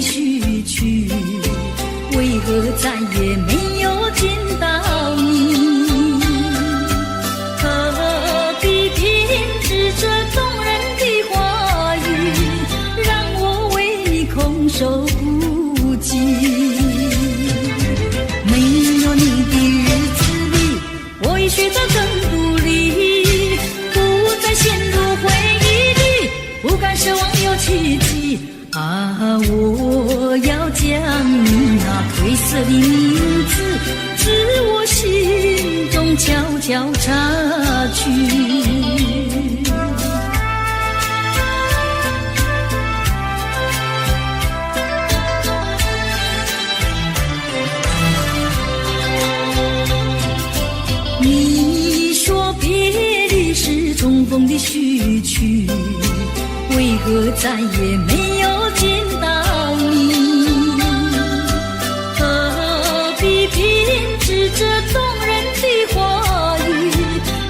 的序曲，为何再也没有见到你？何必偏执这动人的话语，让我为你空守孤寂？没有你的日子里，我已学得更独立，不再陷入回忆里，不敢奢望有奇迹。啊，我要将你那褪色的名字，自我心中悄悄擦去。你说别离是重逢的序曲，为何再也没有见到你？何必偏执这动人的话语，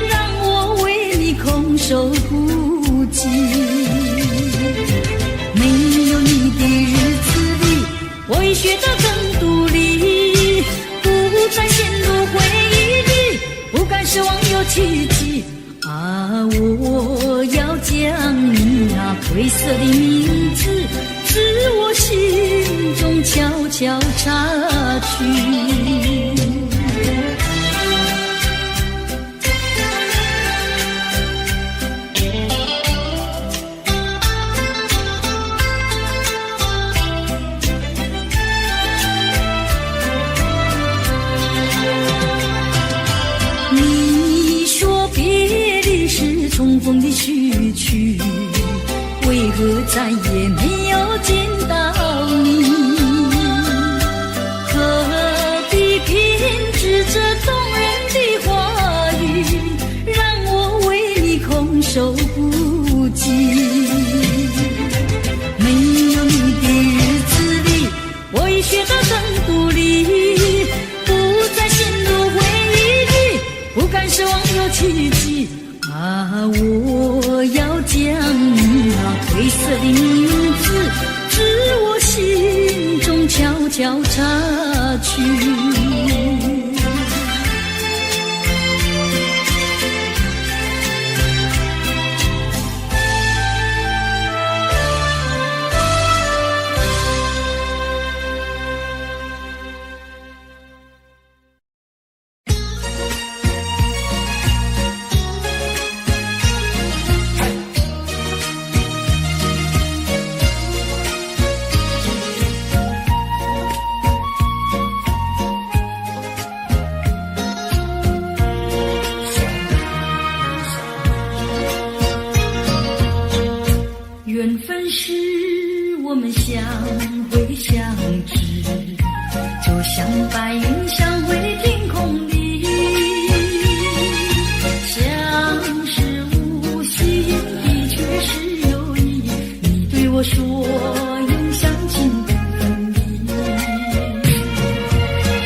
让我为你空守孤寂？没有你的日子里，我已学得更独立，不再陷入回忆里，不敢奢望有奇迹。啊，我要将你那褪色的名字，自我心中悄悄擦去。重逢的序曲，为何再也没有见到你？何必偏执这动人的话语，让我为你空守孤寂？没有你的日子里，我已学得更独立，不再陷入回忆里，不敢奢望有奇迹。啊，我要将你那褪色的名字，自我心中悄悄擦去。缘分是我们相会相知，就像白云相会天空里，相识无心的却是有意，你对我说永相亲不分离，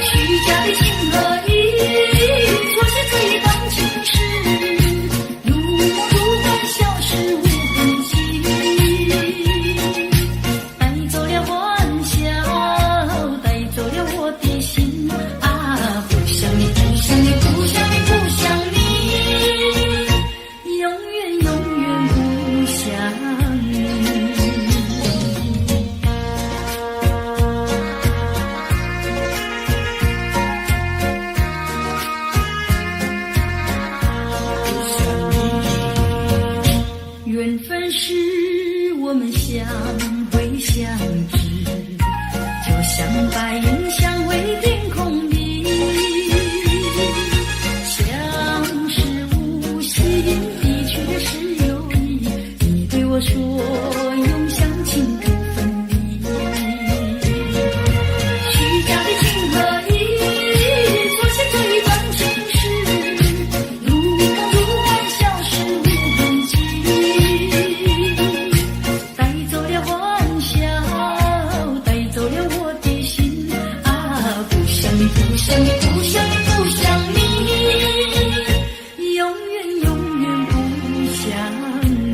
虚假的情和义，错写这一段情诗，如梦如幻消失无痕迹。缘分是我们相会相知，就像白云相会天空里，相识无心的却是有意，你对我说永相亲不分离，虚假的情和义，错写这一段情诗，如梦如幻消失无痕迹。带走了欢笑，带走了我的心啊！不想你，不想你，不想你，不想你，永远永远不想你。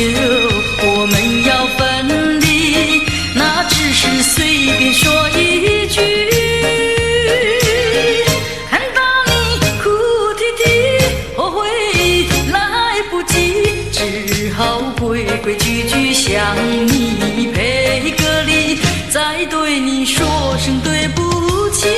我们要分离，那只是随便说一句。看到你哭啼啼，后悔来不及，只好规规矩矩向你赔个礼，再对你说声对不起。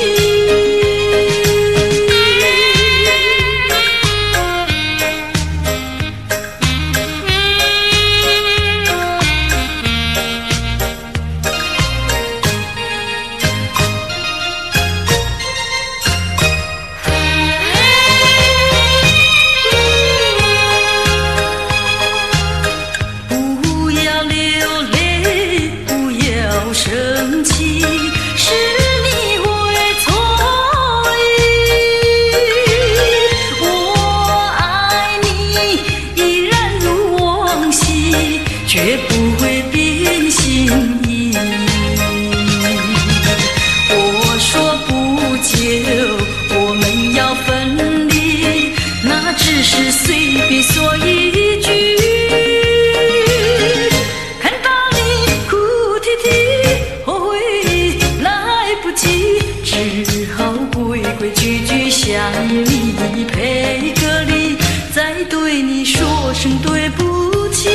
生气是你会错意，我爱你依然如往昔，绝不会变心意。我说不久我们要分离，那只是随便说一句。只好规规矩矩向你赔个礼，再对你说声对不起。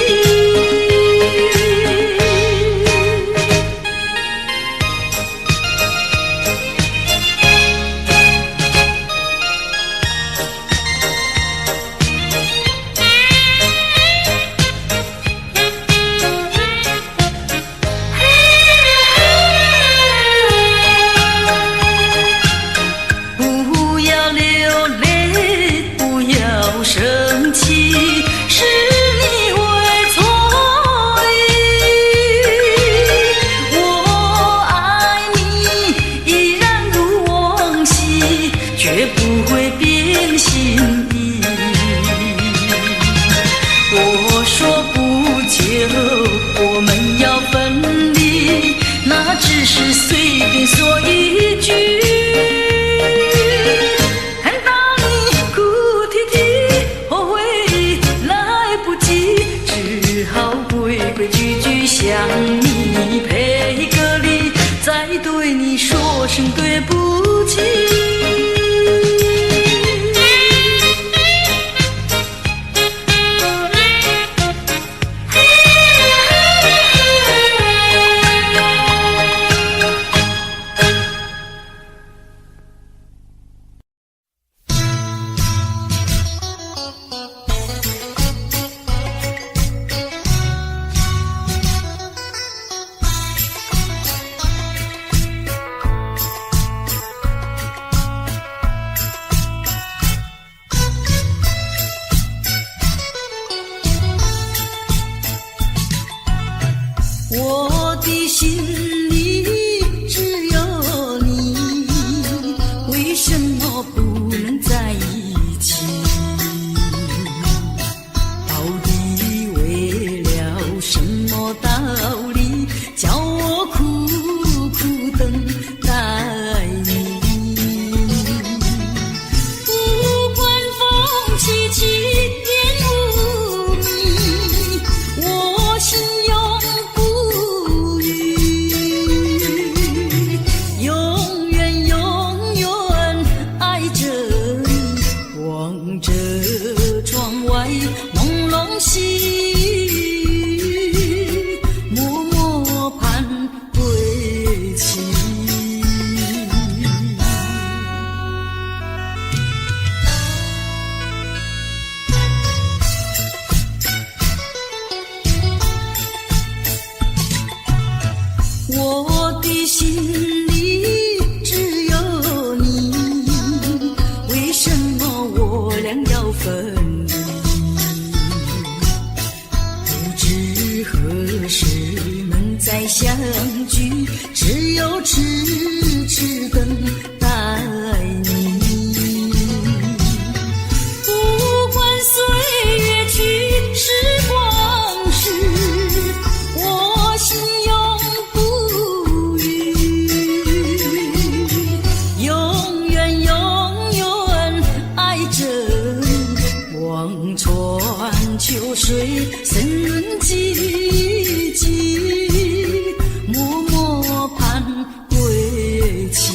生气是你会错意，我爱你依然如往昔，绝不会变心意。我说不久我们要分离，那只是随便说一句。规规矩矩向你赔个礼，再对你说声对不起。我的心里只有你，为什么不能在一起？到底为了什么道理，叫我苦苦等待你？不管风起起，烟雾迷，我心永不永远永远爱着你，望着窗外朦胧细雨，默默盼归期。我的心里只有你，为什么我俩要分离？不知何时能再相聚，只有痴痴等待你。不管岁月去，时光逝，我心永不永远永远爱着你，望穿秋水深润寂寂，默默盼归期。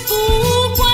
不管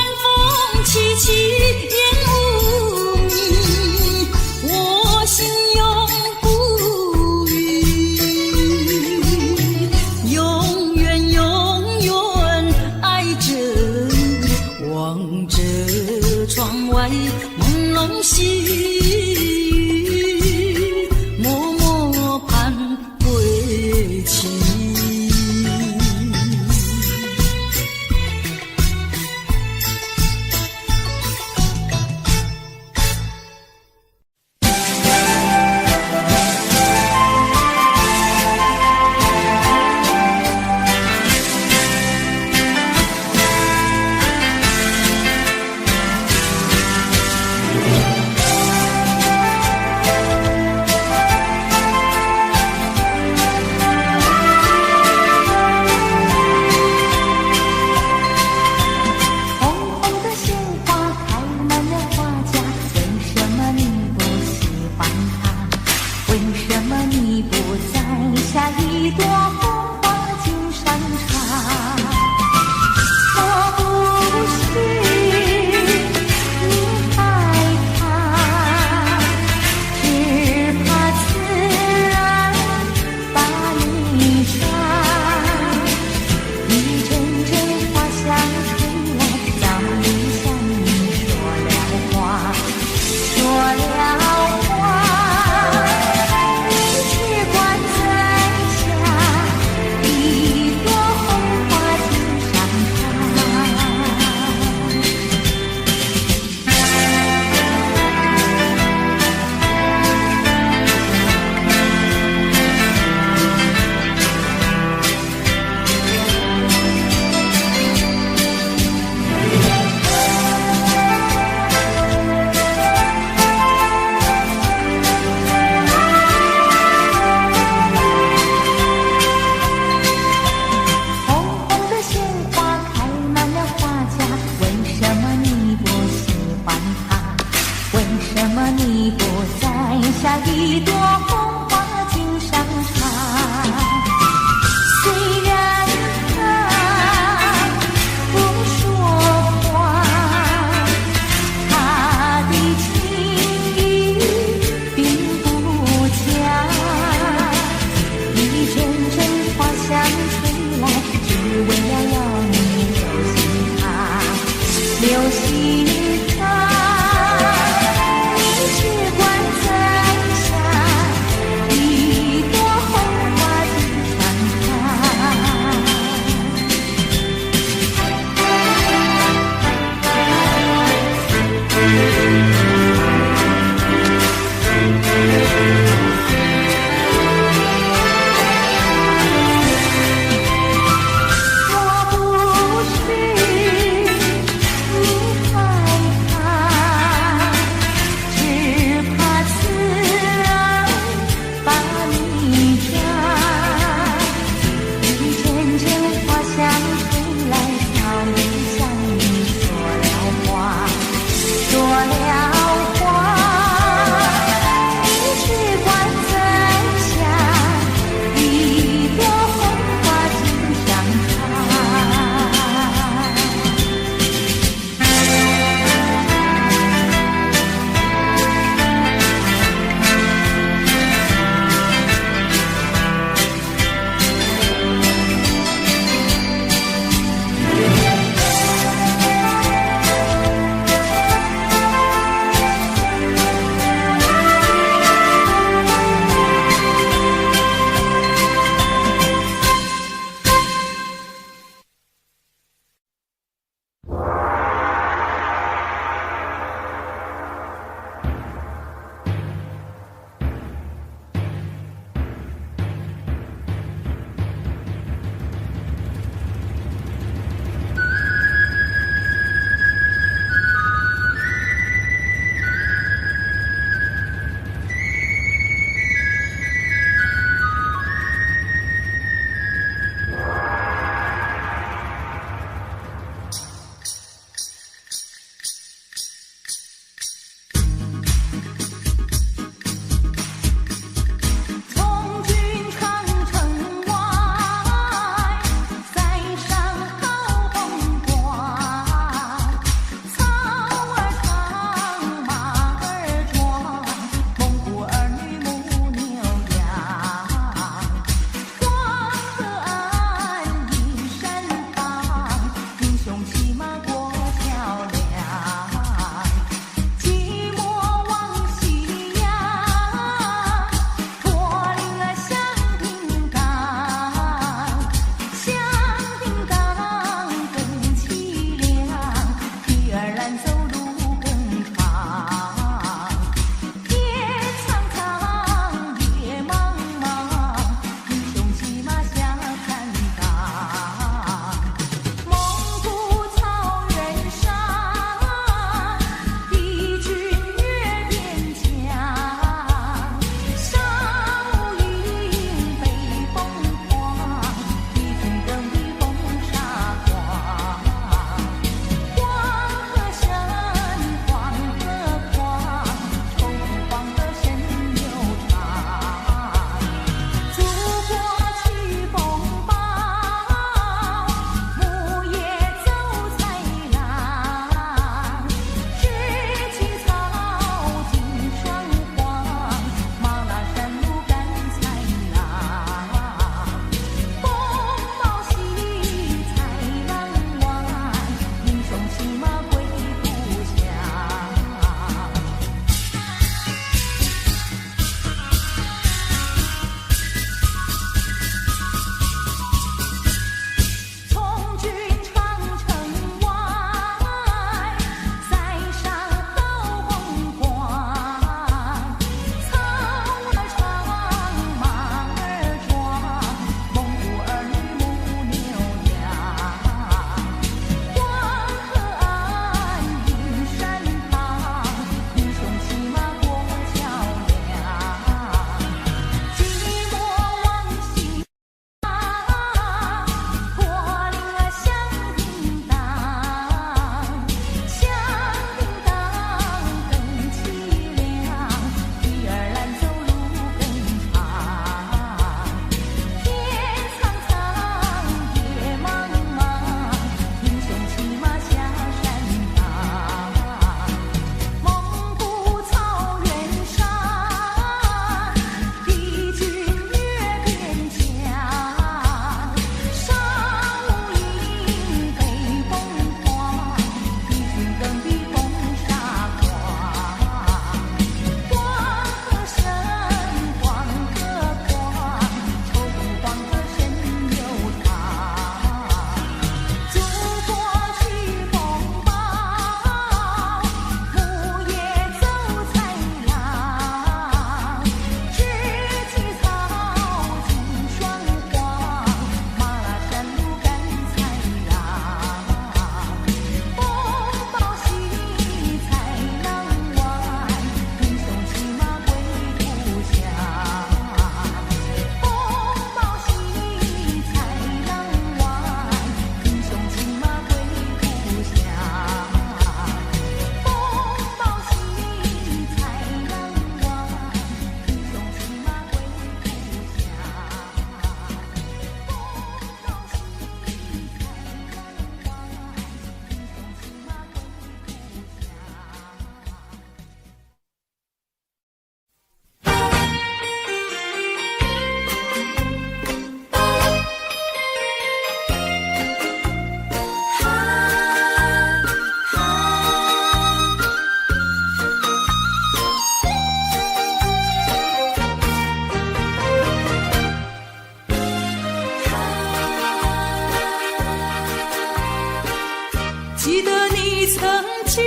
记得你曾经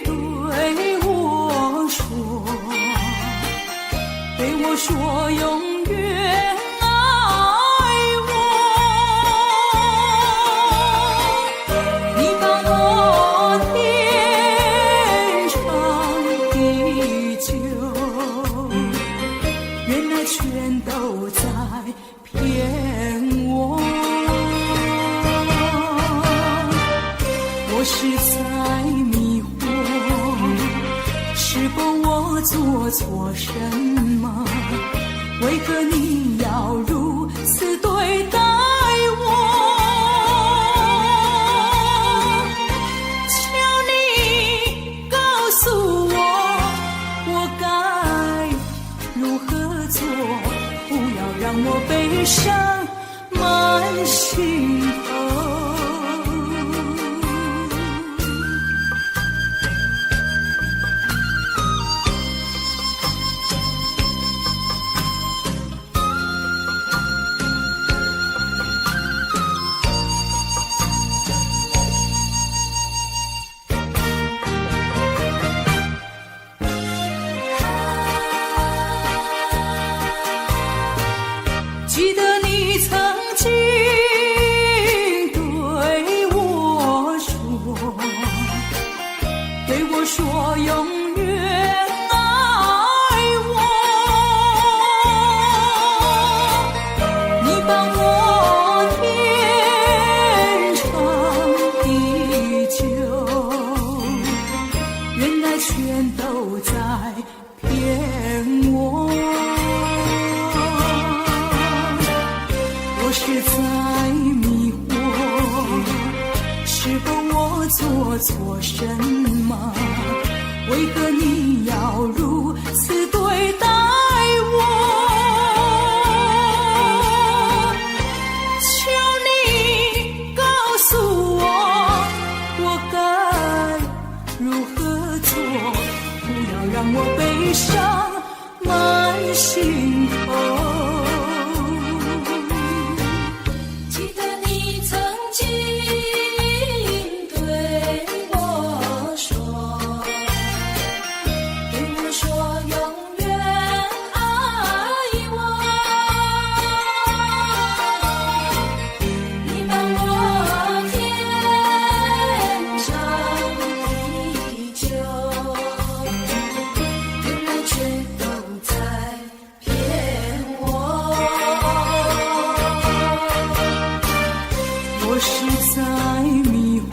对我说永远爱我，你帮我天长地久，原来全都在骗我，我实在迷惑，是否我做错什么？为何你要如此对待我？求你告诉我，我该如何做？不要让我悲伤满心头。记得你曾经对我说永远爱我，你帮我天长地久，原来全都在骗我。我实在迷惑，是否我做错什么？为何你要如此对待我？求你告诉我，我该如何做？不要让我悲伤满心头。我实在迷惑，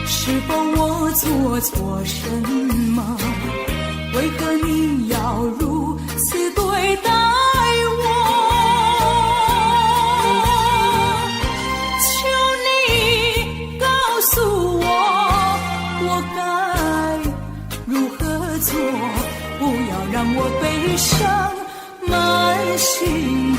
是否我做错什么？为何你要如此对待我？求你告诉我，我该如何做？不要让我悲伤满心头。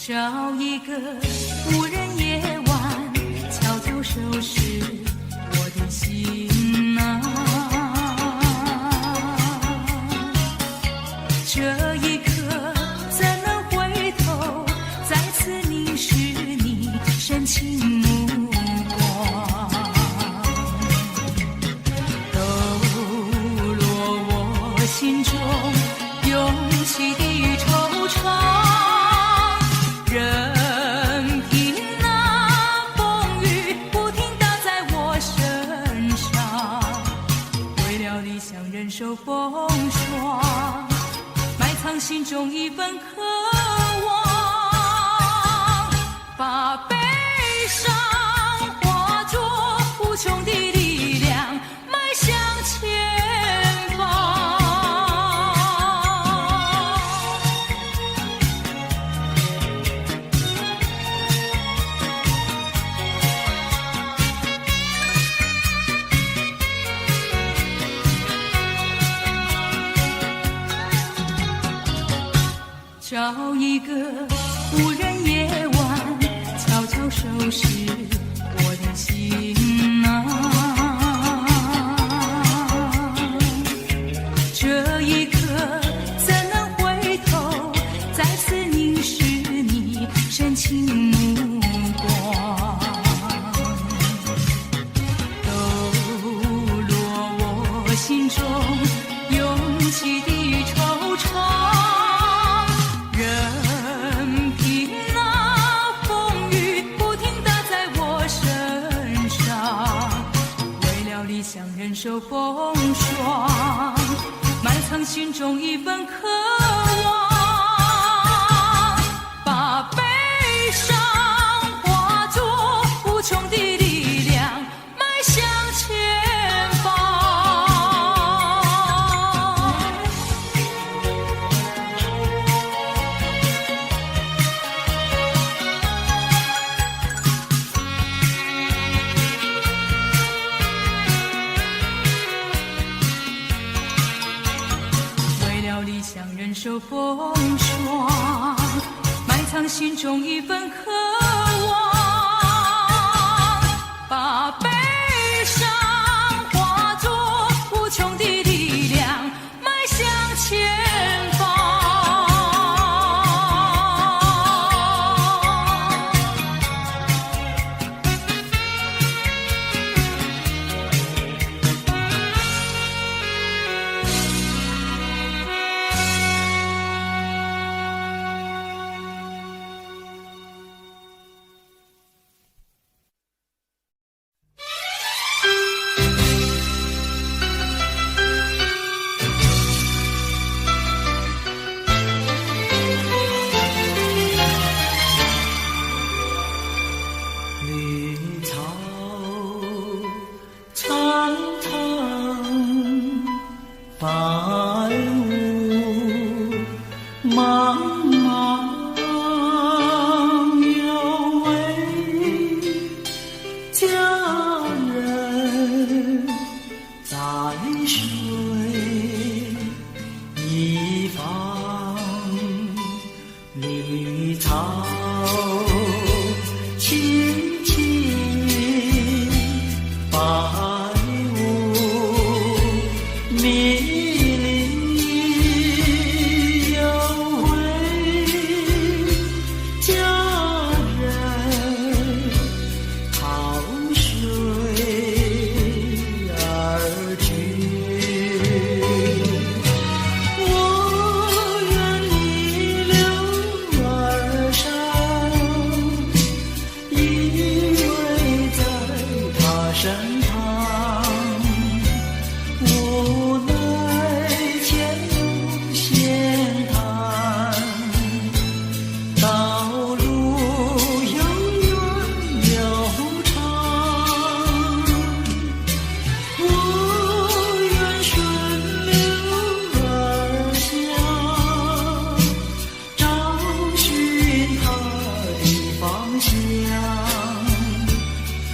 找一个无人夜晚，悄悄收拾我的心啊。这一刻怎能回头，再次凝视你深情目光，抖落我心中涌起的惆怅。任凭那风雨不停打在我身上，为了理想忍受风霜，埋藏藏心中一份渴望，把悲伤化作无穷的力量，迈向前方。找一个无人夜晚，悄悄收拾我的心啊。这一刻怎能回头，再次凝视你深情目光，抖落我心中涌起的惆怅。忍受风霜，埋藏心中一份渴望，把悲伤化作无穷的力量，迈向前方。理想忍受风霜，埋藏心中一份渴望，把悲伤化作无穷的力量，迈向前方。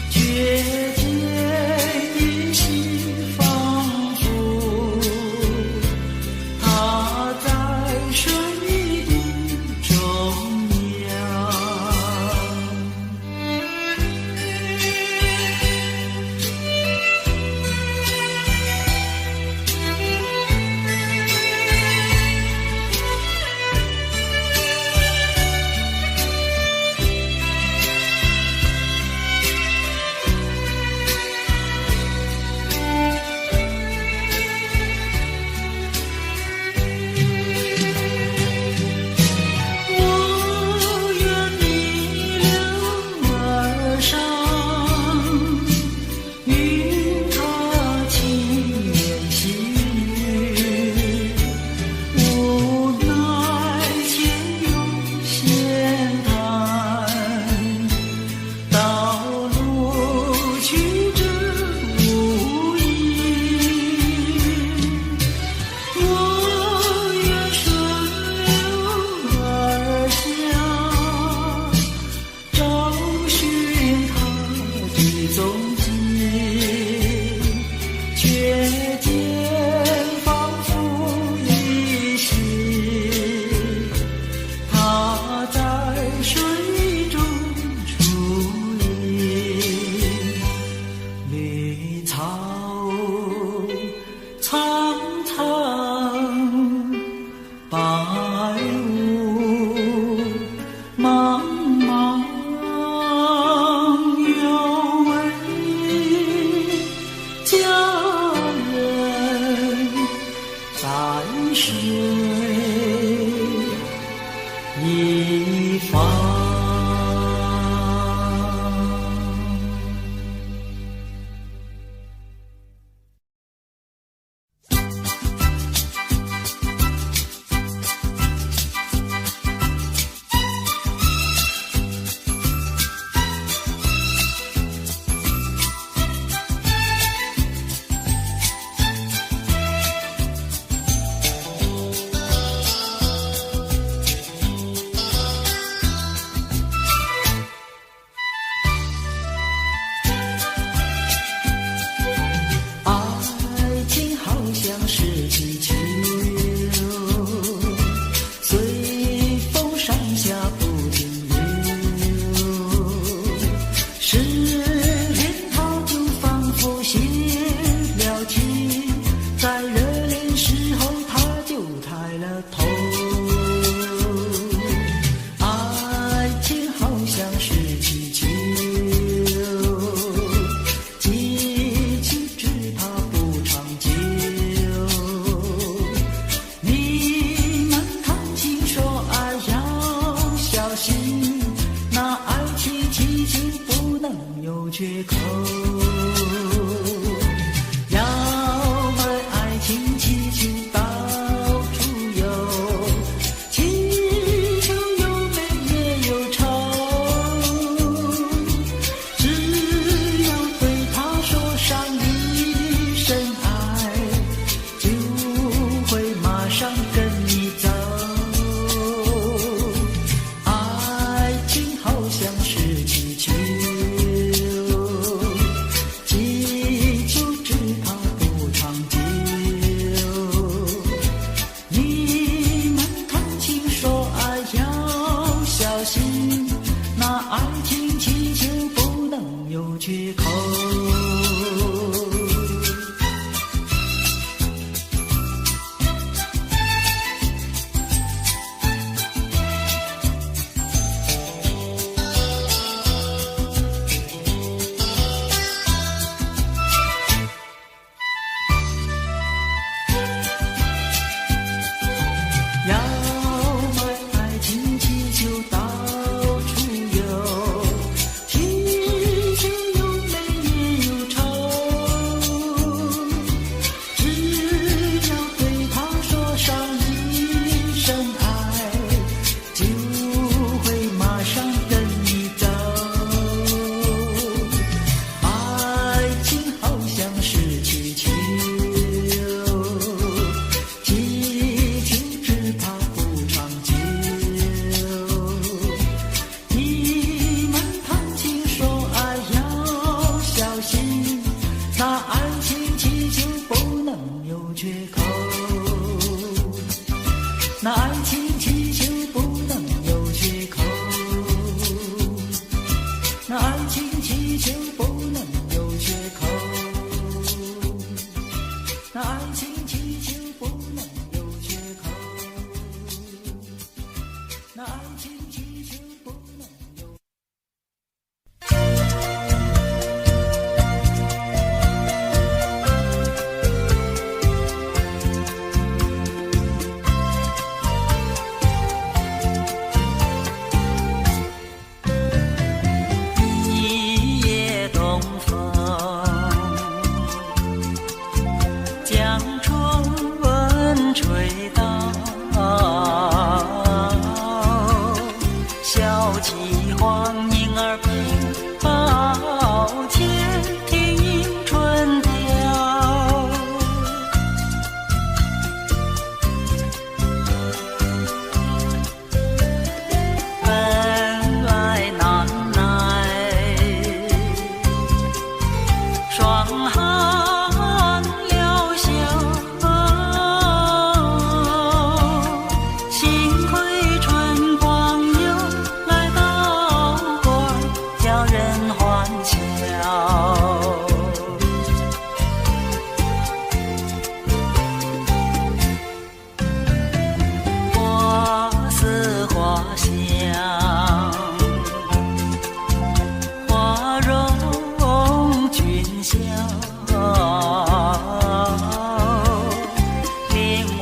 绝天一心仿佛苍苍白雾茫茫，有位佳人在水一方。缺口，要爱爱情祈求到处有，祈求有悲也有愁，只要对他说上一声爱，就会马上跟你走。爱情好像是气球，缺口。要买爱情气球到处有，气球那爱情气球不能有缺口，那爱情气球不能有缺口，那爱情气球不能有缺口，那爱情气球不能有。霜寒疗效，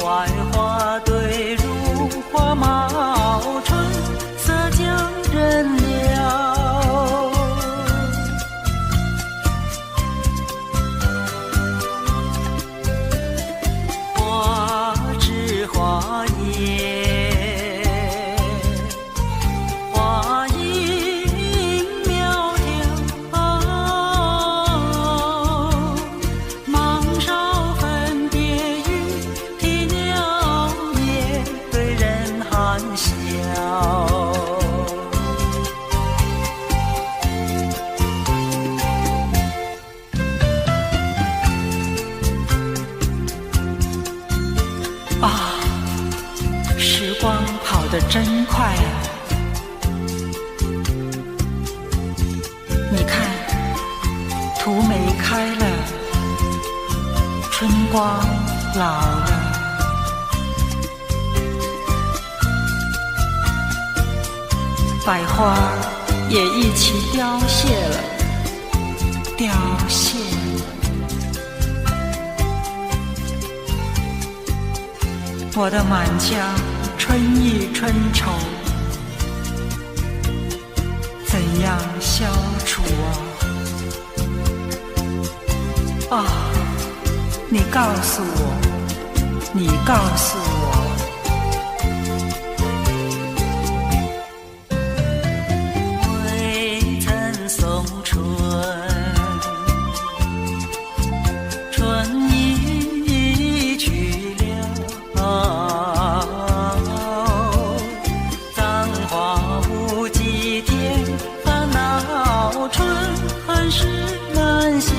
槐花对如花茂春，色将人了。花枝花叶，花影苗条，芒梢分别于啼鸟也对人含笑。啊，时光跑得真快啊！你看，土梅开了，春光老了，百花也一起凋谢了，凋谢了。我的满腔春意春愁，怎样消除啊？啊，你告诉我，你告诉我。未曾送春，春已去了，葬花无几天，烦恼春恨事难消。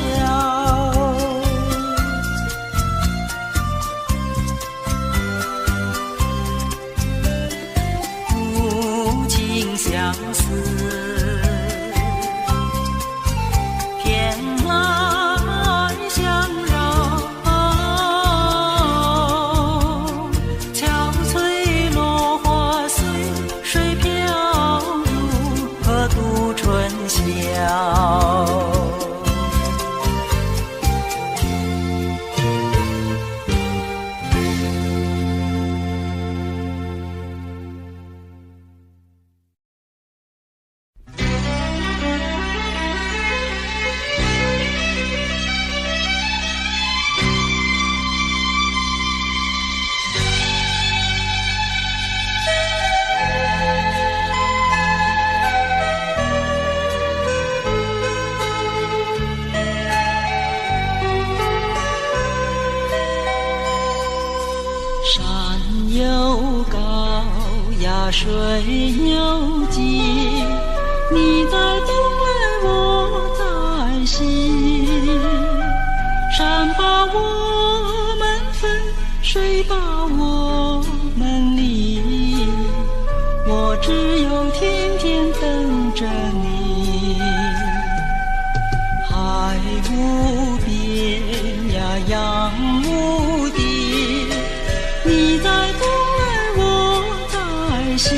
无情相思，偏来相扰，憔悴落花随水飘，如何度春宵？山又高呀，水又急，你在东来，我在西。山把我们分，水把我们离，我只有天天等着你。海无边呀，洋无底，你在东来，我在西。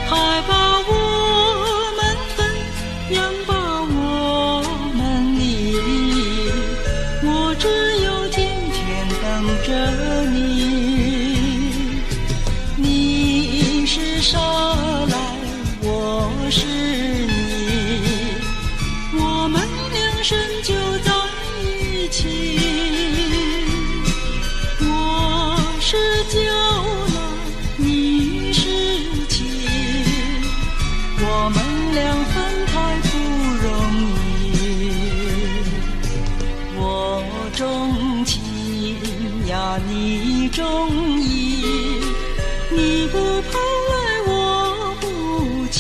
海把我们分，洋把我们离，我只有天天等着你。你是沙来，我是泥，我们两生就在一起。我是娇兰，你是妻，我们俩分开不容易。我重情呀，你重义，你不跑来，我不弃。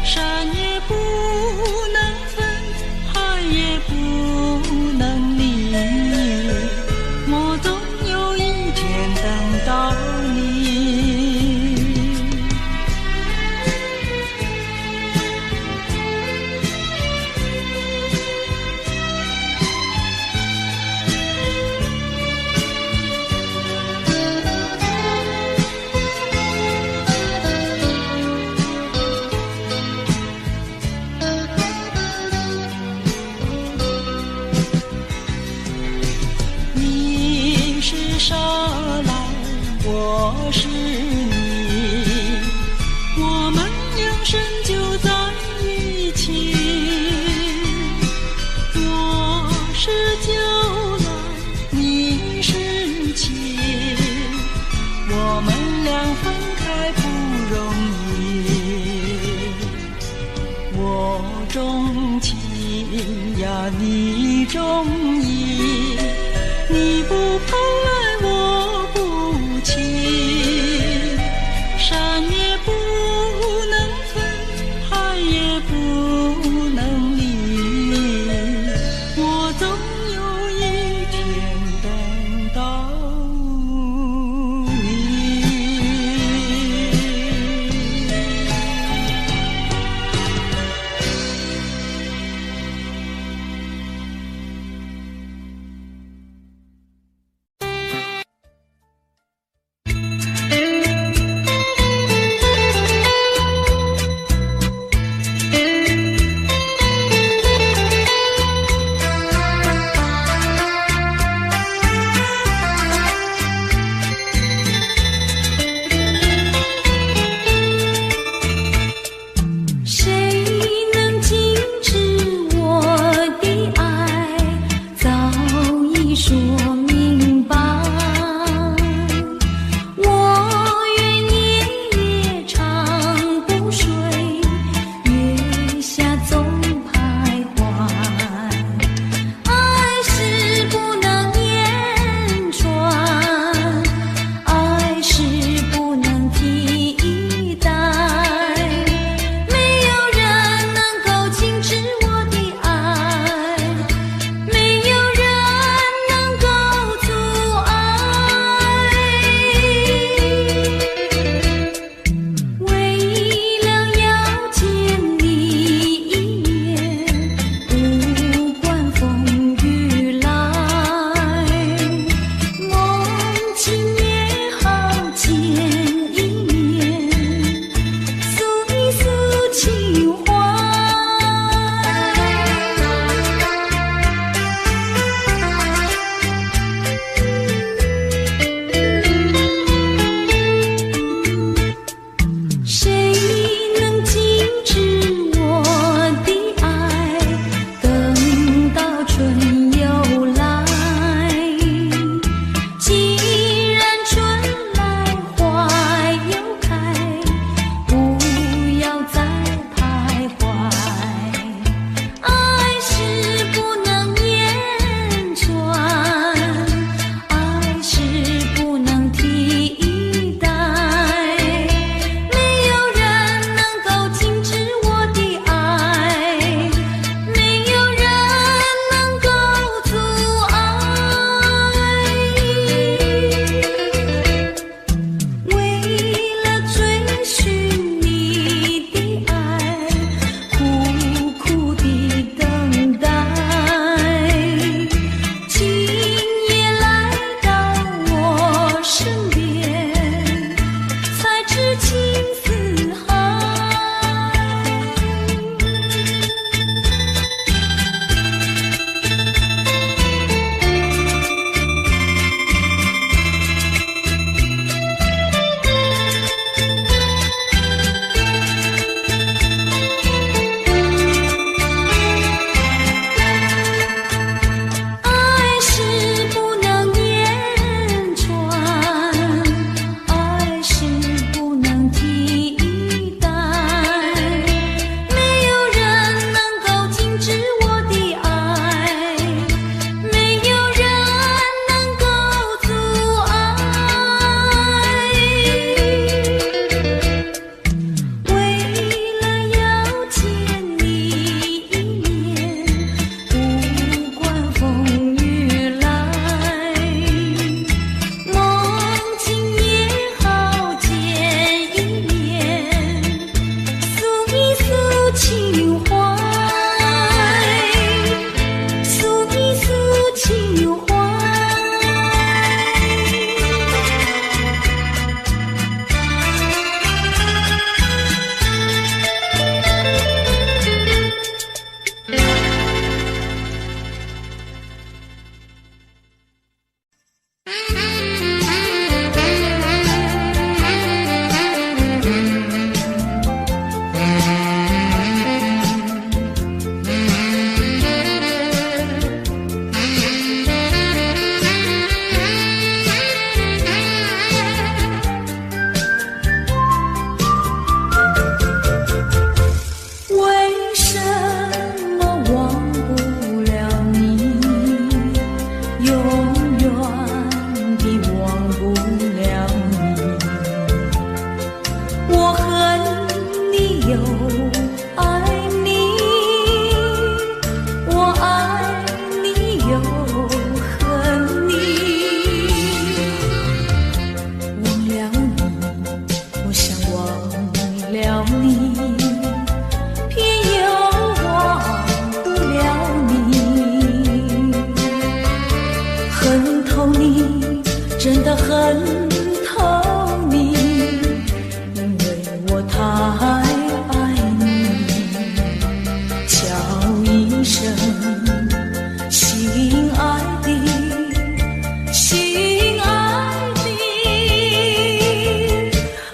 山也不能分，海也不能离，我总有一天等到你。沙来，我是你，我们两生就在一起。我是酒来，你是情，我们俩分开不容易。我钟情呀，你中意，你不跑来我不弃，山也不能分，海也不能离，我总有一天等到你。透你，真的很透你，因为我太爱你。叫一声心爱的，心爱的，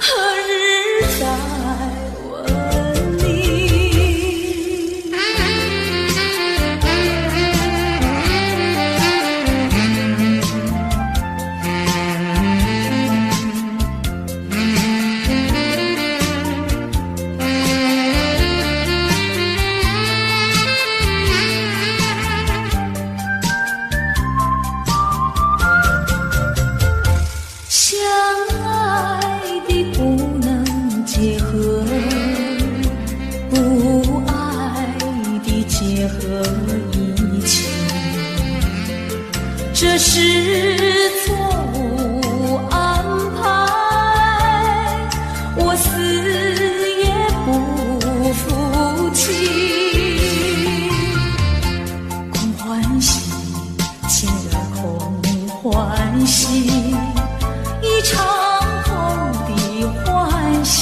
何日再问你？相爱的不能结合，不爱的结合一起，这是错误安排，我死也不服气。空欢喜，情人空欢喜，一场空的欢喜。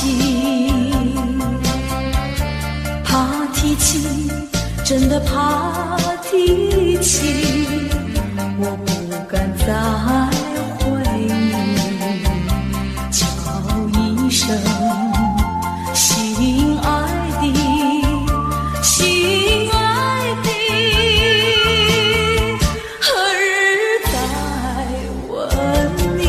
怕提起，真的怕提起，我不敢再回忆。叫一声心爱的，心爱的，何日再问你？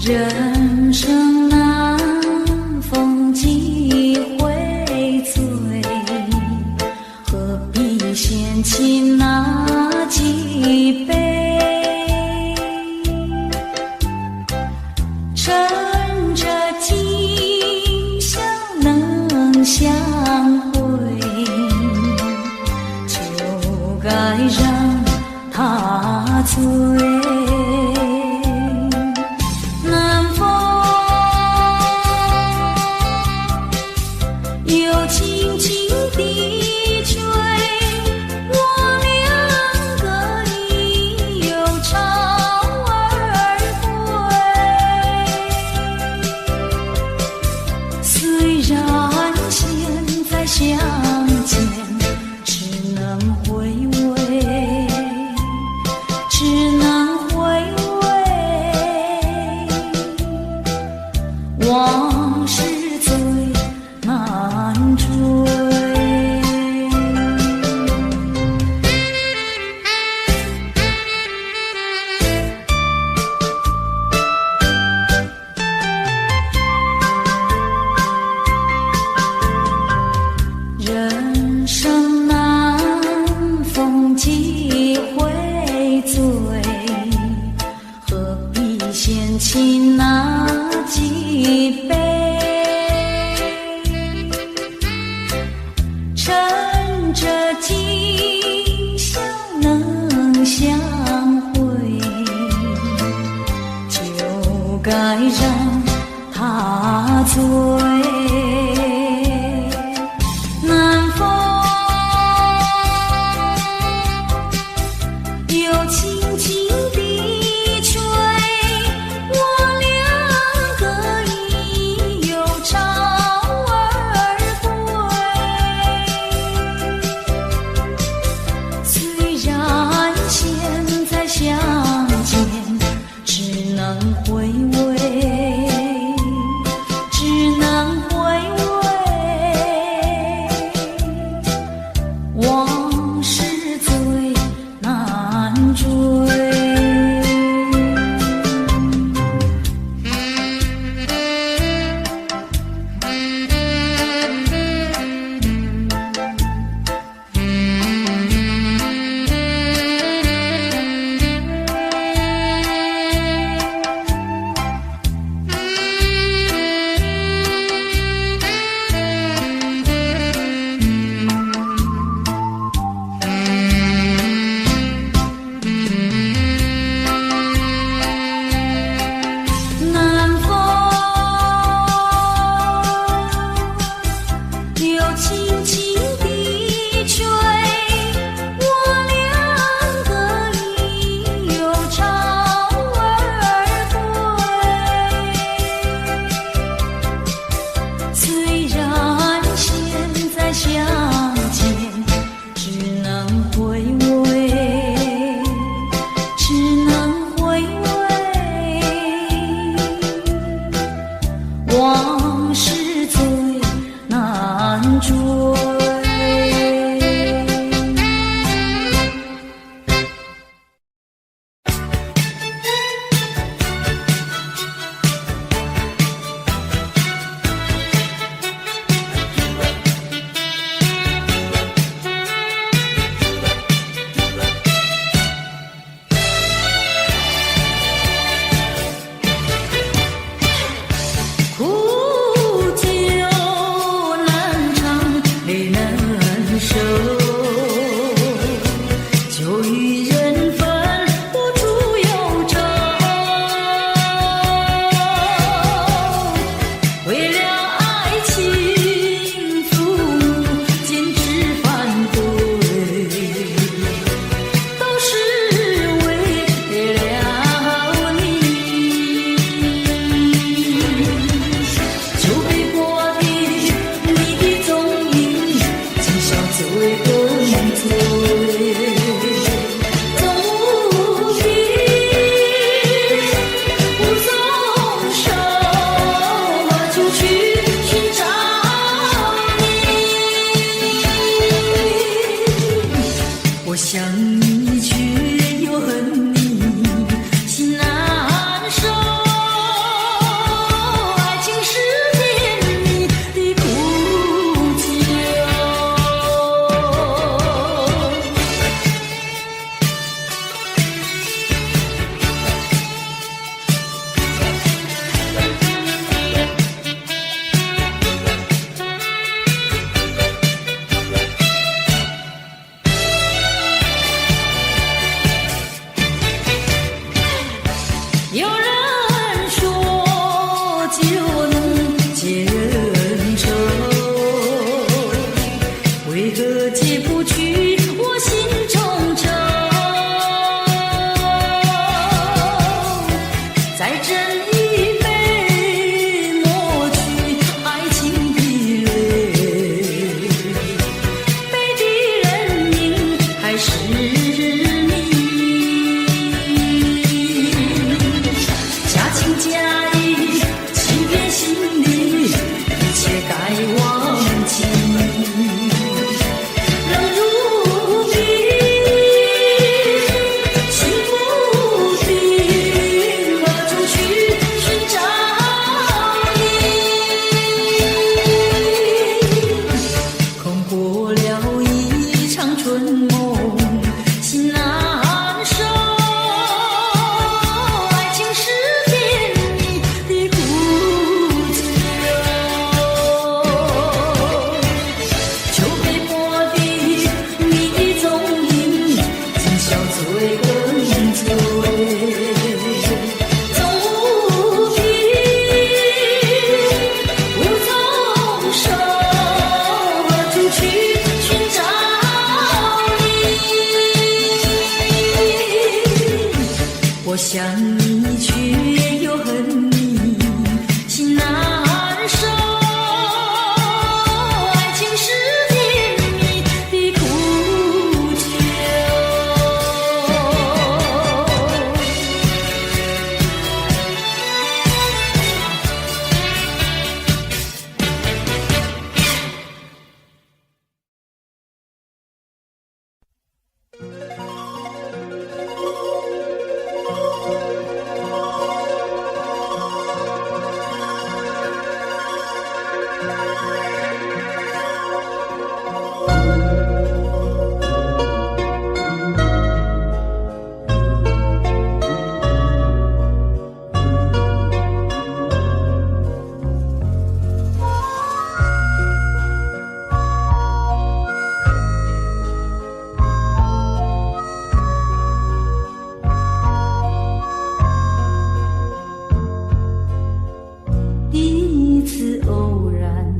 人生难逢几回醉，何必嫌弃那几杯？趁着今宵能相会，就该让他醉。又轻轻地吹，我两个已又潮儿归。虽然现在相见，只能回味，只能回味。往事最难追。人生难逢几回醉，何必嫌弃那几杯？趁着今宵能相会，就该让他醉。南风又轻轻地吹，我两个已又潮儿归。虽然现在相见，只能回味，只能回味。往事最难追。想你却又恨你，心难受。爱情是甜蜜的苦酒。有人说酒能解恩仇，为何解不去我心中愁？再斟一杯，抹去爱情的泪，背的人命还是假意欺骗心里，一切该忘记。冷如冰，心不定，何处去寻找你？空过了一场春梦，心难受。爱情是我想你却又恨你，心难受。爱情是甜蜜的苦酒。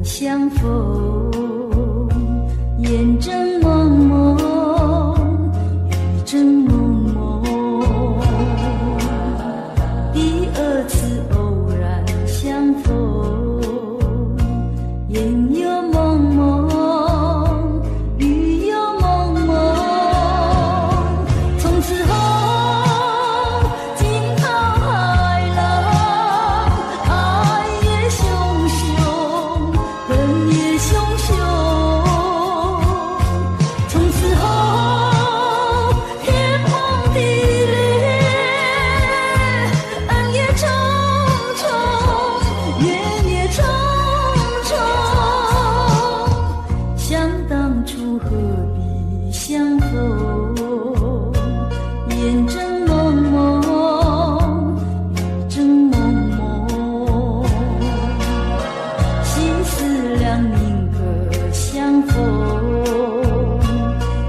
相逢，眼睁蒙蒙，雨正蒙蒙。第二次偶然相逢，眼又蒙蒙，雨又蒙蒙。从此后，惊涛骇浪，爱也汹汹。恨也汹汹，从此后天荒地裂，恩也重重，怨也重重。想当初何必相逢，眼睁蒙蒙，雨正蒙蒙。心思两宁可相逢，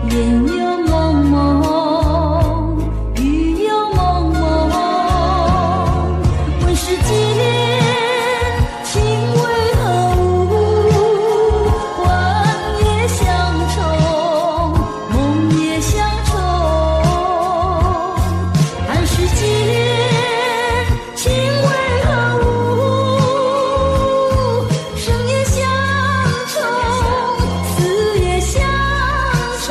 眼又蒙蒙，雨又蒙蒙。问世间情为何物，幻也相重，梦也相重。看世间情为何物，生也相重，死也相重。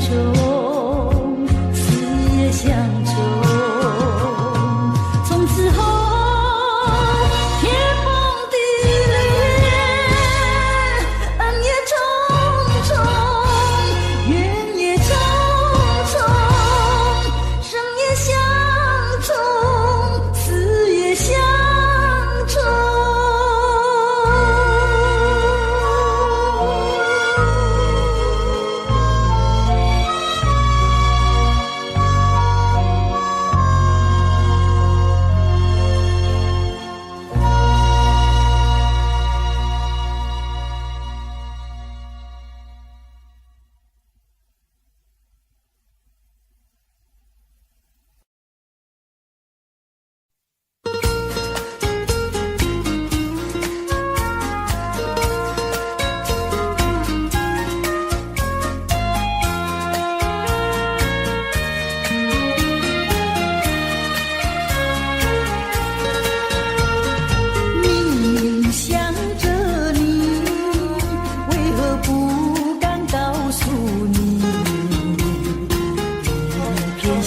中，死也相从。从此后，天崩地裂，恩也重重，怨也重重，生也相从，死也相从。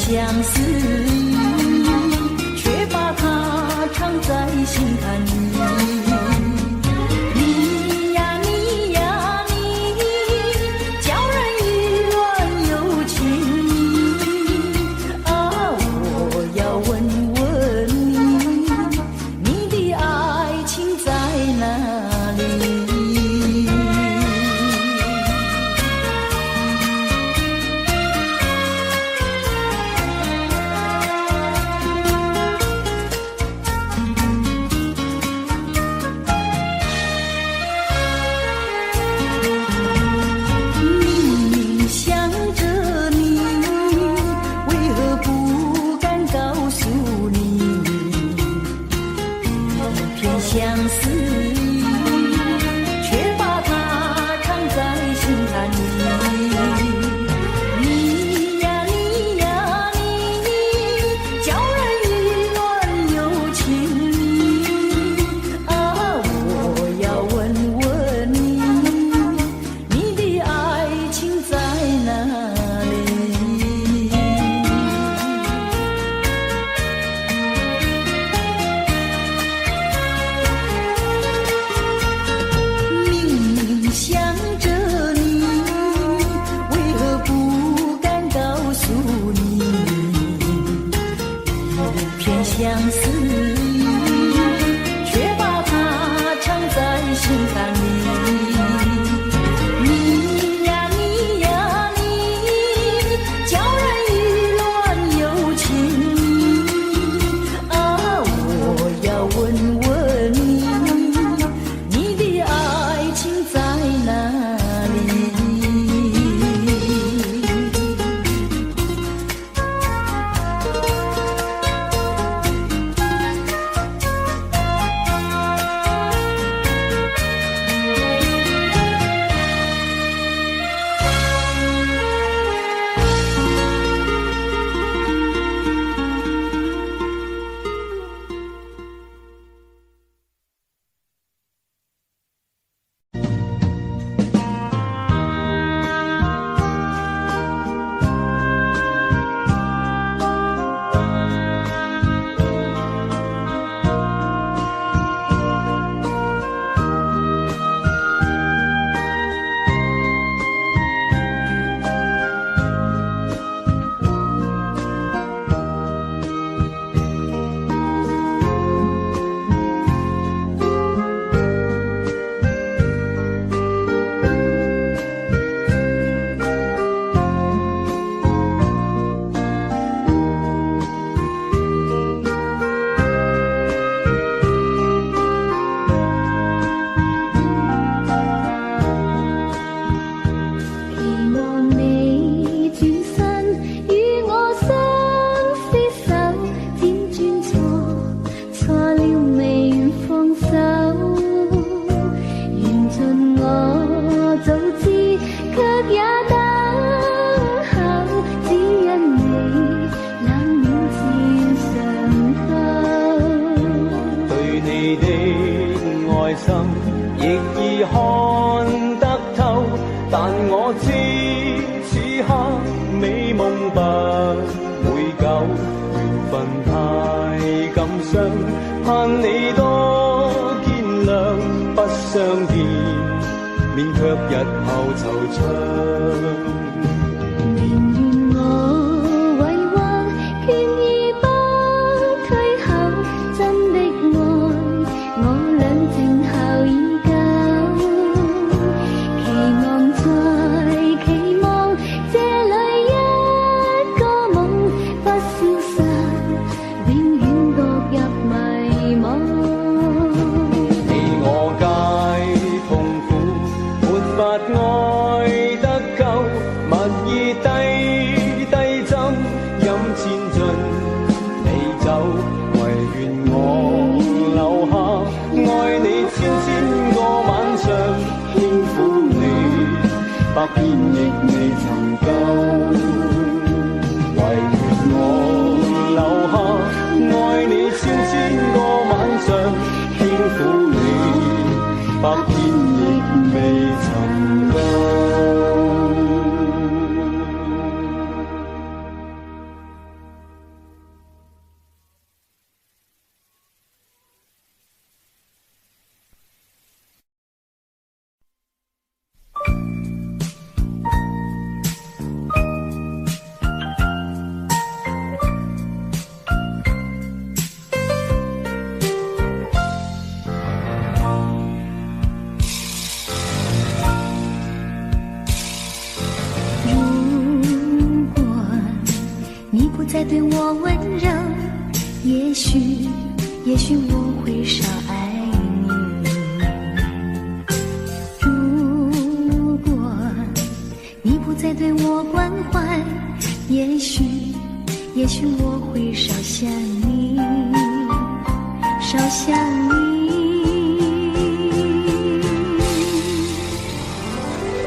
相思意，却把它藏在心坎里。你呀你呀你，叫人意乱又情迷啊！我要问问你，你的爱情在哪里？免卻日後惆悵。百遍亦未曾夠，唯願我留下愛你千個晚上，輕撫你，百遍亦未曾夠。再对我温柔，也许我会少爱你。如果你不再对我关怀，也许我会少想你，少想你。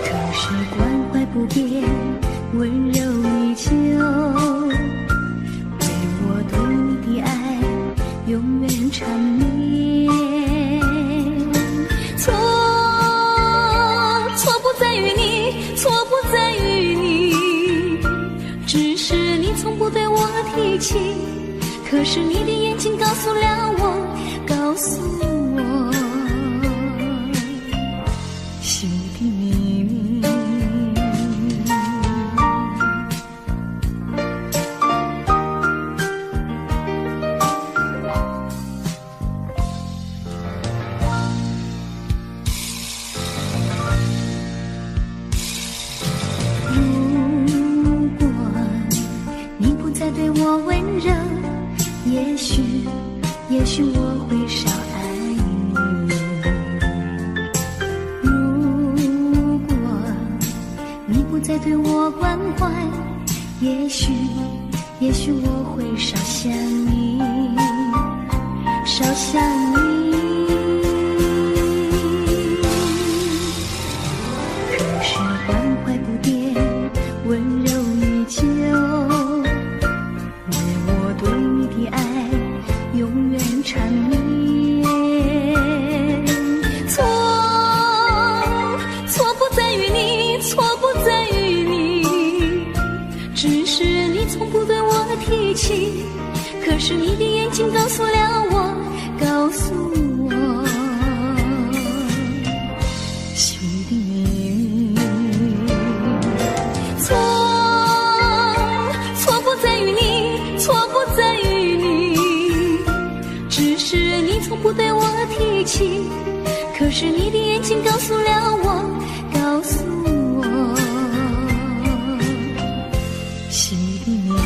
可是关怀不变，温柔依旧，永远缠绵。错不在于你，错不在于你，只是你从不对我提起。可是你的眼睛告诉了我，告诉我心的秘密。对我温柔，也许我会少爱你。如果你不再对我关怀，也许我会少想你，少想你。可是关怀不变，温柔依旧，永远缠绵。错不在于你，错不在于你，只是你从不对我提起。可是你的眼睛告诉了我，告诉我心的秘密。错不在于你，错不在于你，只是你从不对我提起。可是你的眼睛告诉了我，告诉我心的秘密。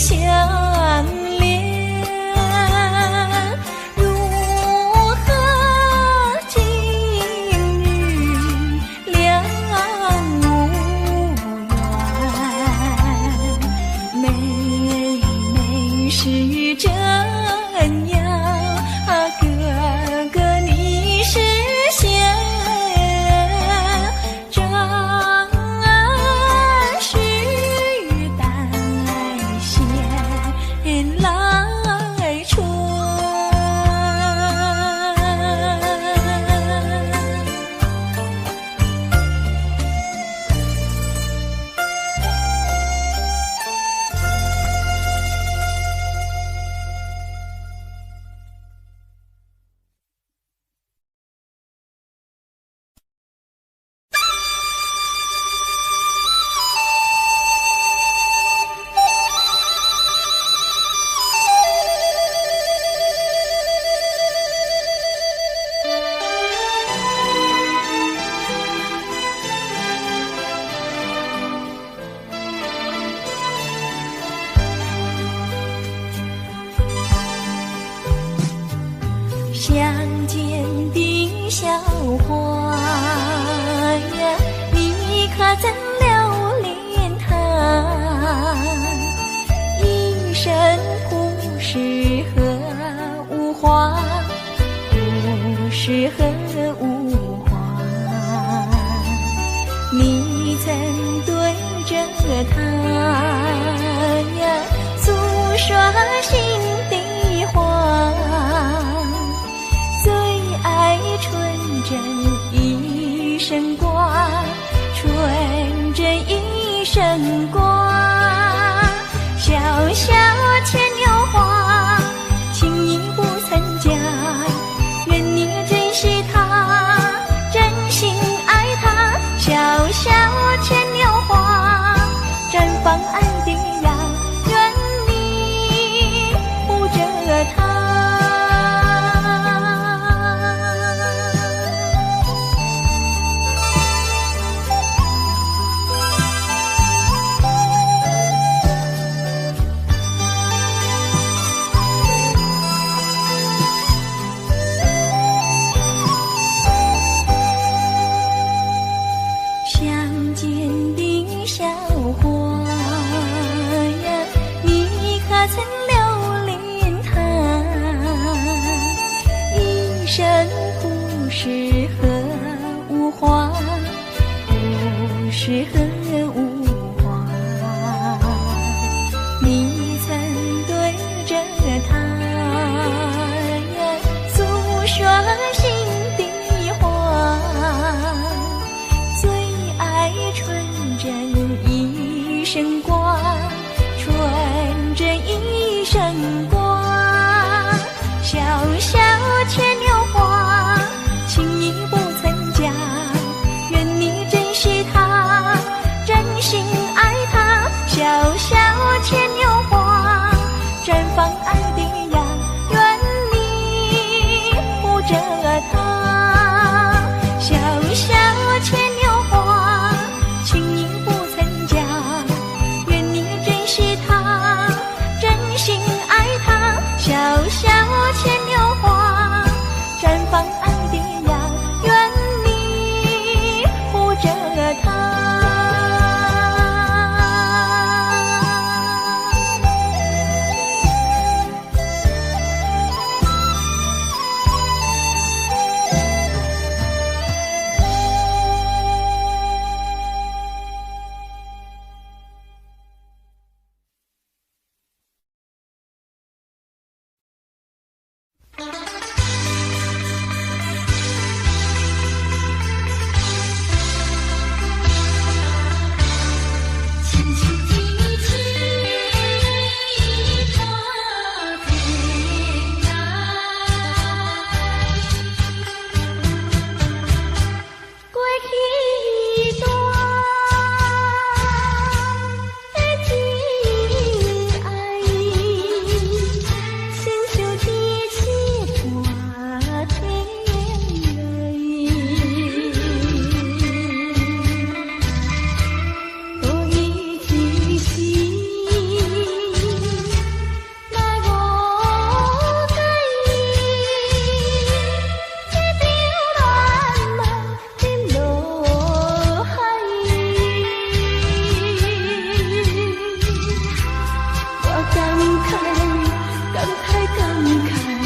相恋，如何今日两无缘？妹妹是真呀，哥哥你是仙，正是待闲来春。相见的小花呀，你可曾留恋他？一生不适合无花，不适合无花。你曾对着他呀诉说心底话，最爱纯真一生挂，纯真一生挂。小小牵牛花，情意不曾假，愿你珍惜它，真心爱它。小小牵牛花，绽放爱的芽，愿你护着它。相见的小花呀，你可曾留恋他？一生不适合无花，不适合无花。你曾对着他呀诉说心底话，最爱纯真一生挂，纯真一生挂。小小牵牛花，情意不曾假，愿你珍惜它，真心爱它。小小牵牛花，绽放爱的芽，愿你护着它。小小牵牛花，情意不曾假，愿你珍惜它，真心爱它。小小牵牛花，绽放爱的芽，愿你护着它。一声一声。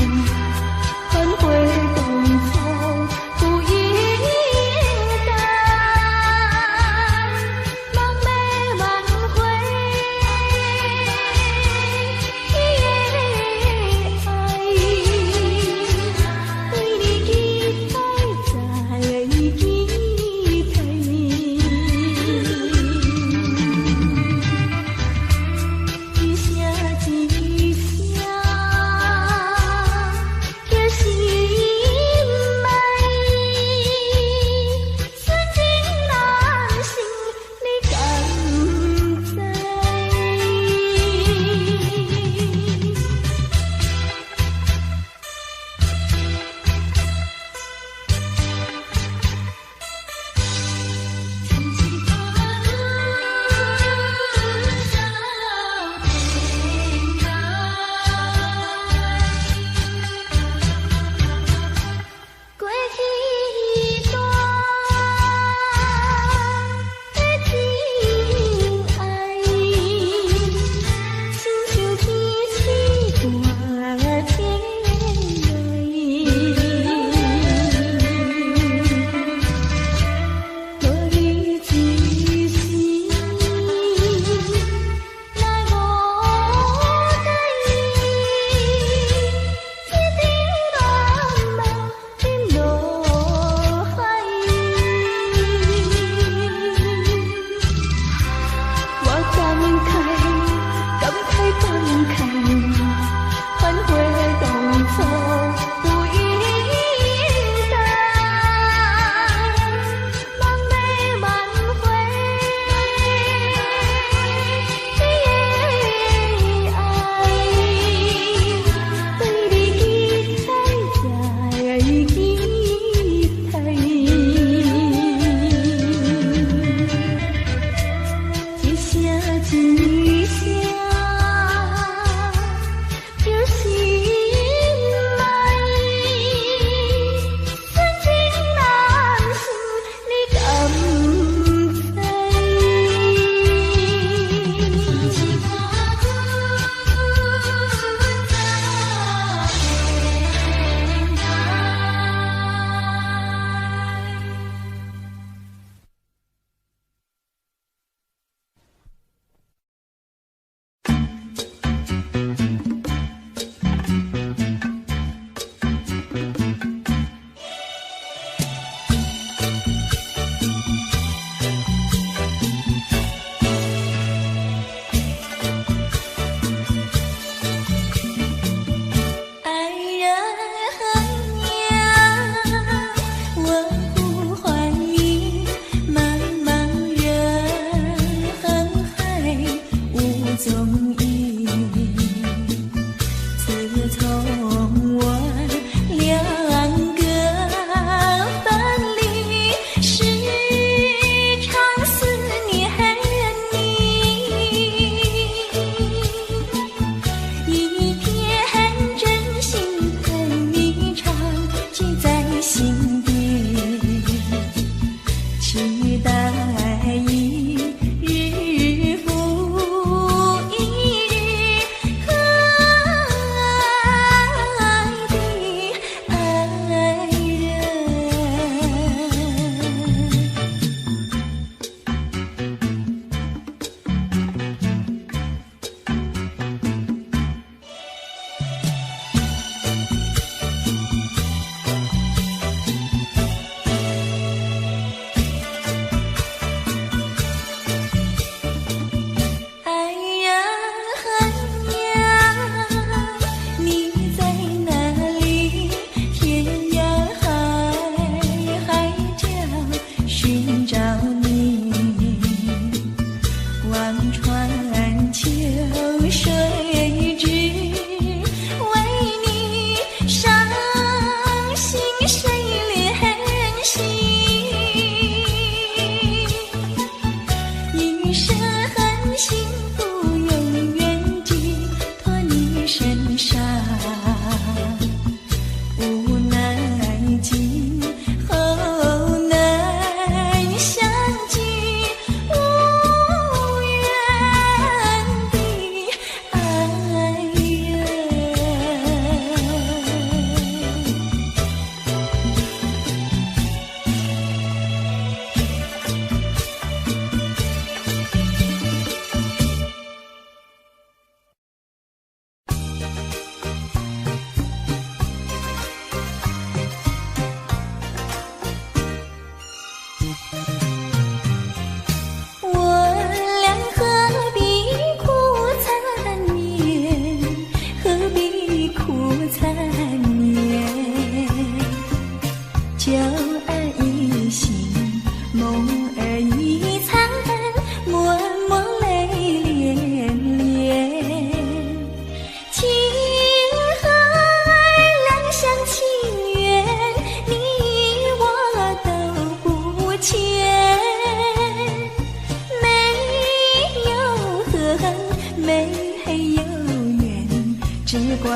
只怪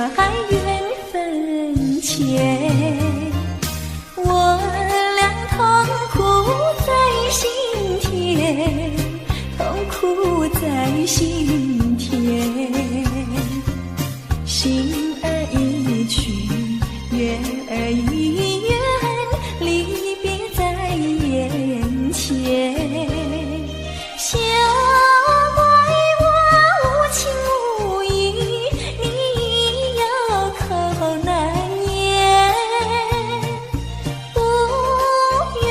缘分浅。我俩痛苦在心田，痛苦在心田，心儿一去，月儿一圆，离别在眼前。小怪我无情无义，你有口难言。不愿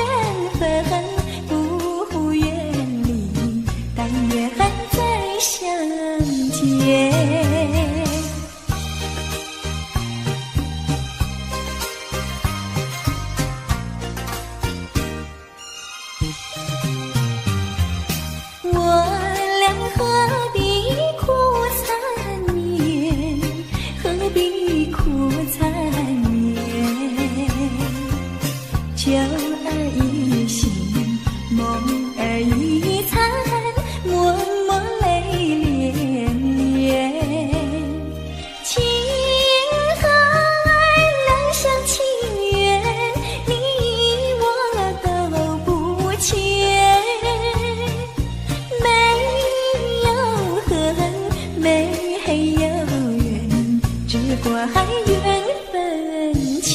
分，不愿离，但愿再相见。酒儿一醒，梦儿一残，默默泪连连。情和爱两厢情愿，你我都不缺。没有恨，没有怨，只怪缘分浅。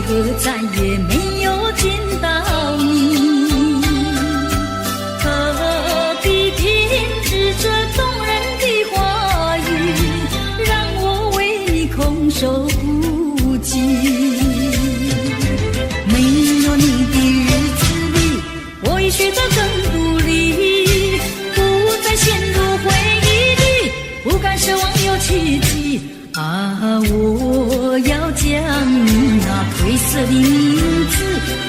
何再也没有见到你？何必偏执这动人的话语，让我为你空守不及？没有你的日子里，我已学得更独立，不再陷入回忆里，不敢奢望有奇迹。啊，我要将你那褪色的名字，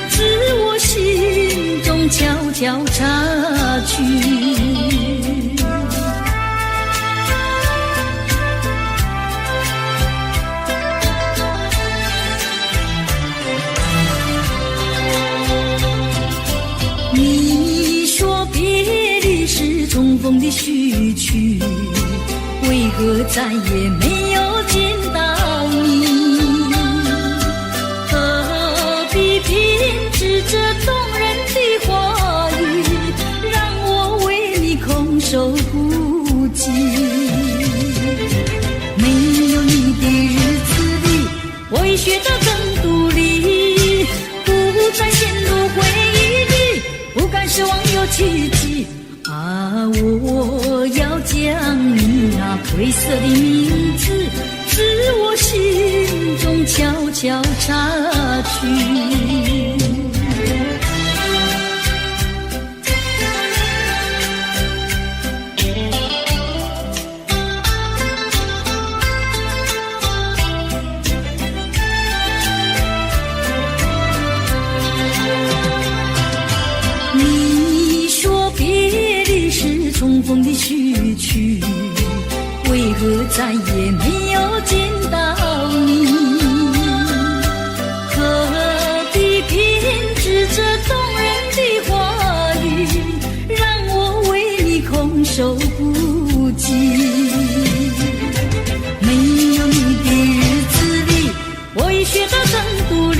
自我心中悄悄擦去。你说别离是重逢的序曲，为何再也没有见到你？何必偏执这动人的话语，让我为你空守不及？没有你的日子里，我已学得更独立，不再陷入回忆里，不敢奢望有奇迹。啊，我要将你那褪色的名字，自我心中悄悄擦去。你说别离是重逢的序曲，为何再也没有见到你？何必偏执这动人的话语，让我为你空守不及？没有你的日子里，我已学得更独立，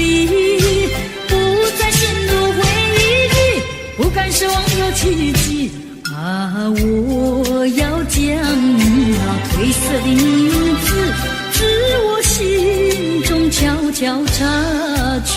不再陷入回忆里，不敢奢望有奇迹。啊，我要将你那褪色的名字，自我心中悄悄擦去。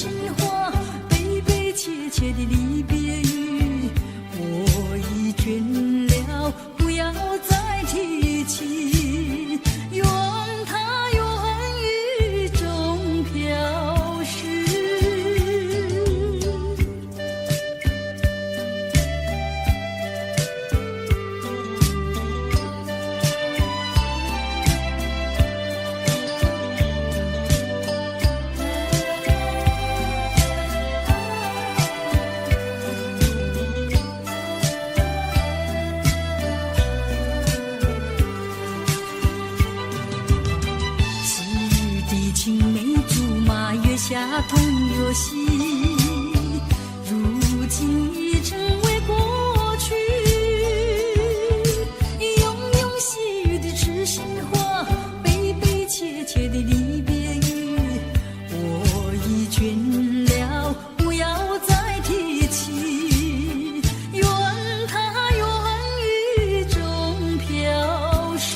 心话，悲悲切切的离别语，我已倦了，不要再提起，愿它永雨中飘逝。青梅竹马，月下同游戏，如今已成为过去。庸庸细语的痴心话，悲悲切切的离别语，我已倦了，不要再提起，愿它永雨中飘逝。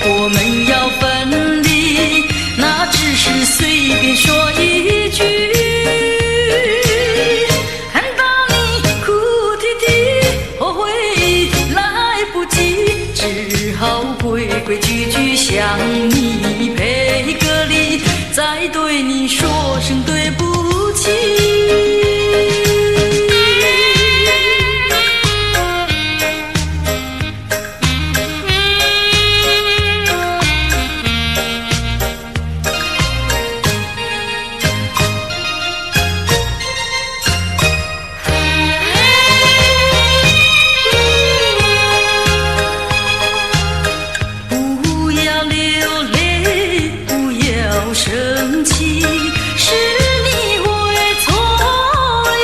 我们要分离，那只是随便说一句。看到你哭啼啼，后悔来不及，只好规规矩矩向你赔个礼，再对你说声对不起。生气是你会错意，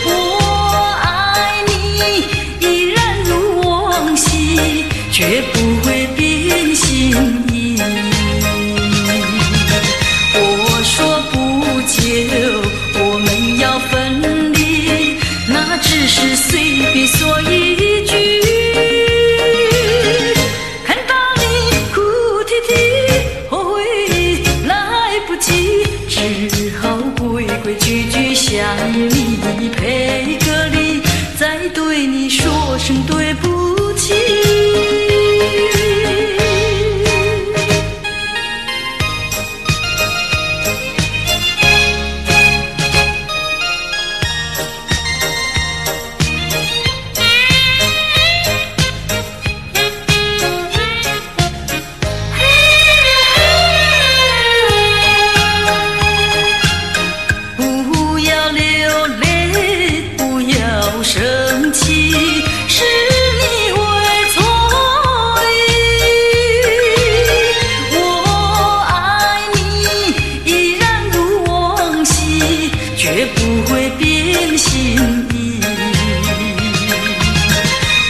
我爱你依然如往昔，绝不会变心意。我说不久我们要分离，那只是随便说一句。只好规规矩矩向你赔个礼，再对你说声对不起。生气是你会错意，我爱你依然如往昔，绝不会变心意。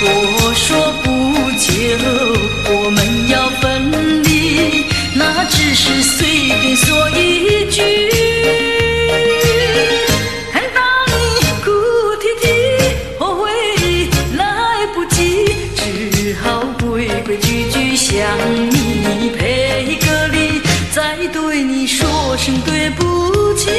我说不久我们要分离，那只是随便说一句。规规矩矩向你赔个礼，再对你说声对不起。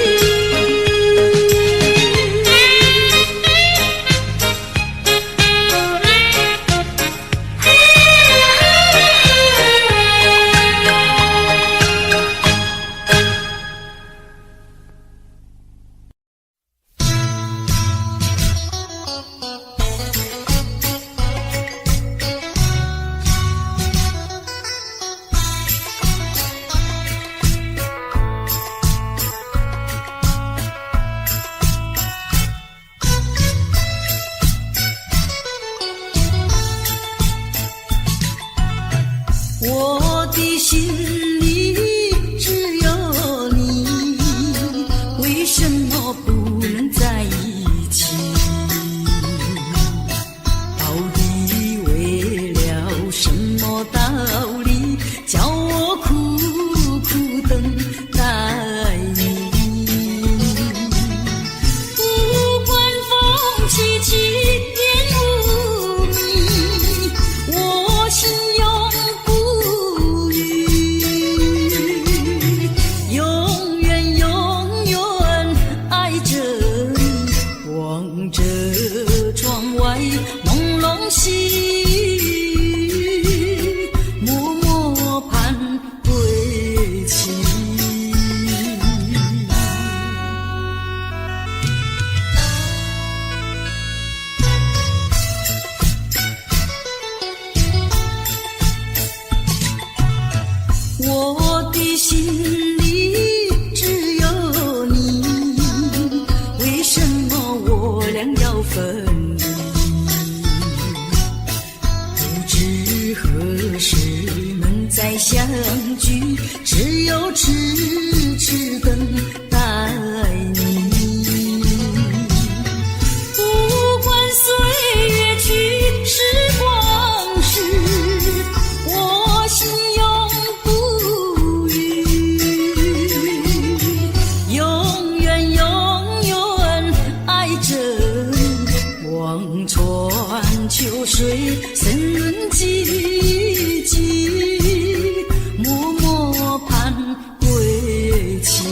聚，只有痴痴等待你。不管岁月去，时光逝，我心永不渝，永远永远爱着。望穿秋水，深润寂寂，默默盼归期。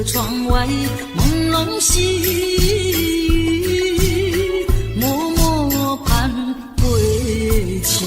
窗外朦胧细雨，默默盼归期。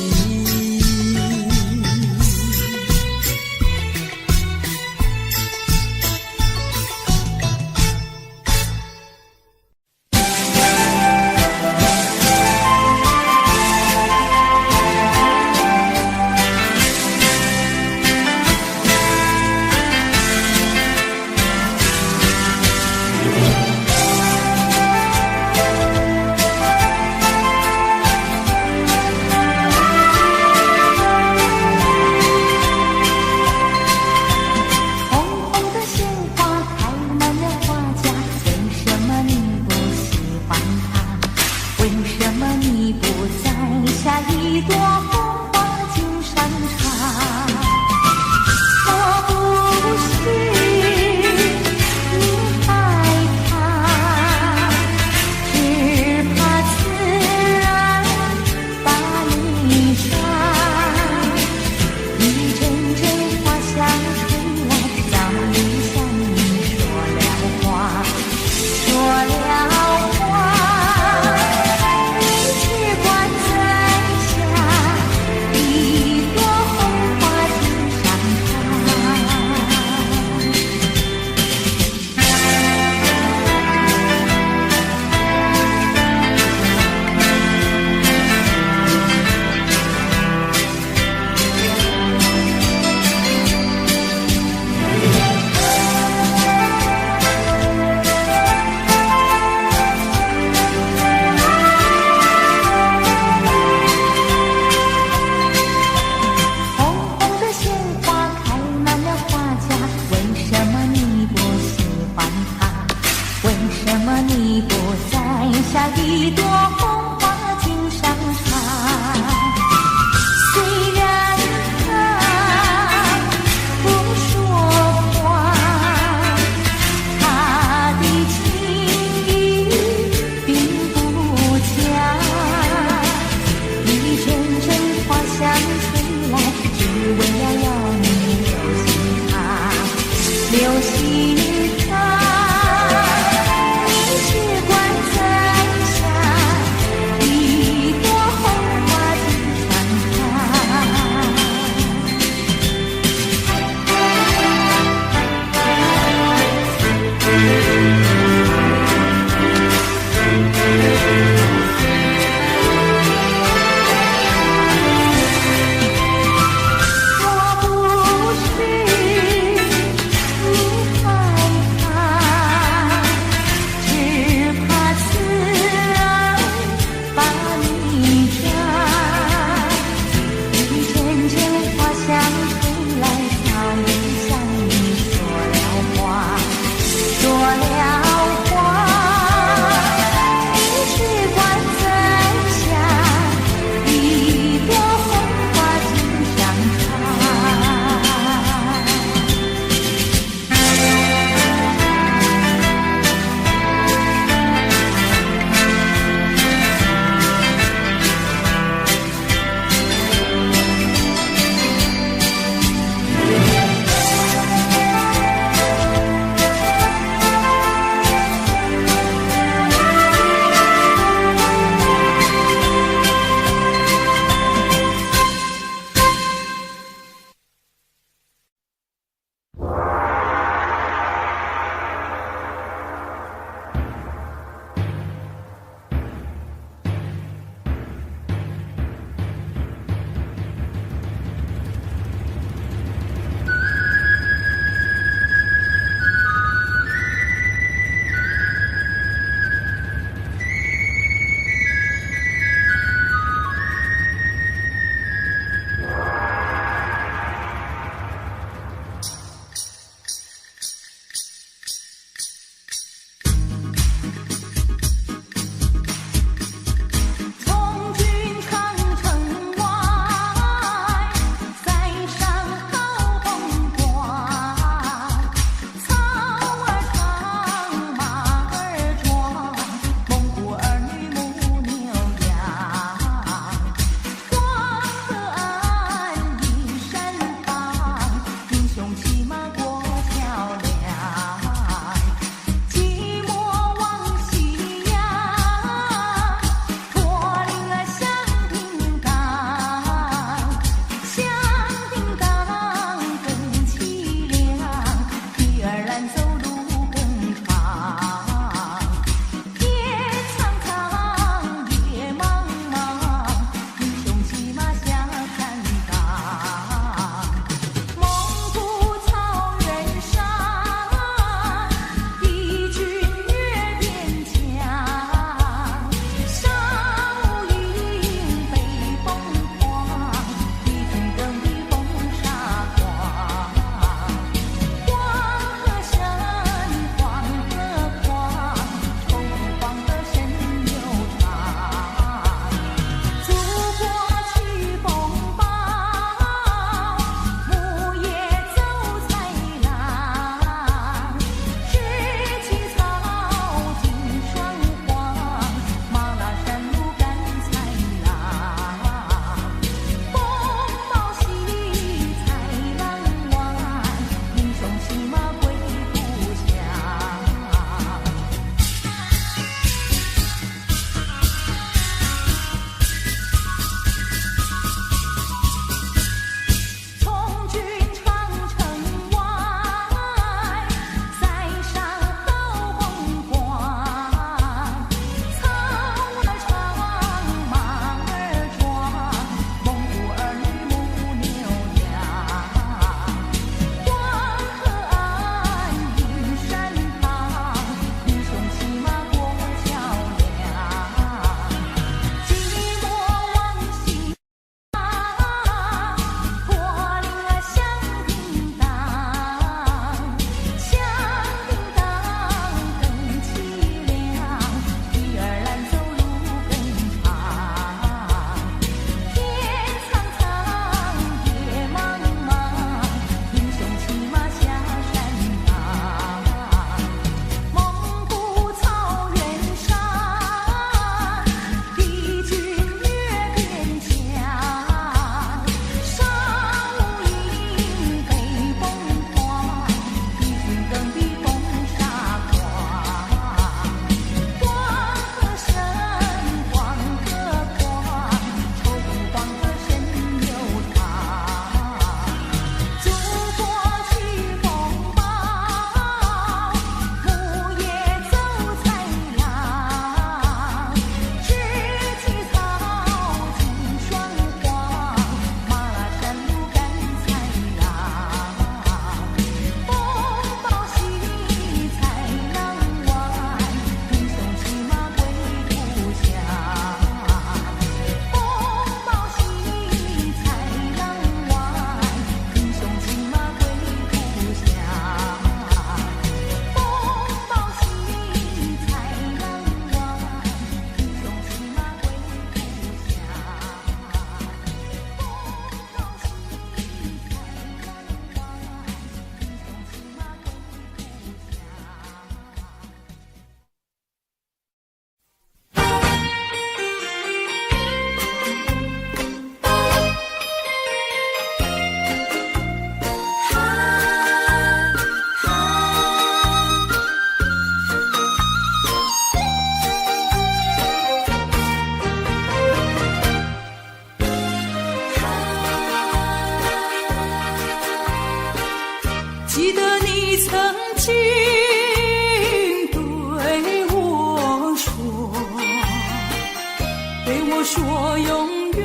说永远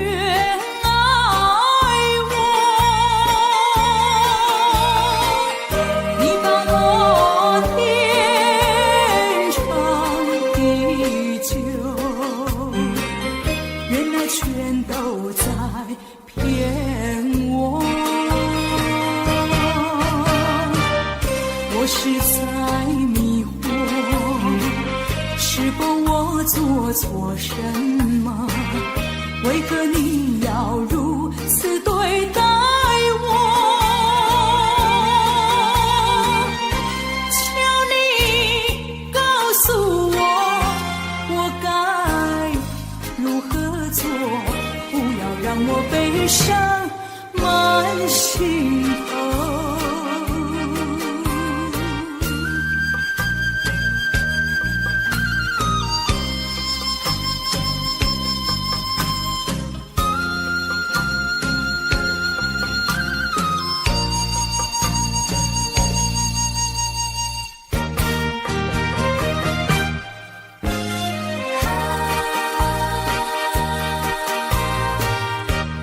爱我，你把我天长地久，原来全都在骗我。我是在迷惑，是否我做错什么？为何你要如此对待我？求你告诉我，我该如何做？不要让我悲伤满心头。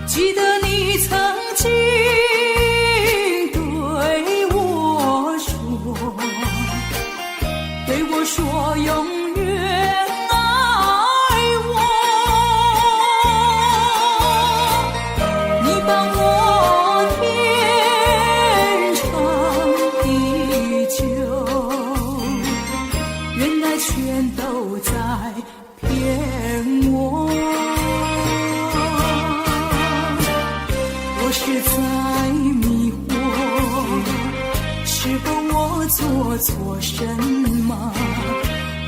记得你曾经对我说永远爱我，你把我天长地久，原来全都在骗我。我是在迷惑，是否我做错什么？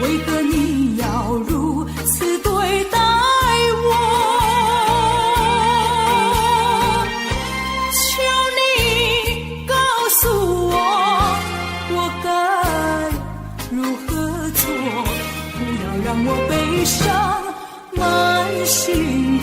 为何你要如此对待我？求你告诉我，我该如何做？不要让我悲伤满心头。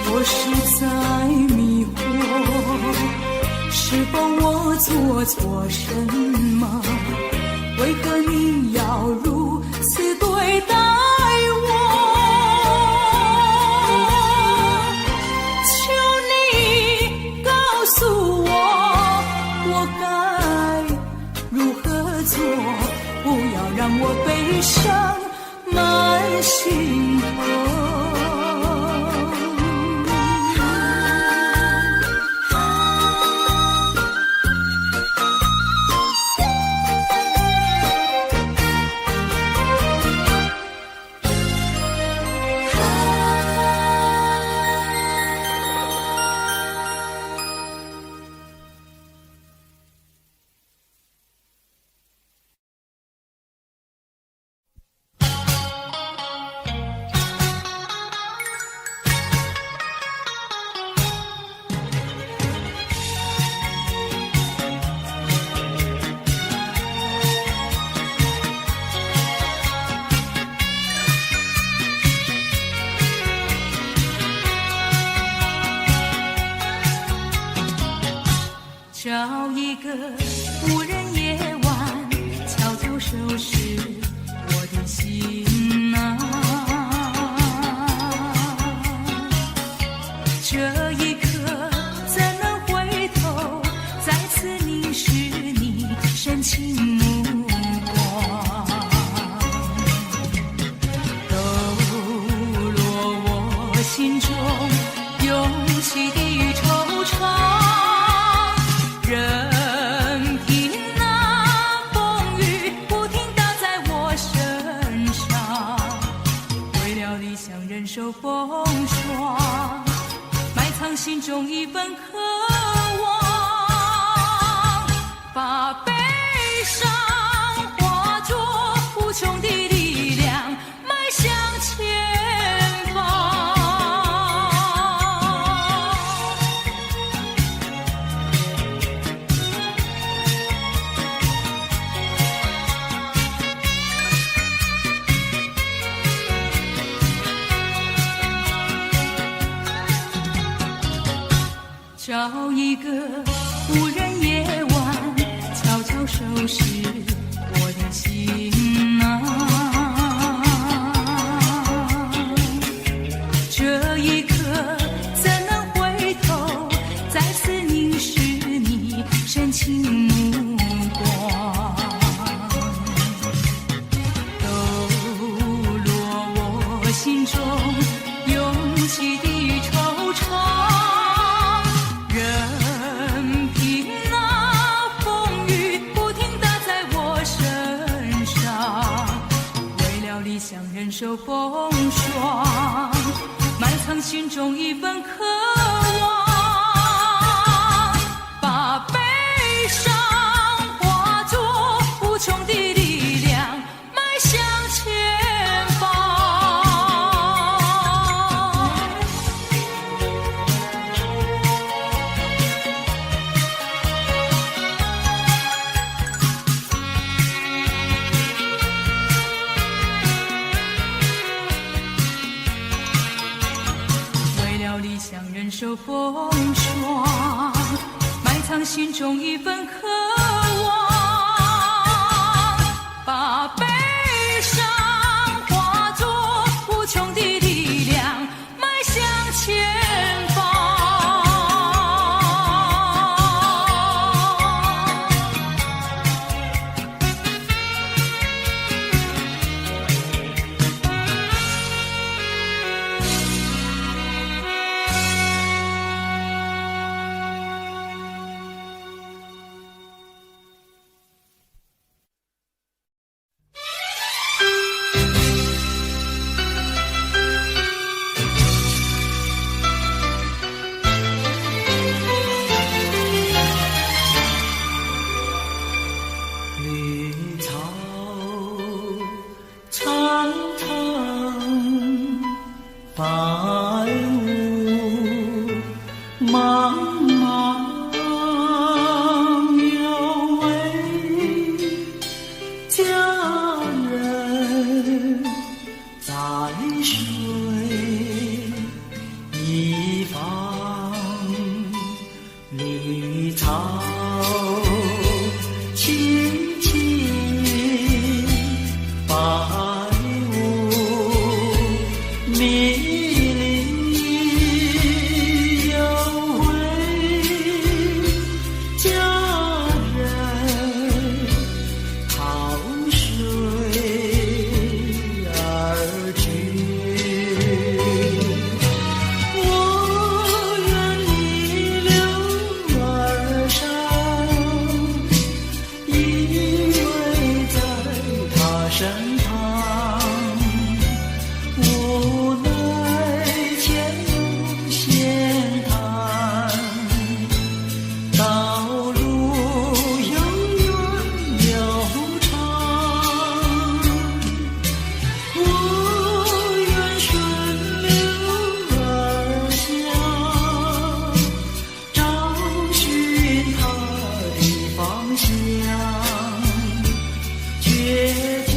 我是在迷惑，是否我做错什么？为何你要如此对待我？求你告诉我，我该如何做？不要让我悲伤满心头。找一个无人夜晚，悄悄收拾我的心啊。这一刻怎能回头，再次凝视你深情目光，抖落我心中涌起的惆怅。任凭那风雨不停打在我身上，为了理想忍受风霜，埋藏心中一份渴望，把悲伤化作无穷的力是我的心啊。这一刻怎能回头，再次凝视你深情目光，抖落我心中涌起的惆怅。任凭那风雨不停打在我身上，为了理想忍受风霜，埋藏心中一份渴望，把悲伤化作无穷的力量，迈向前方。为了理想忍受风霜，埋藏心中一份渴望，把悲伤化作无穷的力量，迈向前方。绿草苍苍，白雾茫茫，有位佳人在水一方，绿草青青，白雾迷离，有位佳人靠水而去。我愿逆流而上，依偎在他身旁，无奈前路险滩，道路又远又长。我愿顺流而下，找寻他的方向，绝见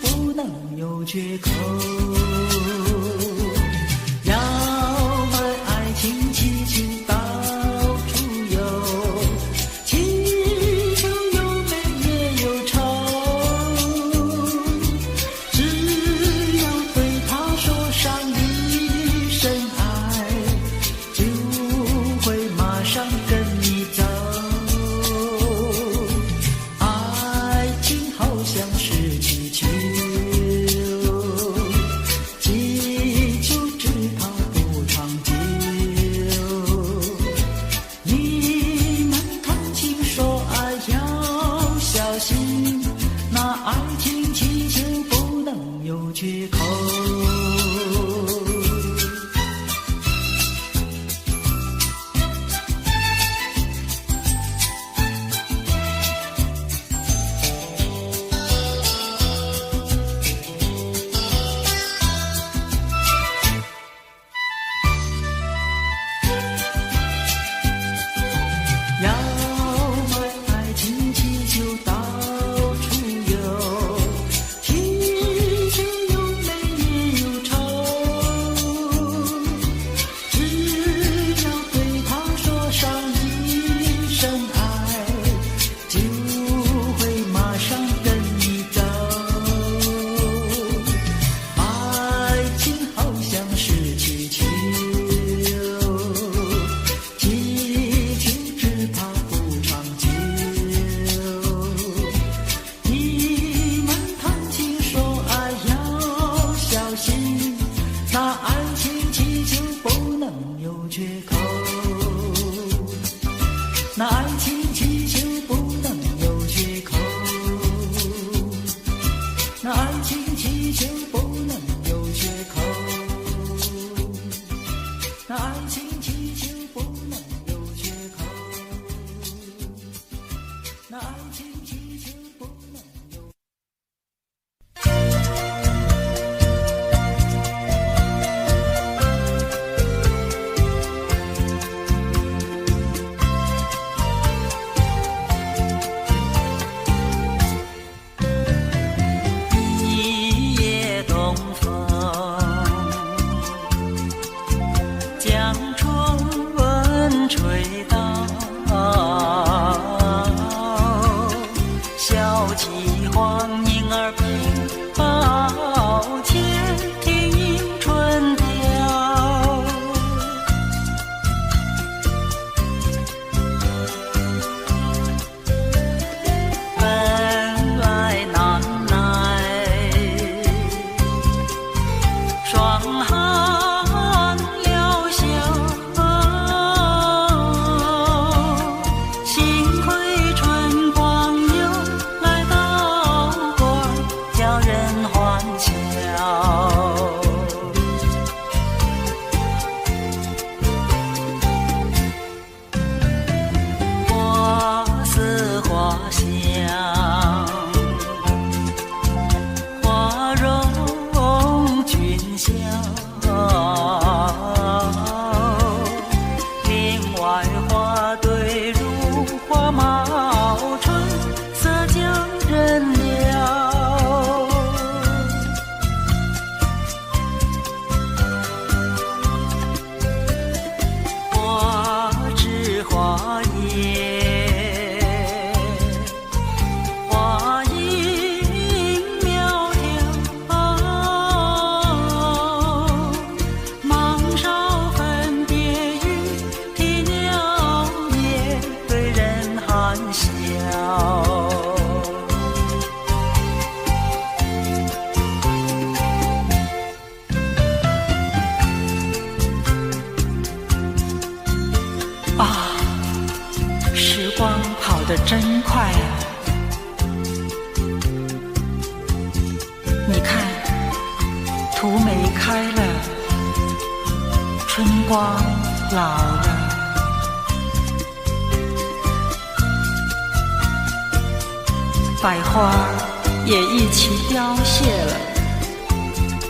不能有缺口。要买爱情气球到处游，气球有美也有丑，只要对他说上一声爱，就会马上跟你走。爱情好像是气球，气球只怕不长久。你们谈情说爱要小心，那爱情气球不能有缺口。要买爱情气球到处游，气球有美也有丑，只要对他说上一声爱，就会马上跟你走。爱情好像是气球，气球只怕不长久。你们谈情说爱要小心，那爱情气球不能有缺口。那爱情气球不能有缺口。那爱情气球不能有缺口。那爱情气球不能有缺口。那爱情气球不能有。一夜东风，将春吹到，小起黄莺儿飞报前，听春调。门外南来，霜寒了宵，幸亏春光又来到过，叫人欢笑。花似花香，花容俊俏，林外花对如花冒春，色将人撩。花枝花叶，花影苗条，忙少分别于啼鸟也对人含笑。啊，时光跑得真快啊！你看，土梅开了，春光老了，百花也一起凋谢了，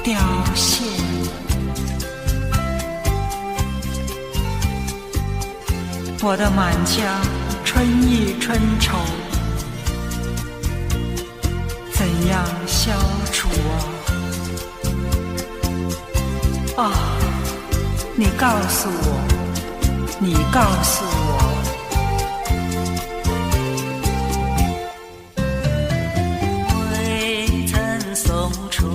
凋谢了。我的满腔春意春愁怎样消除？啊，你告诉我，你告诉我。未曾送春，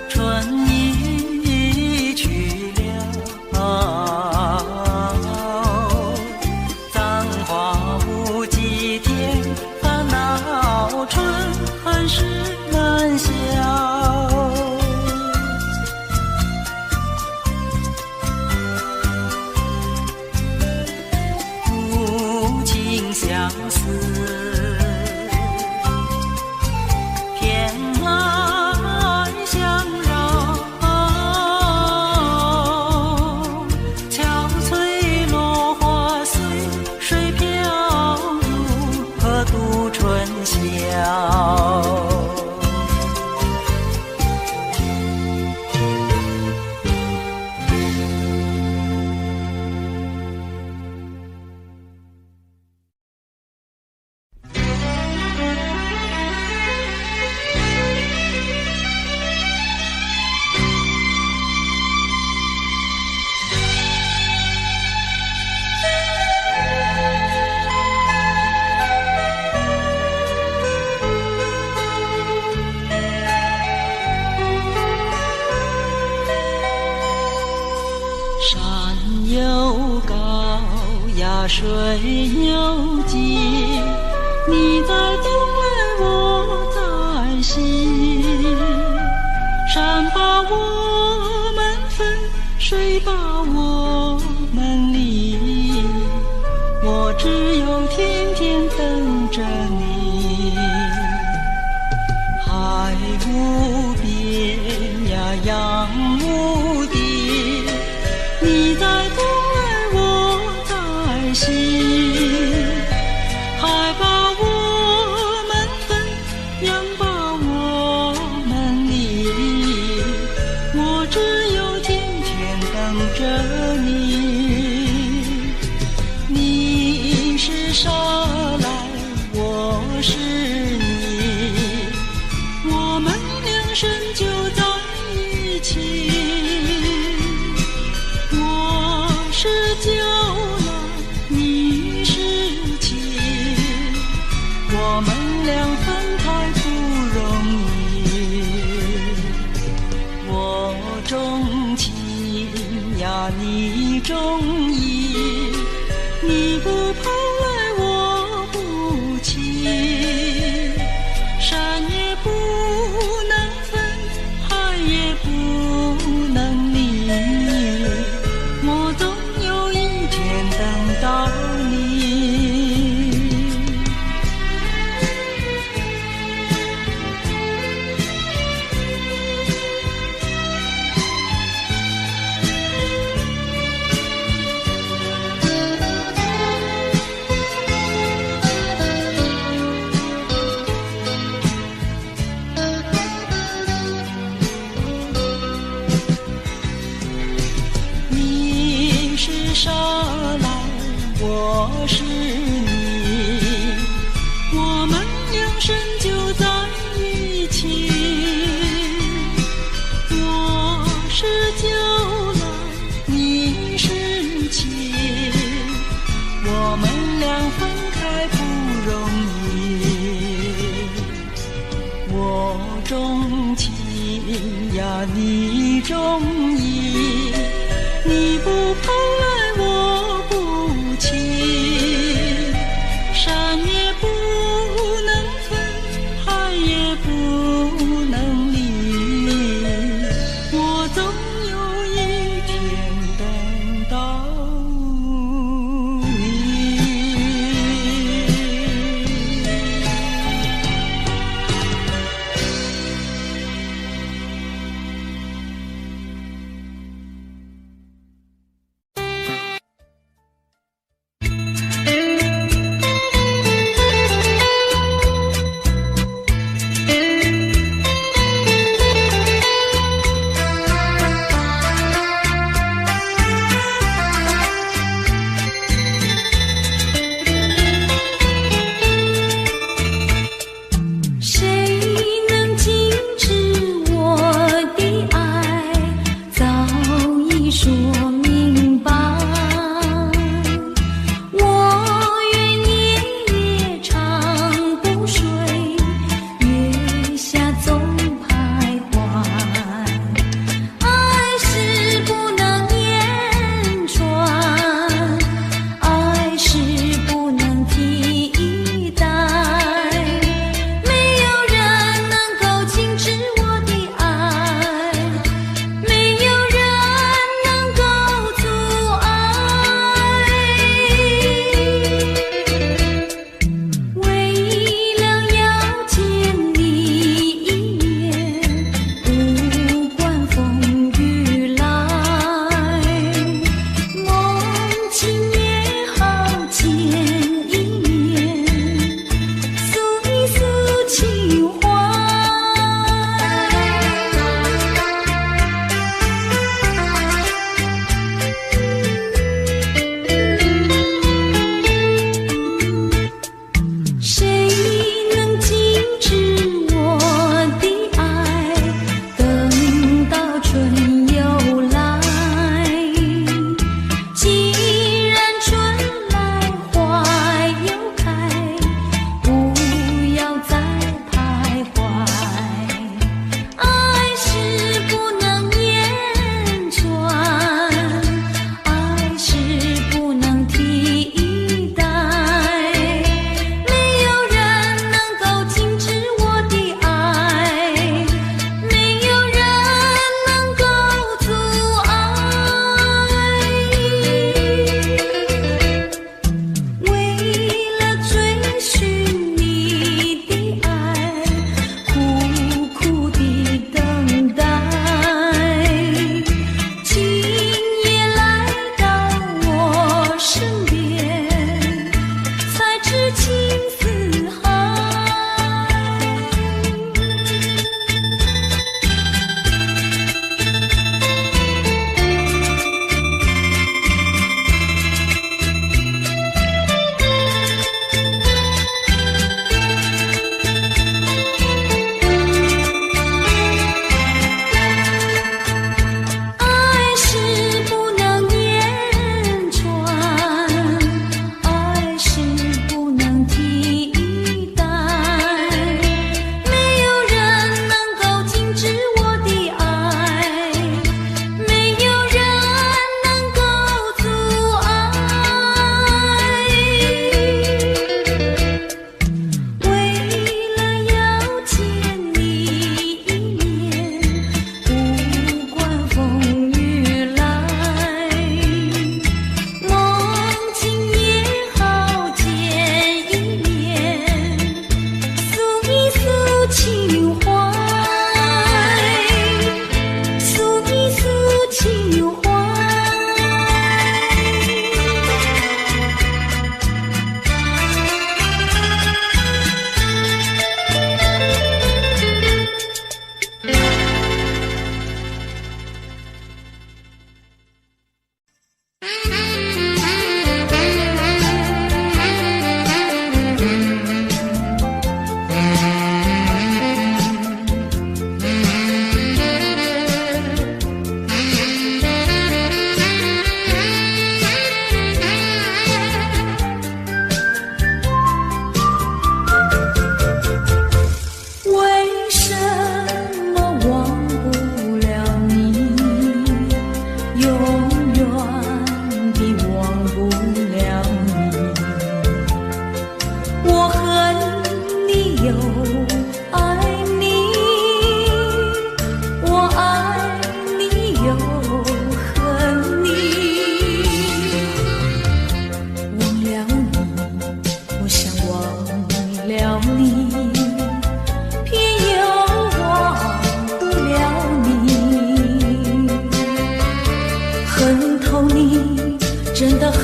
春已去了，葬花无几天，烦恼春还是难消。无情相思，偏来相扰，憔悴落花随水飘，如何度春宵？山有高呀，水有急，你在东来，我在西。山把我们分，水把我们离，我只有天天等着你。海无边呀，洋无底，你在东来，我在西。海把我们分，洋把我们离，我只有天天等着你。你是沙来，我是泥，我们两生就在一起。我是酒来，你是情，我们俩分开不容易。我重情呀，你重义，你不跑来，我不弃。山也不能分，海也不能离，我总有一天等到你。你是沙来，我是泥，我们两生就在一起。我是酒来，你是情，我们俩分开不容易。我重情呀，你重义，你不跑来，我不弃。山也不能分，海也不能离，我总有一天等到你。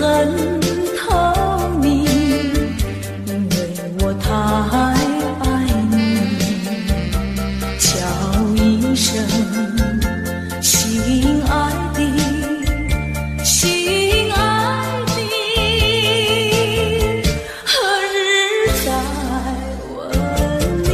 恨透你，因为我太爱你。叫一声心爱的，心爱的，何日再问你？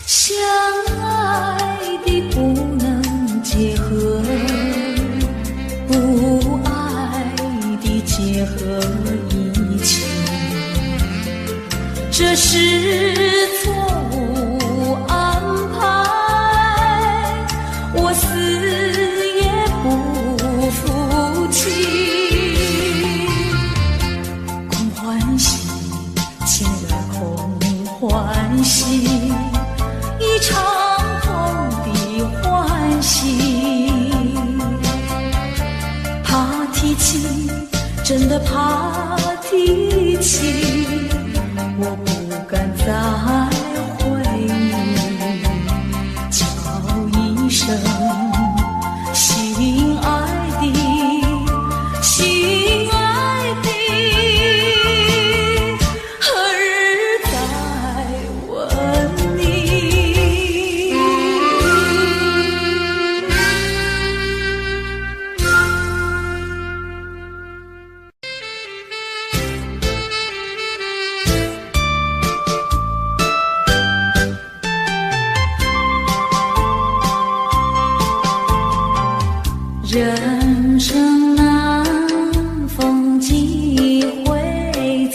相爱的不能结合，不爱的结合一起，这是错误安排，我死也不服气。空欢喜，情人空欢喜，一场空的欢喜。怕提起，真的怕提起，我不敢再回忆。叫一声心爱的，心爱的，何日再问你？人生难逢几回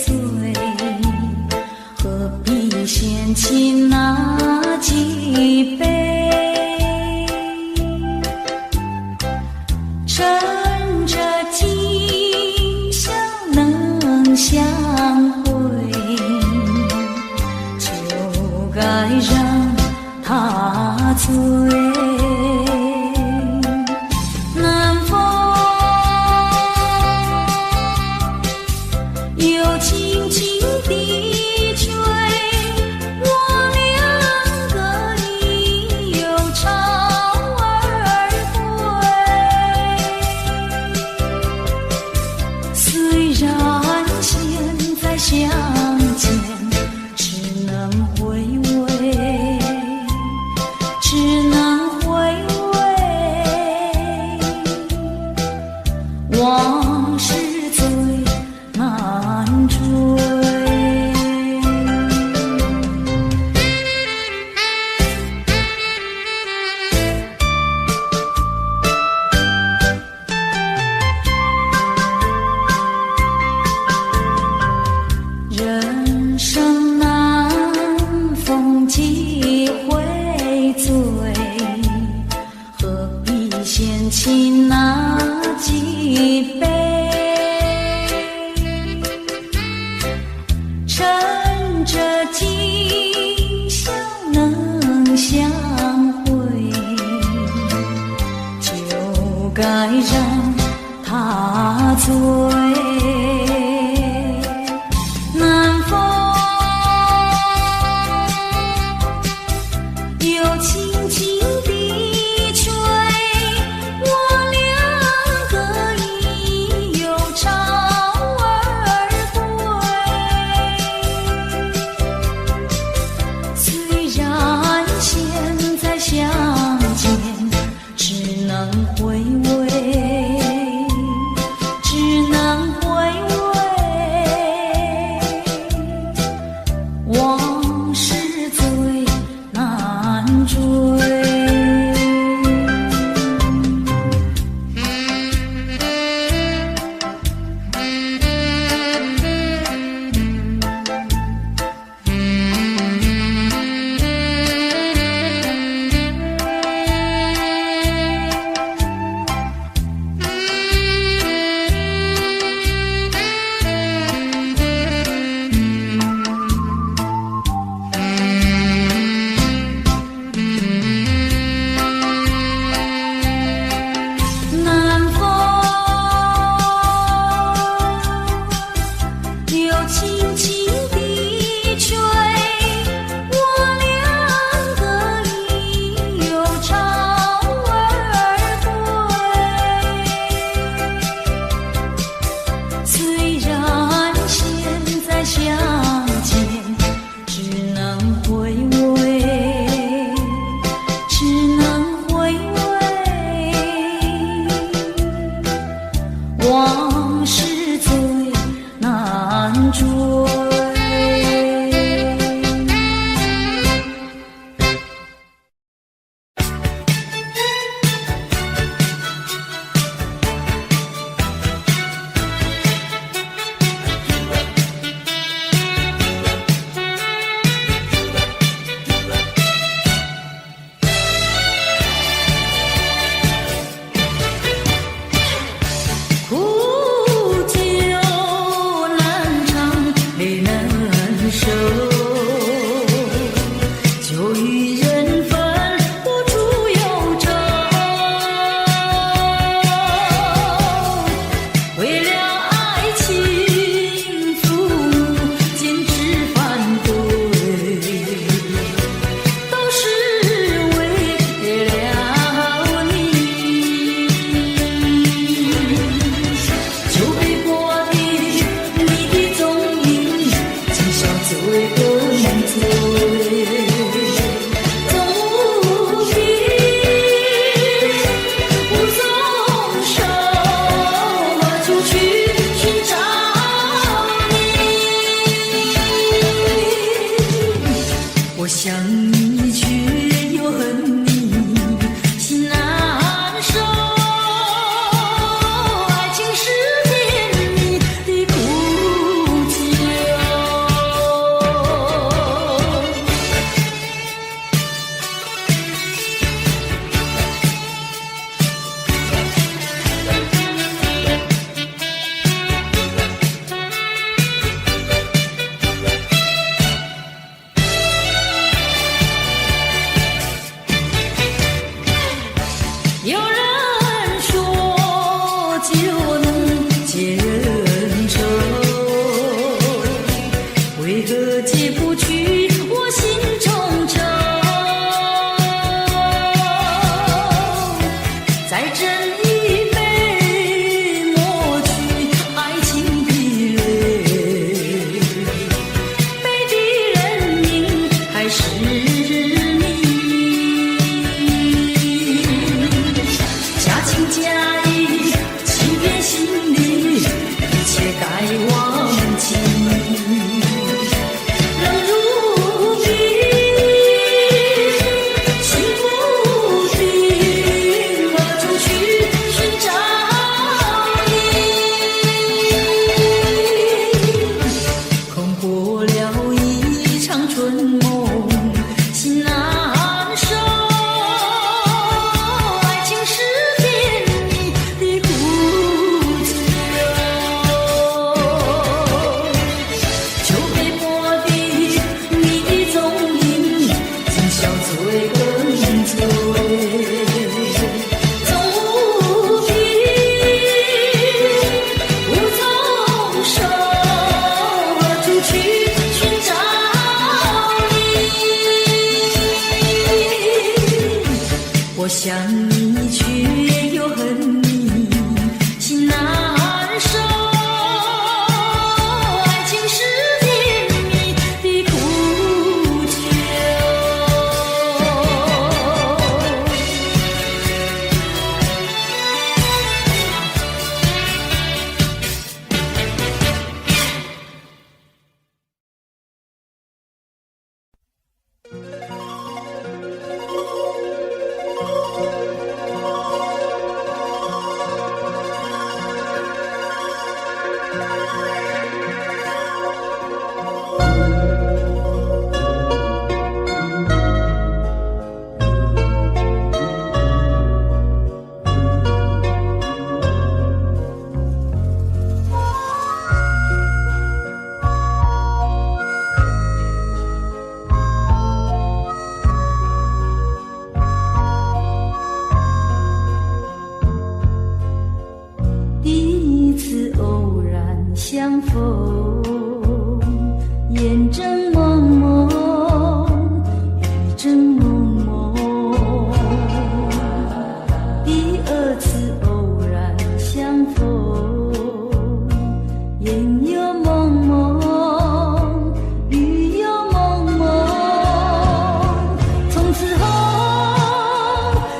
醉，何必嫌弃那几杯？趁着今宵能相会，就该让他醉。南风又轻轻地吹，我两个已又潮儿归。虽然现在相见，只能回味，只能回味，往事最难追。人生难逢几回醉，何必嫌弃那几杯？趁着今宵能相会，就该让他醉。南风又轻轻地吹，我两个已又潮儿归。虽然现在相见，只能回味，只能往事最难追。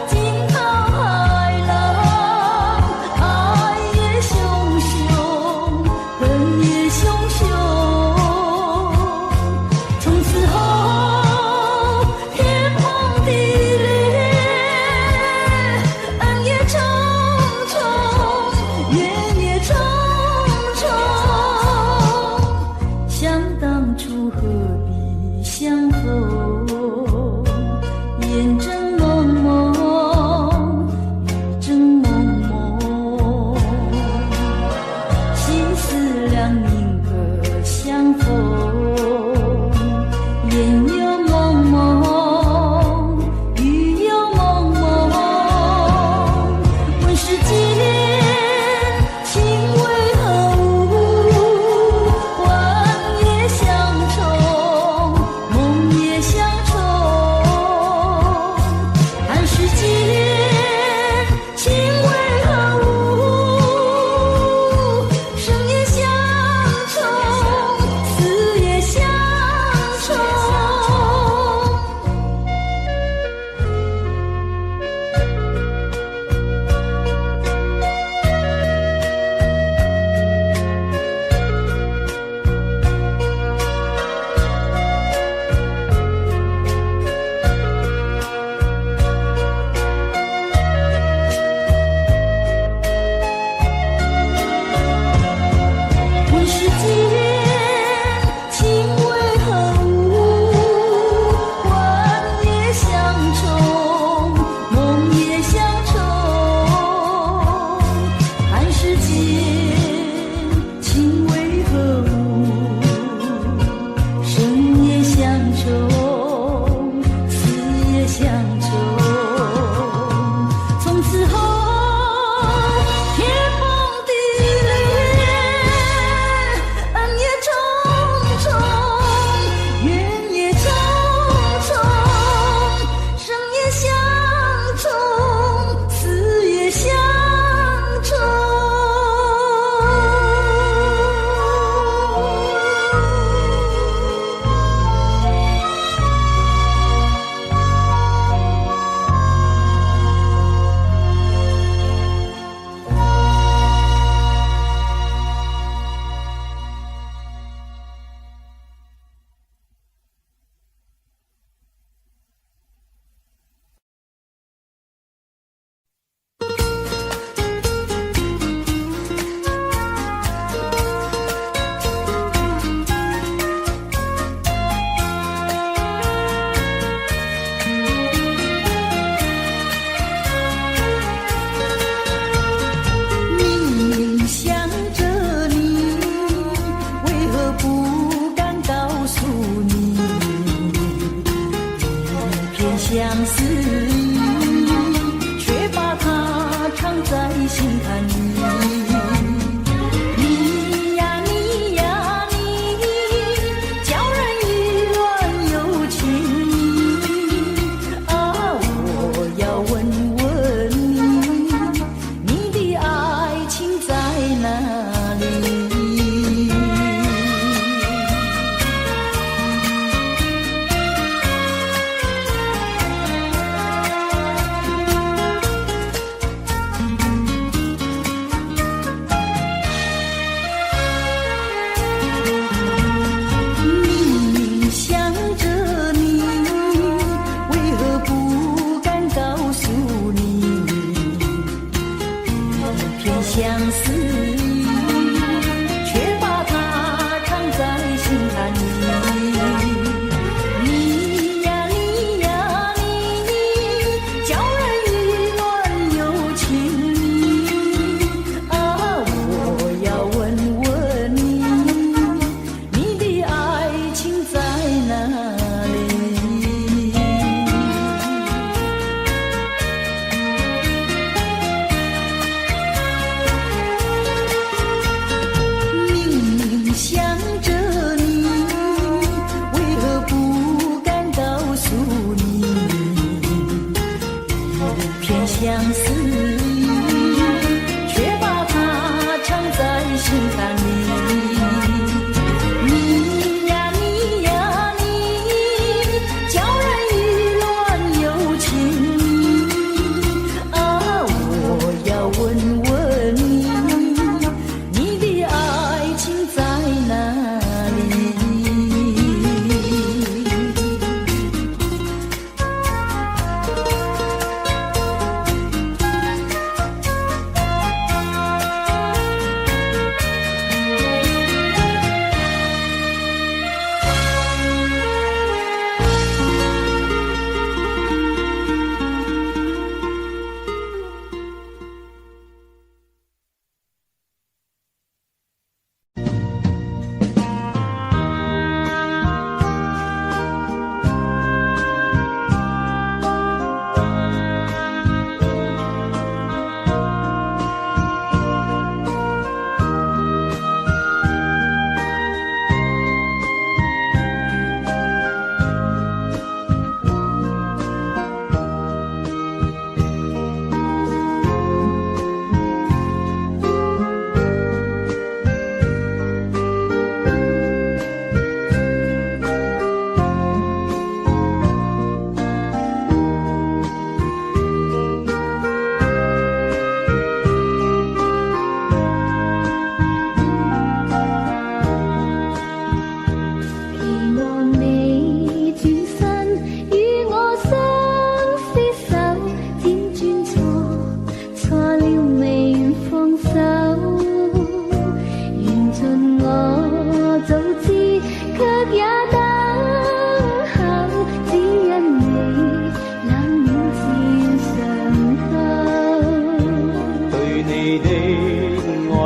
惊涛骇浪，爱也汹重重，想当初何必相逢？烟正蒙蒙，雨正蒙蒙，心思两宁可相逢？烟又蒙蒙，雨又蒙蒙，问世几年，情为何物？望也相重，梦也相重。寒食几年，情为何物？生也相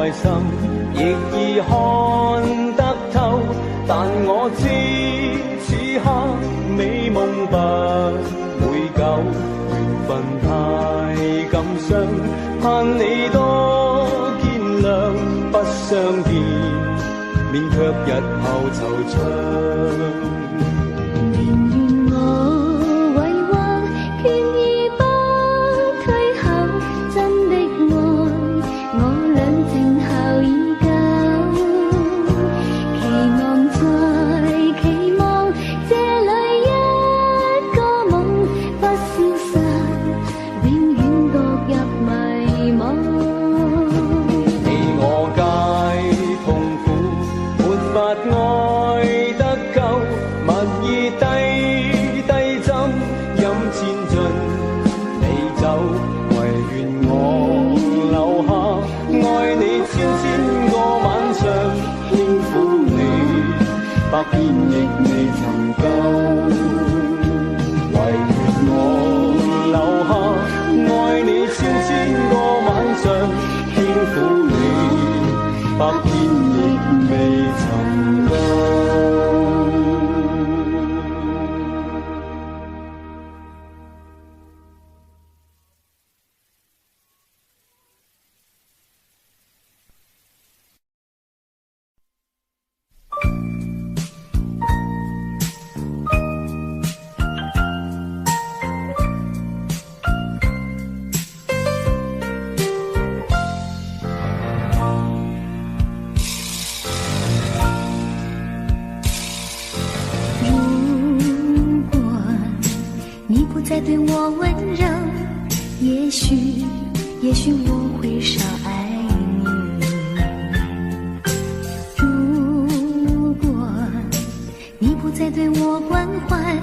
內心，亦已看得透。但我知此刻美夢不會久，緣分太感傷，盼你多見諒。不相見，免卻日後惆悵。百遍亦未曾夠，唯願我留下愛你千個晚上，輕撫你，百遍亦未曾夠。再对我温柔，也许我会少爱你。如果你不再对我关怀，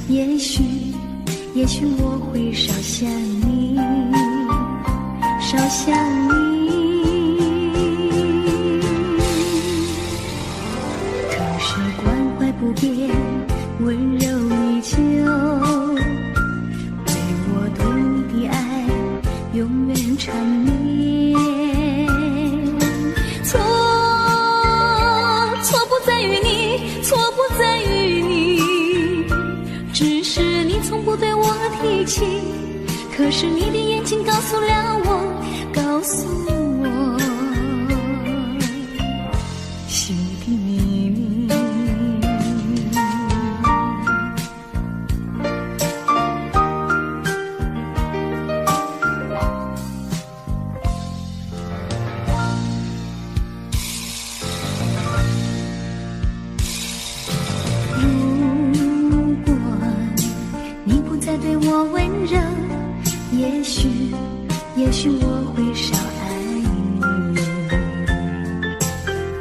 也许我会少想你，少想你。可是关怀不变，温柔依旧，永远缠绵。错不在于你，错不在于你，只是你从不对我提起。可是你的眼睛告诉了我，告诉我心的秘密。对我温柔，也许我会少爱你。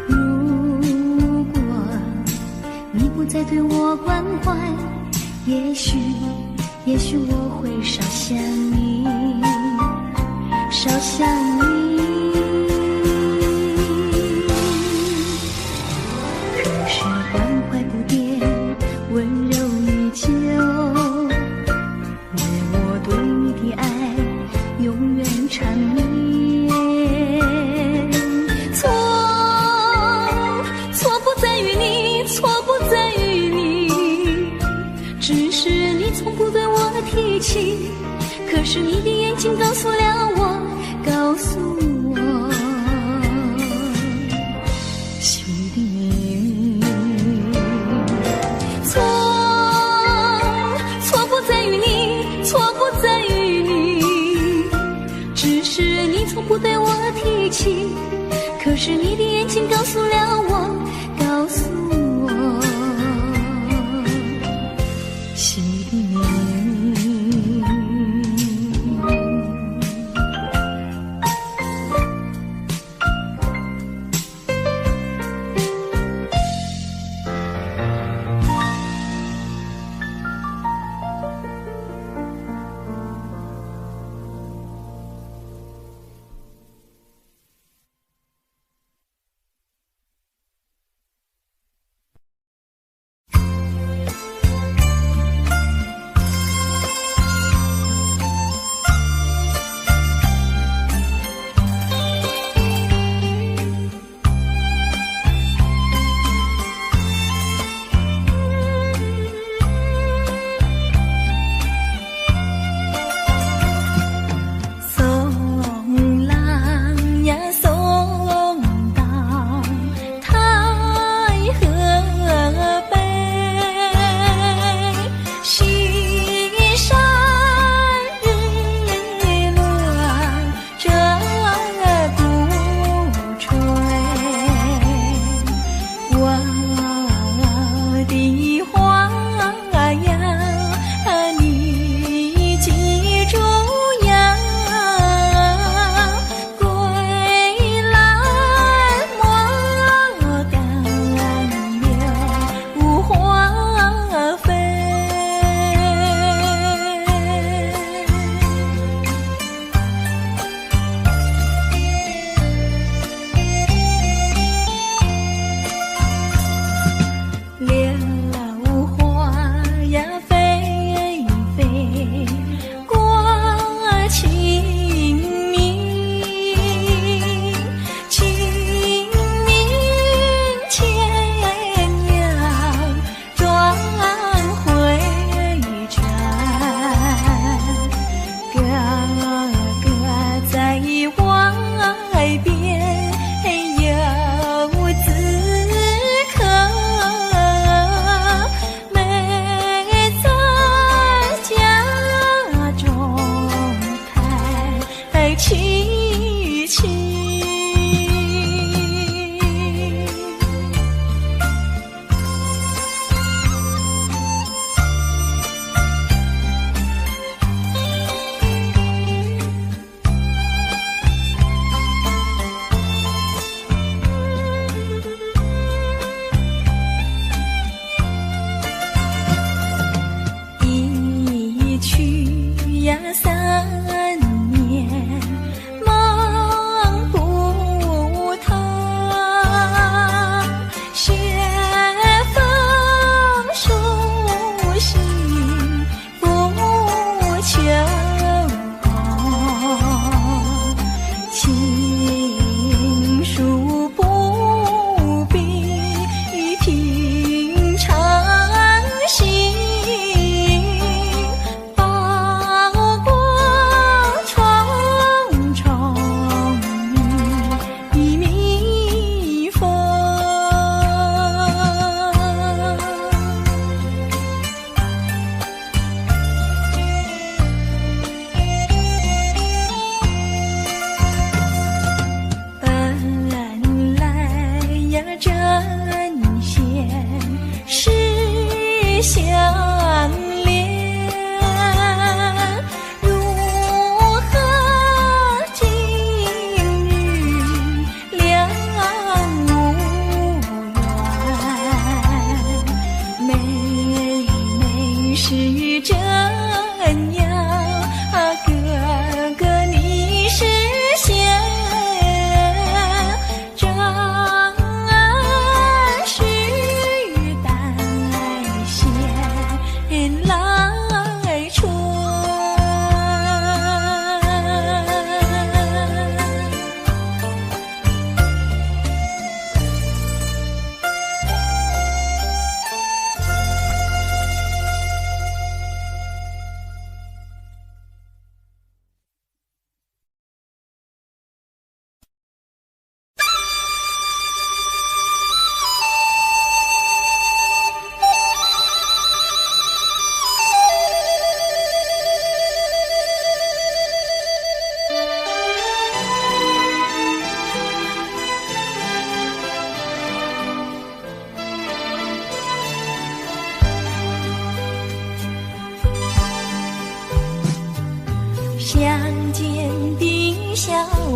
如果你不再对我关怀，也许我会少想你，少想你。可是关怀不变，温柔依旧，永远缠绵。错不在于你，错不在于你，只是你从不对我提起。可是你的眼睛告诉了我，告诉我心的秘密。错不在于你，错不在于你，只是你从不对我提起。可是你的眼睛告诉了我，告诉我心的秘密。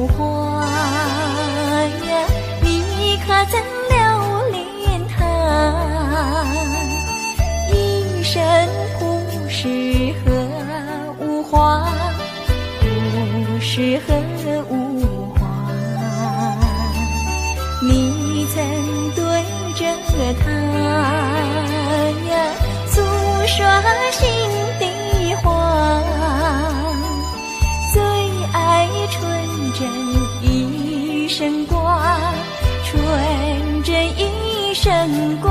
花呀，你可曾留恋它？一生不适合无花，不适合无花。你曾对着它呀诉说心底话，最爱纯真一生挂，纯真一生挂。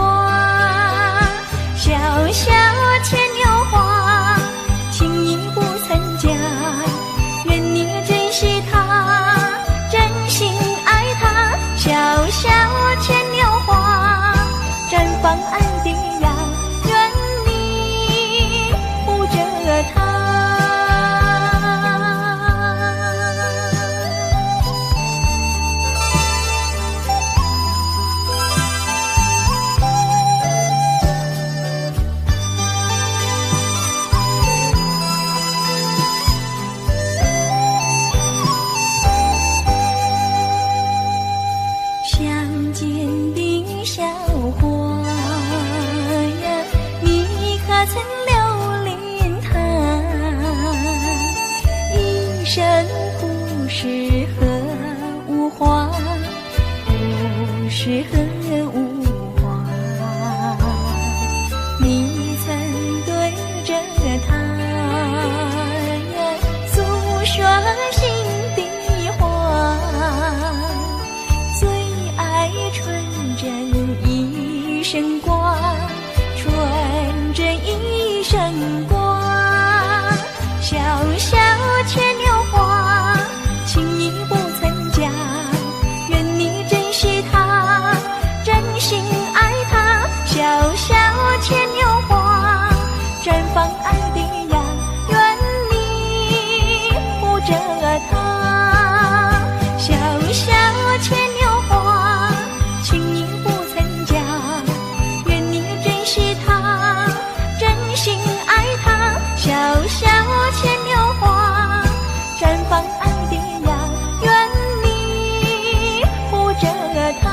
小小牵牛花，情意不曾假，愿你珍惜它，真心爱它。小小牵牛花，绽放爱的芽，愿你护着它。乡间的小花呀，你可曾留恋它？一生不适合无花，不适合无花。你曾对着它呀诉说心底话，最爱纯真一生挂，纯真一生挂。小小牵牛花，情意不曾假，愿你珍惜它，真心爱它。小小牵牛花，绽放爱的芽，愿你护着它。小小牵牛花，情意不曾假，愿你珍惜它，真心爱它。小小牵牛花，绽放爱的芽，愿你护着它。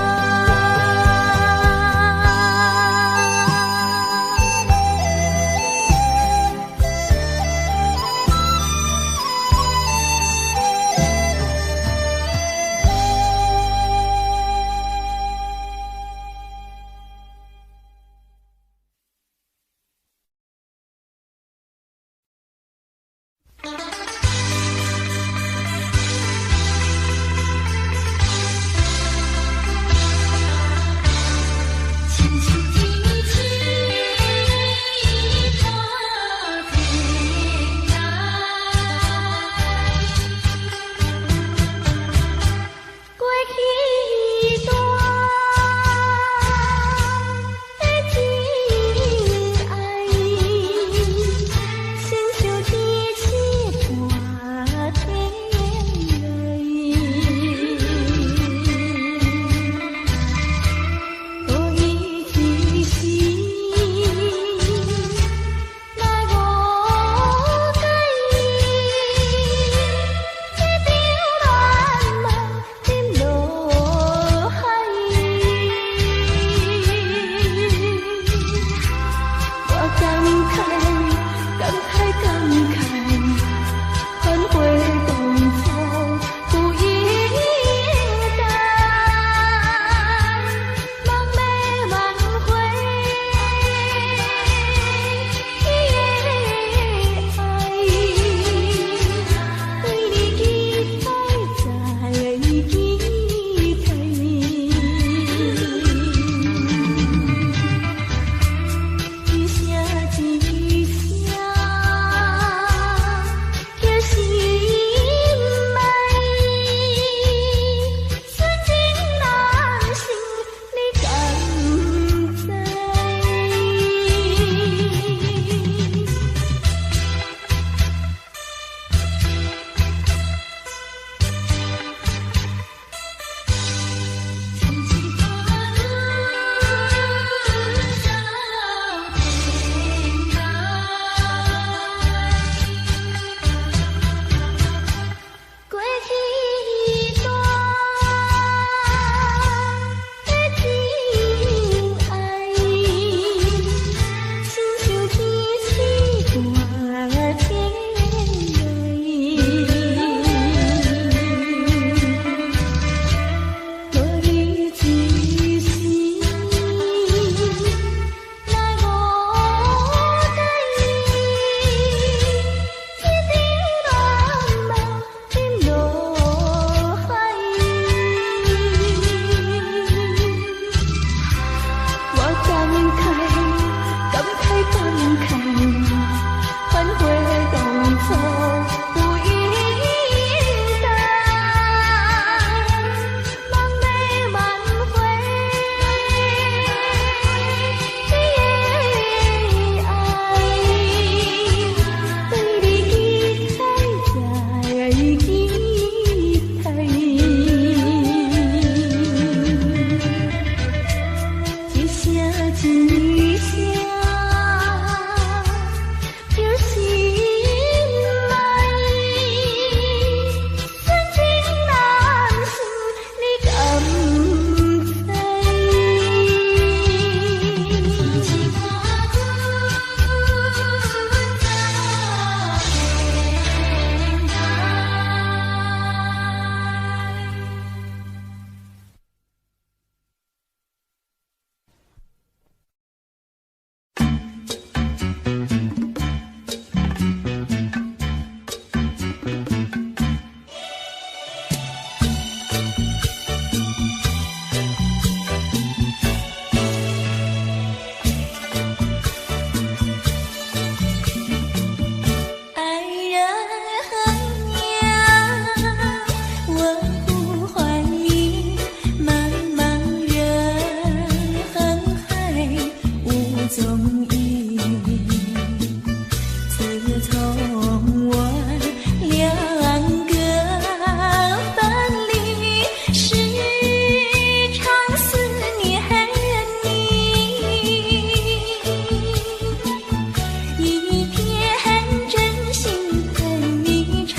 记下，有心来，深情难诉你感在。情话不在言来。爱人呀，我呼唤你，茫茫人海无踪影。自从我两个分离，时常思念你。一片真心恨你常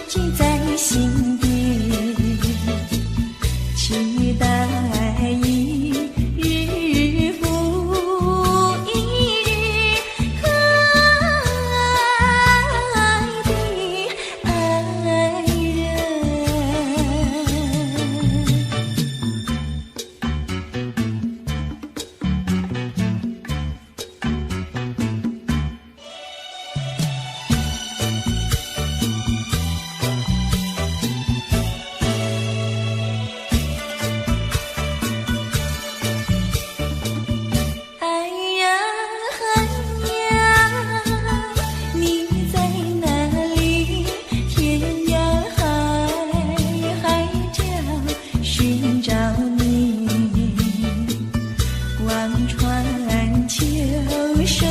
记在心底，期待一日复一日可爱的爱人。爱人呀，你在哪里？天涯海角寻找你，望穿秋水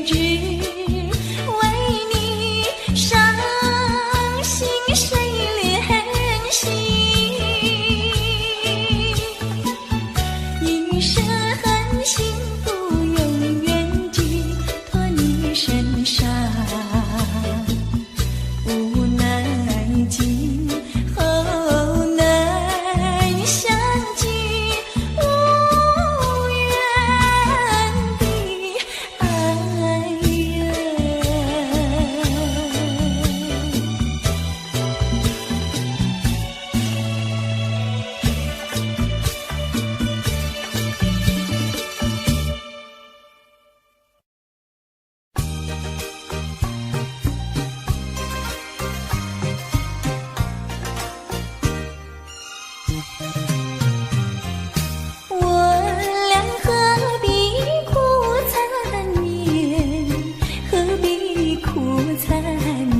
之，为你伤心谁怜惜？一生幸福永远寄托你身上，无奈今后难相聚，无缘的爱人。我俩何必苦缠绵，何必苦缠绵？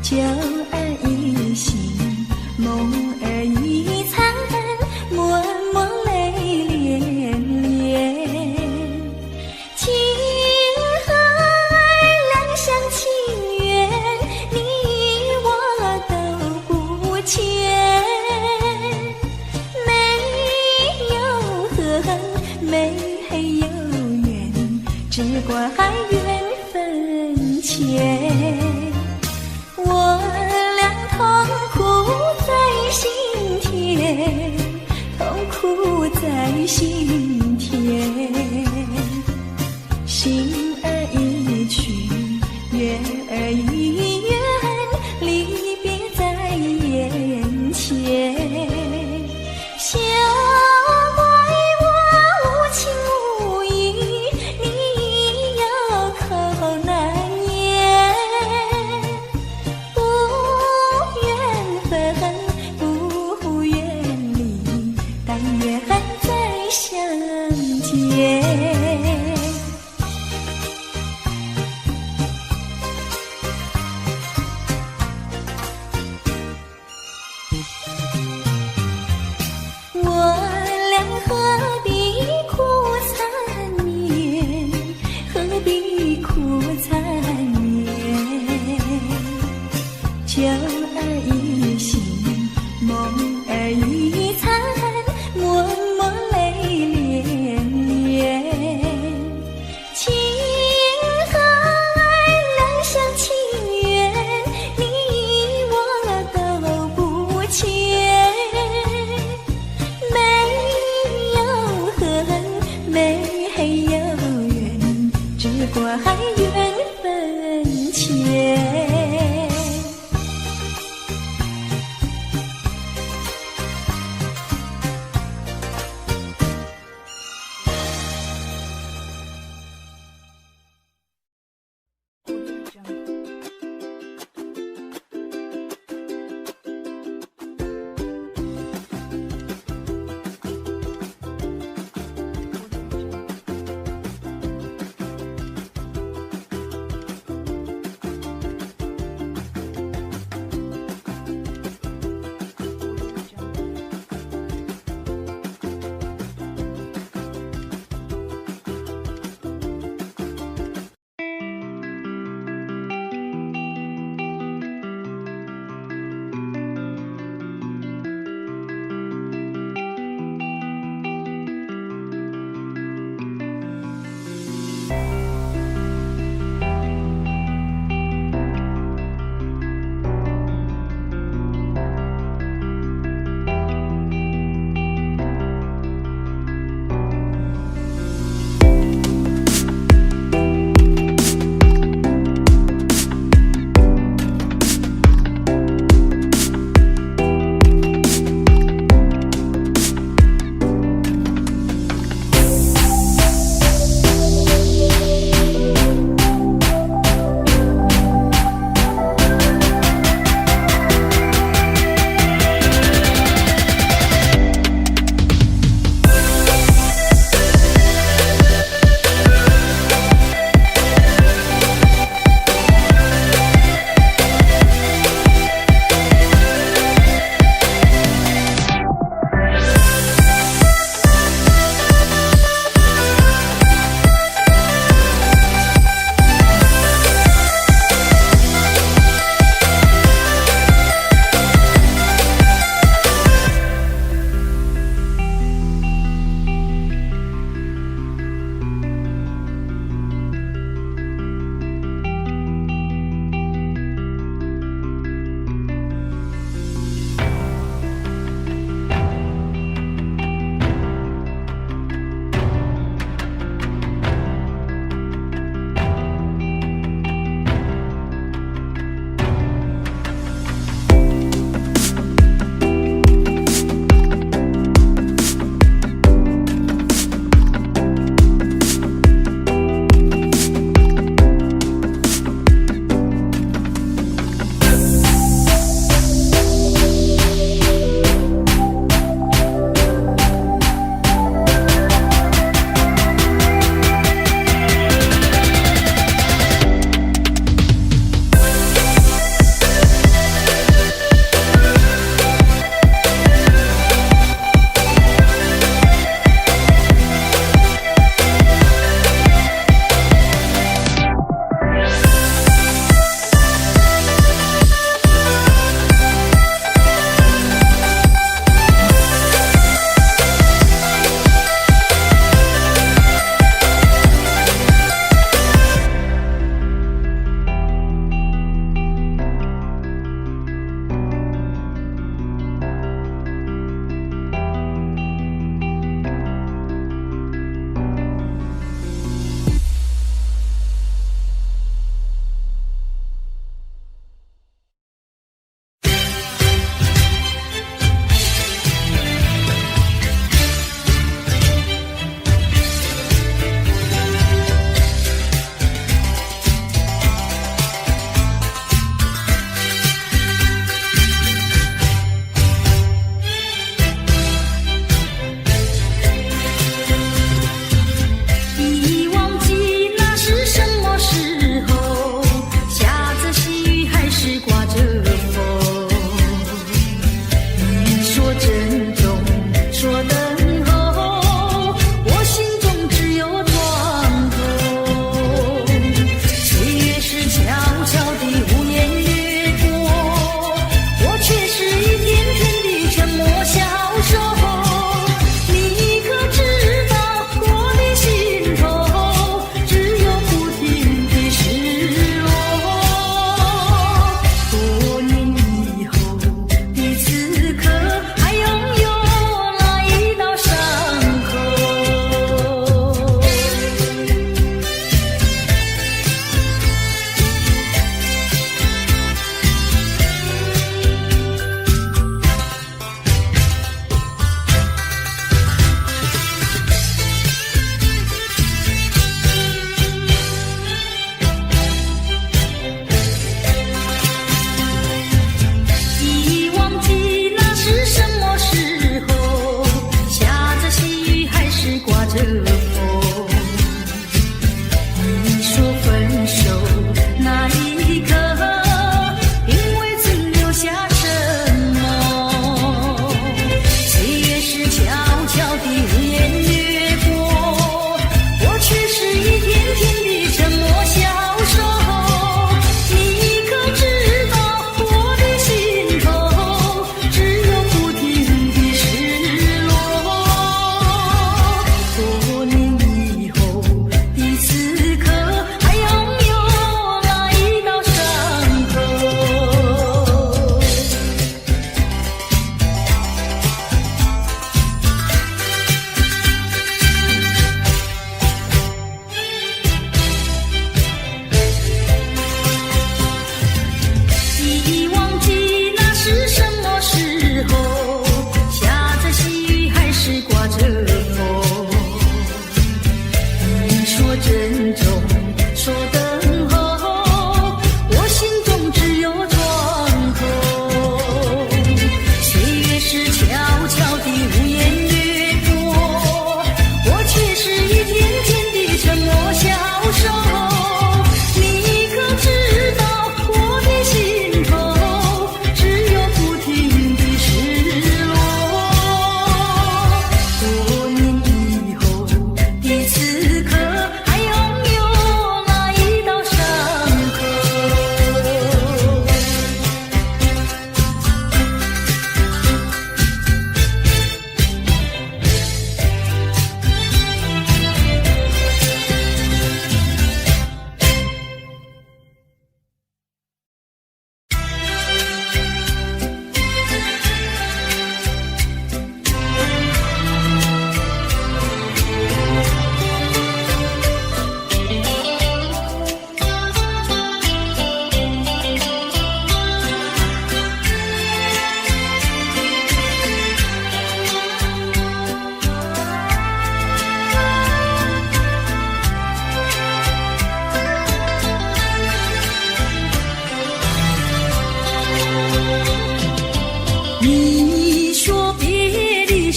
酒儿一醒，梦儿一残，默默泪涟涟。情和爱两厢情愿，你我都不欠。没有恨，没有怨，只怪缘分浅。我俩痛苦在心田，痛苦在心田。心儿一去，月儿一圆，离别在眼前。休怪我无情无义，你有口难言。不愿分，不愿离，但愿再相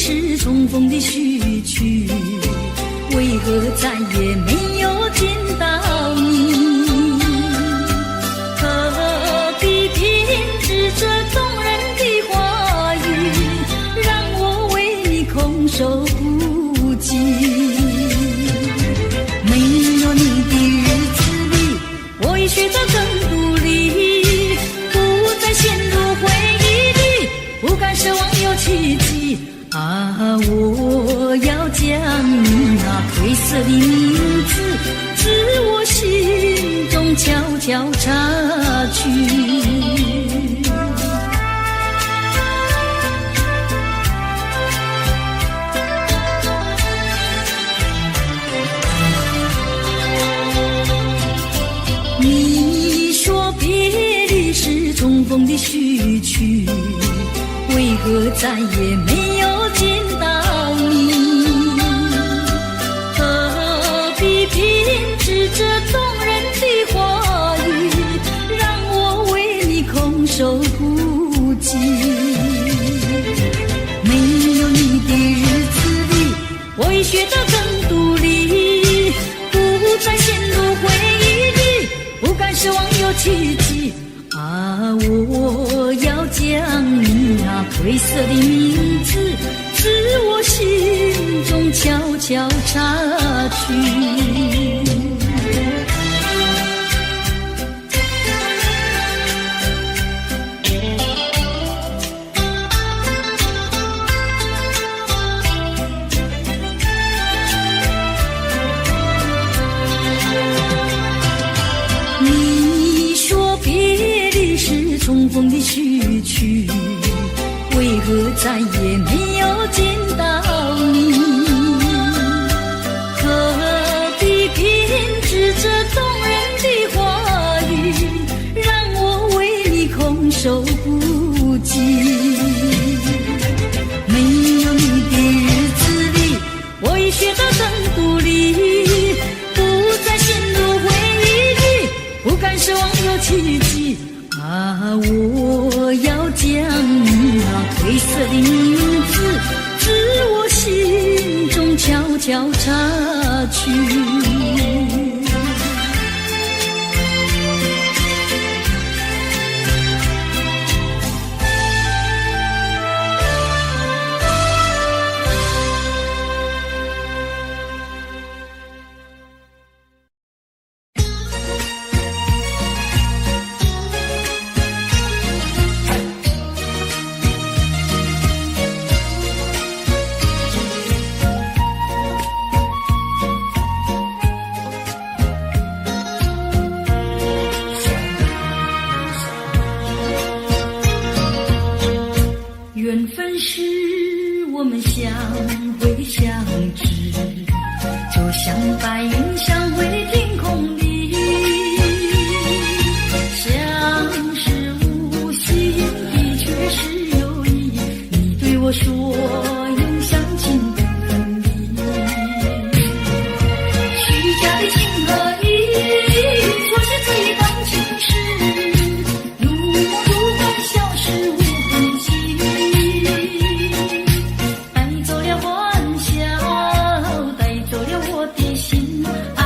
是重逢的序曲，为何再也没有见到你？何必偏执这动人的话语，让我为你空守不及？没有你的日子里，我已学得更独立，不再陷入回忆里，不敢奢望有奇迹。啊，我要将你那褪色的名字，自我心中悄悄擦去。你说别离是重逢的序曲，为何再也没有见到你？何必偏执这动人的话语，让我为你空守不及？没有你的日子里，我已学得更独立，不再陷入回忆里，不敢奢望有奇迹。啊，我要将你那褪色的名字，自我心中悄悄擦去。重逢的序曲，为何再也没有见到你？何必偏执这动人的话语，让我为你空守不及？没有你的日子里，我已学得更独立，不再陷入回忆里，不敢奢望有奇迹。啊，我要将你那褪色的名字，自我心中悄悄擦去。缘分是我们相会相知，就像白云相会天空里，相识无心的却是有意，你对我说永相亲不分离，虚假的情和义，错是最当情事，如梦如幻消失无痕迹。带走了欢笑，带走了我的心啊，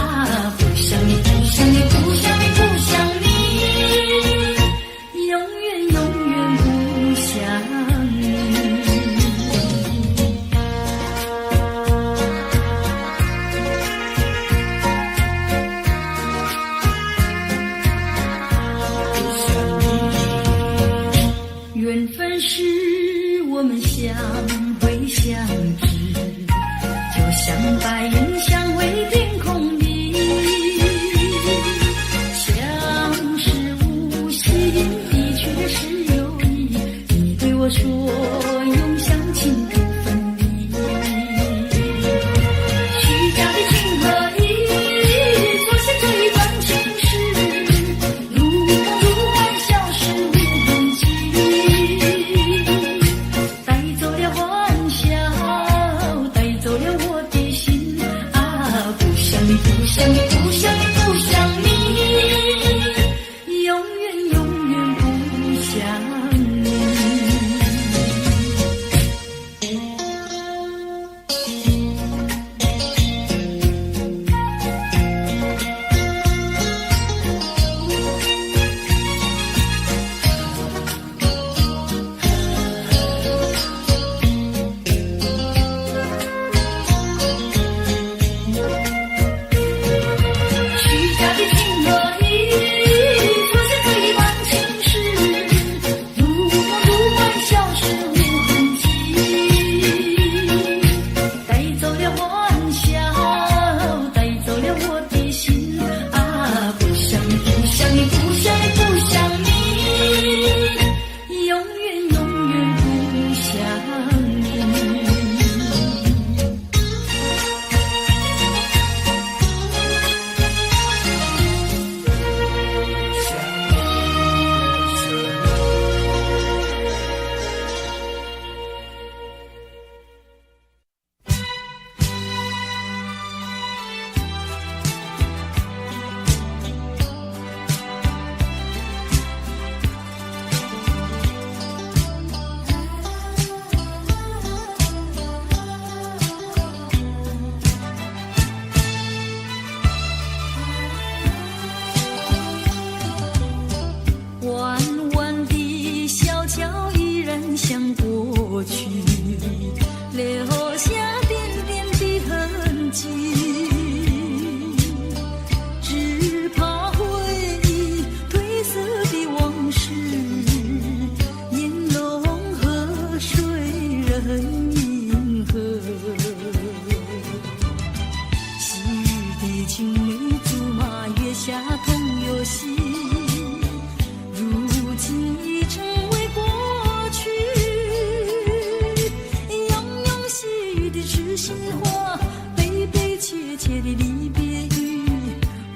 的痴心话，悲悲切切的离别语，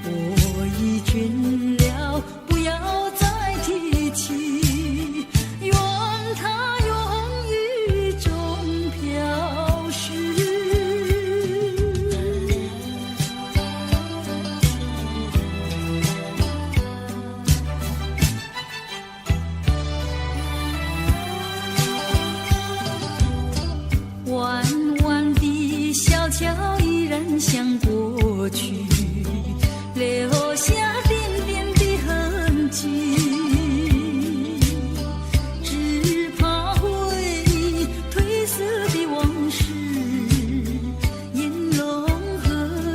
我已倦了，不要再提起，愿它永雨中飘逝。弯弯的小桥依然像过去，留下点点的痕迹，只怕回忆褪色的往事，烟笼河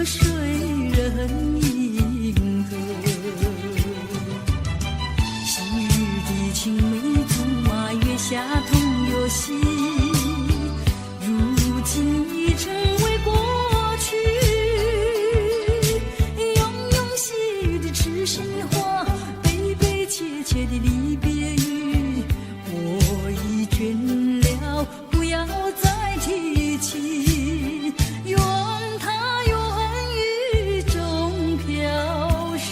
水人银河。昔日的青梅竹马，月下同游戏，如今已成为过去，永永细雨的痴心话，悲悲切切的离别语，我已倦了，不要再提起，愿它永雨中飘逝。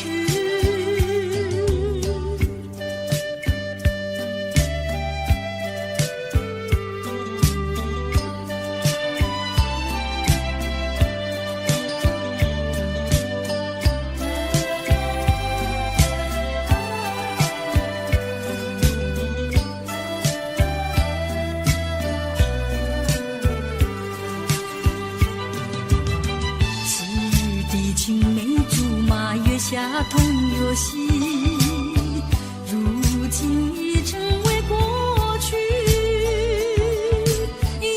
青梅竹马，月下同游戏，如今已成为过去，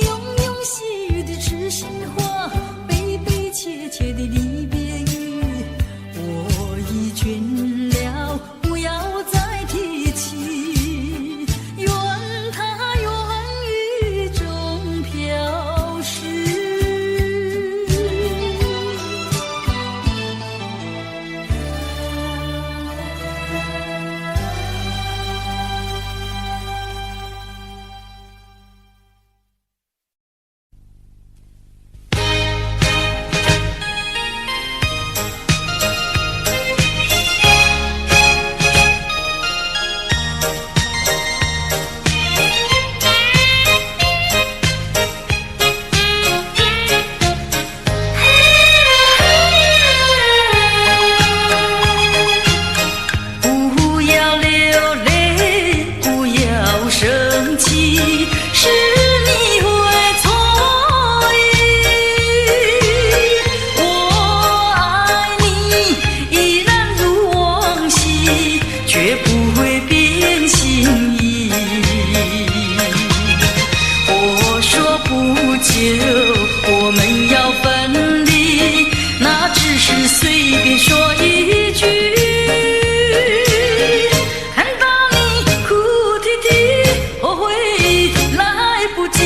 永永细雨的痴心话，悲悲切切的离别语，我已倦了，不要再提起，愿它永雨中飘逝。我们要分离，那只是随便说一句。看到你哭啼啼，后悔来不及，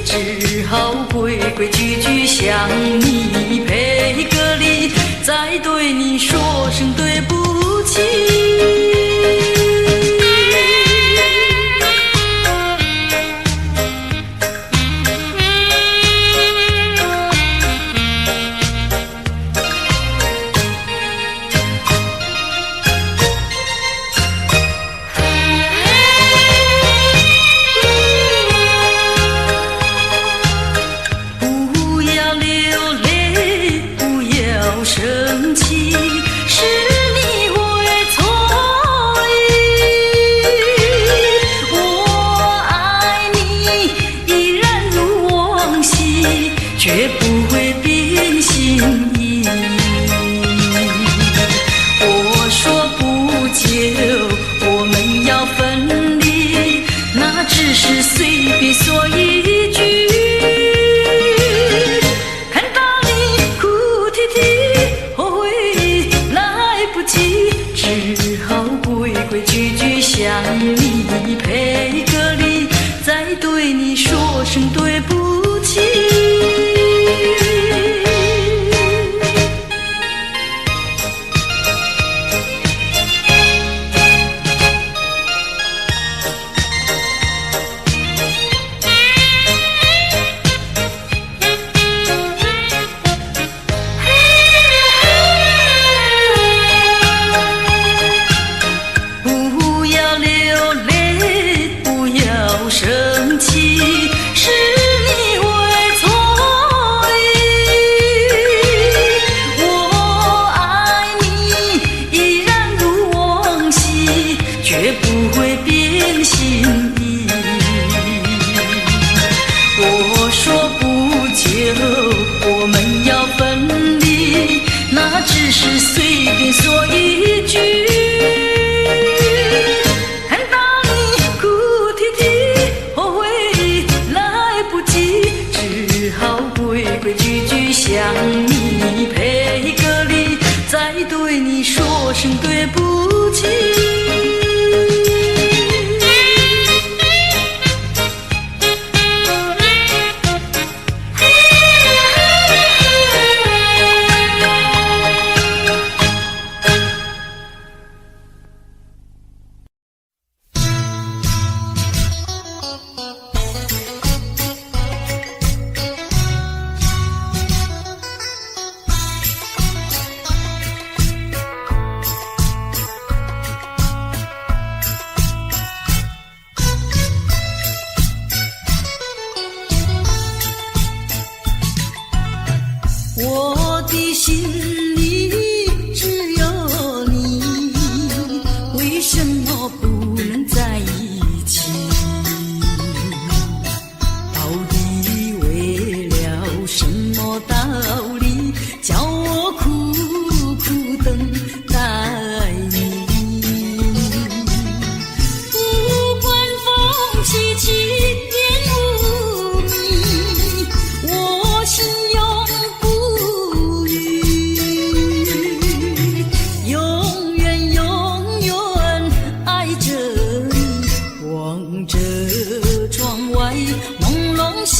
只好规规矩矩向你赔个礼，再对你说声对不起。生气是你会错意，我爱你依然如往昔，绝不会变心意。我说不久我们要分离，那只是随便说一句。只好规规矩矩向你赔个礼，再对你说声对不起。你赔个礼，再对你说声对不起。我的心里只有你，为什么不能在一起？到底为了什么道理，叫我苦苦等待你？不管风起起，烟雾迷，我心永不永远永远爱着你，望着窗外朦胧兮，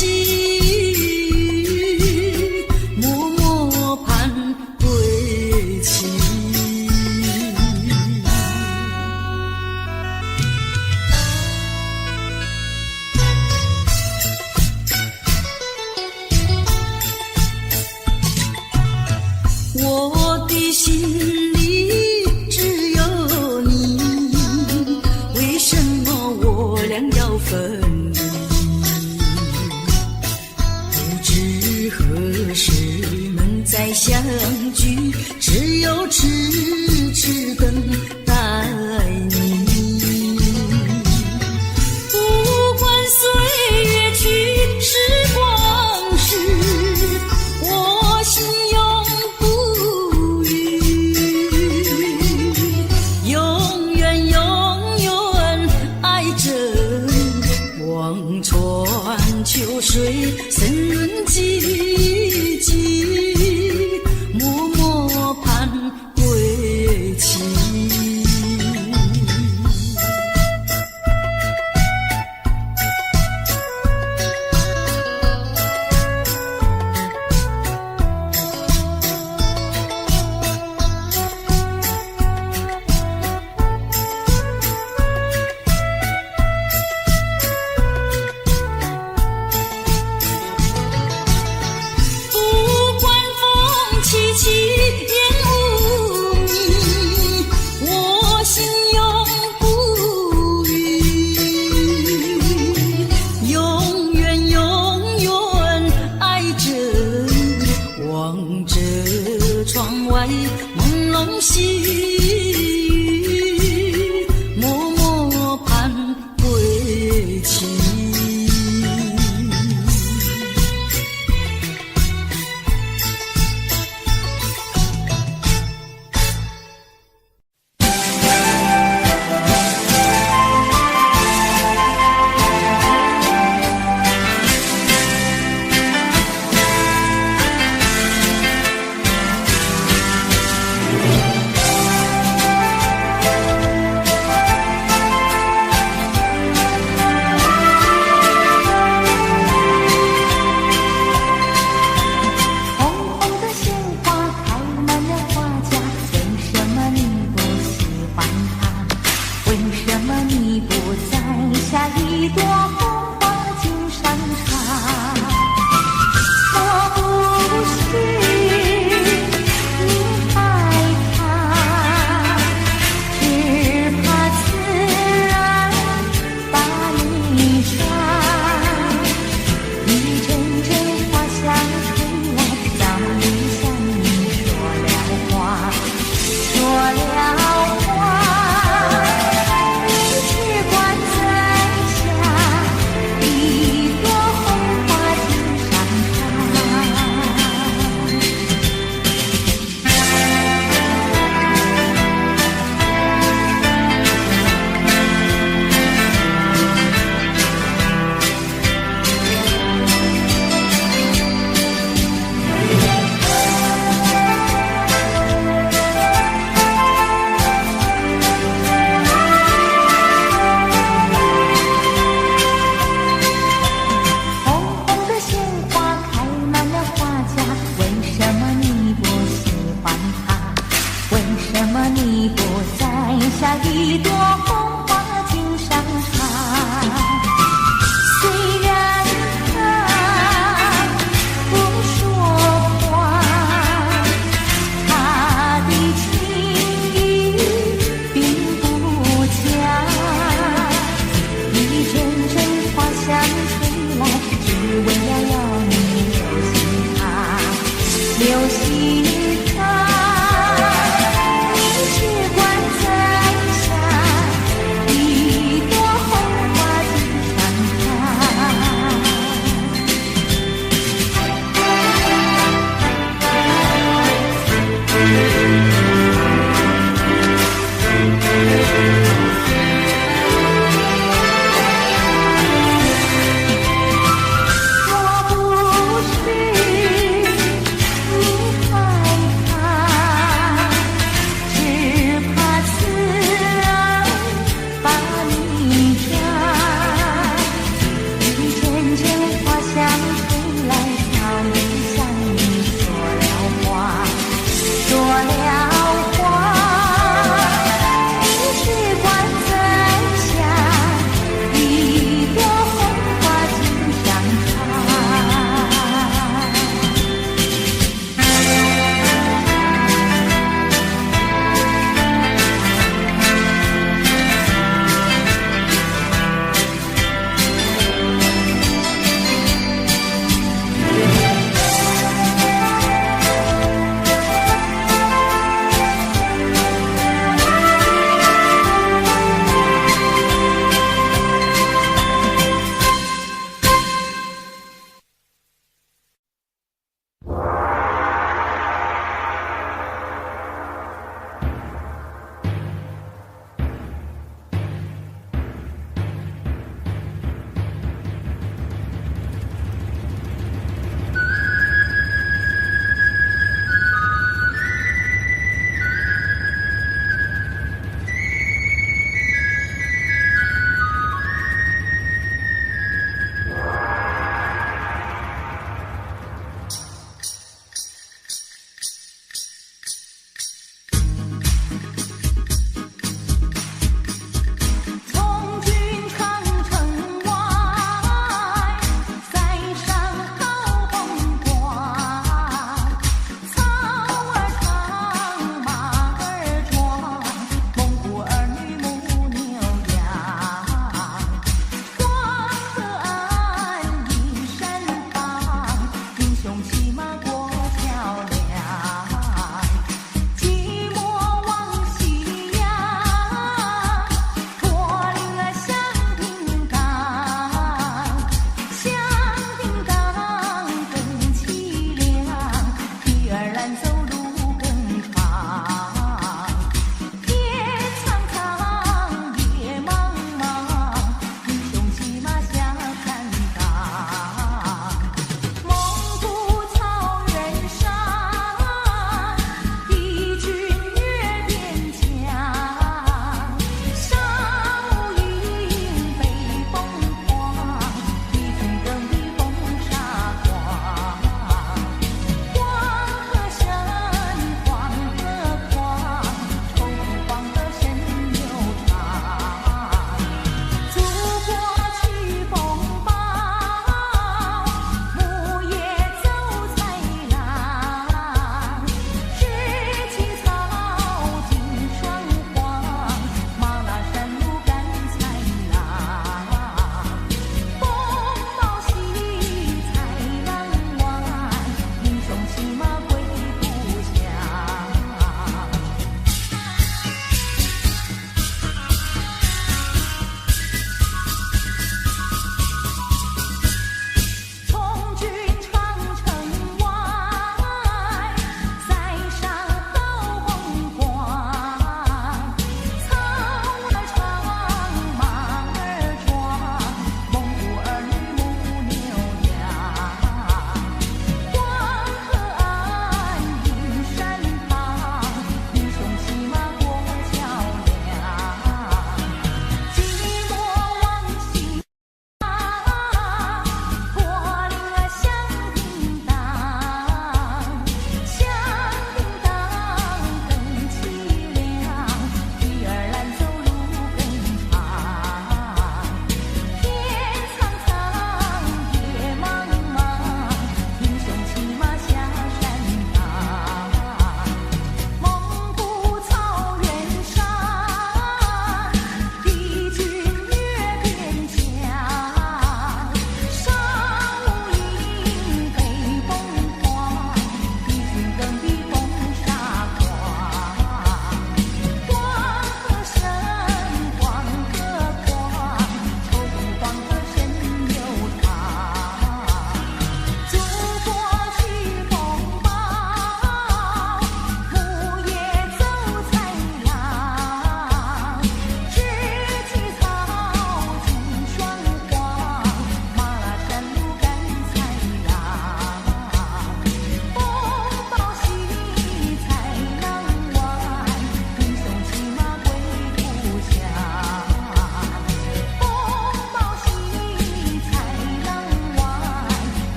默默盼归期。我的心里只有你，为什么我俩要分离？不知何时能再相聚，只有痴痴等待你。不管岁月去，时光逝，我心永不永远永远爱着你，望穿秋水，深润寂寂，默默盼归期。不管风起起，烟雾迷，我心永不永远永远爱着你，望着窗外朦胧兮，默默盼归期。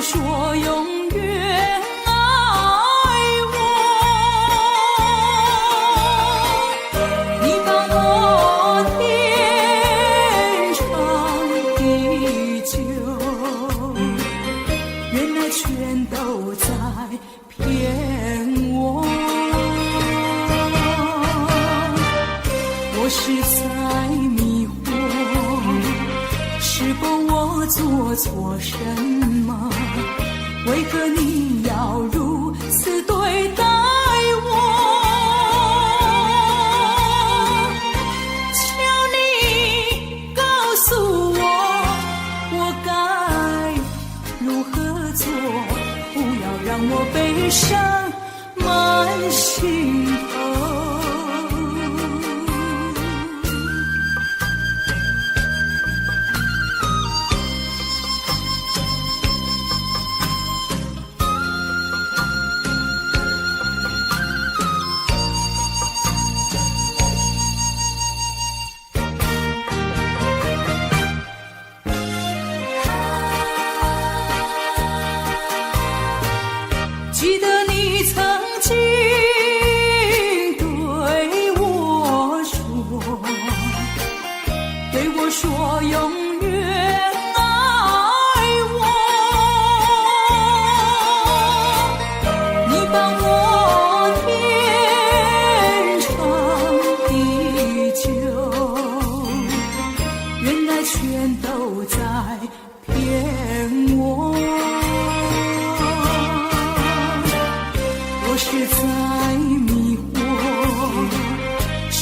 说永远爱我，你把我天长地久，原来全都在骗我，我是在迷惑，是否我做错什么？为何你要如此对待我？求你告诉我，我该如何做？不要让我悲伤满心头。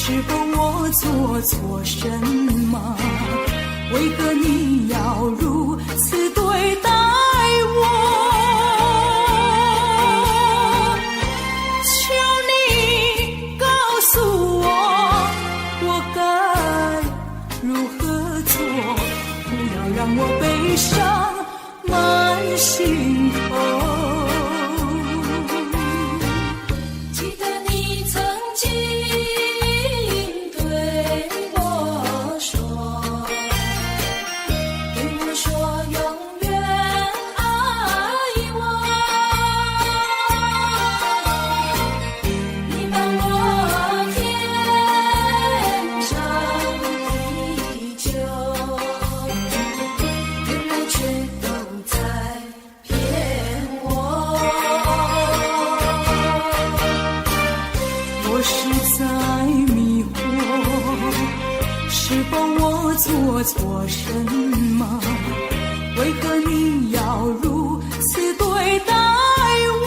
是否我做错什么？为何你要如此对待我？求你告诉我，我该如何做？不要让我悲伤满心头。做错什么？为何你要如此对待我？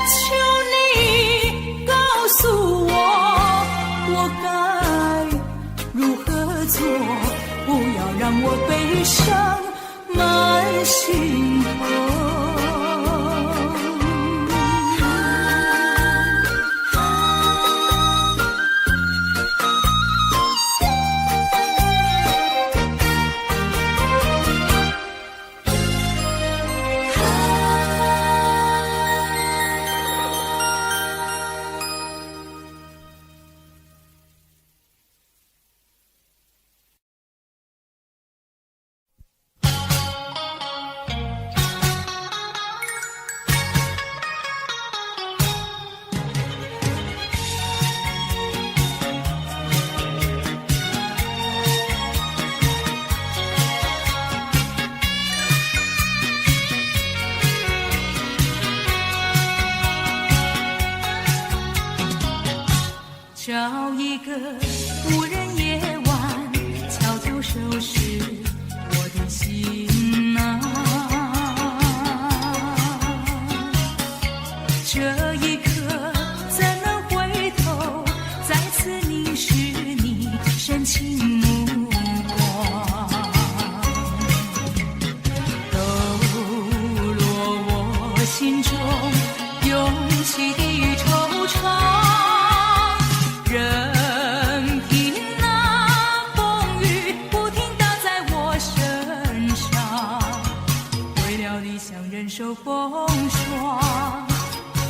求你告诉我，我该如何做？不要让我悲伤满心头。找一个无人夜晚，悄悄收拾我的心啊。这一刻怎能回头，再次凝视你深情目光，抖落我心中涌起的惆怅。任凭那风雨不停打在我身上，为了理想忍受风霜，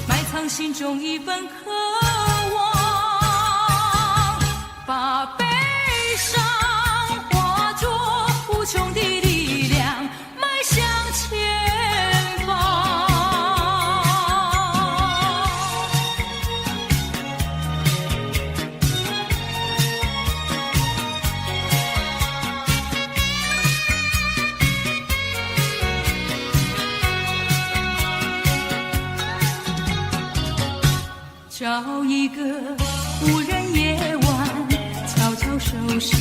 埋藏心中一份渴望，把悲伤化作无穷的力量，迈向前方。找一个无人夜晚，悄悄收拾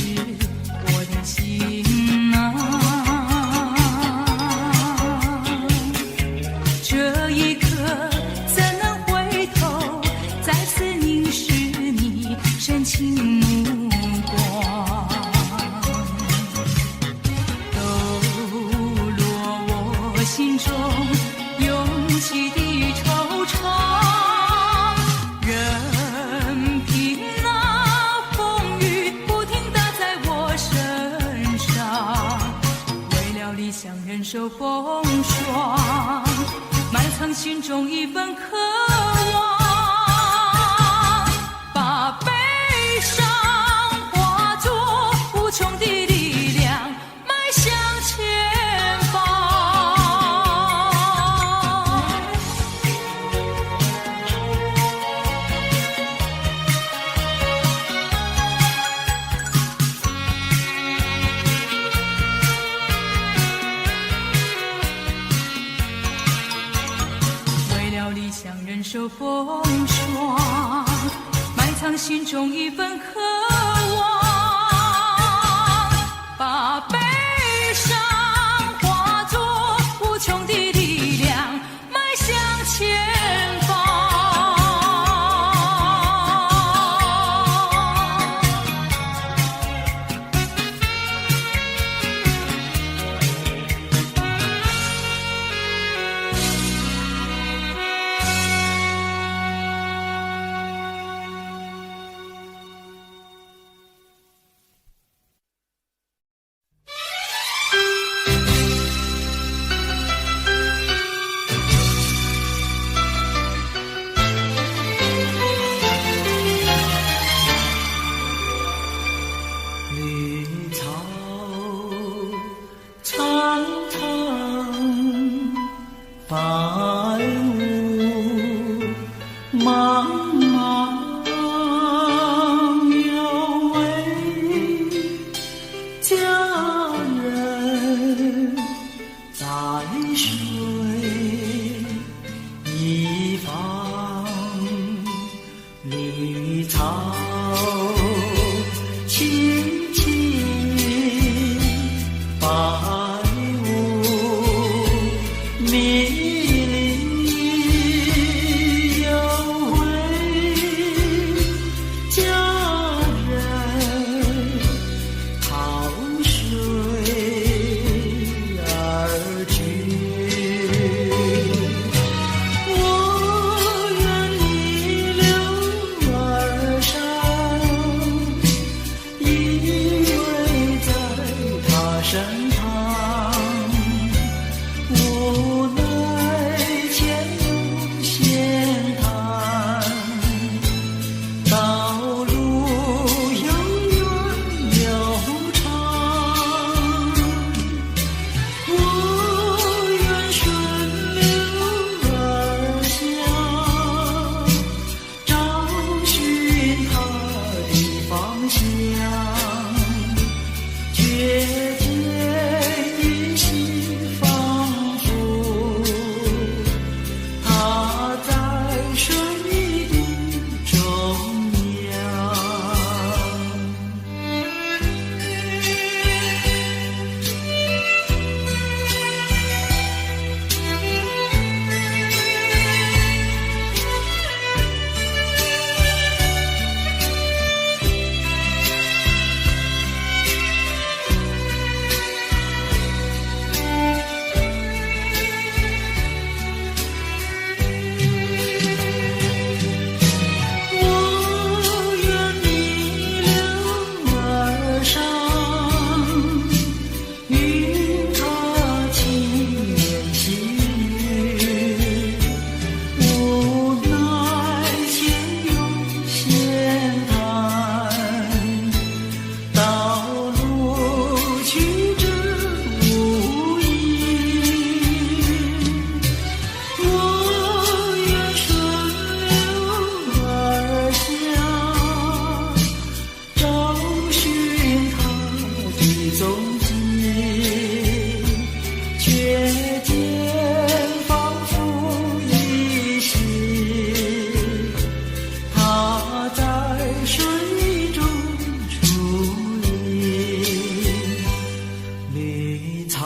我的心啊。这一刻怎能回头，再次凝视你深情目光，抖落我心中涌起的惆怅。任凭那风雨不停打在我身上，为了理想忍受风霜，埋藏心中一份渴望，把悲伤化作无穷的力量，迈向前方。理想忍受风霜，埋藏心中一份渴望，把悲伤化作无穷的力量，迈向前方。茫茫有位佳人在水一方，绿草萋萋，白雾迷离，有位佳人靠水而去。我愿逆流而上，依偎在他身旁，无奈前路险滩，道路又远又长，我愿顺流而下，找寻他的方向，觉见依稀仿佛他在水的中央。我愿逆流而上，与他轻言细语，无奈前有险滩，道路曲折无依，我愿顺流而下，找寻他的踪迹，却见仿佛依稀他在水中矗立，绿草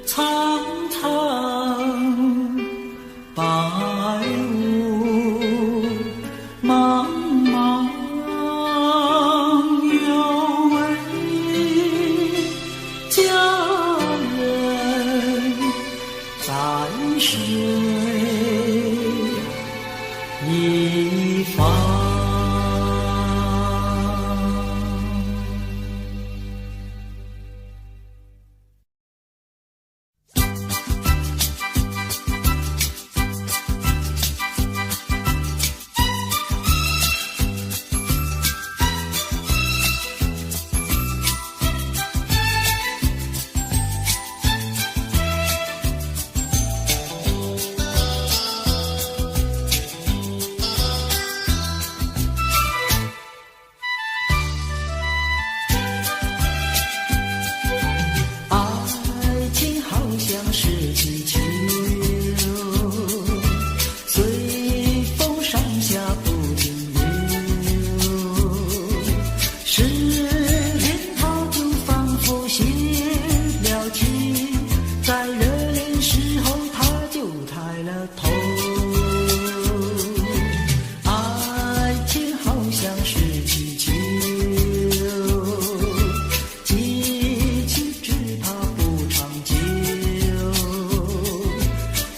苍苍，白雾茫茫，有位佳人在水一方。爱情好像是气球，随风上下不停留，时间它就仿佛泄了气，在热恋时候它就抬了头。爱情好像是气球，激情只怕不长久。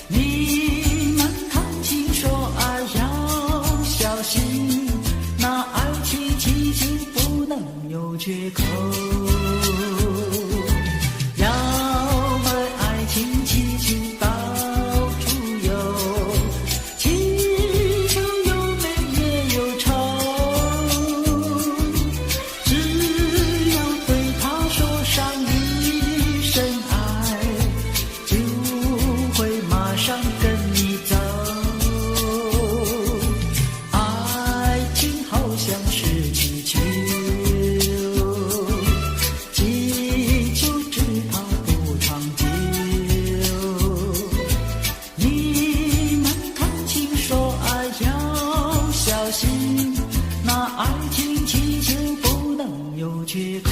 你们谈情说爱要小心，那爱情激情不能有缺口。要买爱情气球到处游，气球有美也有丑，只要对他说上一声爱，就会马上跟你走。缺口。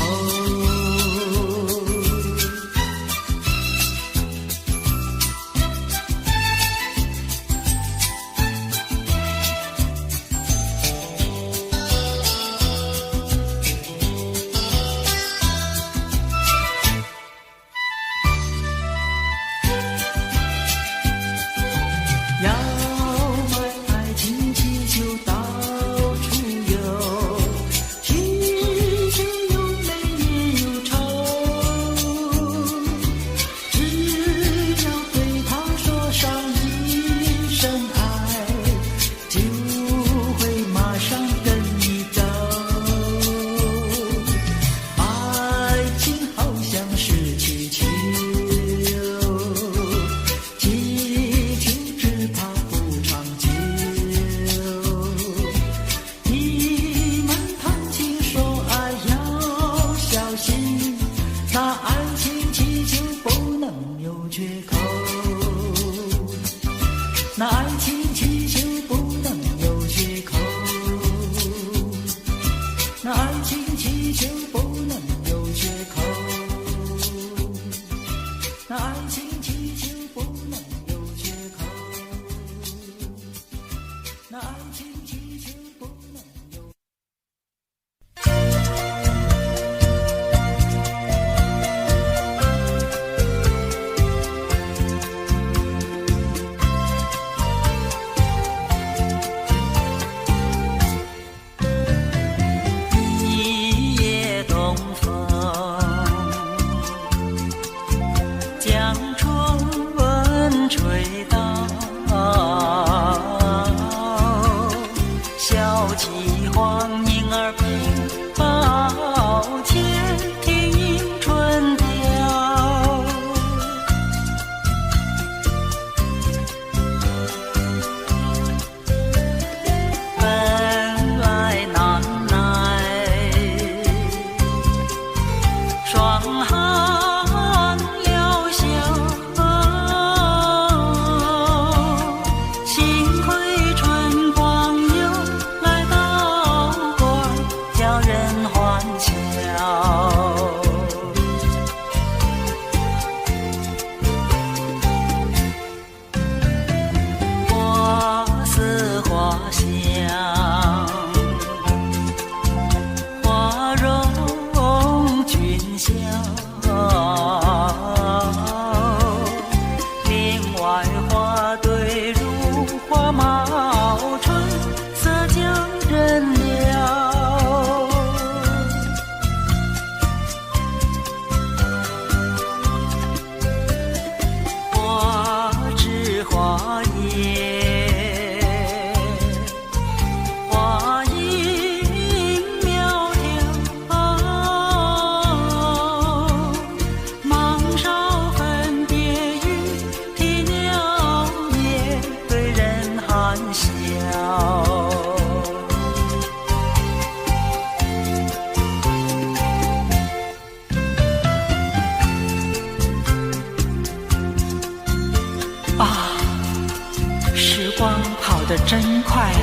得真快啊！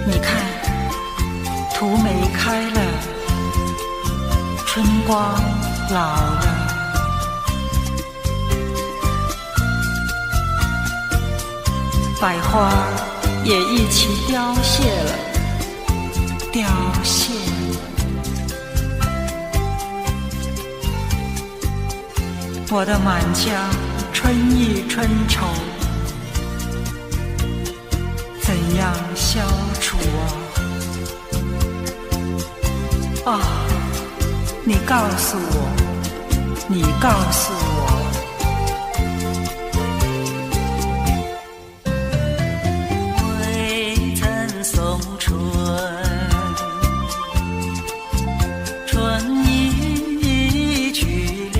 你看，土梅开了，春光老了，百花也一起凋谢了，凋谢了。我的满腔春意春愁，怎样消除啊？啊，你告诉我，你告诉我。未曾送春，春已去了。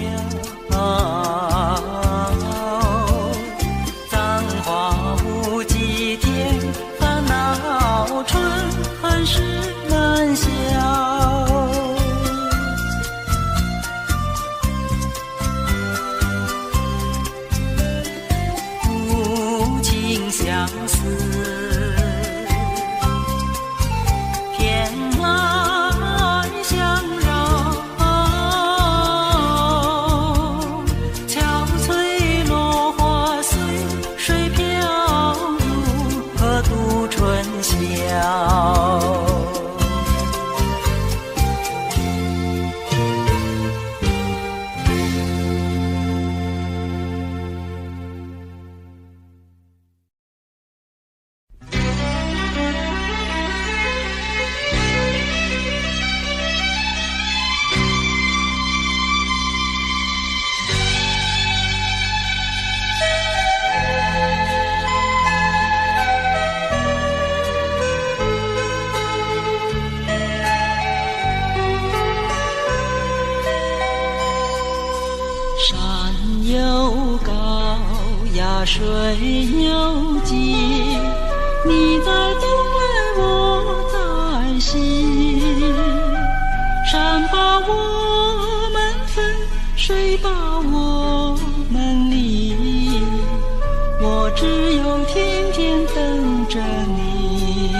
葬花无几天，烦恼春恨事难消。大水有急，你在东来我在西，山把我们分，水把我们离，我只有天天等着你。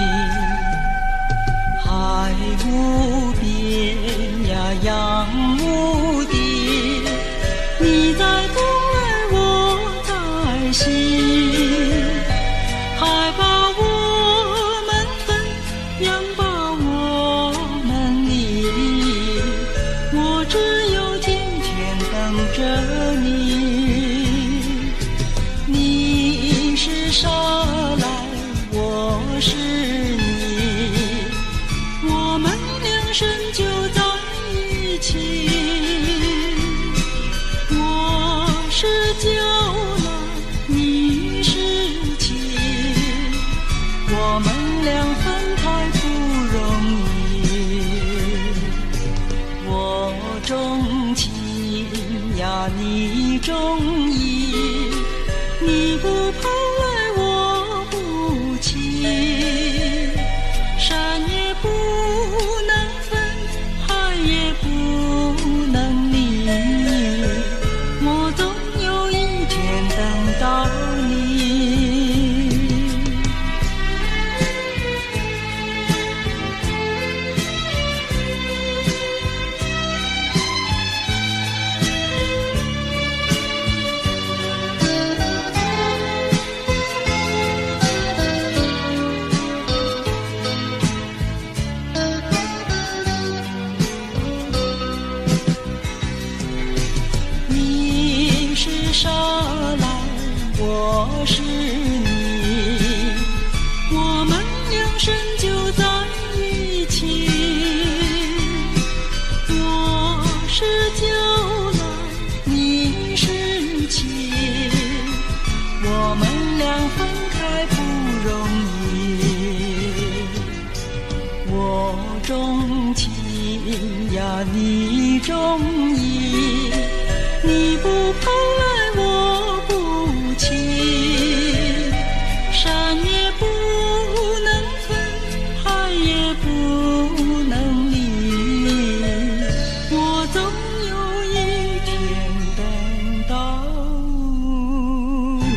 海无边呀，洋无底，你在东来我在西，海把我们分，洋把我们离，我只有天天等着你。你是沙来，我是你，我们两生就在一起。我是娇兰，你是妻，我们俩分开不容易。我钟情呀，你钟意，你不跑来我不弃，山也不能分，海也不能离，我总有一天等到你。你是沙来，我是你，我们两生就在一起。我是娇兰，你是妻，我们俩分开不容易。我钟情呀，你钟意，你不跑来我不弃，山也不能分，海也不能离，我总有一天等到你。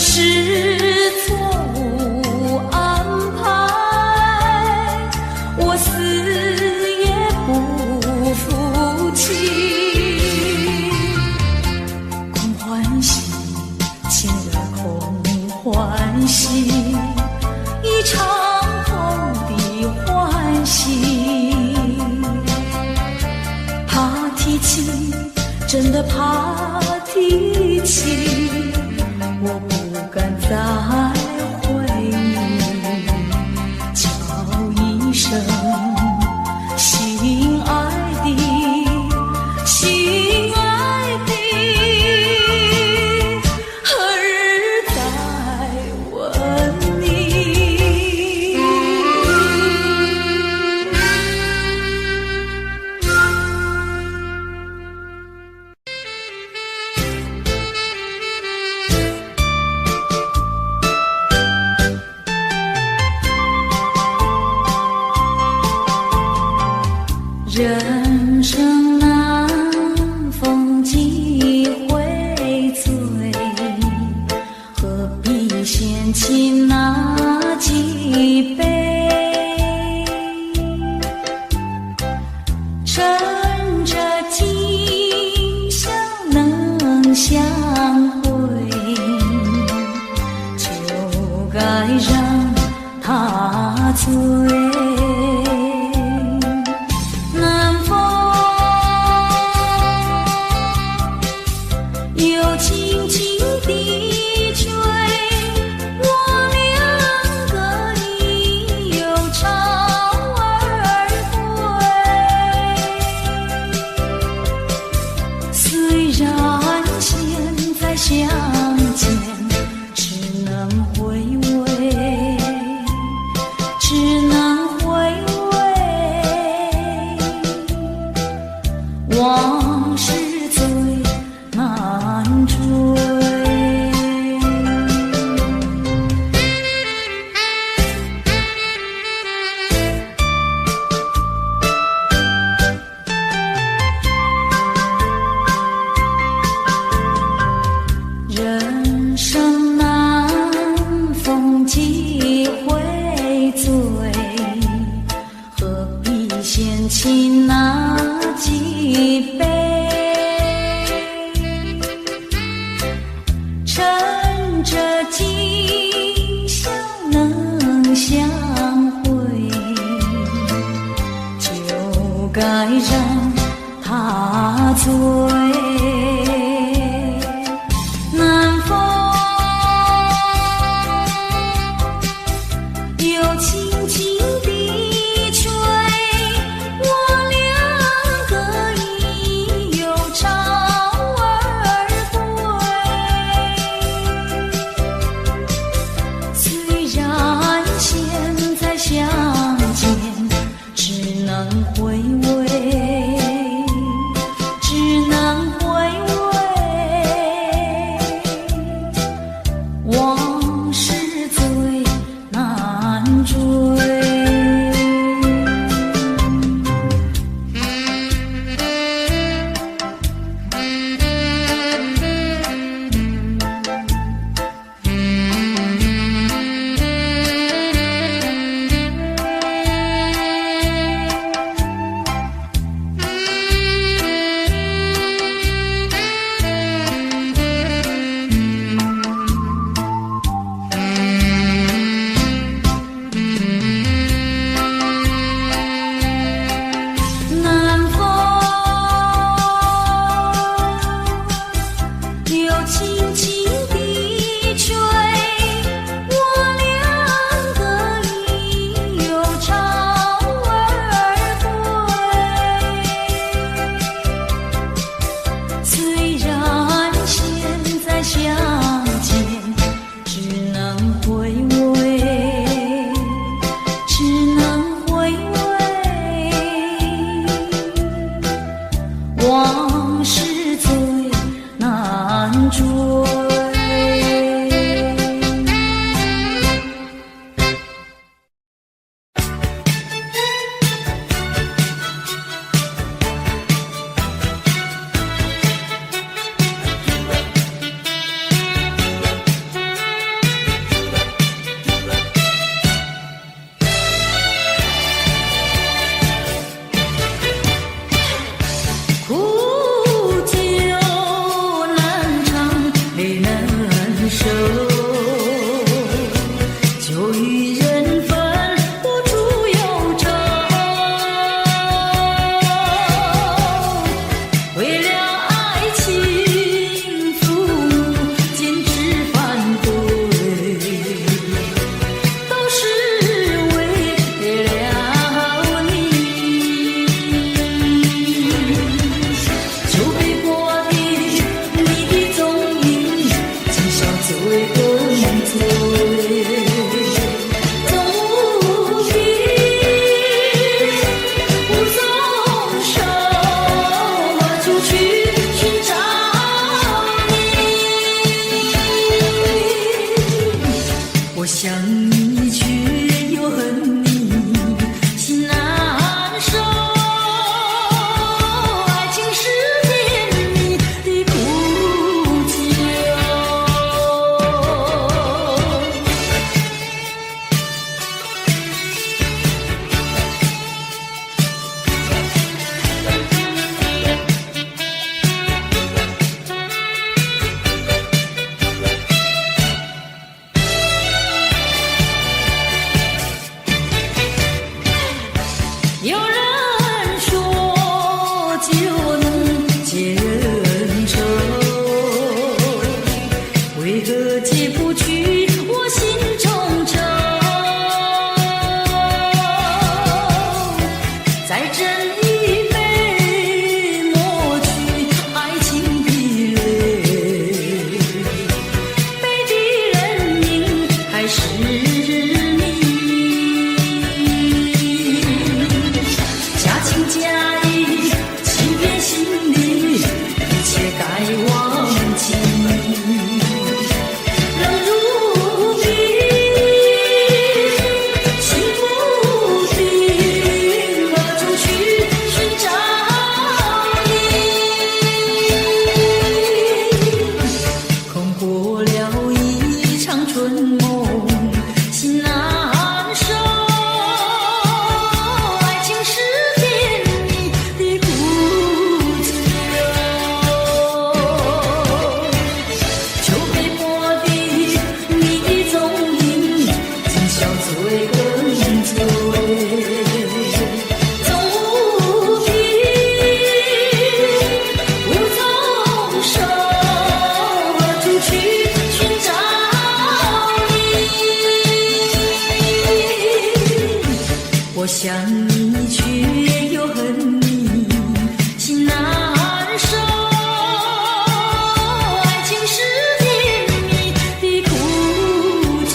是错误安排，我死也不服气。空欢喜，情儿空欢喜，一场空的欢喜。怕提起，真的怕提起，我不敢再回你，叫一声心爱的，心爱的，何日再问你？人生难逢几回醉，何必嫌弃那几杯？趁着今宵能相会，就该让他醉。相见只能回味，只能回味，往事最难追。人生难逢几回醉，何必嫌弃那几杯？趁着今宵能相会，就该让他醉。回味，只能回味，往事最难追。我想你却又恨你，心难受。爱情是甜蜜的苦酒。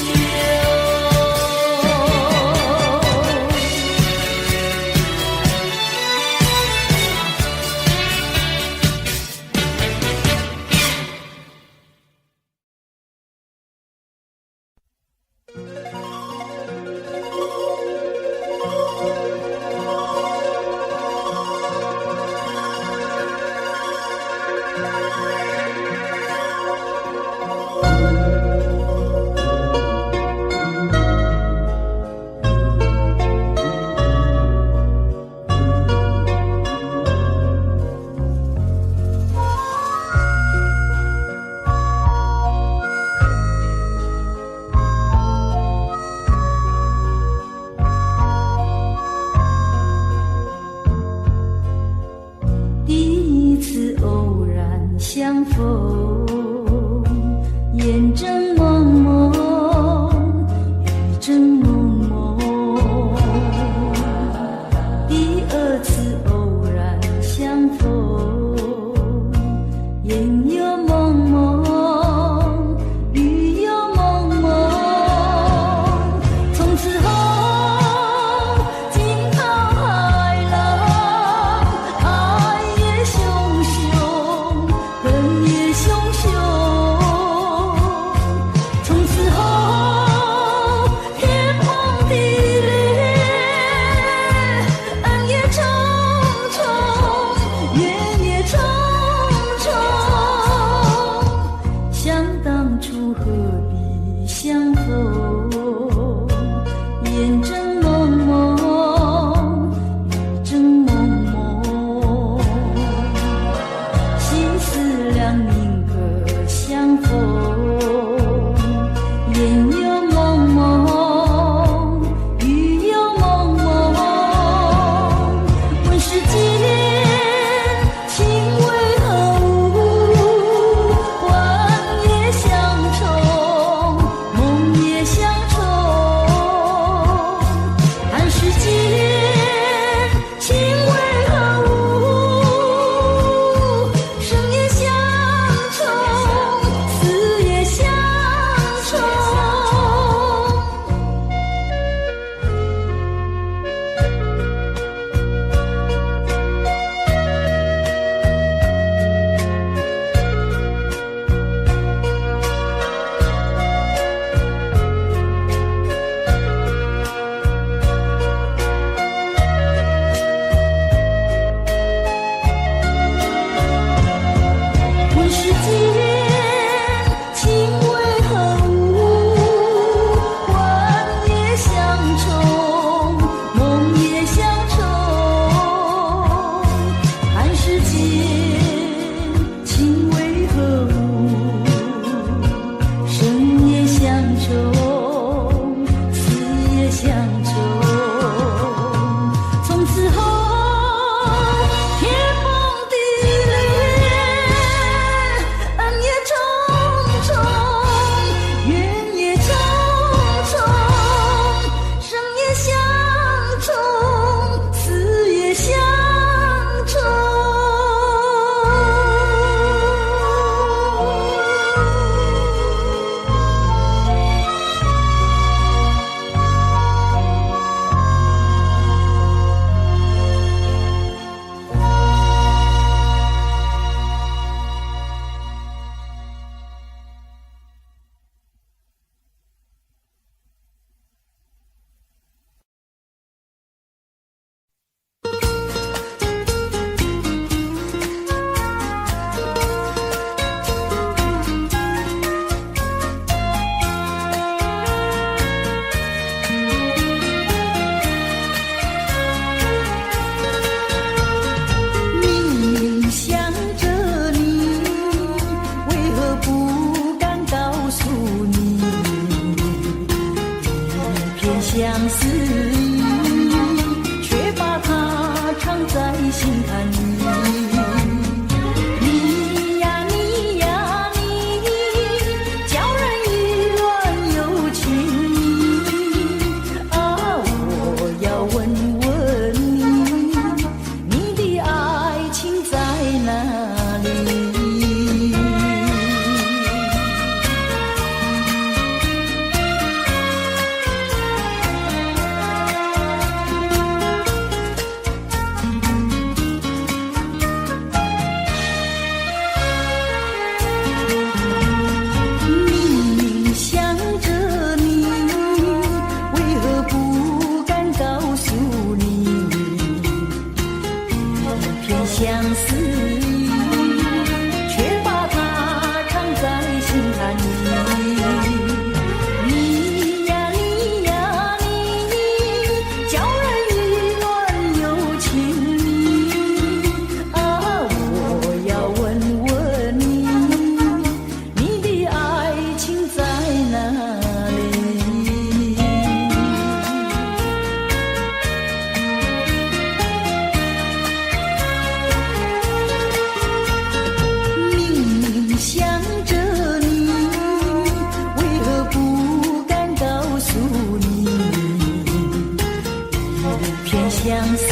相思，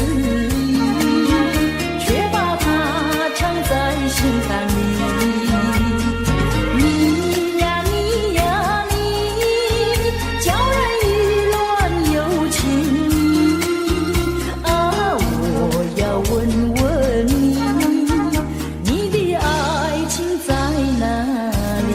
却把它藏在心坎里。你呀你呀你，叫人意乱又情啊！我要问问你，你的爱情在哪里？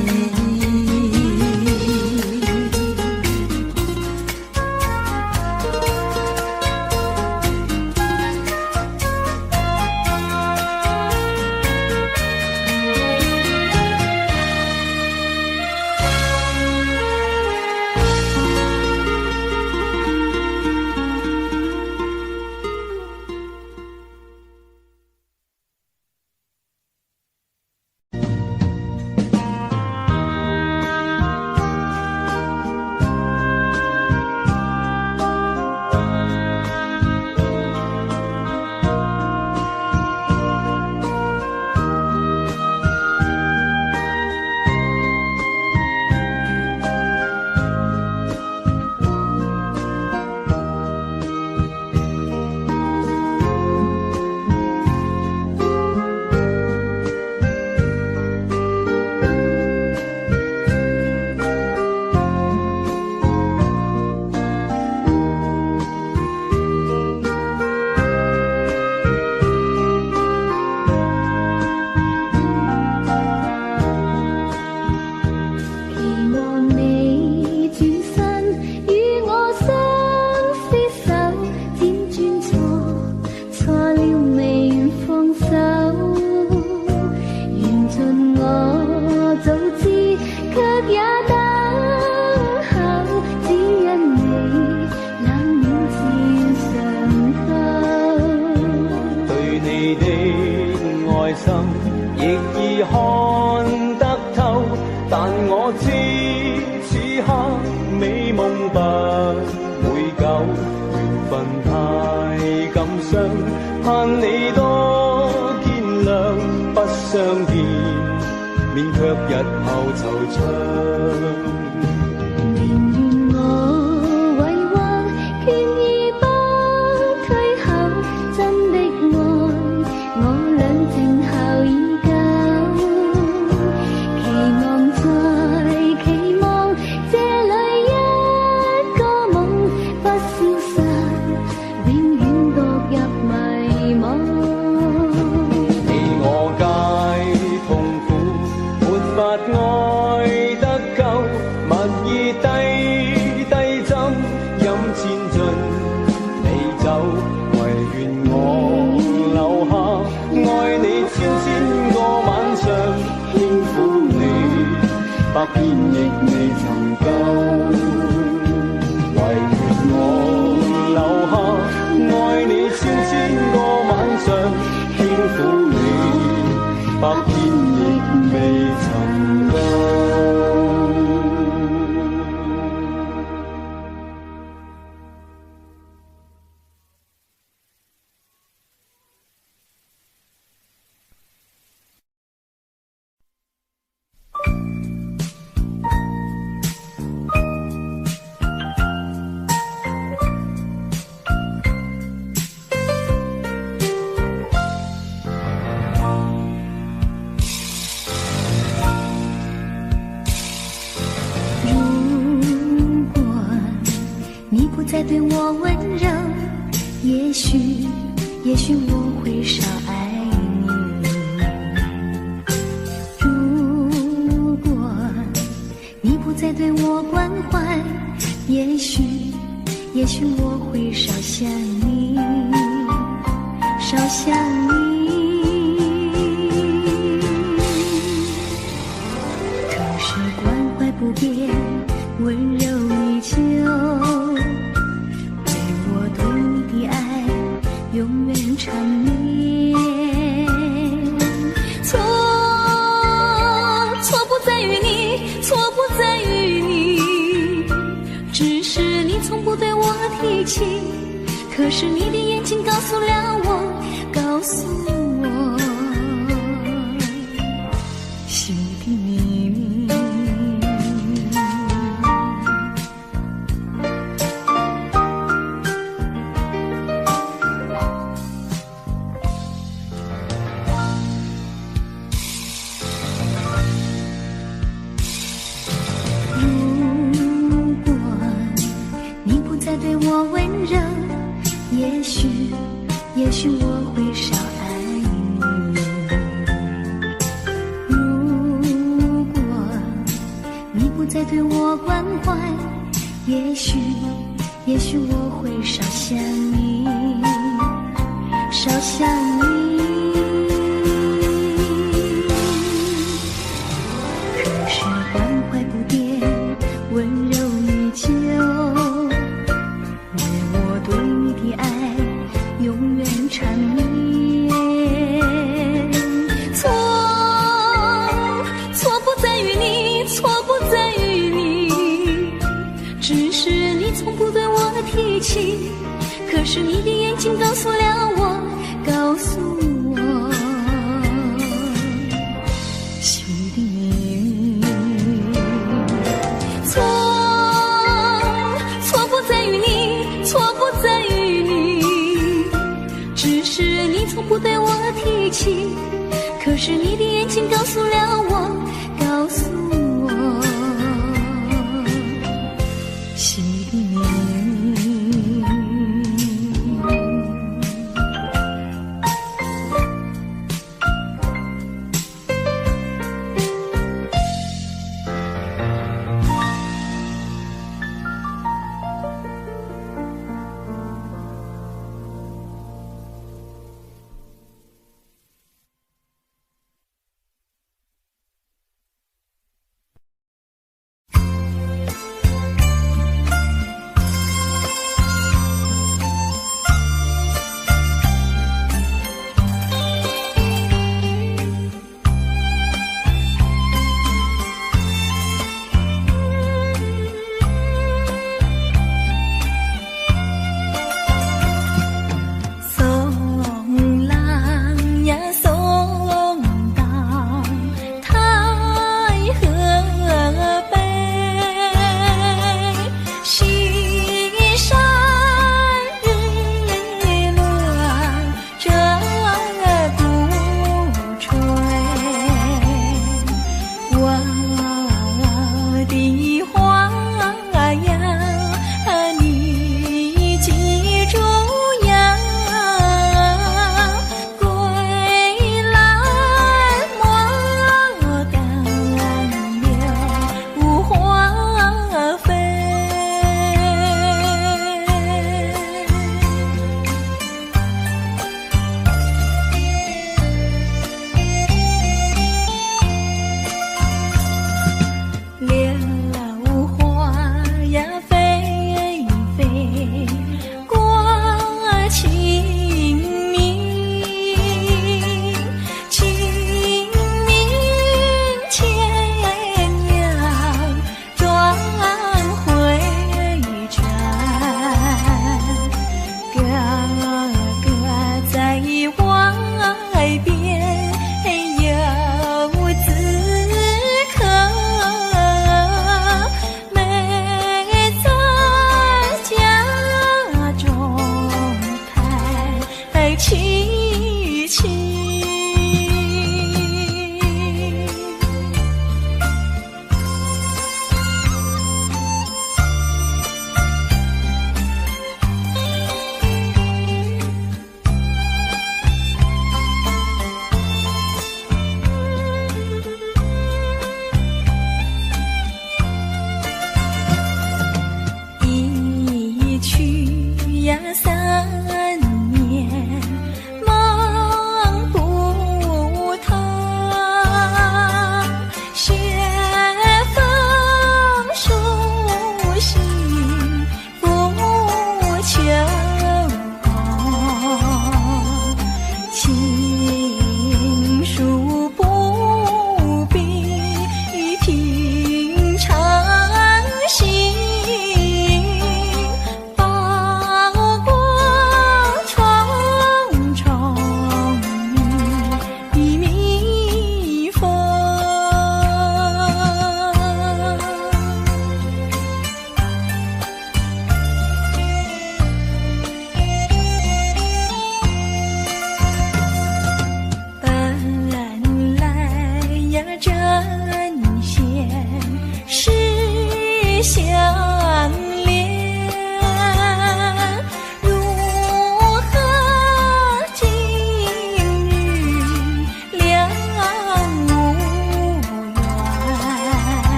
再对我温柔，也许我会少爱你。如果你不再对我关怀，也许我会少想你，少想你。可是关怀不变，温柔依旧，永远缠绵。错不在于你，错不在于你，只是你从不对我提起。可是你的眼睛告诉了我，心的秘密。也许我会少爱你。如果你不再对我关怀，也许我会少想你，少想你。可是关怀不变，温柔依旧，为我对你的爱永远缠绵。错不在于你，错不在于你，只是你从不对我提起。可是你的眼睛告诉了我，告诉我心的秘密。错不在于你，错不在于你，只是你从不对我提起。可是你的眼睛告诉了我，告诉我心的秘密。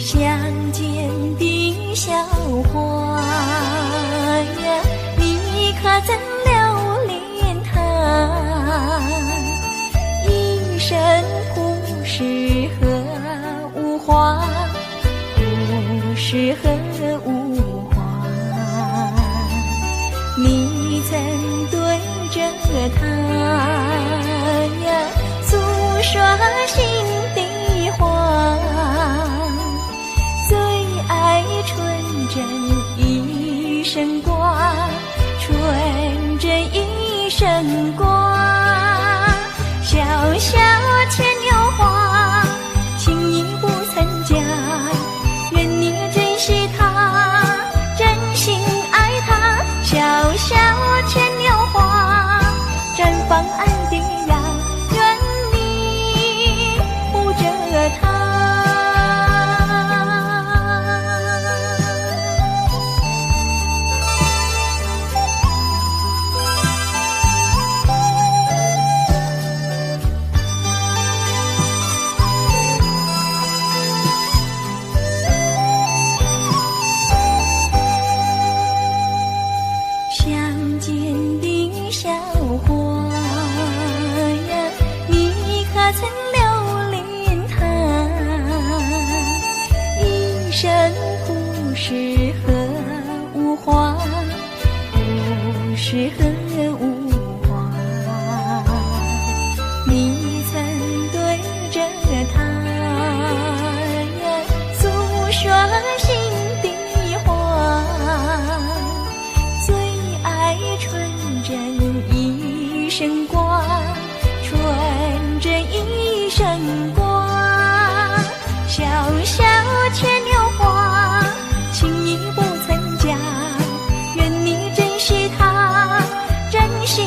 相见的小花呀，你可曾留恋它？一生不适合无花，不适合无花。你曾对着它呀诉说心底话，最爱纯真一生挂，纯真一生挂。小小牵牛花，情意不曾假，愿你珍惜它，真心爱它。小小牵牛花，绽放爱的呀，愿你护着它。相见的小花呀，你可曾留恋它？一生不适合无花，不适合无花。你曾对着它呀诉说心底话，最爱纯真一生挂，纯真一生挂。小小牵牛花，情意不曾假，愿你珍惜它，珍惜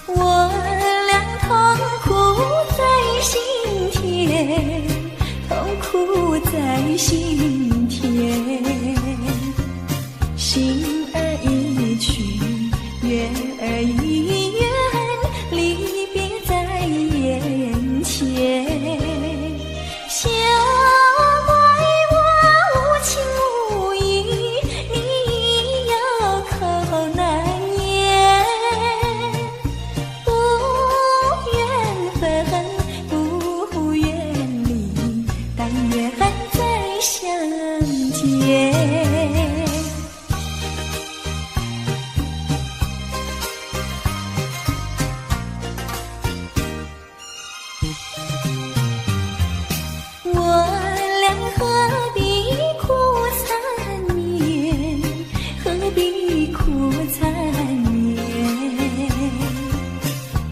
我俩痛苦在心田，痛苦在心田。心儿一去，月儿一圆，离别在眼前。小怪我无情无义，你有口难言。不愿分，不愿离，但愿再相见。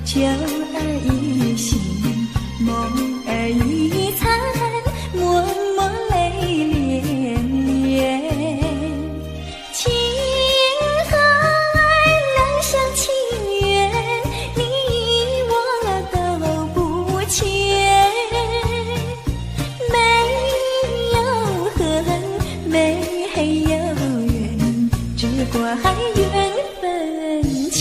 酒儿一醒，梦儿一残，默默泪连连。情和爱两厢情愿，你我都不缺。没有恨，没有怨，只怪缘分浅。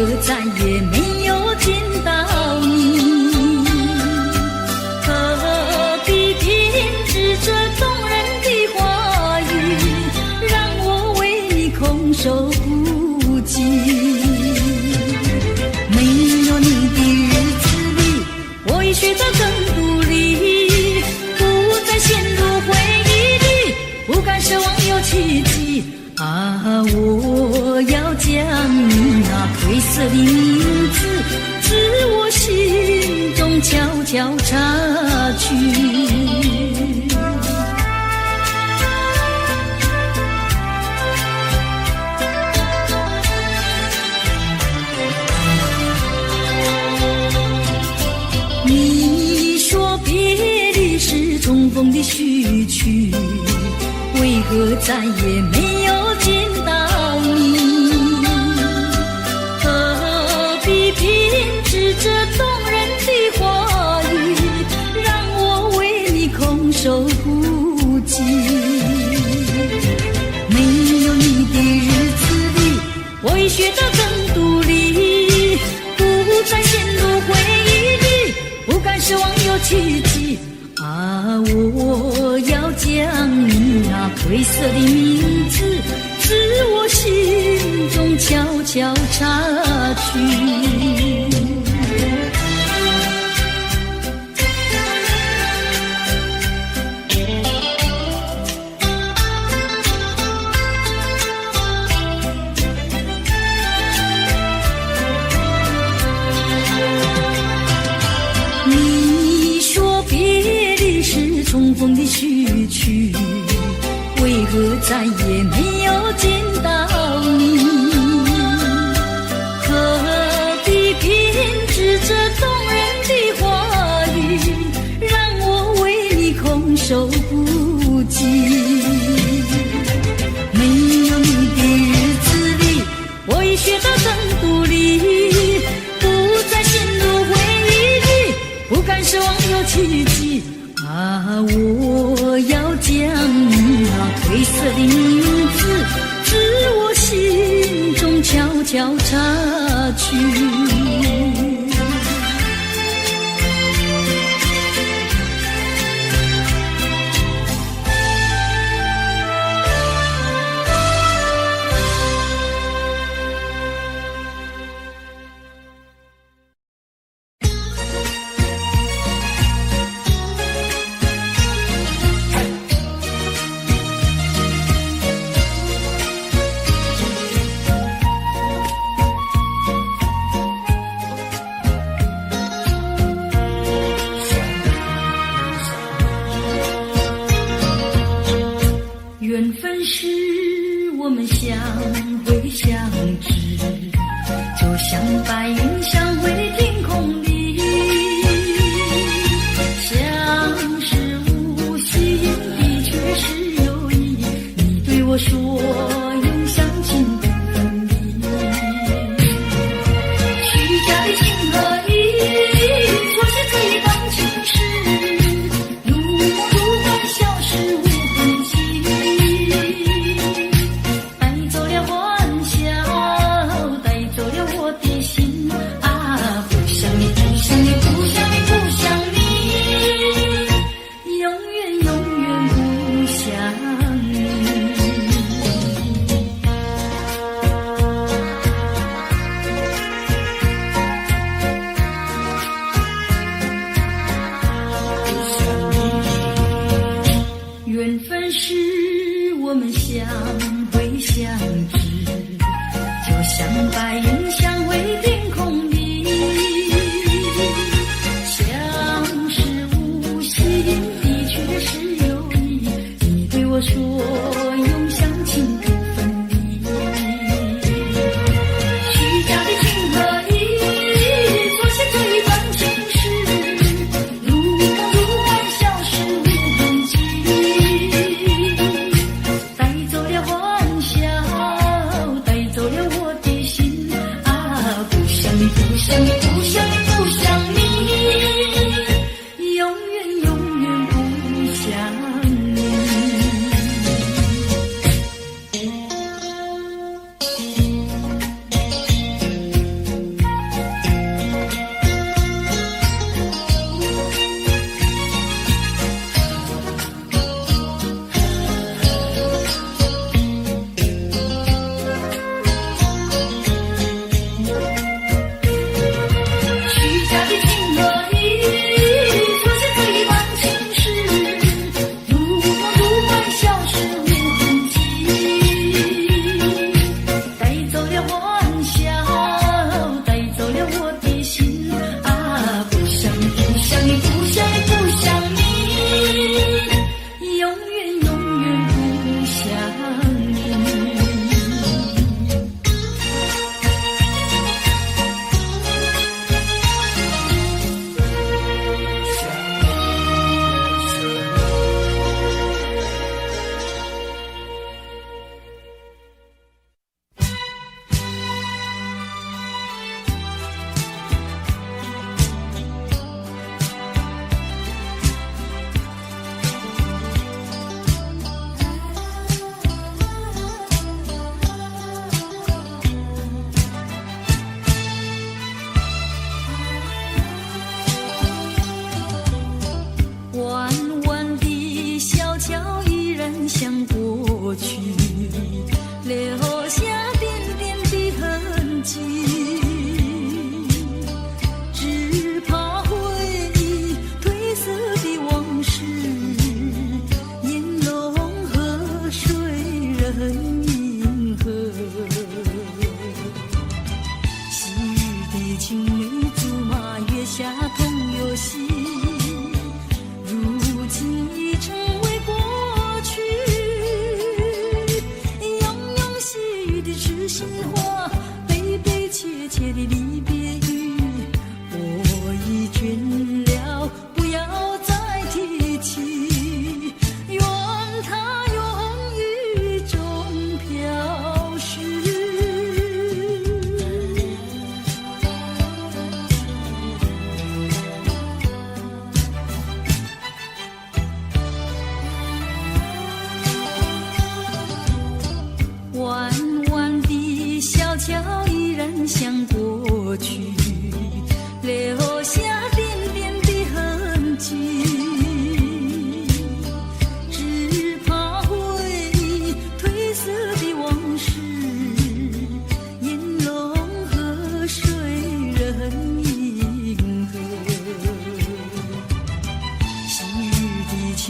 何再也没有见到你？何必偏执这动人的话语，让我为你空守孤寂？没有你的日子里，我已学得更独立，不再陷入回忆里，不敢奢望有奇迹。啊，我要将你那褪色的名字，自我心中悄悄擦去。你说别离是重逢的序曲，为何再也没有见到你？何必偏执这动人的话语，让我为你空守孤寂？没有你的日子里，我已学得更独立，不再陷入回忆里，不敢奢望有奇迹。啊，我要将你那褪色的名字，自我心中悄悄擦去。重逢的序曲，为何再也没有见到你？何必偏执这动人的话语，让我为你空守孤寂？没有你的日子里，我已学得更独立，不再陷入回忆里，不敢奢望有奇迹。啊，我要将你那褪色的名字，自我心中悄悄擦去。缘分是我们相会相知，就像白云相会天空里，相识无心的却是有意。你对我说永相亲不分离，虚假的情和义，错写这一段情诗，如梦如幻，消失无痕迹。缘分是我们相会相知，就像白云相会天空里，相识无心的却是有意。你对我说永相亲不分离，虚假的情和义，错写这一段情诗，如梦如幻，消失无痕迹。带走了欢笑，带走了我的心啊！不想你，不想你，不想你，不想你，永远永远不想你。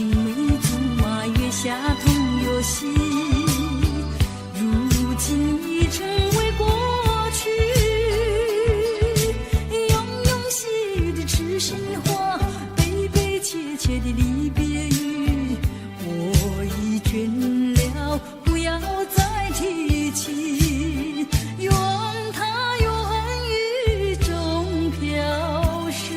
青梅竹马，月下同游戏，如今已成为过去。永永细雨的痴心话，悲悲切切的离别语，我已倦了，不要再提起，愿它永宇中飘逝。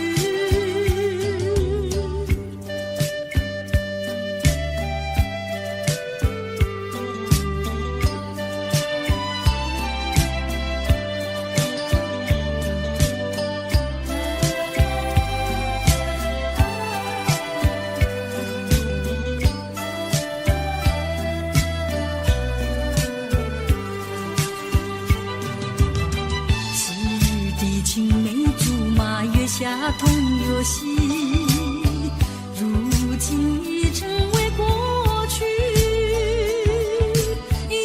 青梅竹马，月下同游戏，如今已成为过去。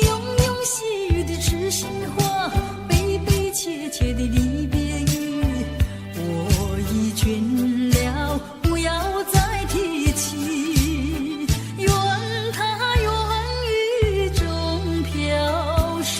永永细雨的痴心话，悲悲切切的离别语，我已倦了，不要再提起，愿它永宇中飘逝。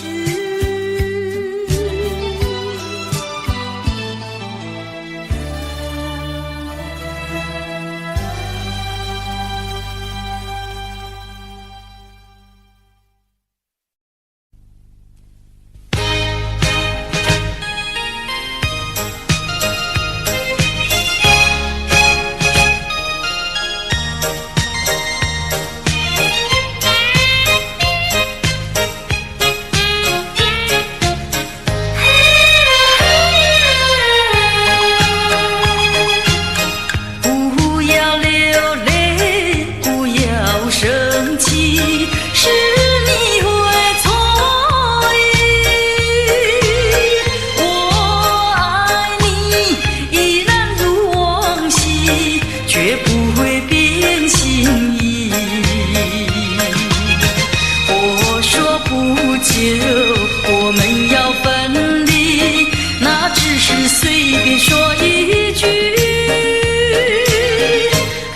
我们要分离，那只是随便说一句。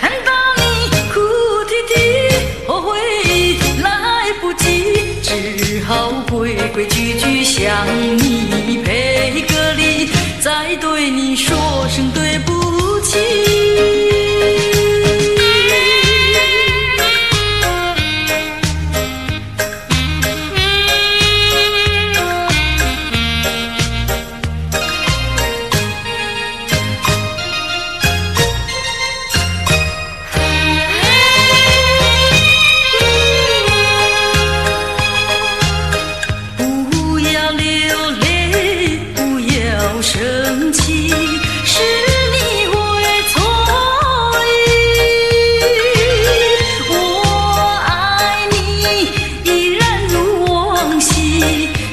看到你哭啼啼，后悔来不及，只好规规矩矩向你赔个礼，再对你说声对不起。生气是你会错意，我爱你依然如往昔，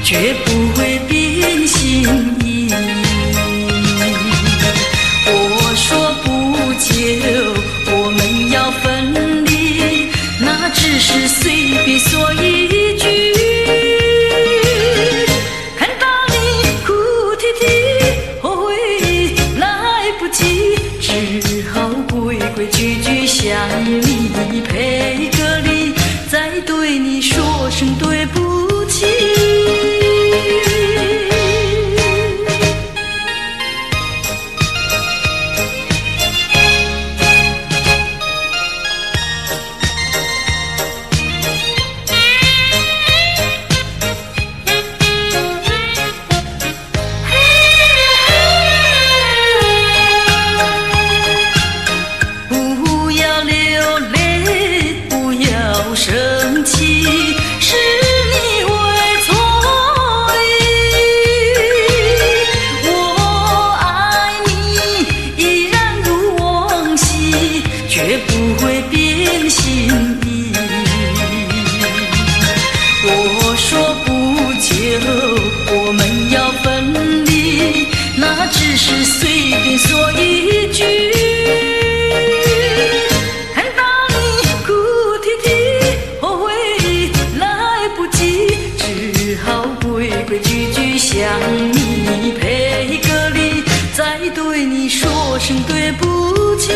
绝不会变心意。我说不久我们要分离，那只是随便说一句。只好规规矩矩向你赔个礼，再对你说声对不起。生气是你会错意，我爱你依然如往昔，绝不会变心意。我说不久我们要分离，那只是随便说一句。规规矩矩向你赔个礼，再对你说声对不起。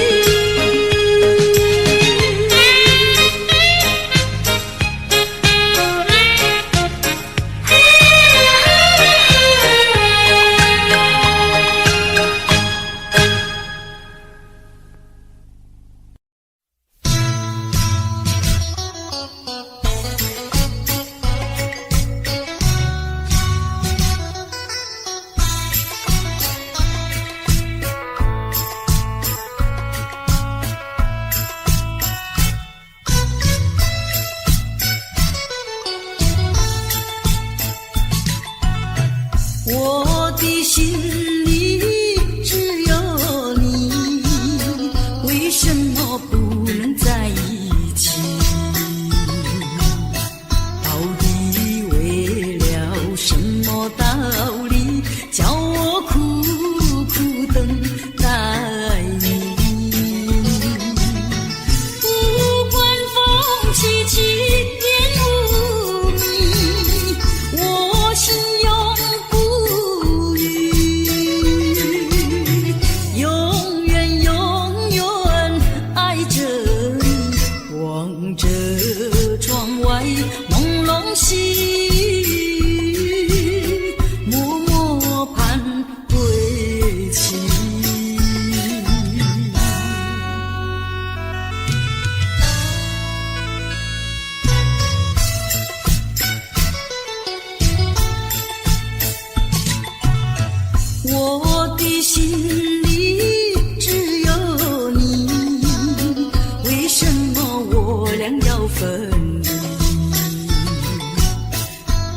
两要分离，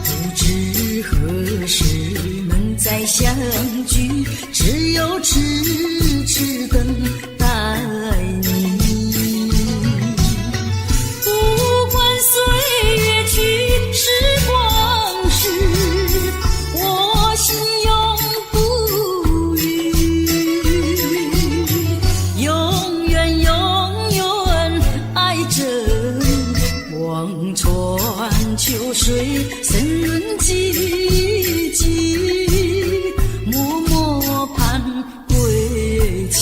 不知何时能再相聚，只有痴痴等待你。不管岁月去，时光逝，我心永不渝，永远永远爱着你，望穿秋水，深润寂寂，默默盼归期。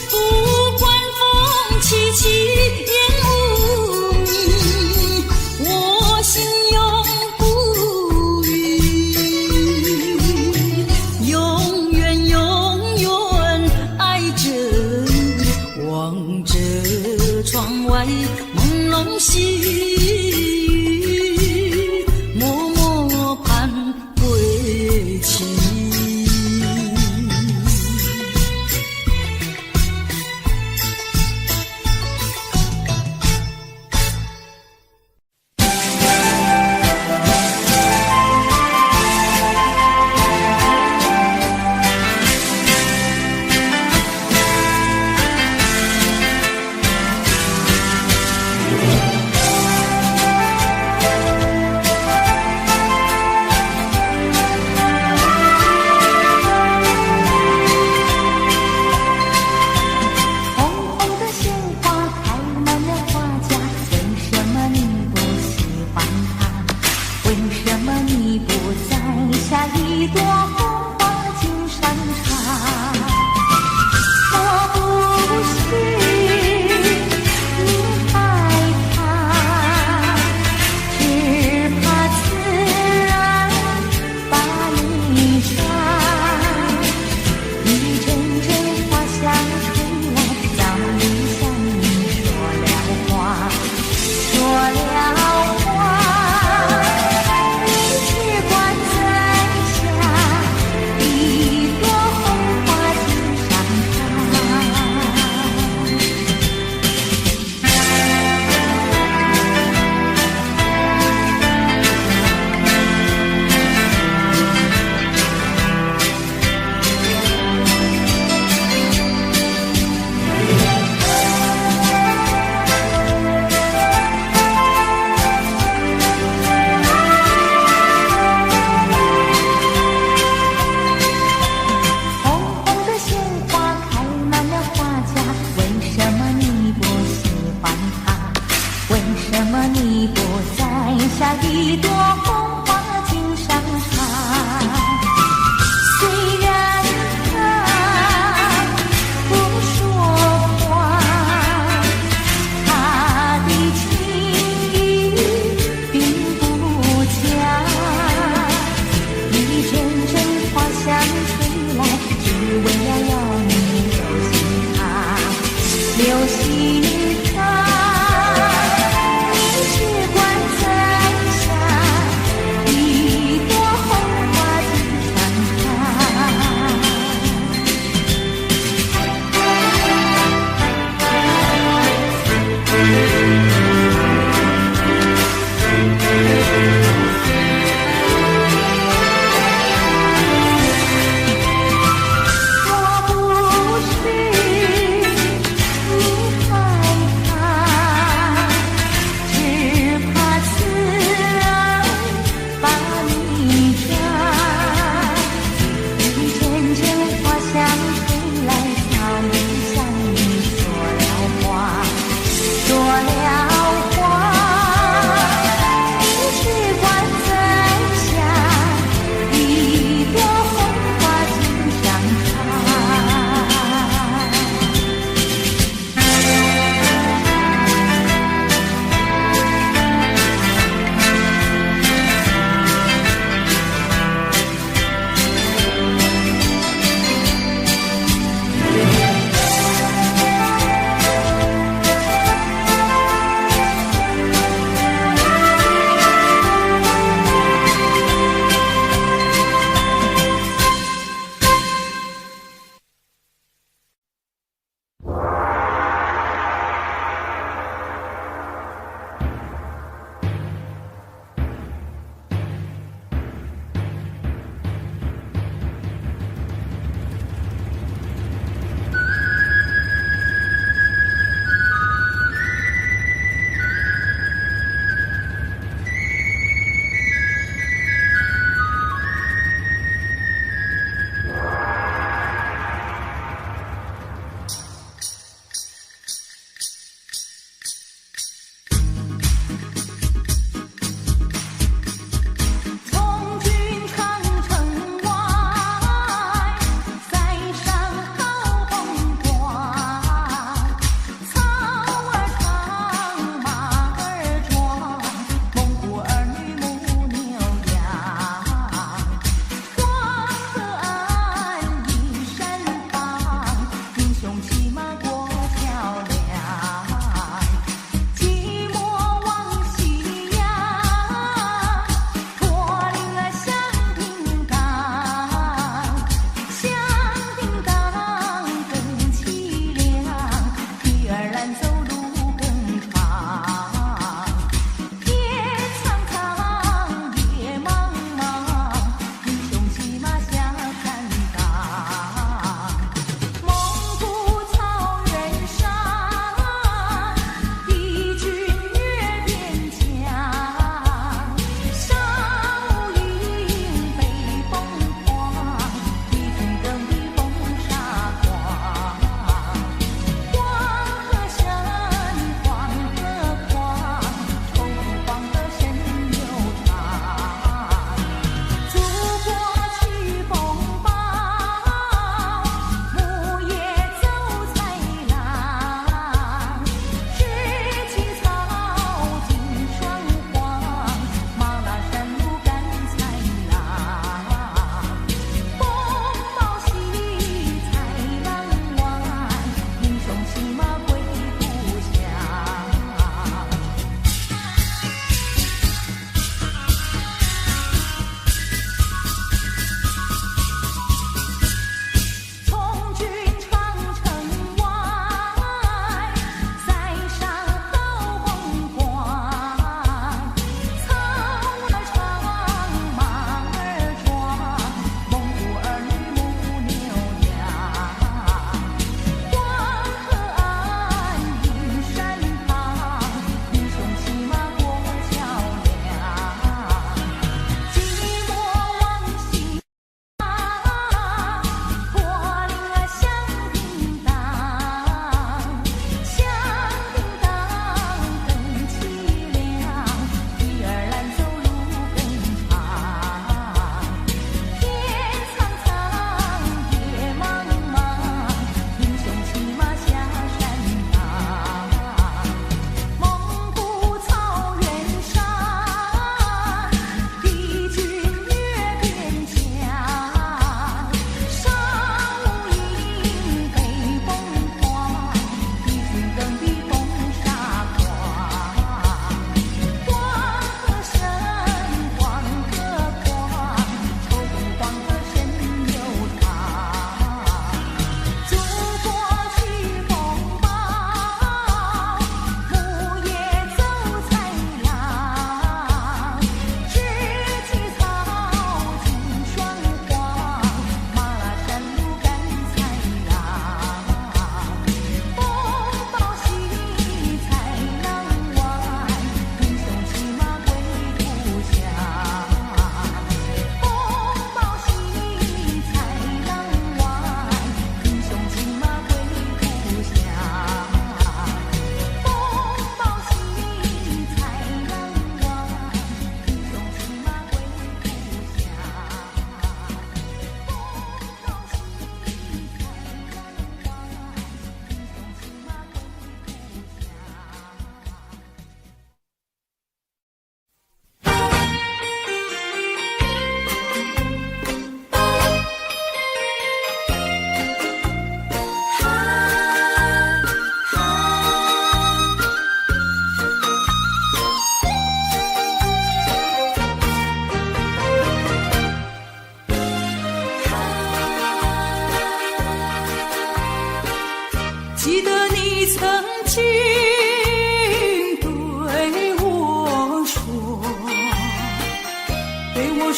不管风凄凄，烟雾迷，我心永不渝，永远永远爱着你，望着窗外朦胧细雨，默默盼归期。说了话，你只管在下。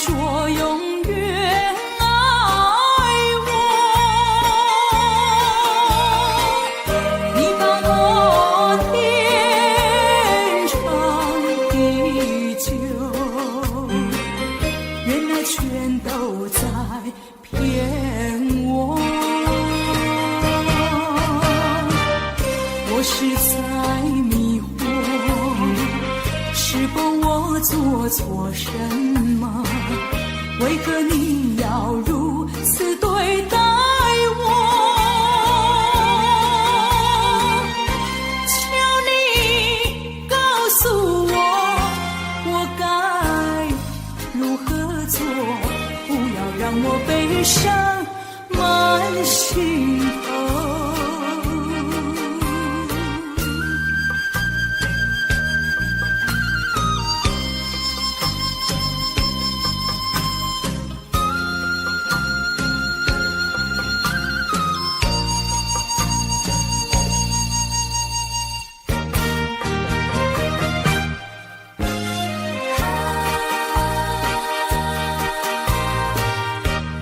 说永远爱我，你把我天长地久，原来全都在骗我。我是在迷惑，是否我做错什么？为何你要如此对待我？求你告诉我，我该如何做？不要让我悲伤满心头。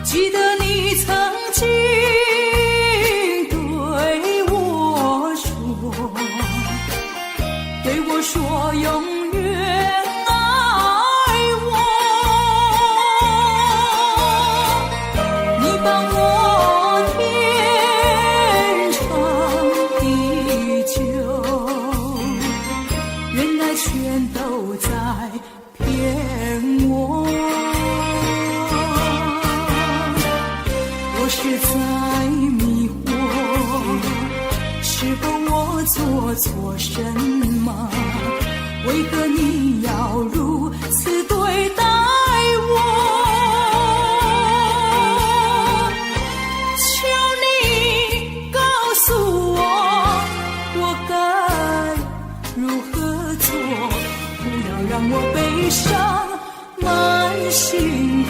记得你曾经对我说永远爱我，你把我天长地久，原来全都在骗我。我是在迷惑，是否我做错什么？为何你要如此对待我？求你告诉我，我该如何做？不要让我悲伤满心头。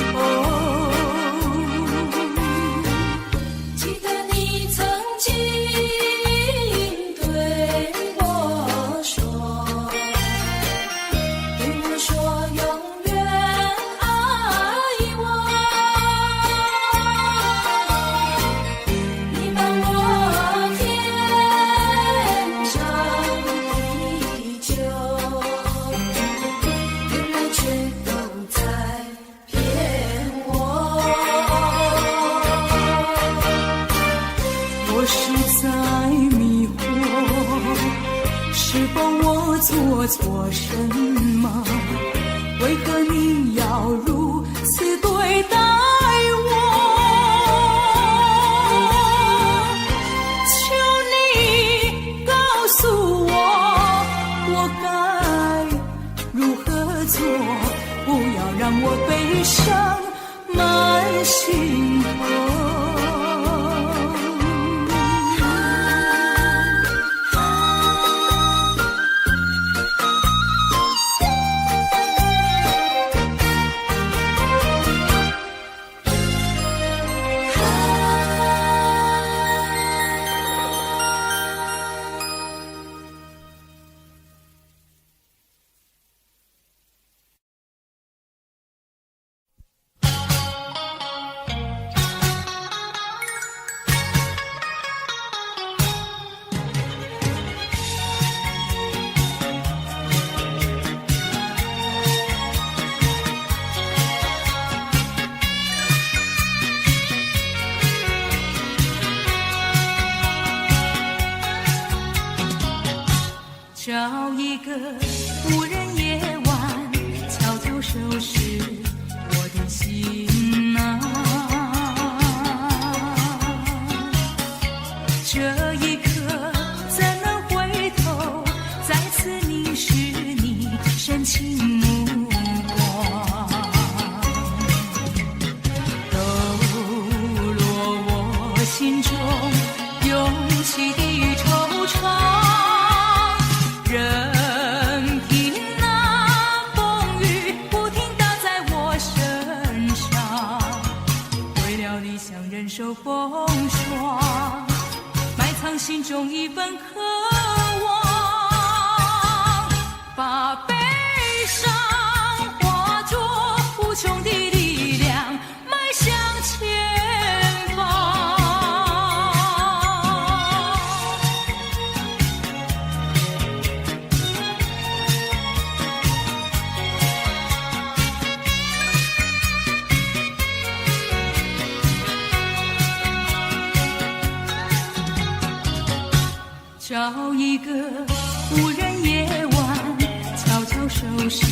我是在迷惑，是否我做错什么？为何你要如此对待我？求你告诉我，我该如何做？不要让我悲伤满心头。找一个无人夜晚，悄悄收拾我的心啊。这一刻怎能回头，再次凝视你深情目光，抖落我心中涌起的惆怅。任凭那风雨不停打在我身上，为了理想忍受风霜，埋藏心中一份渴望，把悲伤化作无穷的力找一个无人夜晚，悄悄收拾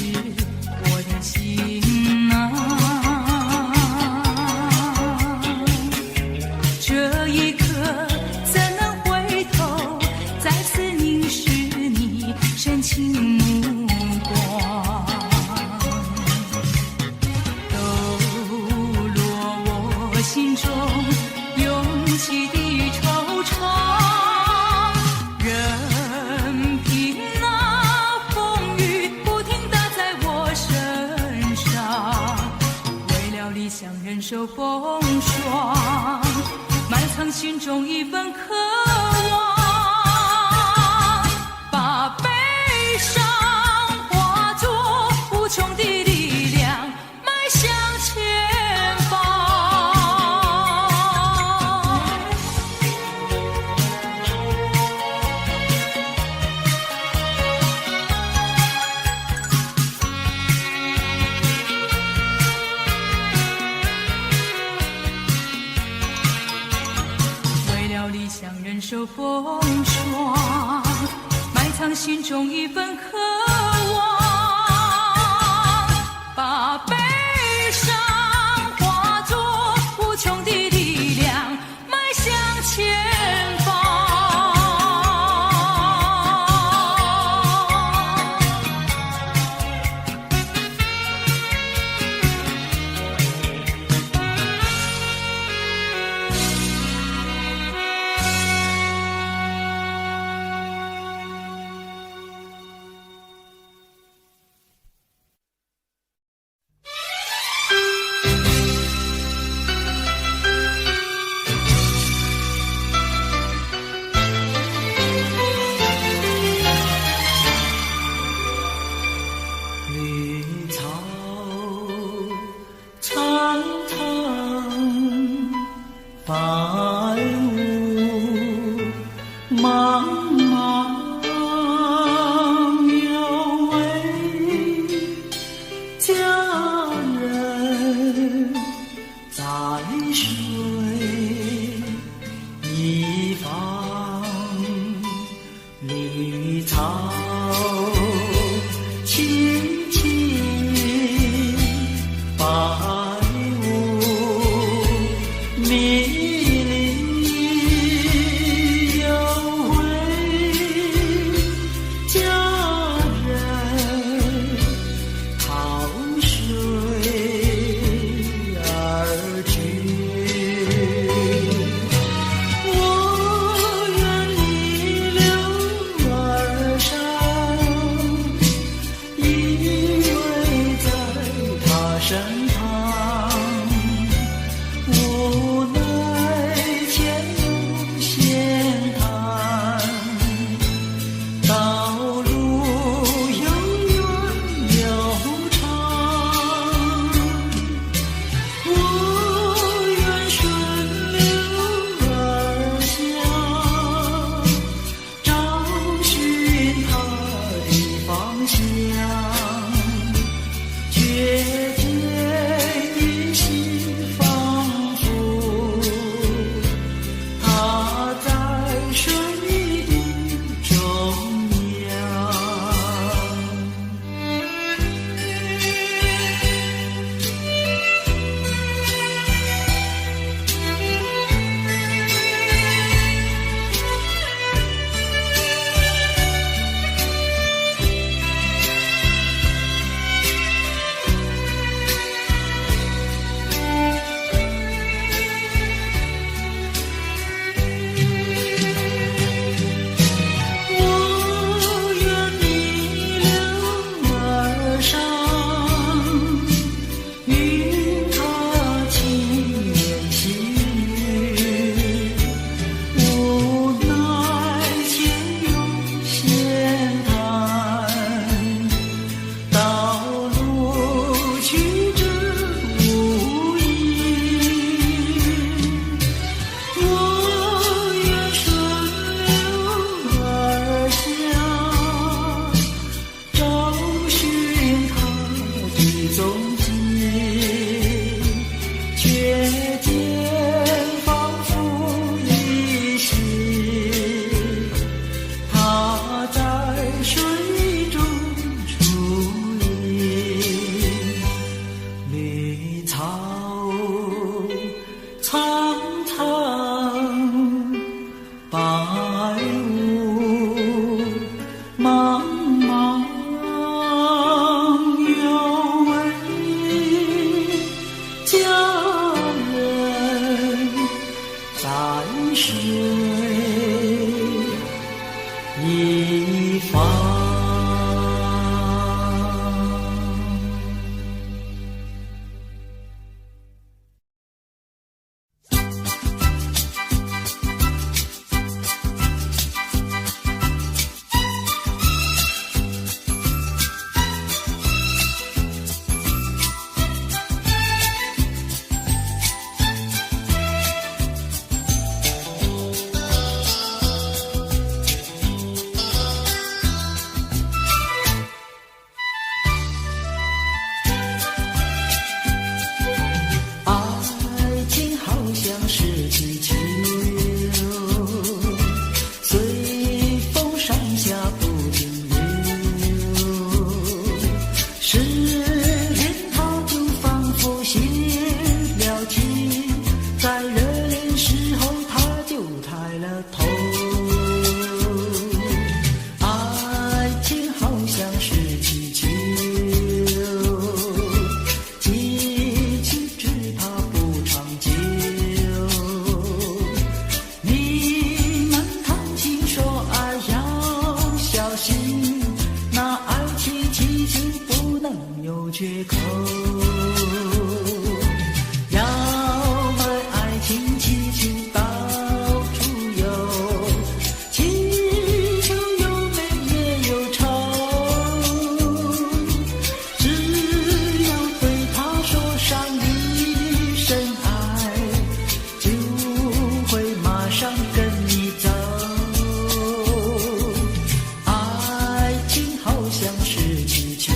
我的心啊。这一刻怎能回头，再次凝视你深情目光，抖落我心中涌起的惆怅。任凭那风雨不停打在我身上，为了理想忍受风霜，埋藏心中一份渴望，把悲伤化作无穷的力量，迈向前方。为了理想忍受风霜，埋藏心中一份渴望，把悲伤化作无穷的力量，迈向前方。绿草苍苍，白雾茫茫，有位佳人在水一方，绿草青青，白雾迷离，有位佳人靠水而去。苍苍白雾茫茫，有位佳人在水一方。缺口，要买爱情气球到处游，气球有美也有丑，只要对他说上一声爱，就会马上跟你走。爱情好像是气球，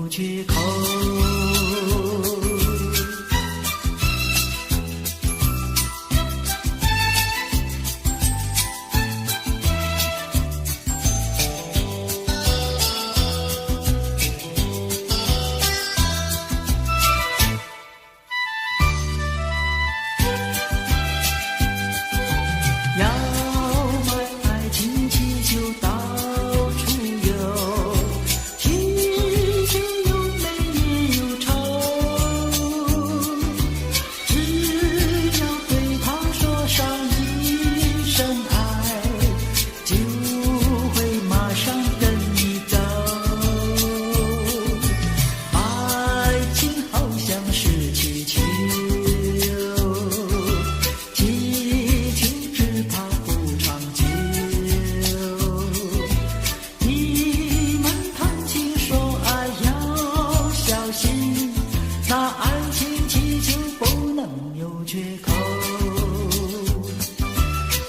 缺口。要买爱情气球到处游，气球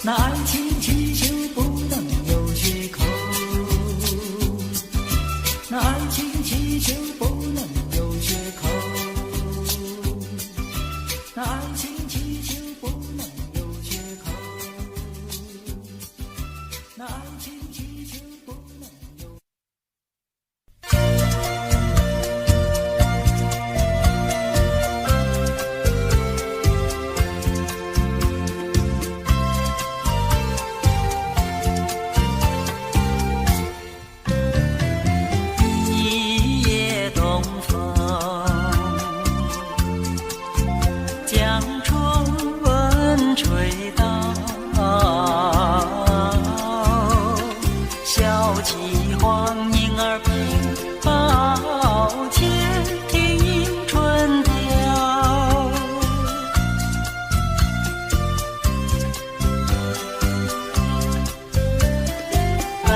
那爱情气球不能有缺口，那爱情气球不能有缺口，那爱情气球不能有缺口，那爱情气球不能有。吹到小鸡黄莺儿背抱前听春调，门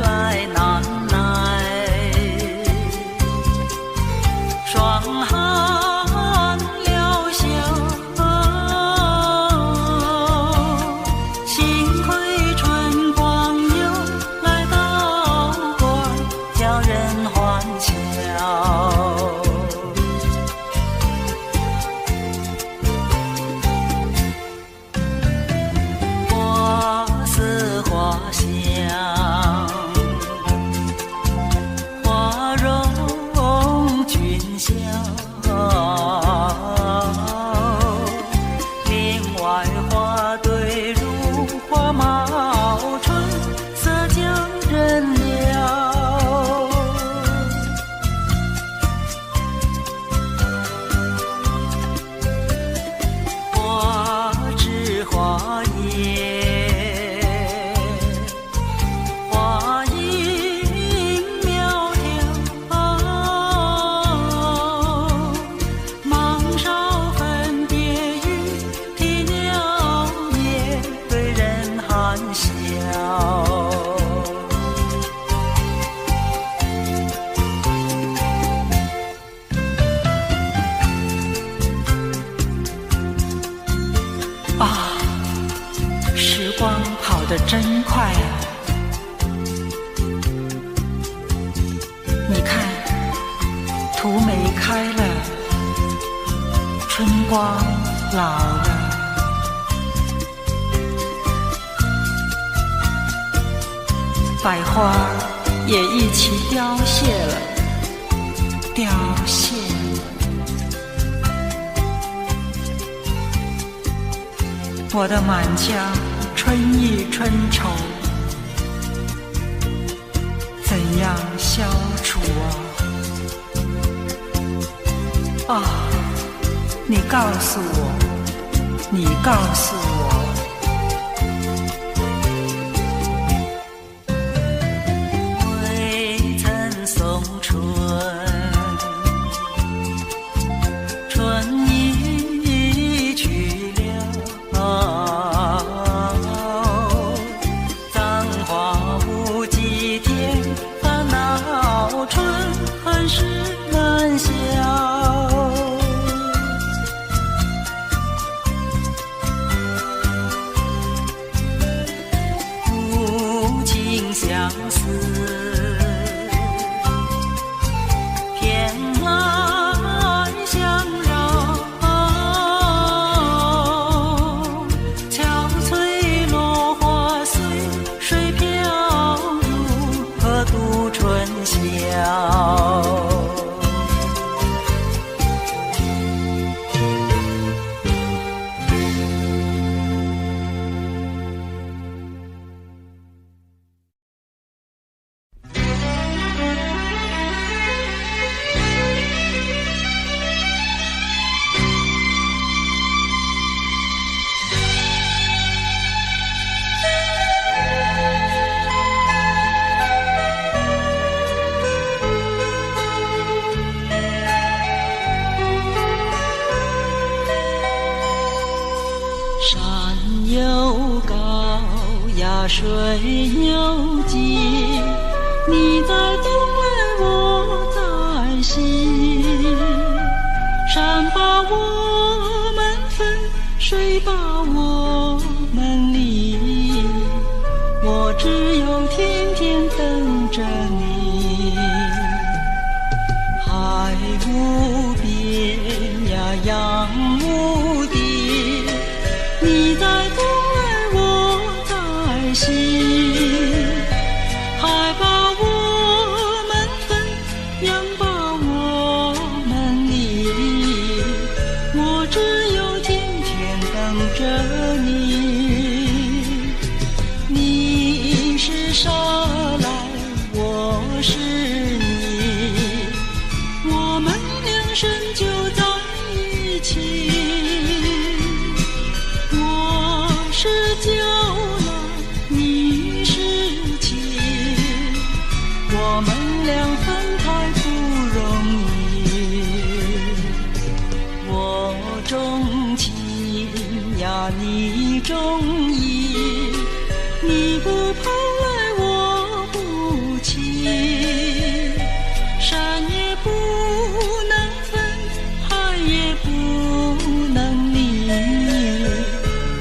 外男来双寒了笑得真快啊！你看，土梅开了，春光老了，百花也一起凋谢了，凋谢了。我的满腔春意春愁，怎样消除啊？啊，你告诉我，你告诉我。未曾送春，春已去了，葬花无几天，烦恼春恨是难消。无情相思，偏来相扰，憔悴落花随水飘，如何度春宵？山又高呀，水又急，你在东来，我在西。山把我们分，水把我们离，我只有天天等着你。海无边呀，洋无底，你在东来，我在西。海把我们分，洋把我们离，我只有天天等着你。你是沙来，我是泥，我们两生就在一起。是酒来，你是情，我们俩分开不容易。我钟情呀，你钟意，你不跑来，我不弃。山也不能分，海也不能离，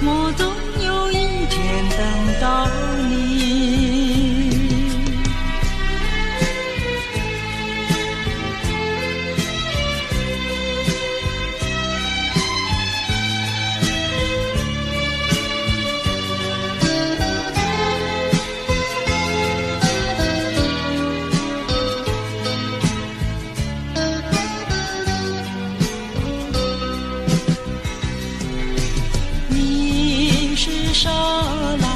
我总有一天等到你。你是沙来，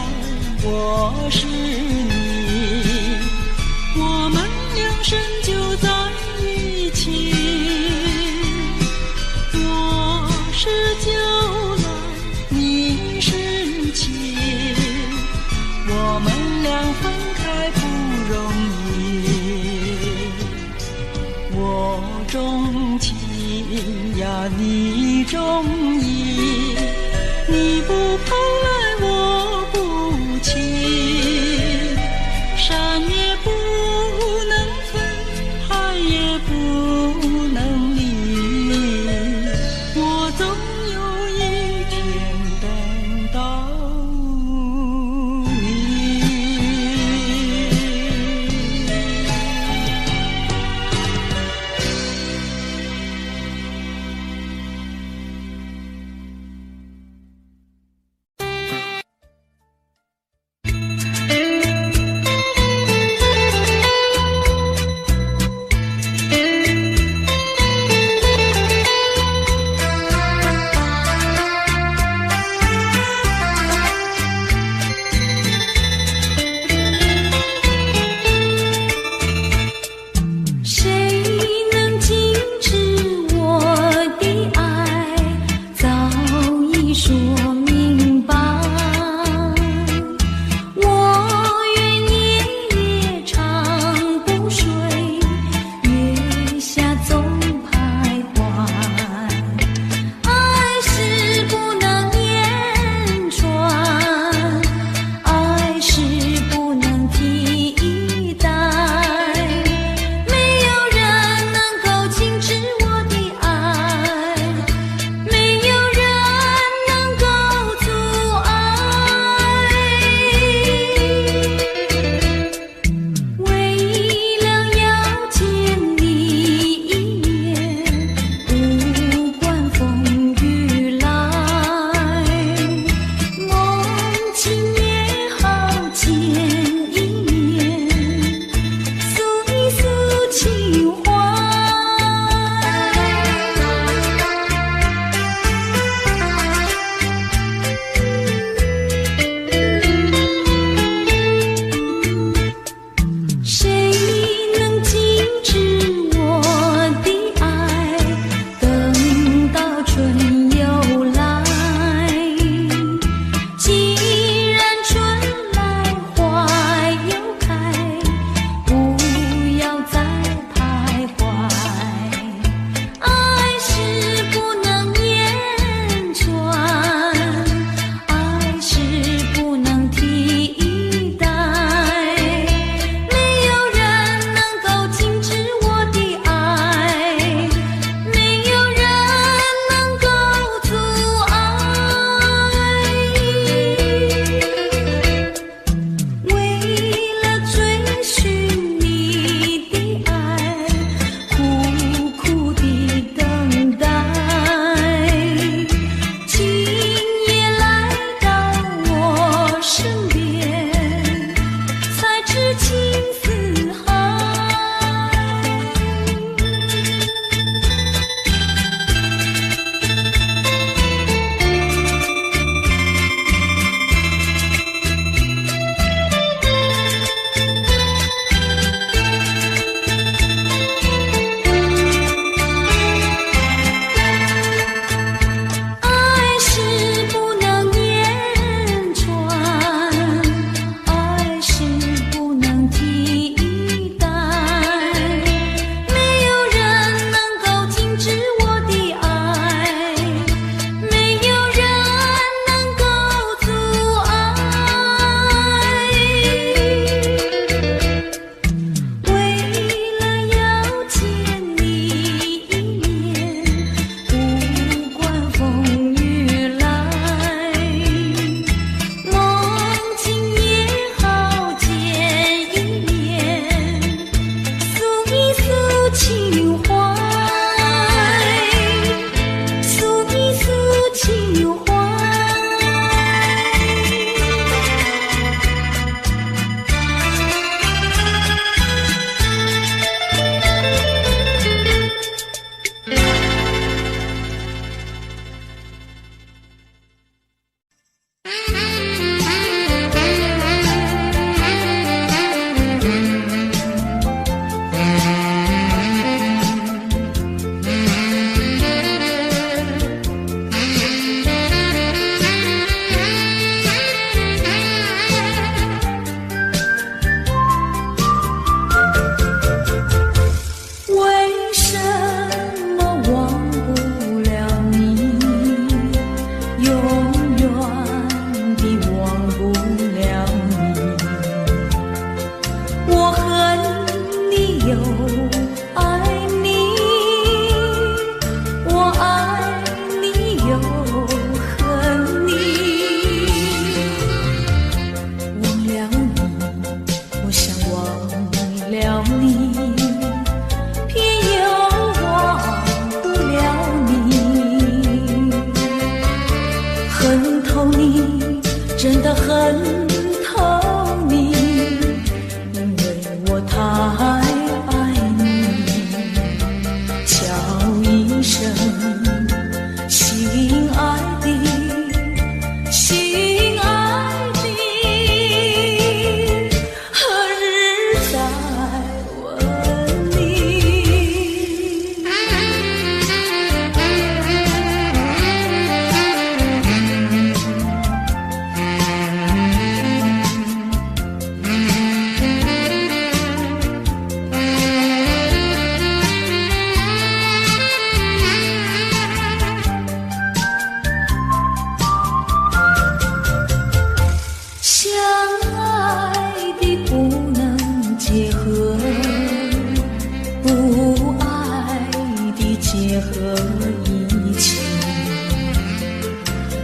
我是泥，我们两生就在一起。我是酒来，你是情，我们俩分开不容易。我钟情呀，你钟意，你不跑来，我不弃。山也不能分，海也不能离，我总有一天等到你。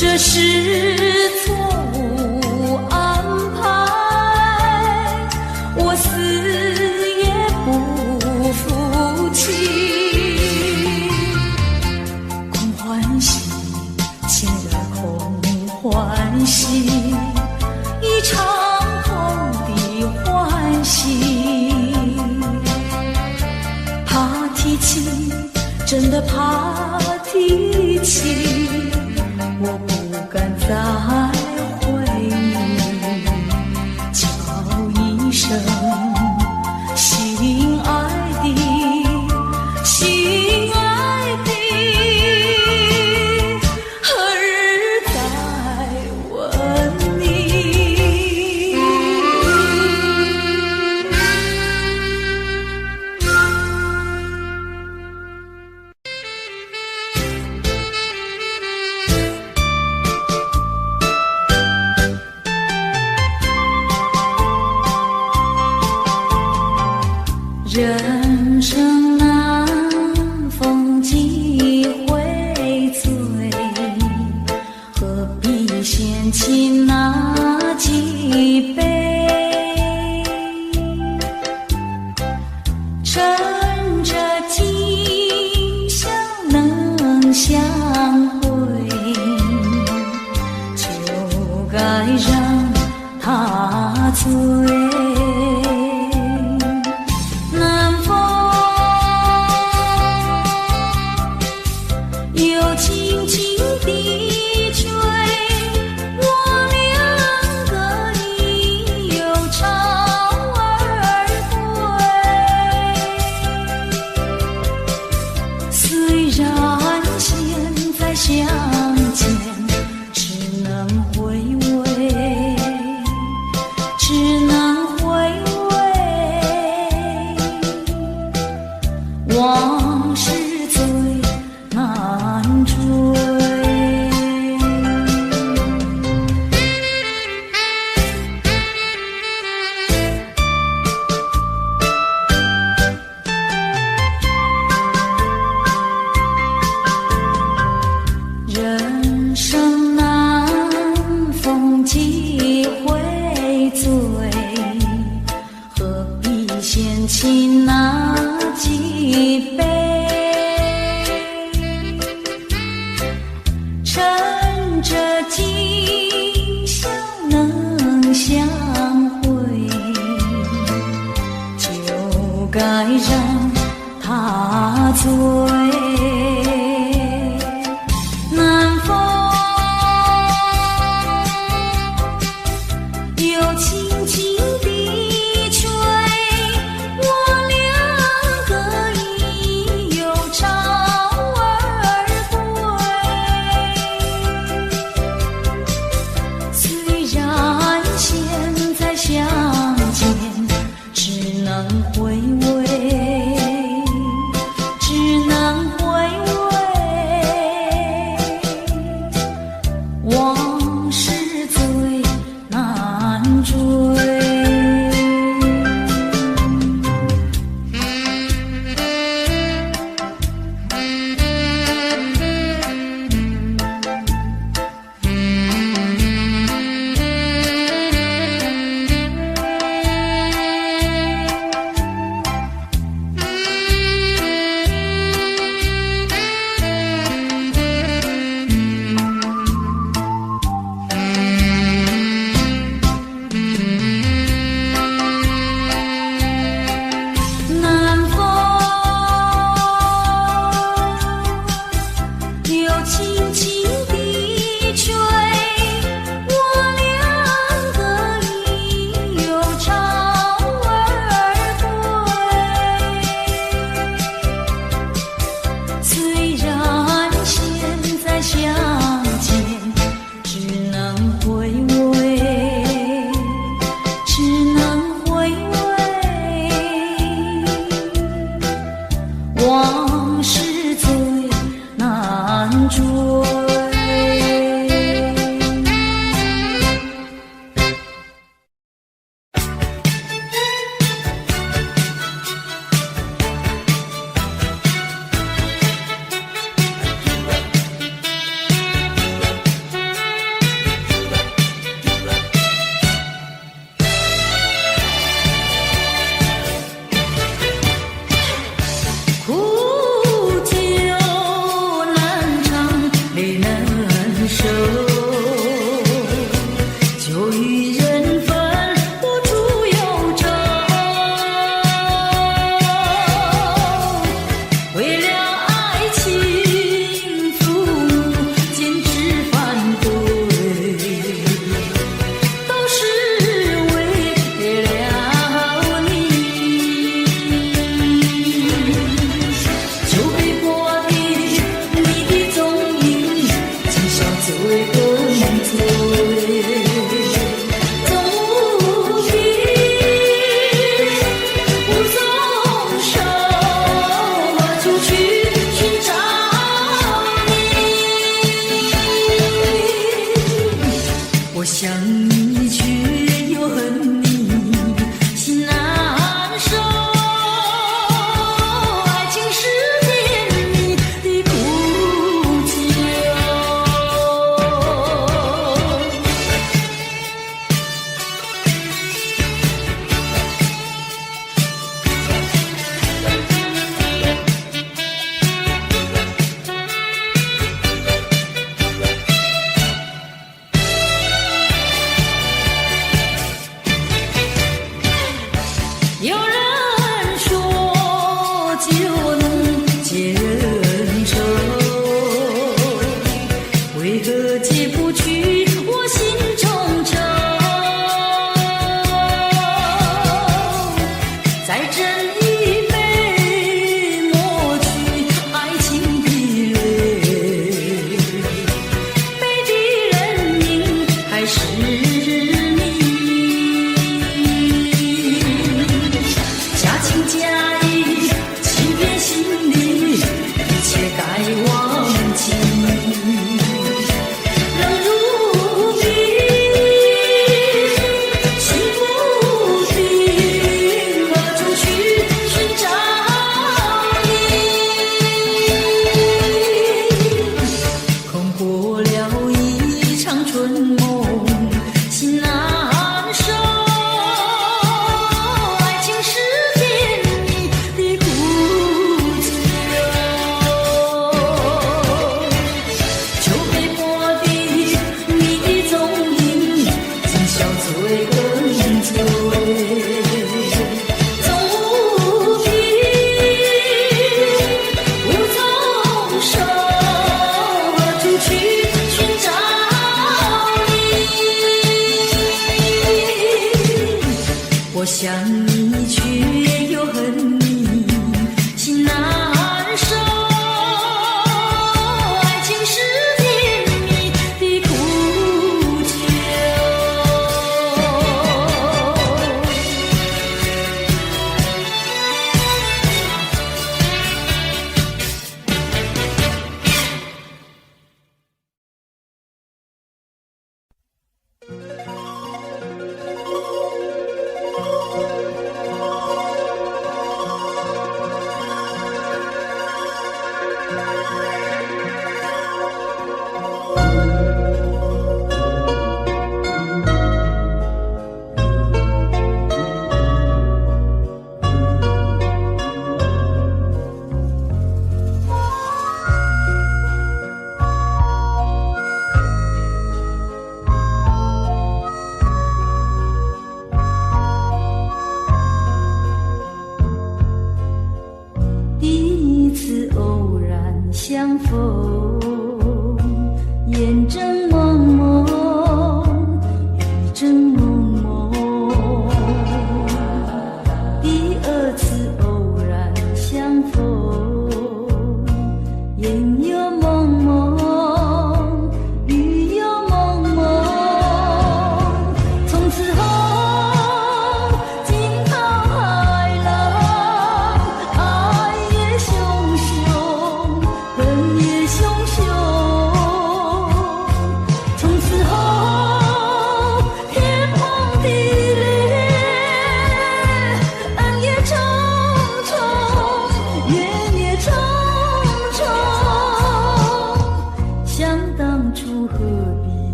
这是错误安排，我死也不服气。空欢喜，情人空欢喜，一场空的欢喜。怕提起，真的怕提起，我不敢再回忆，叫一声心爱的，心爱的，何日再问你？人生难逢几回醉，何必嫌弃那几杯？趁着今宵能相会，就该让他醉。往事最难追。人生难逢几回醉，何必嫌弃那几杯？趁着今宵能相会，就该让他醉。南风又轻轻地吹，我两个已又朝而归。虽然现在相见只能回味，只能回味，往事最难追。南风又轻轻地吹，我两个已又朝而归。虽然现在相见只能回味，只能回味，往事最难追。天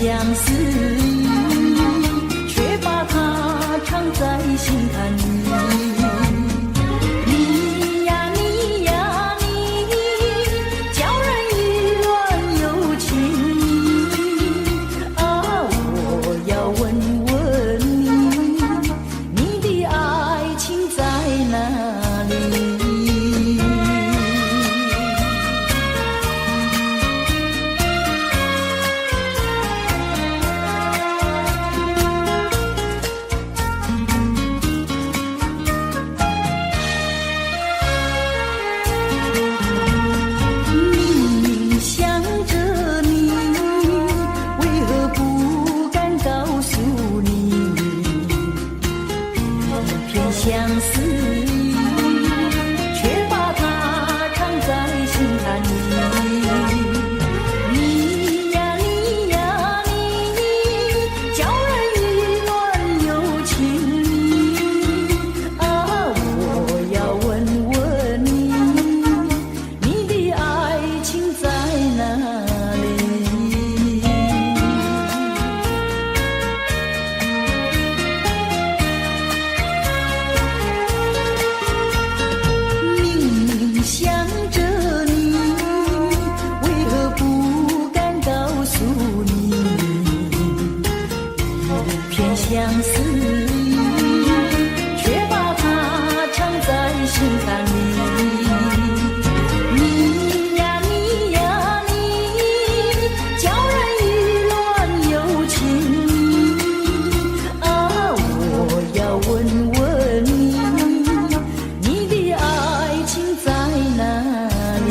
相思，却把它藏在心坎里。你呀你呀你，叫人意乱又情啊！我要问问你，你的爱情在哪里？相思，却把它藏在心坎里。你呀你呀你，叫人意乱又情啊！我要问问你，你的爱情在哪里？想着你，为何不敢告诉你？一片相思，却把它藏在心坎里。你呀你呀你，叫人意乱又情啊！我要问问你，你的爱情在哪里？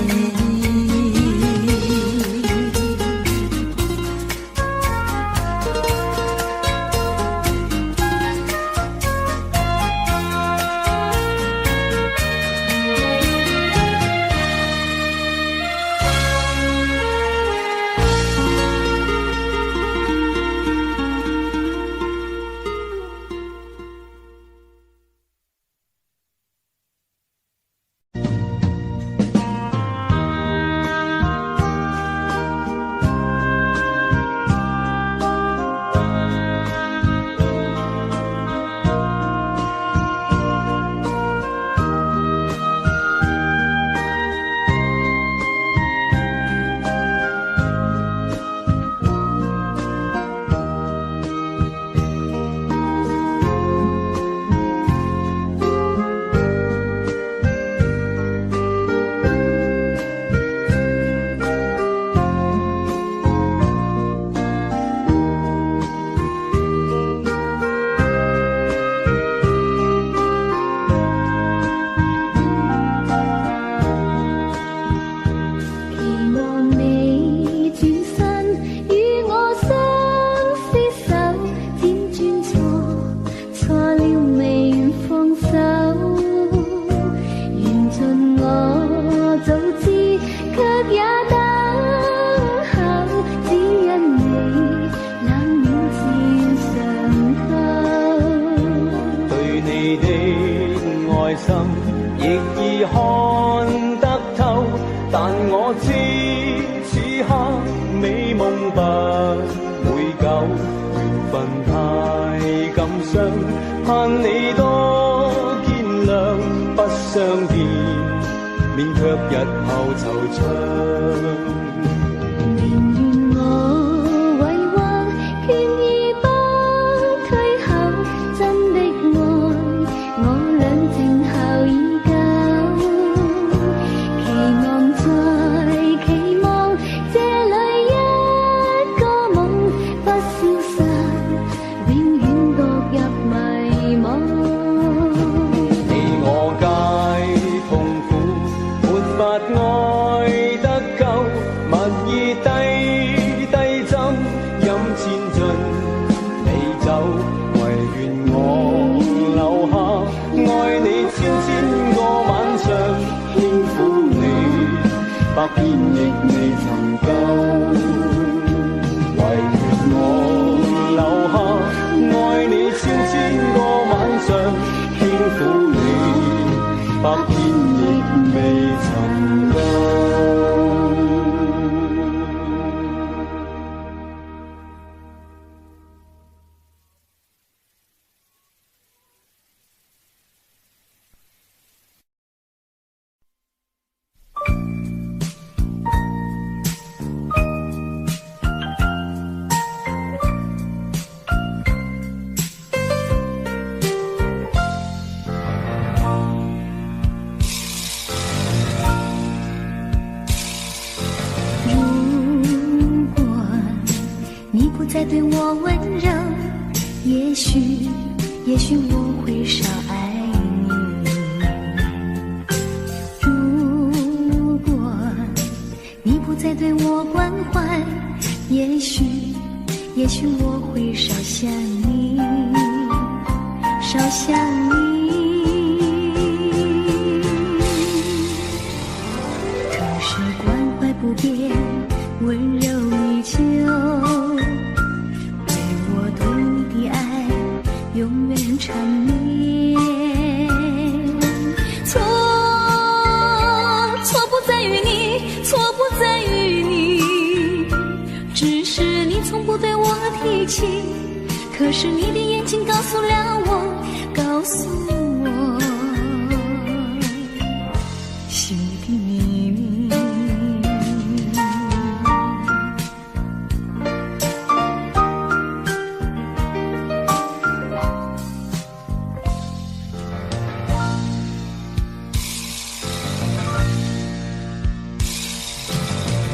不再对我温柔，也许我会少爱你。如果你不再对我关怀，也许我会少想你，少想你。可是关怀不变，温柔依旧，为我对你的爱永远缠绵。错不在于你，错不在于你，只是你从不对我提起。可是你的眼睛告诉了我，告诉我心的秘密。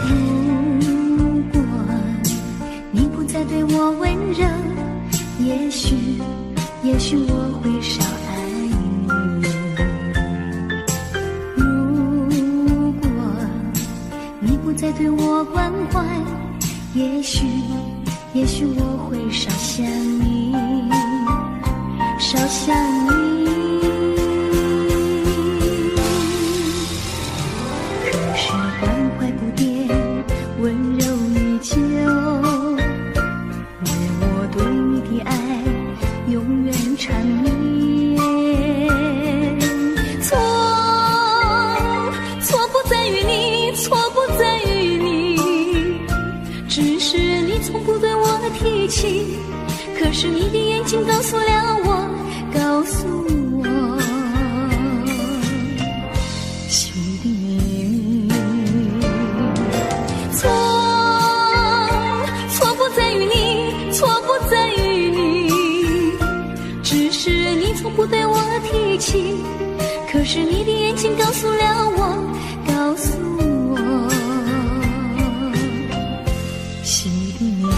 如果你不再对我温柔，也许我会少爱你。如果你不再对我关怀，也许我会少想你，少想你。可是关怀不变，温柔依旧，为我对你的爱永远缠绵。错不在于你，错不在于你，只是你从不对我提起。可是你的眼睛告诉了我，告诉我心的秘密。错不在于你，错不在于你，只是你从不对我提起。可是你的眼睛告诉了我，告诉我心的秘密。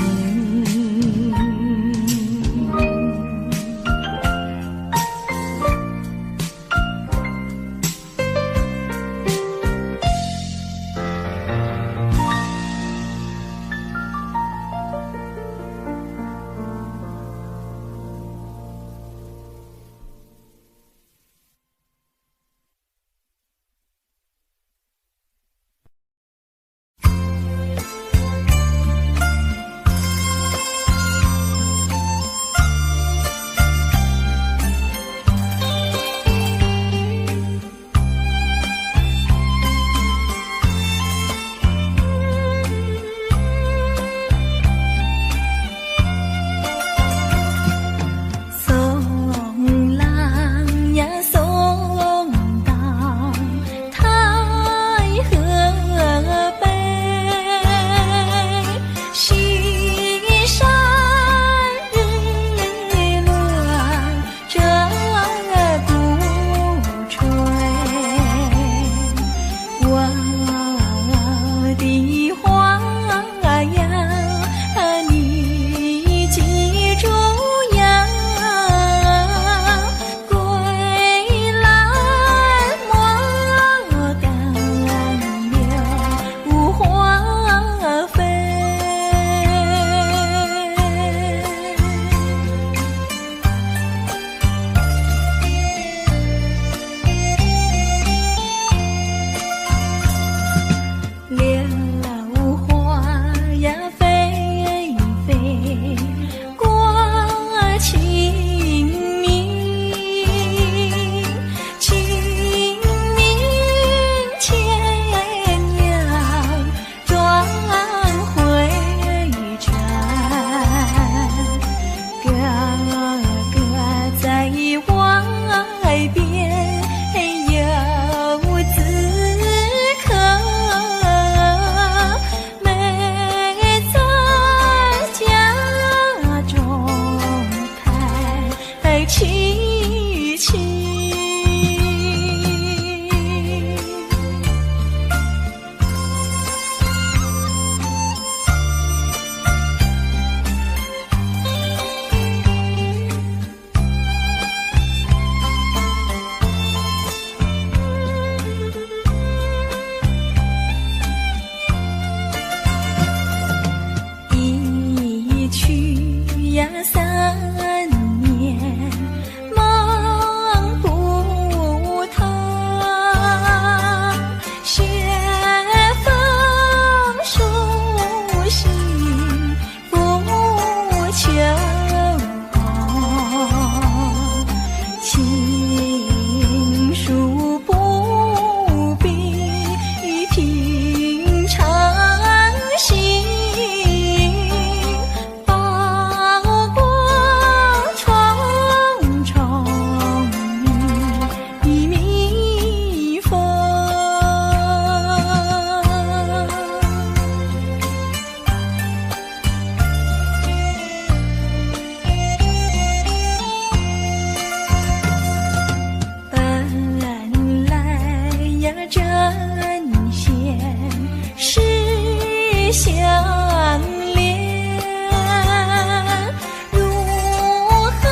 相恋，如何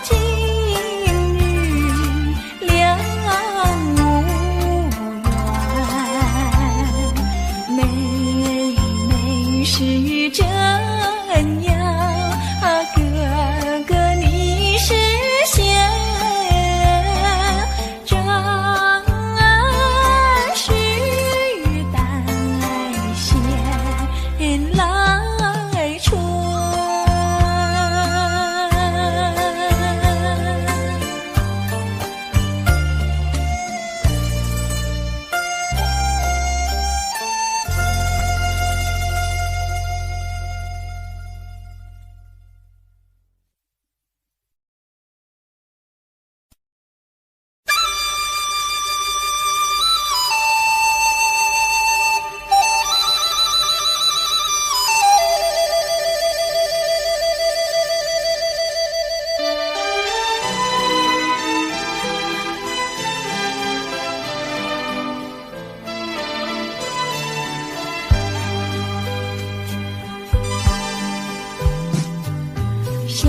今日两无缘？妹妹是这样，哥哥你是仙，这是待闲来春。相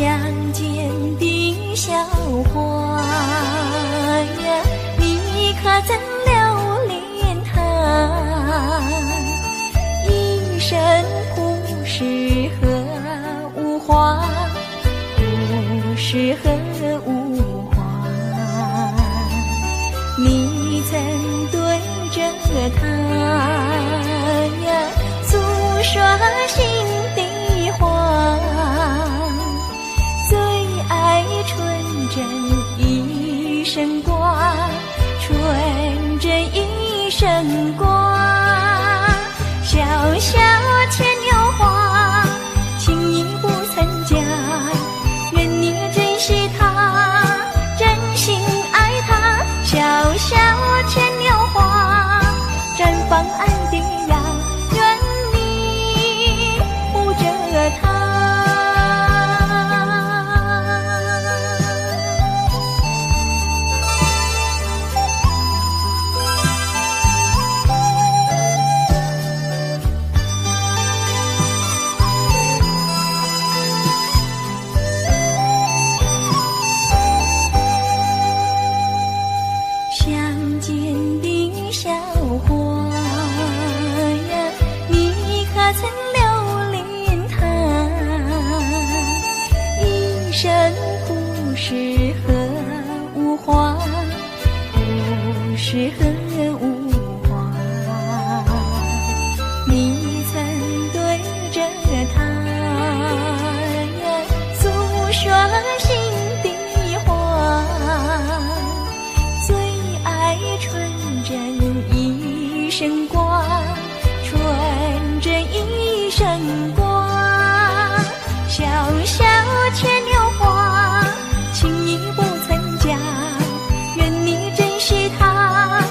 见的小花呀，你可曾留恋它？一生不适合无花，不适合无花。你曾对着它呀诉说心底话，最爱纯真一生挂，纯真一生挂。小小牵牛花，轻易不曾嫁，愿你珍惜它，真心爱它。小小牵牛花，绽放爱的芽，愿你护着它。相见的小花呀，你可曾留恋它？一生不适合无花，不适合无花。你曾对着它呀诉说心底话，最爱纯真一生挂，纯真一生挂。小小牵牛花，轻易不曾嫁，愿你珍惜它，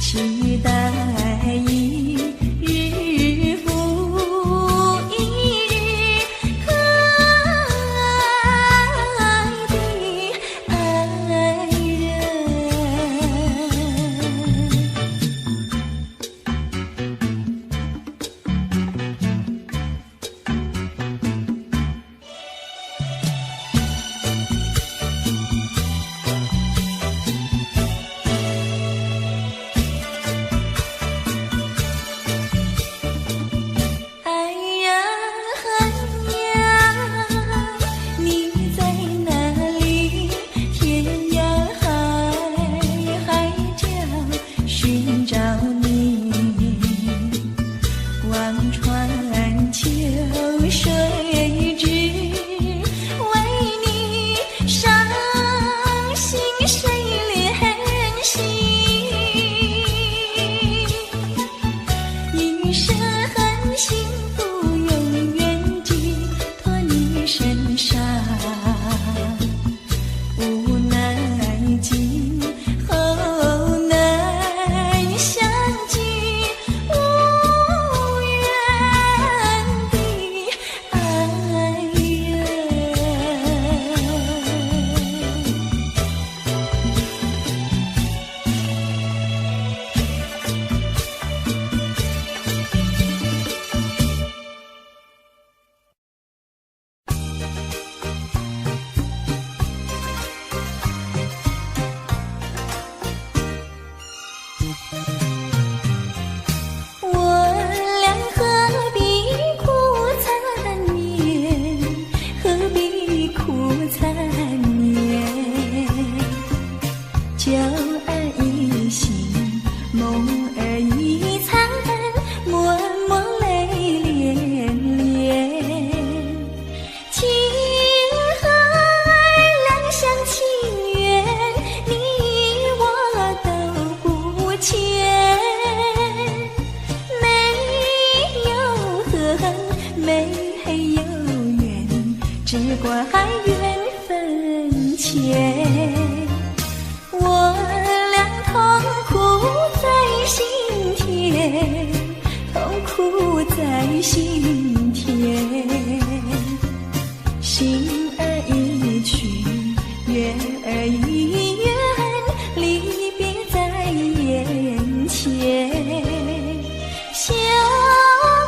期待一日复一日。配有缘，只怪缘分浅。我俩痛苦在心田，痛苦在心田。心儿一去，缘儿一圆，离别在眼前。小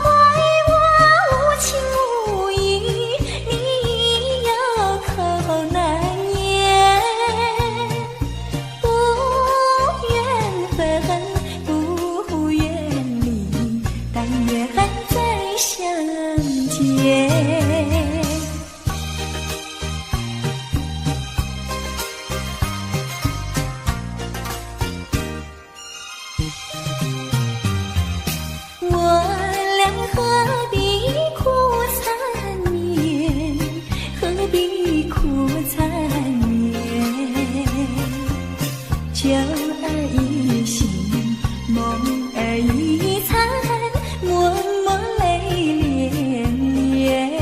怪我无情无义，你有口难言。不愿分，不愿离，但愿再相见。我俩何必苦缠绵，何必苦缠绵？酒儿一醒，梦儿一残，默默泪涟涟。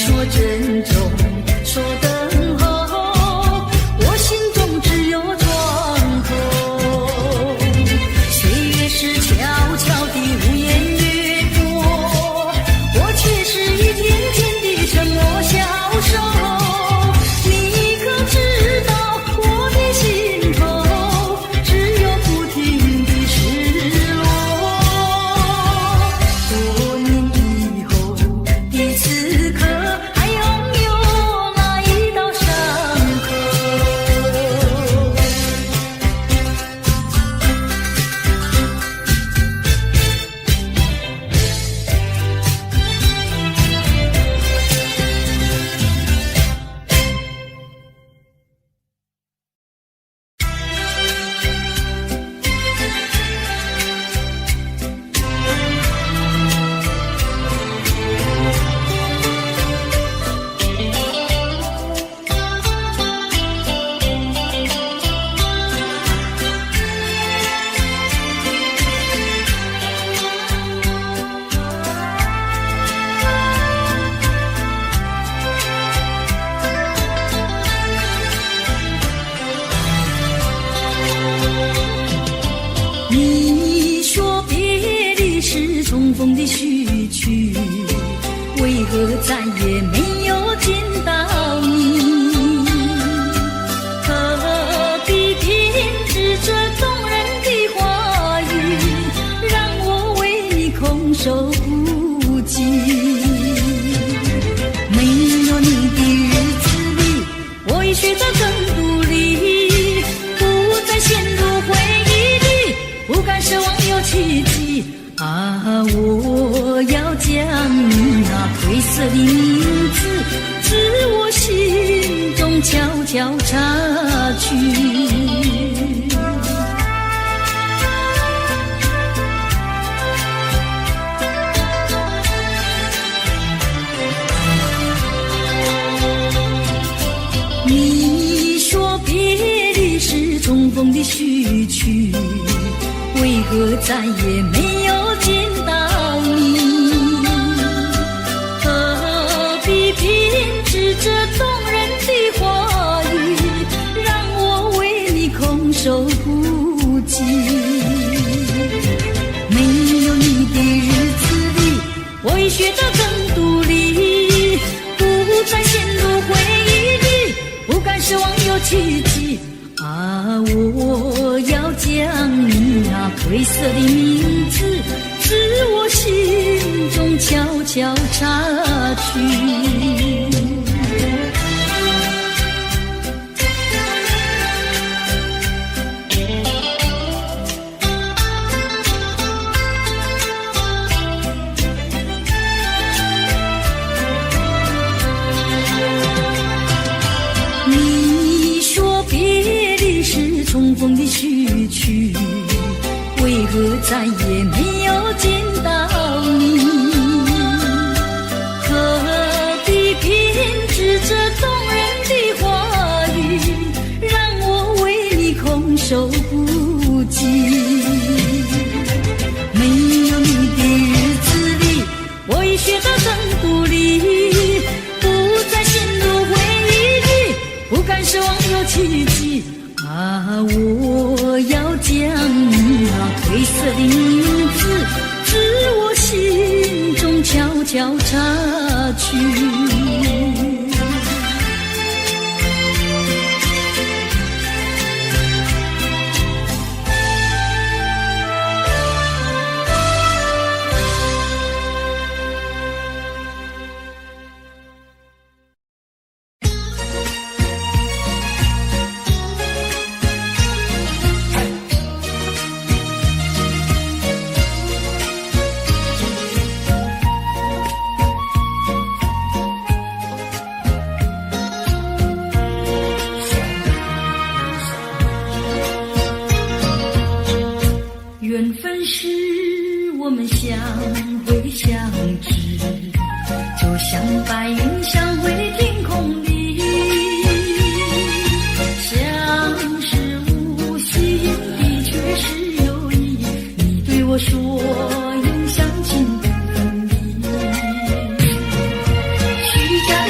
说珍重，说等候，我心中只有窗口。岁月是悄悄地无言掠过，我却是一天天地沉默消瘦。你可知道我的心头只有不停的失落？多年以后的此刻，还拥有那一道伤口。你说别离是重逢的序曲，为何再也没有见到你？何必偏执这动人的话语，让我为你空守不及？没有你的日子里，我已学得更独立，不再陷入回忆里，不敢奢望有奇迹啊！我要将你那褪色的名字，自我心中悄悄擦去。你说别离是重逢的序曲，为何再也没有见到你？何必偏执这动人的话语，让我为你空守不及？没有你的日子里，我已学得更独立，不再陷入回忆里，不敢奢望有奇迹啊！我要将你那褪色的名字，自我心中悄悄擦去。你说别离是重逢的序曲，为何再也没有见到你？何必偏执这动人的话语，让我为你空守不及？没有你的日子里，我已学得更独立，不再陷入回忆里，不敢奢望有奇迹啊！我要将你那褪色的名字，自我心中悄悄擦去。缘分使我们相会相知，就像白云相会天空里，相识无心的却是有意。你对我说永相情不分离，虚假的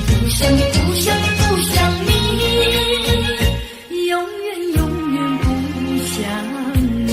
不想你，不想你，不想你，永远永远不想你。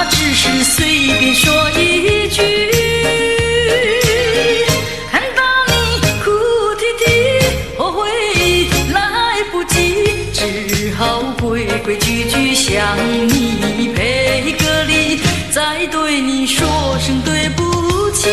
那只是随便说一句。看到你哭啼啼，后悔来不及，只好规规矩矩向你赔个礼，再对你说声对不起。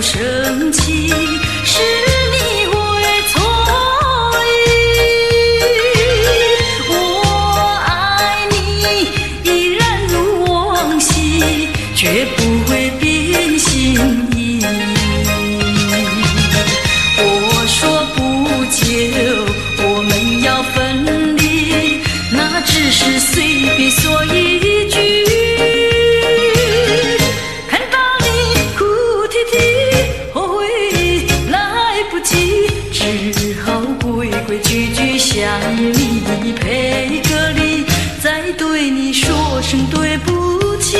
生气是你会错意，我爱你依然如往昔，绝不会变心意。我说不久我们要分离，那只是随便说一句。只好规规矩矩向你赔个礼，再对你说声对不起。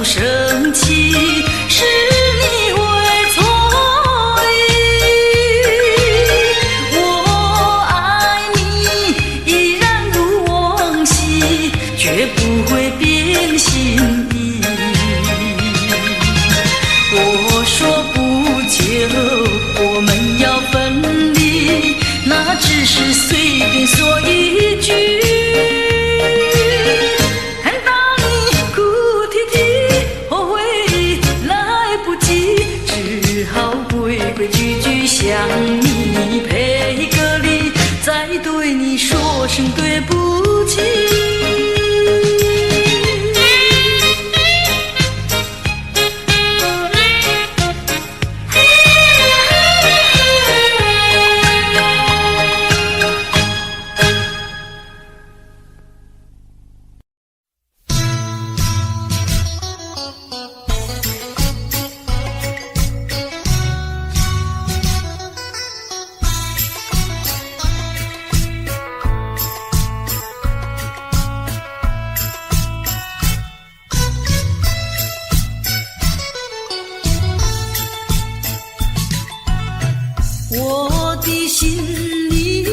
生气是你会错意，我爱你依然如往昔，绝不会变心意。我说不久我们要分离，那只是随便说一句。规规矩矩向你赔个礼，再对你说声对不起。我的心里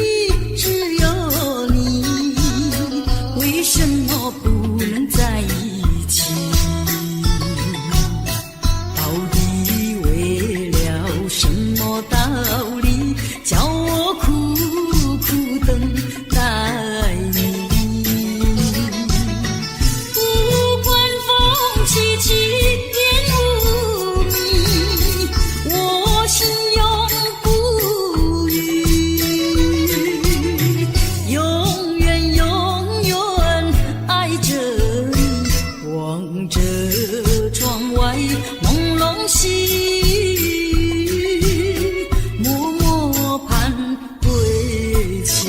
只有你，为什么不能在一起？到底为了什么道理，叫我苦苦等待你？不管风起起烟雾迷，我心永不永远永远爱着你，望着窗外朦胧细雨，默默盼归期。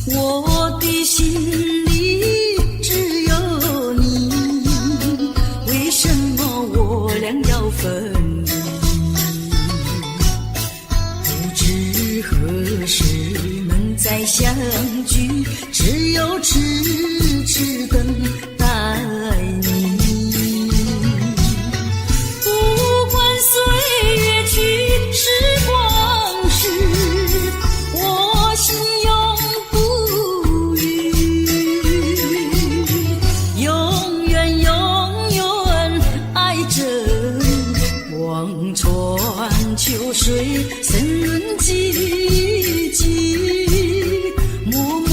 我的心里只有你，为什么我俩要分离？不知何时能再相聚，只有痴痴等待你。不管岁月去，时光逝，我心永不永远永远爱着你，望穿秋水，深润寂寂，默默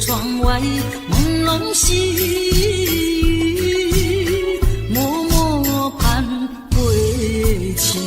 窗外朦胧细雨，默默盼归期。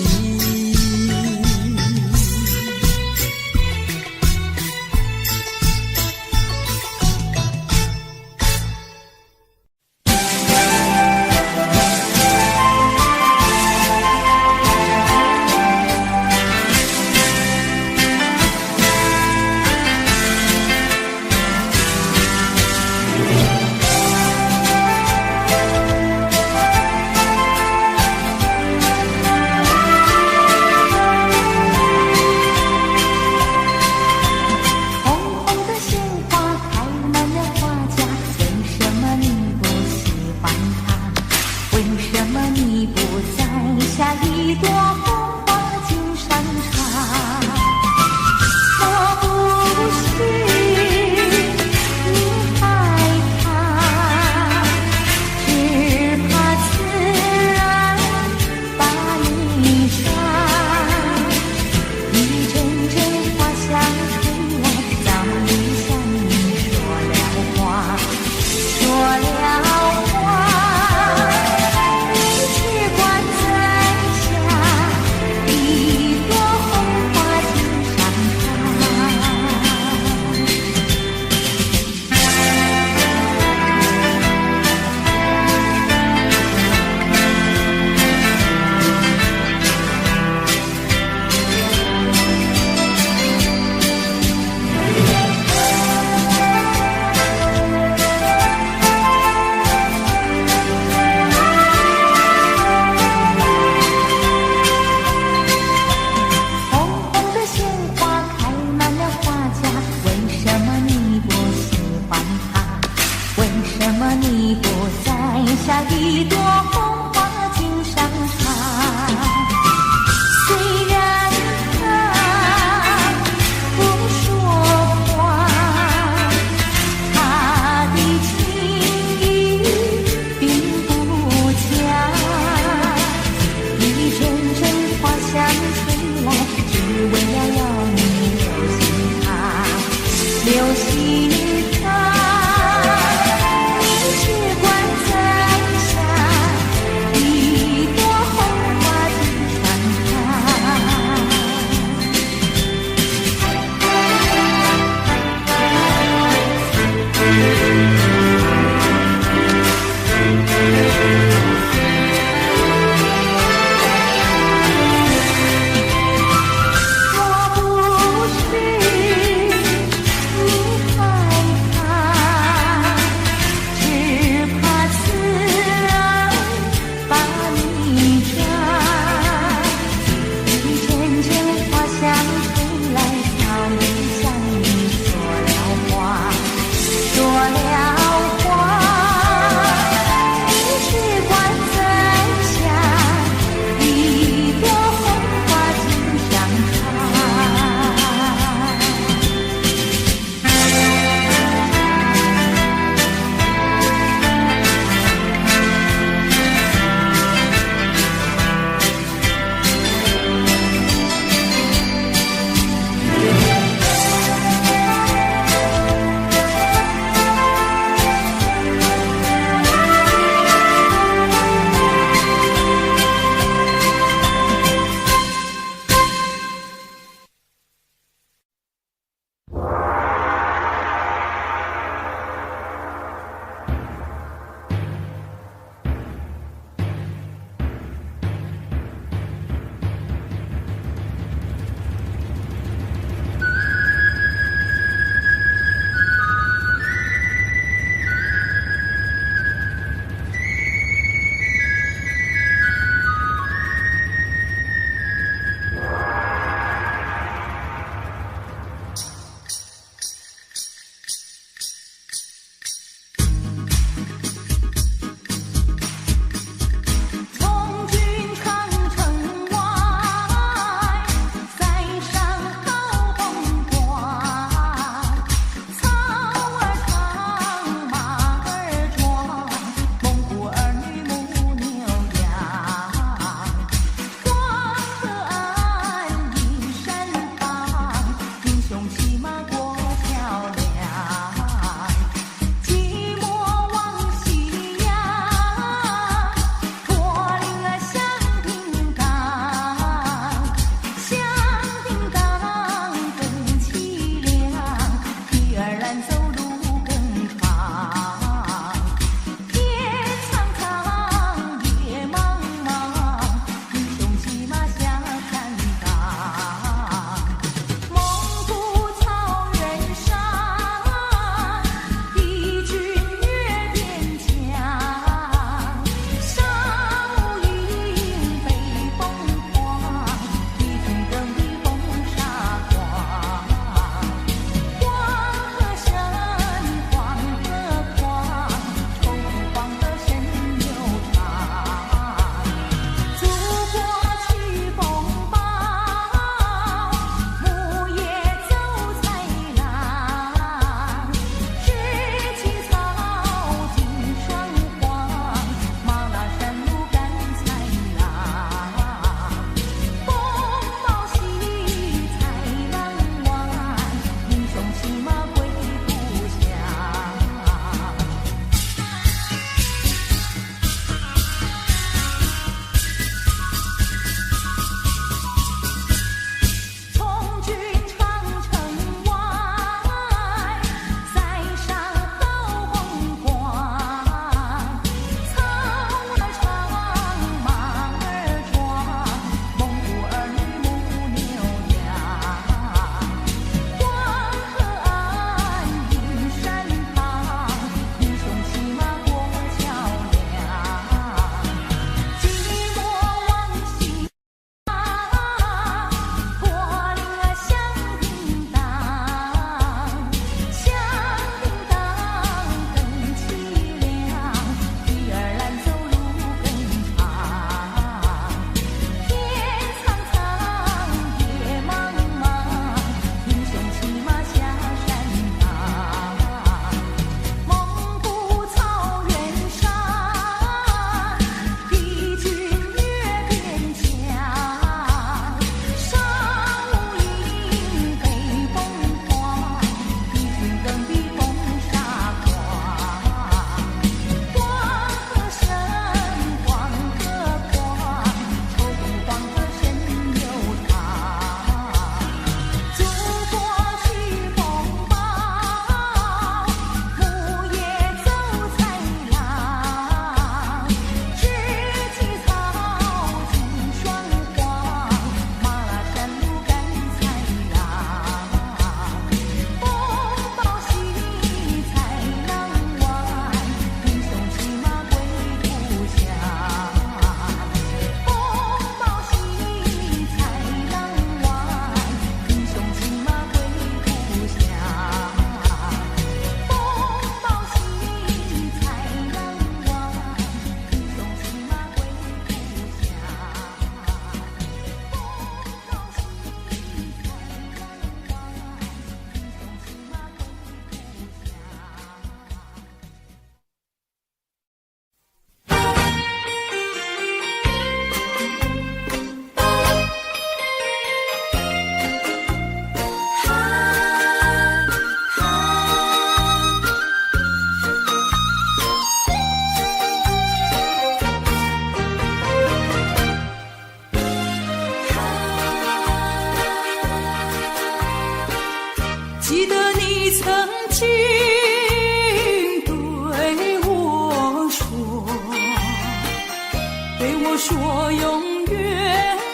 说永远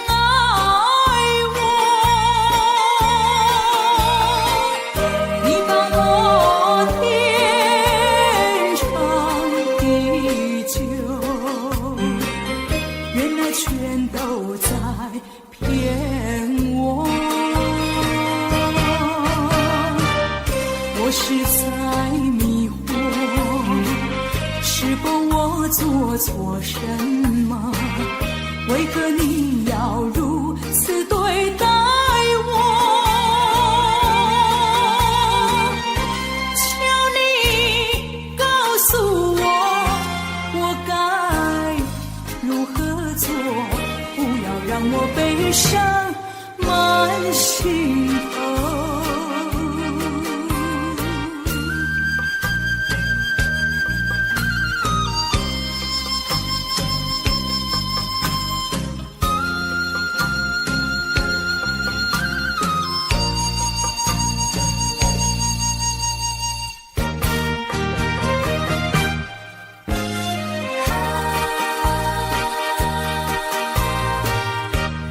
爱我，你把我天长地久，原来全都在骗我。我是在迷惑，是否我做错什么？为何你要如此对待我？求你告诉我，我该如何做？不要让我悲伤满心头。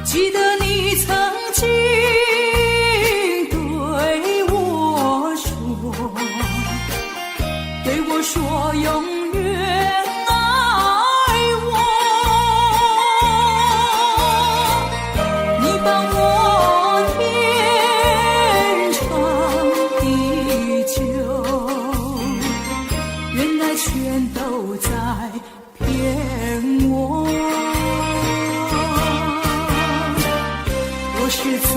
记得你曾经对我说永远爱我，你把我天长地久，原来全都在骗我。我是在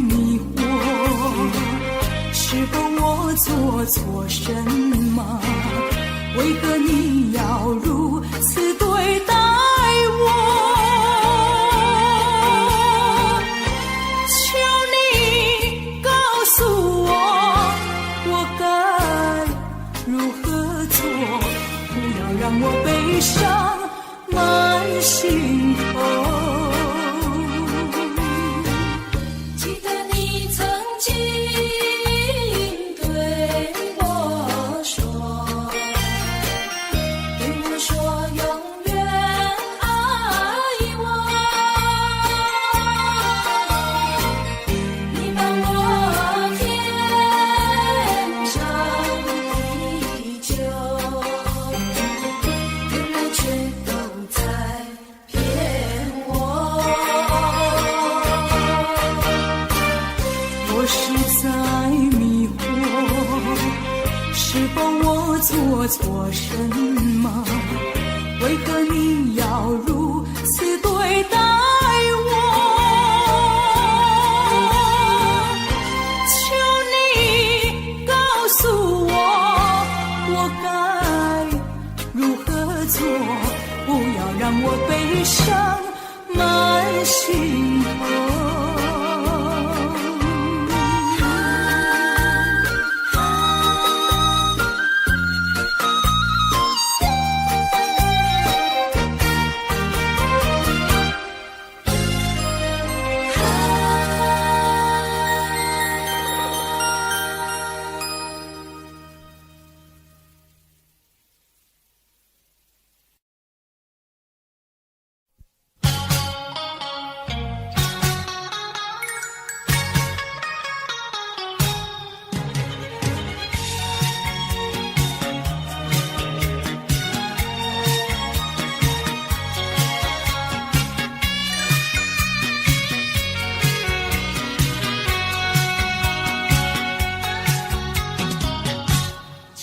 迷惑，是否我做错什么？为何你要如此对待我？求你告诉我，我该如何做？不要让我悲伤满心头。做错什么？为何你要如此对待我？求你告诉我，我该如何做？不要让我悲伤满心头。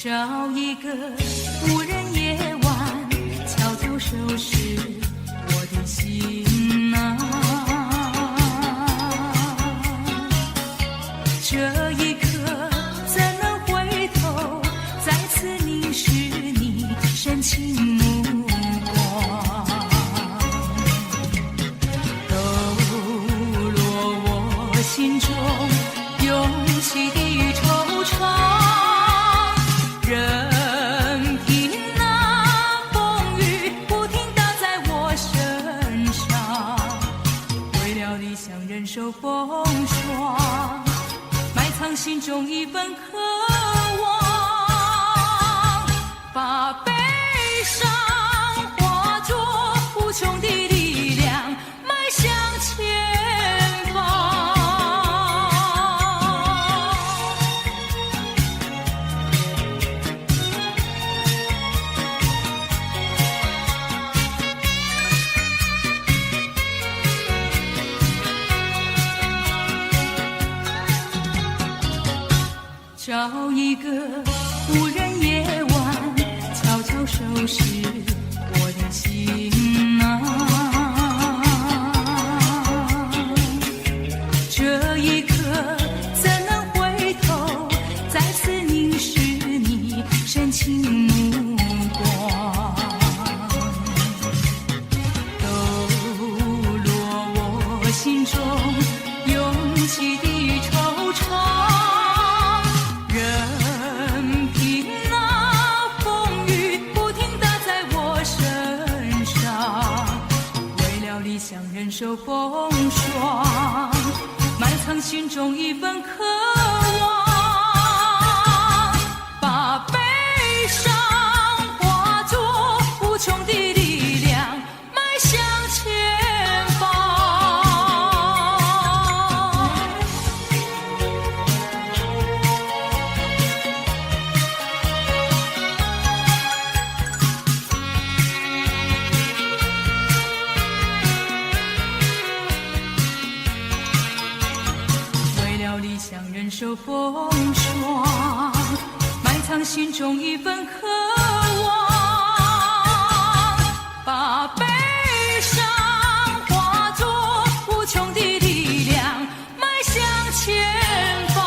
找一个无人夜晚，悄悄收拾我的心啊。这一刻怎能回头，再次凝视你深情目光，抖落我心中涌起的惆怅。任凭那风雨不停打在我身上，为了理想忍受风霜，埋藏心中一份渴望，把悲伤化作无穷的力受风霜，埋藏心中一份渴望，把悲伤化作无穷的力量，迈向前方。理想忍受风霜，埋藏心中一份渴望，把悲伤化作无穷的力量，迈向前方。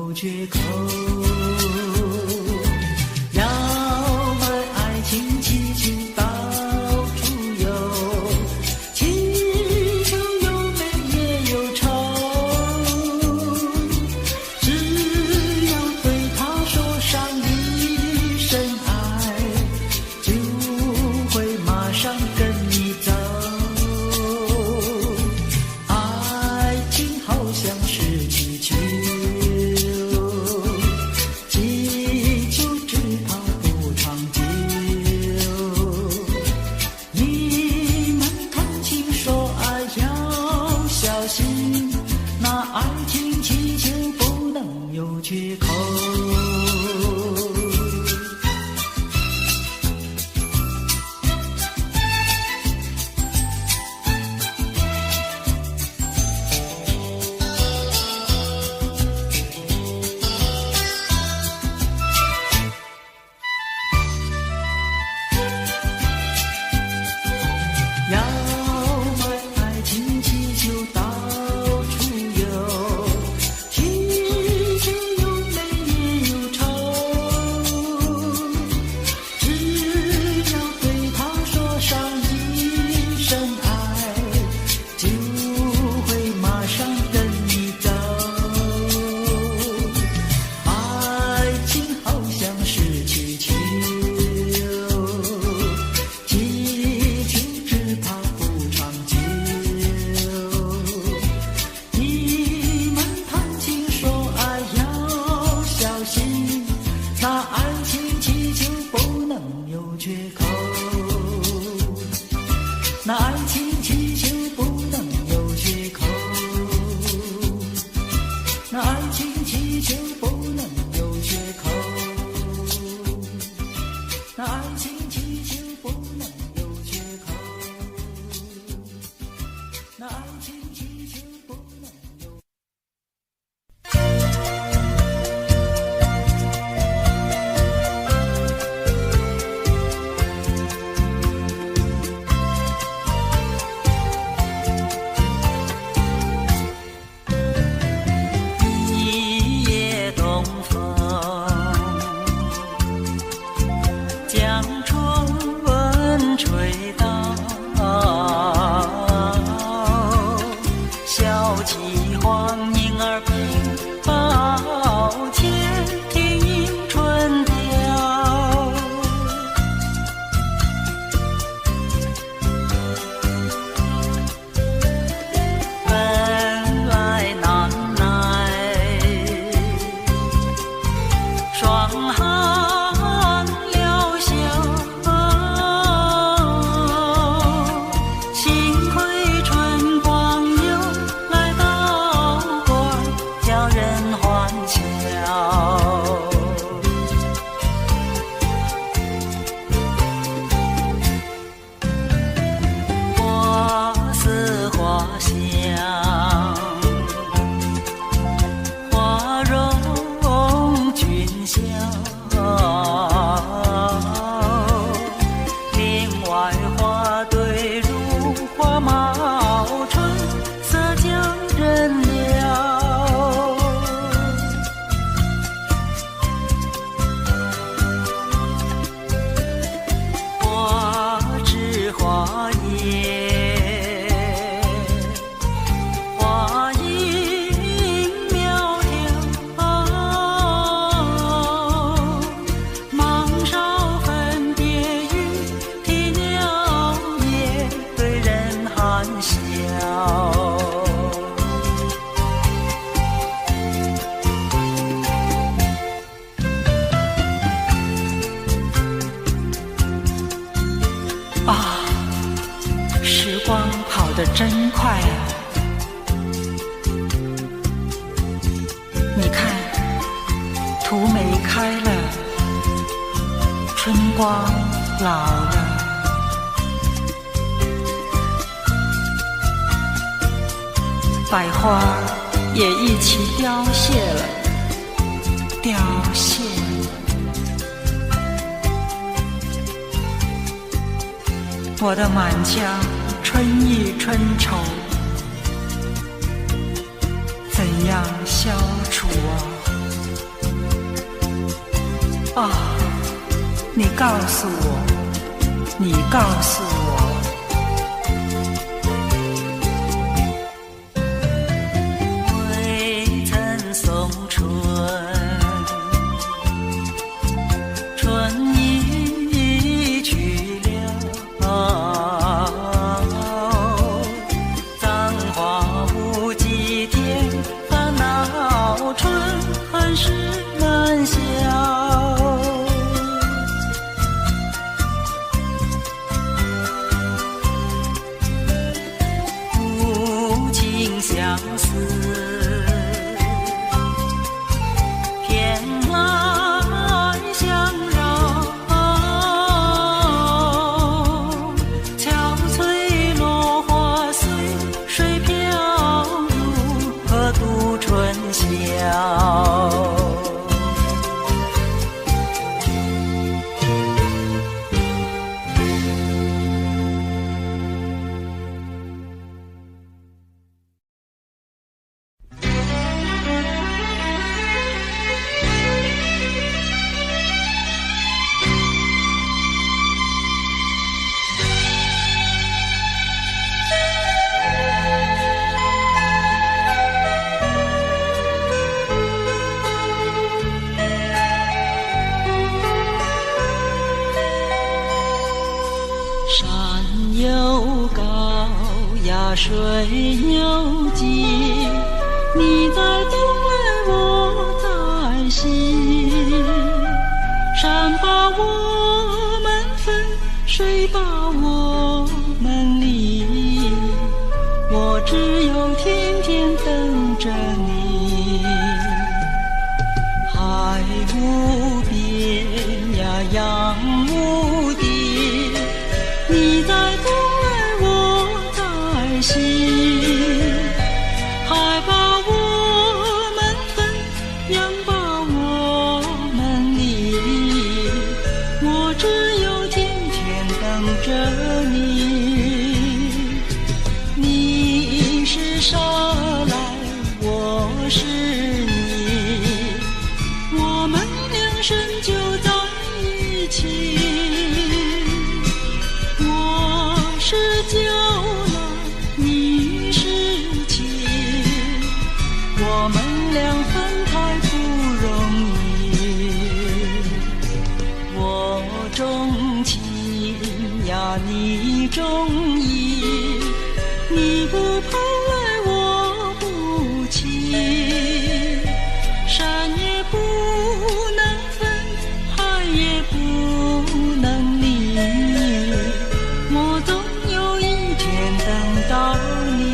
有缺口。要买爱情气球到处游，气球有美也有丑，只要对他说上一声爱，就会马上跟你走。爱情好像是气球，气球只怕不长久。你们谈情说爱要小心，那爱情气球不能有缺口。要买爱情气球到处游，气球有美也有丑，只要对他说上一声爱，就会马上跟你走。爱情好像是气球，气球只怕不长久。你们谈情说爱要小心，那爱情气球不能有缺口。那爱情气球不能有缺口。那爱情气球不能有缺口。那爱情气球不能有缺口。那爱情气球不能有。一夜东风，将春吹到，小起黄莺儿并抱前，听春调。本来难耐，霜寒了宵，幸亏春光又来到过，叫人欢笑。花似花香，花容俊俏，林外花对如花冒春，色将人撩。花枝花叶，花影苗条，忙少分别于啼鸟也对人含笑。啊，时光跑得真快啊！你看，荼梅开了，春光老了，百花也一起凋谢了，凋谢了。我的满腔春意春愁，怎样消除啊？啊，你告诉我，你告诉我，未曾送春，春已去了，葬花无几天，烦恼春还是难消。无情相思，偏来相扰，憔悴落花随水飘，如何度春宵？山有高呀，水有急，你在东来，我在西。山把我们分，水把我们离，我只有天天等着你。海无边呀，洋无底，你在东来，我在西。海把我们分，洋把我们离，我只有天天等着你。你是沙来，我是泥，我们两生就在一起。是酒来，你是情，我们俩分开不容易。我钟情呀，你钟意，你不跑来，我不弃。山也不能分，海也不能离，我总有一天等到你。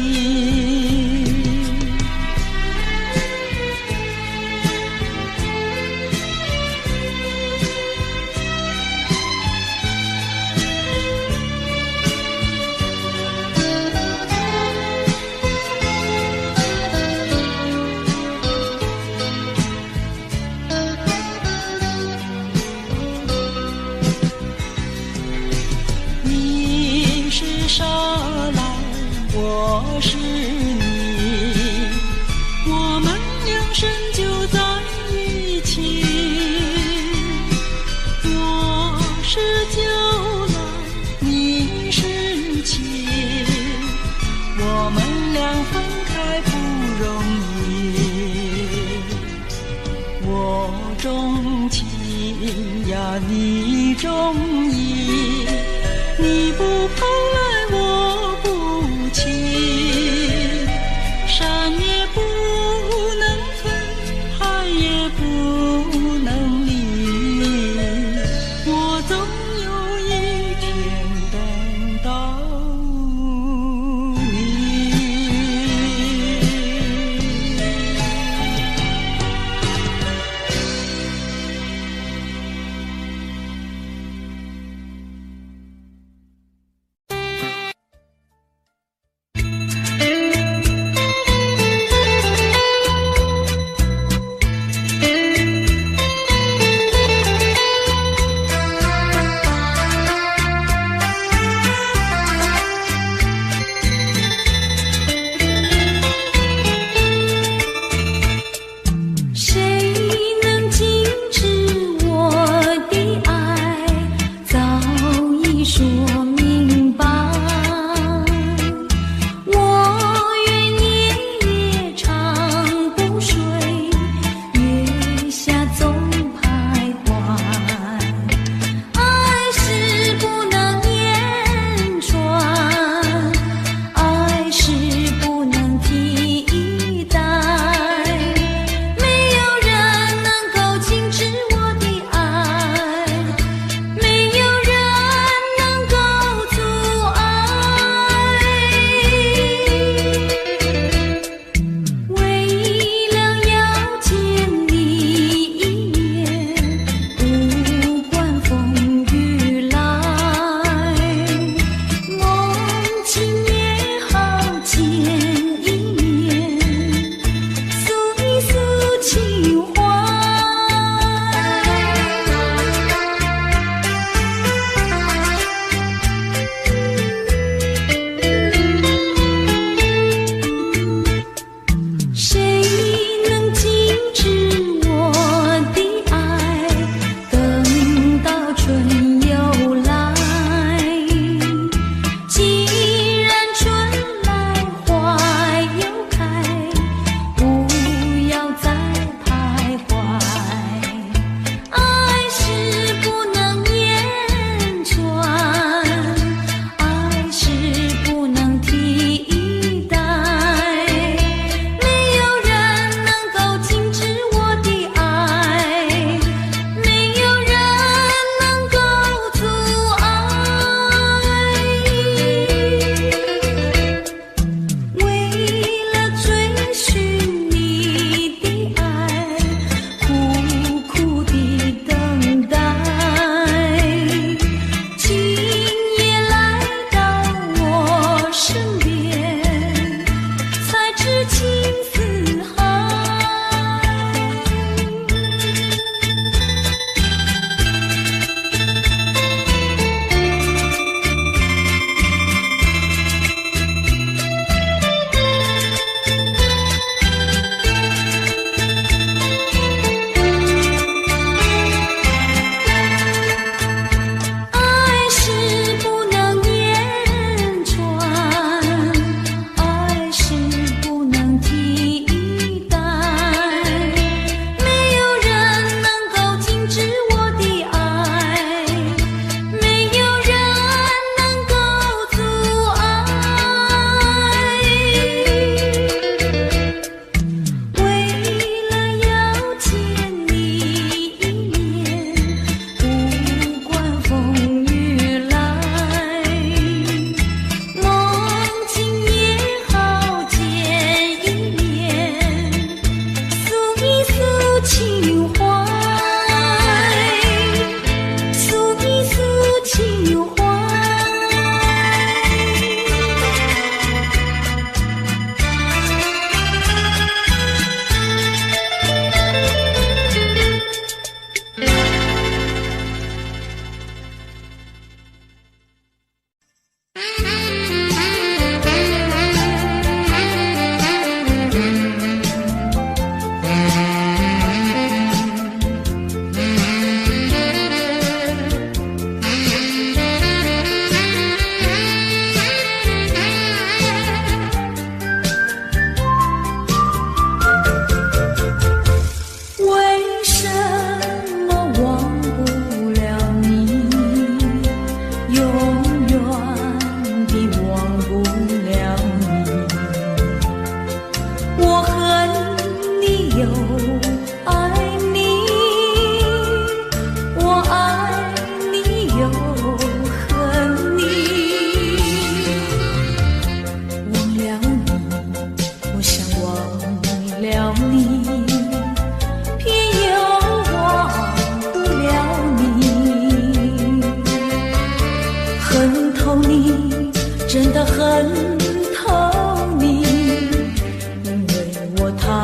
你是沙来，我是泥，我们两生就在一起。我是酒来，你是情，我们俩分开不容易。我钟情呀，你钟意，你不跑来，我不弃。山也不能分，海也不能离，我总有一天等到你。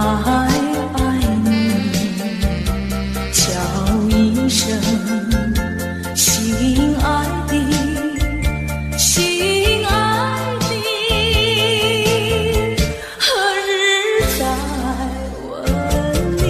爱你，叫一声心爱的，心爱的，何日再问你？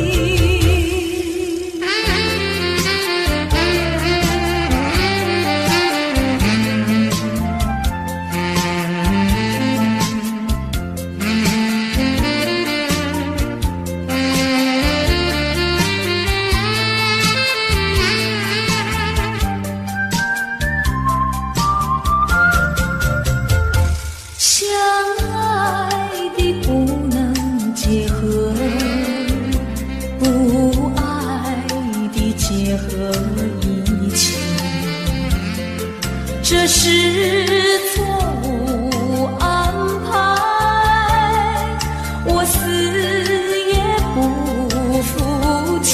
相爱的不能结合，不爱的结合一起，这是错误安排，我死也不服气。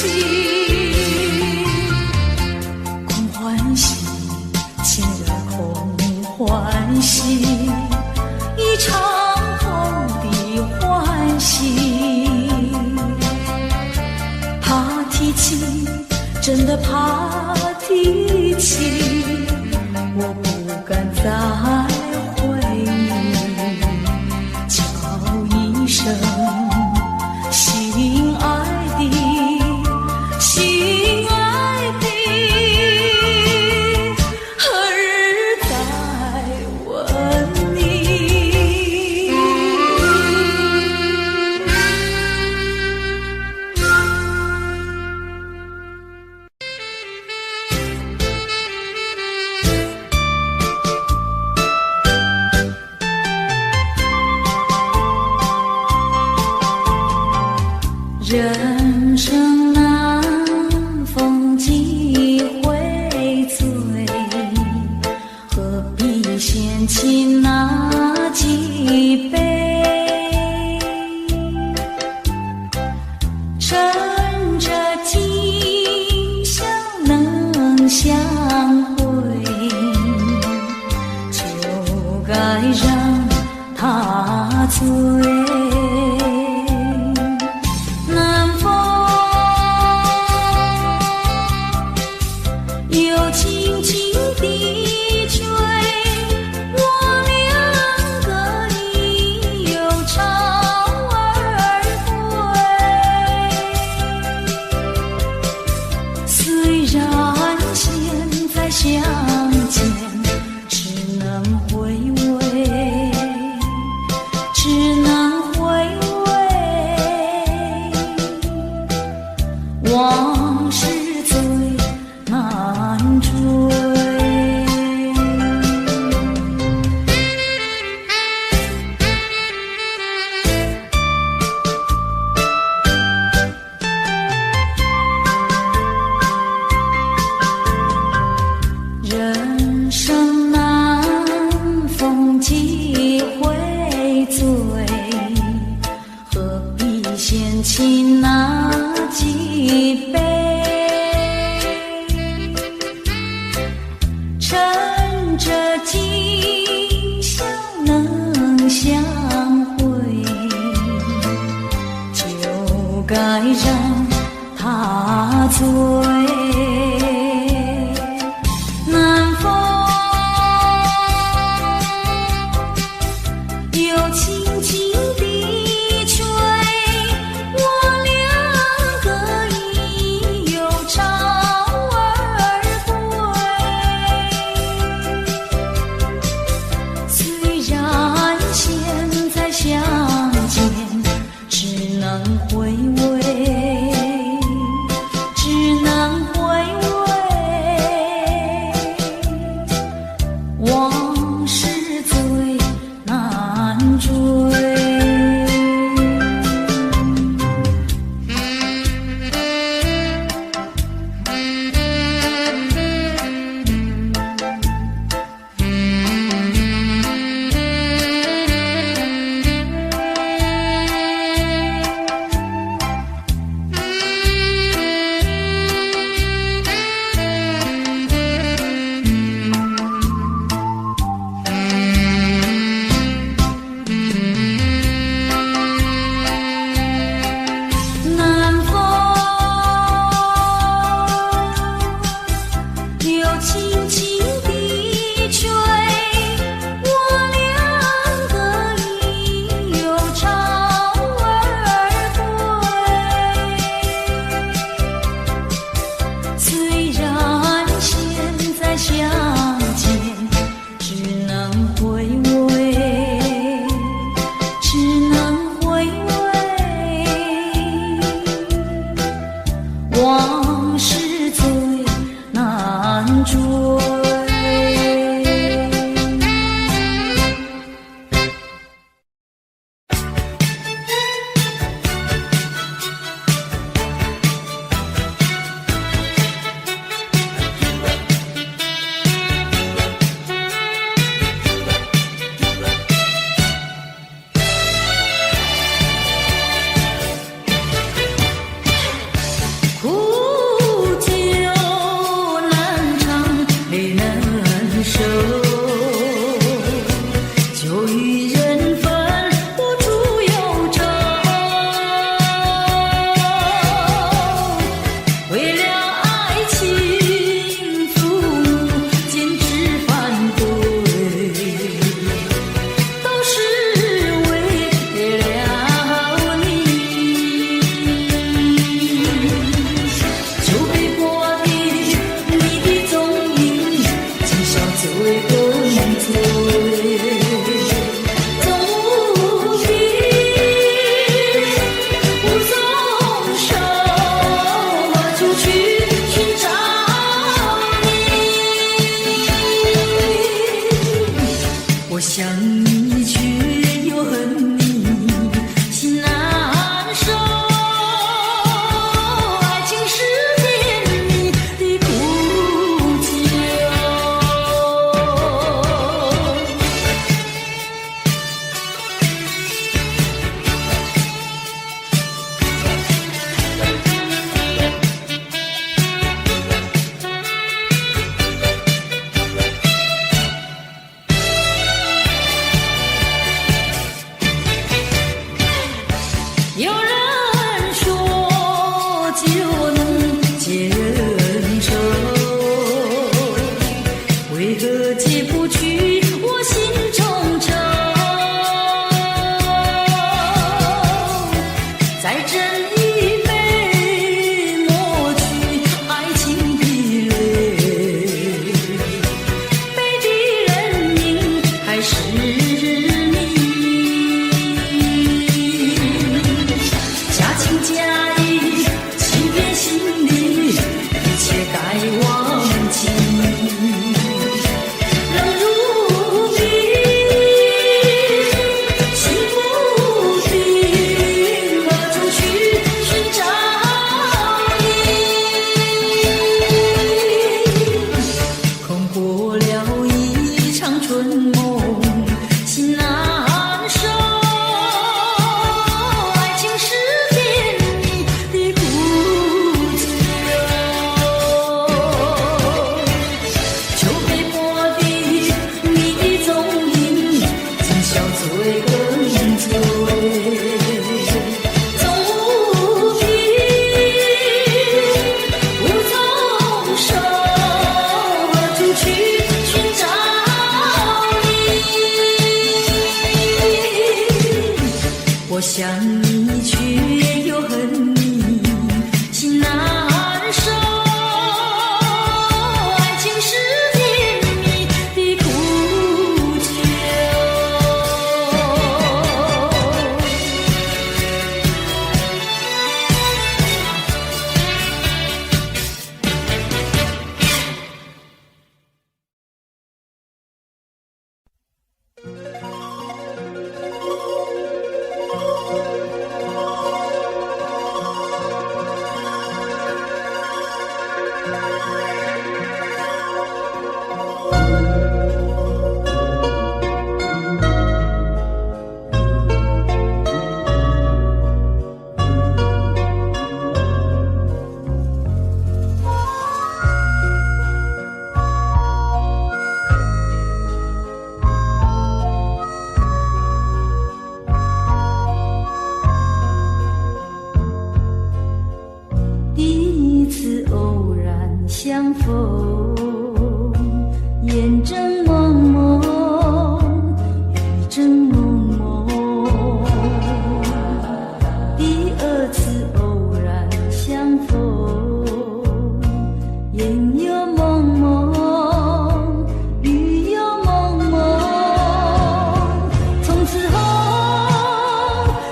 空欢喜，情人空欢喜，一场空的欢喜，怕提起，真的怕提起，我不敢再回忆，叫一声心爱的，心爱的，何日再问你？人生难逢几回醉，何必嫌弃那几杯？趁着今宵能相会，就该让他醉。南风又轻轻地吹，我两个已又潮儿归。虽然现在相见，只能回味，只能回味，往事最难追。人生难逢几回醉，何必嫌弃那几杯？趁着今宵能相会，就该让他醉。南风又轻轻地吹，我两个已又潮儿归。虽然现在相见，只能回味，只能回往事最难追。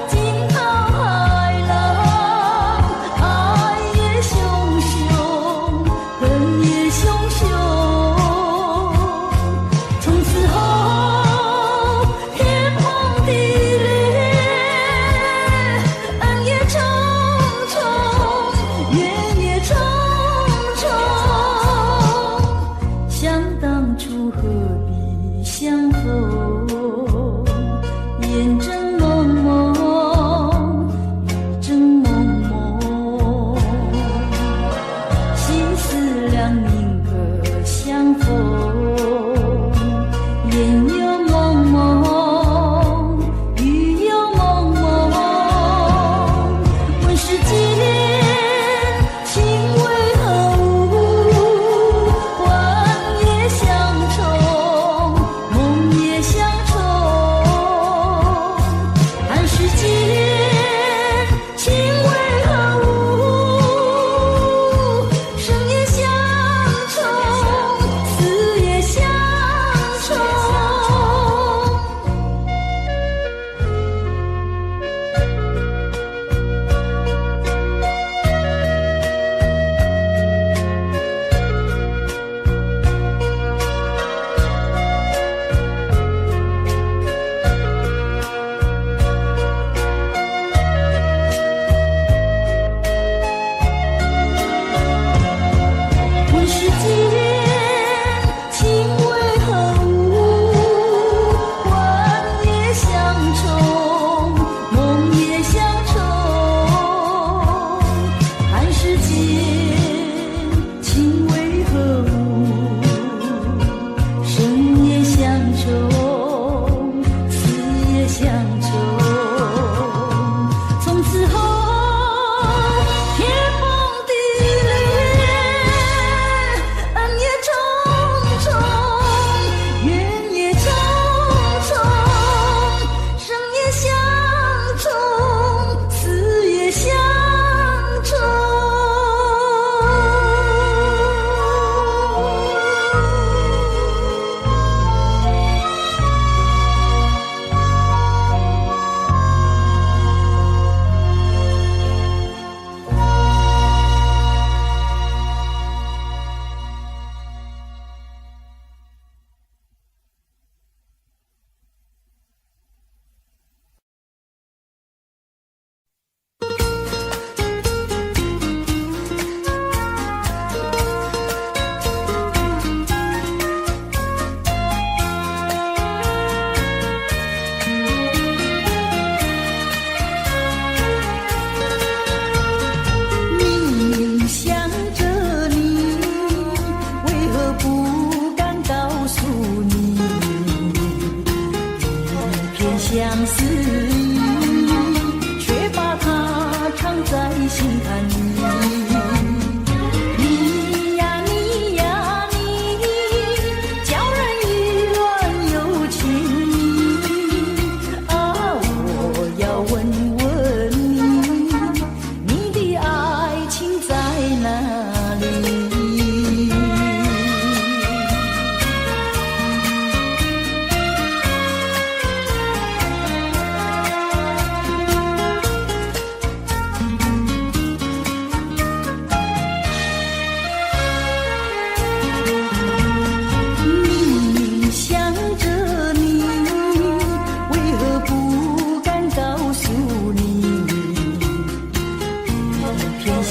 惊涛骇浪，爱也汹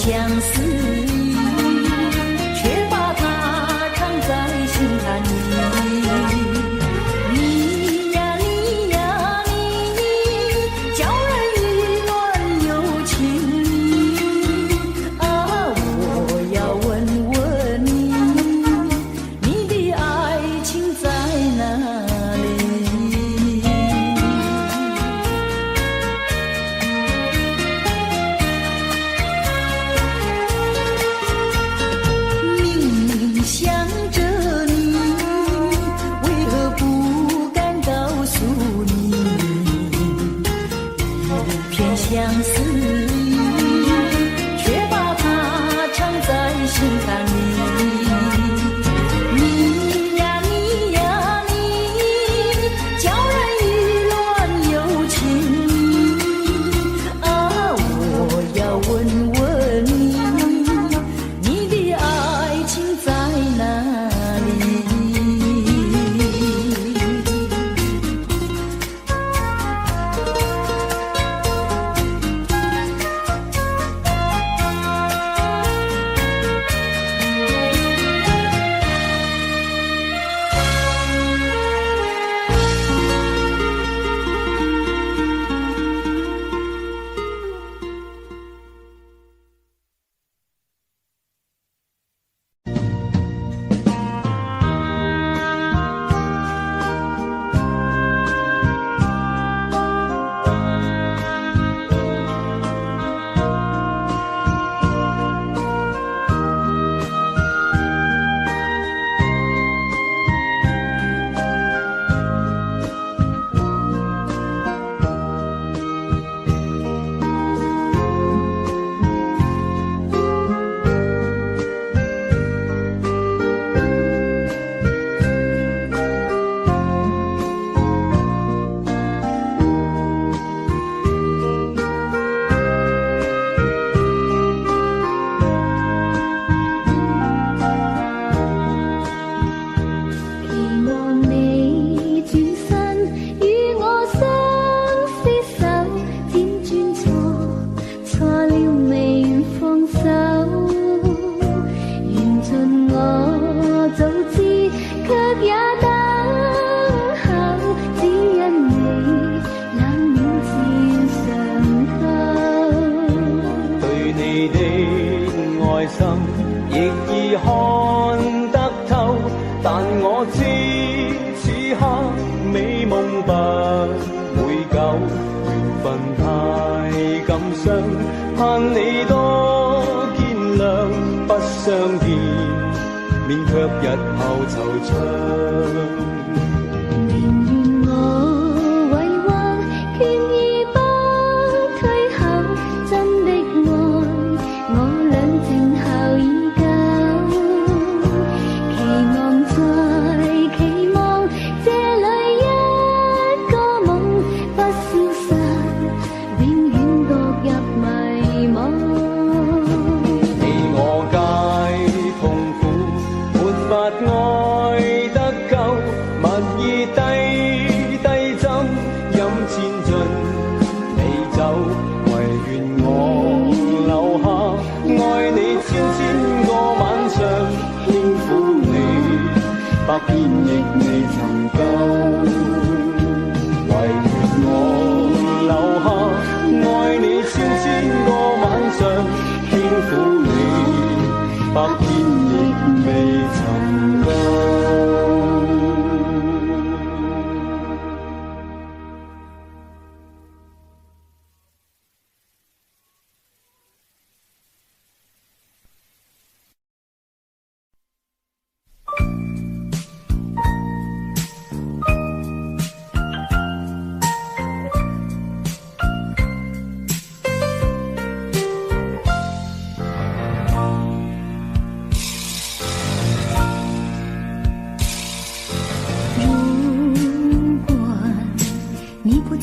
相思意，却把它藏在心坎里。你呀你呀你，叫人意乱又情迷啊！我要问问你，你的爱情在哪里？想着你，为何不敢告诉你？一片相思意，却把它藏在心坎里。你呀你呀你，叫人意乱又情迷啊！我要问问你，你的爱情在哪里？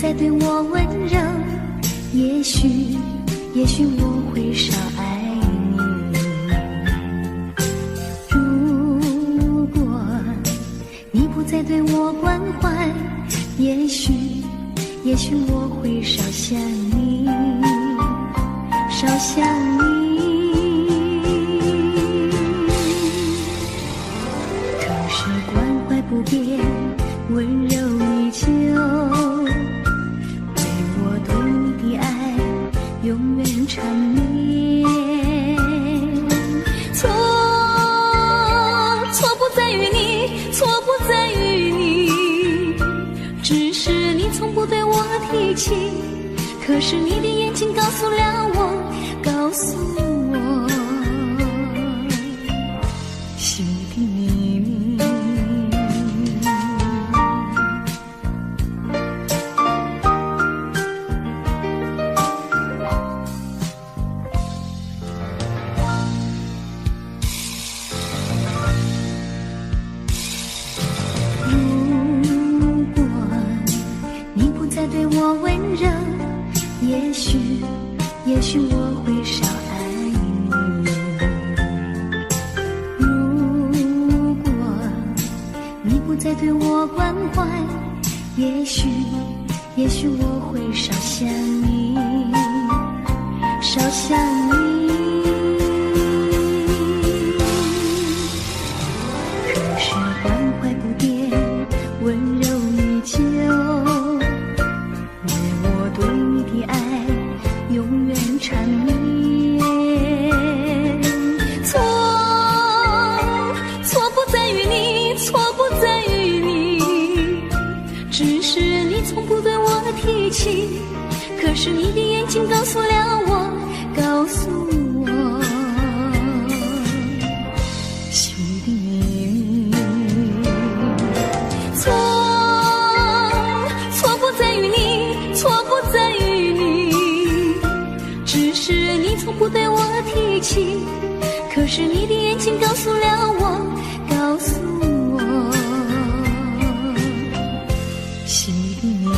再对我温柔，也许我会少爱你。如果你不再对我关怀，也许我会少想你，少想你。对我提起，可是你的眼睛告诉了我，告诉我心的秘密。如果你不再对我温柔，也许我会少爱你。如果你不再对我关怀，也许我会少想你，少想你。可是关怀不变，温柔依旧，愿我对你的爱永远缠绵。错不在于你，错不在于你，只是你从不对我提起，可是你的眼睛告诉了我，告诉我心的秘密。错不在于你，错不在于你，只是你从不对我提起，可是你的眼睛告诉了我，告诉我心的秘密。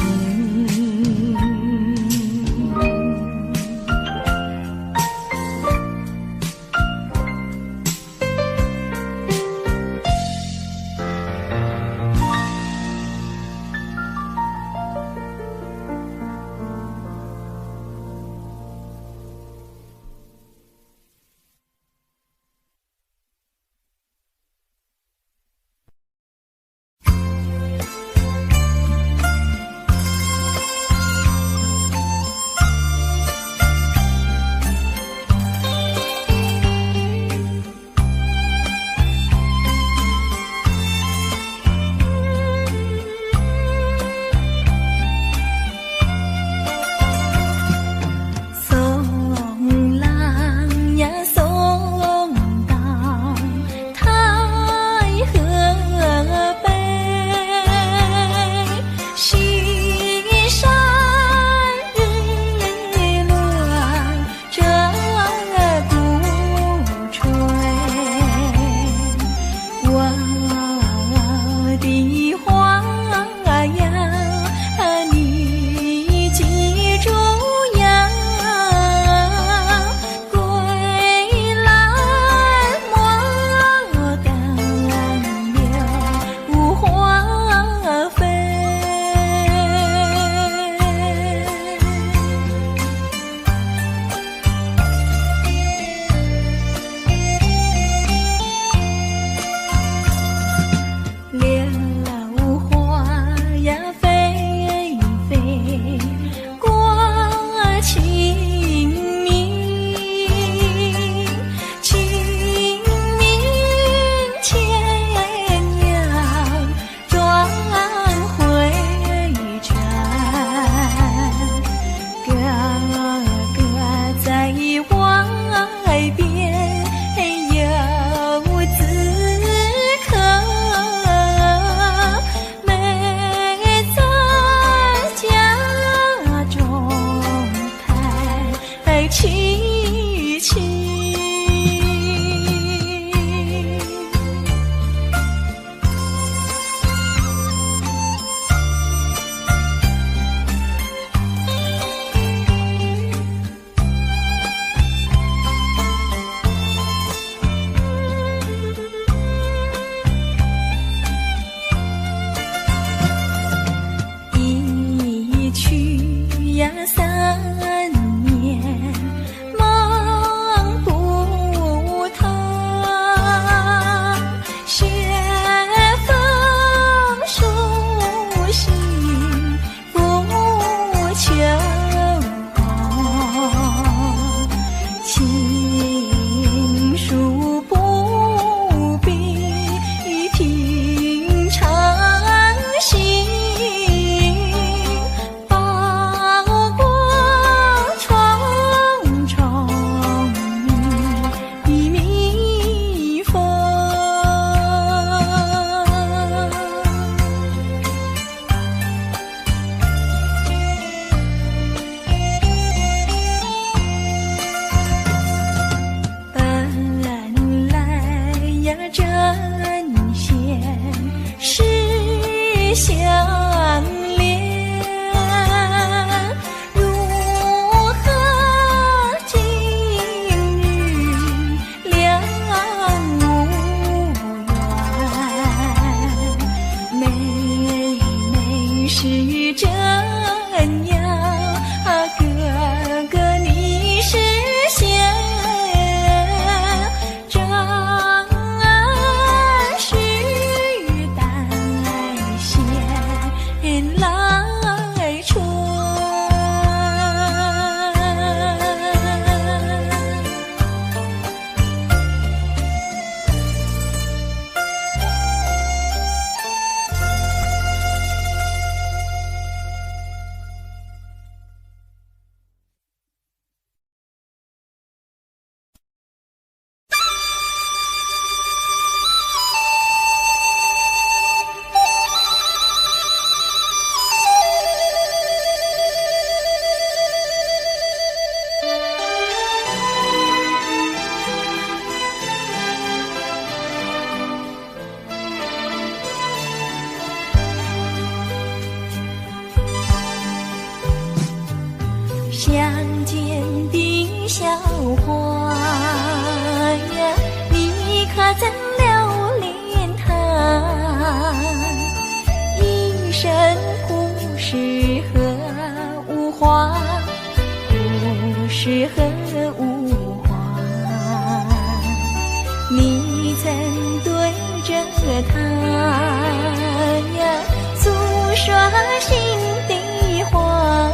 说心的话，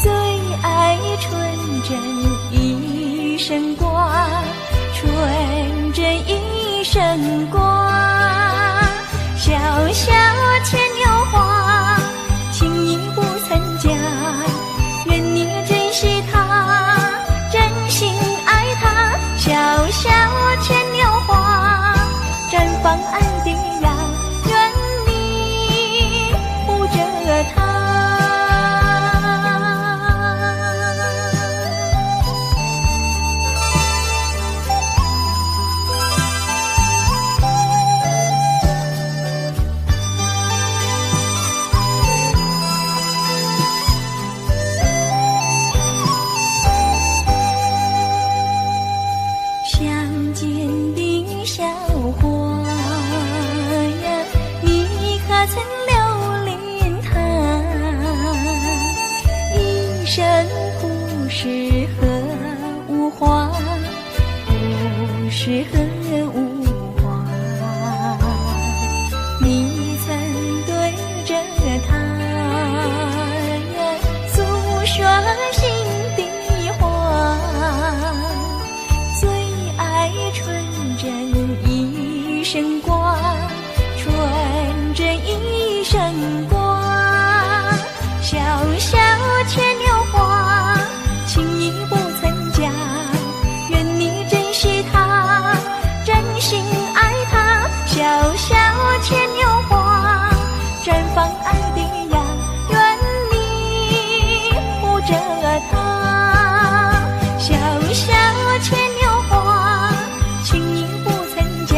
最爱纯真一生挂，纯真一生挂。小小牵牛花，情意不曾假，愿你珍惜它，真心爱它。小小牵牛花，绽放爱的芽，愿你护着它。乡间的小花呀，你可曾留恋它？一生不是何物花，不是何物花。你曾对着它呀诉说心的话，最爱纯真一生挂，纯真一生挂。小小牵牛花，情意不曾假，愿你珍惜它，真心爱它。小小牵牛花，绽放爱的芽，愿你护着它。小小牵牛花，情意不曾假，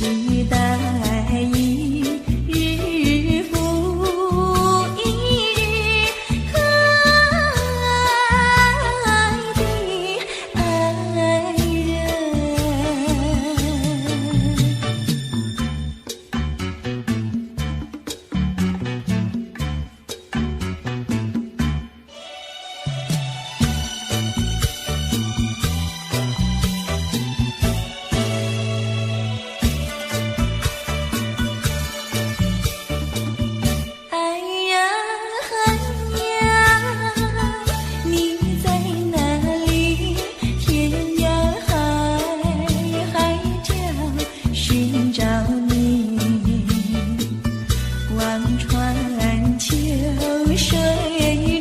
期待一日复一日可爱的爱人。爱呀爱呀，你在哪里？天涯海海角寻找你，望穿秋水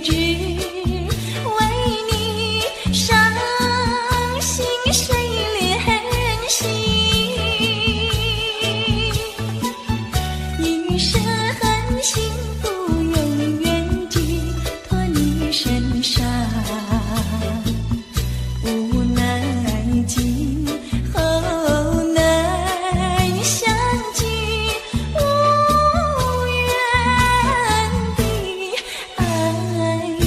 之，为你伤心谁怜惜？一生幸福永远寄托你身上，无奈今后难相聚，无缘的爱人。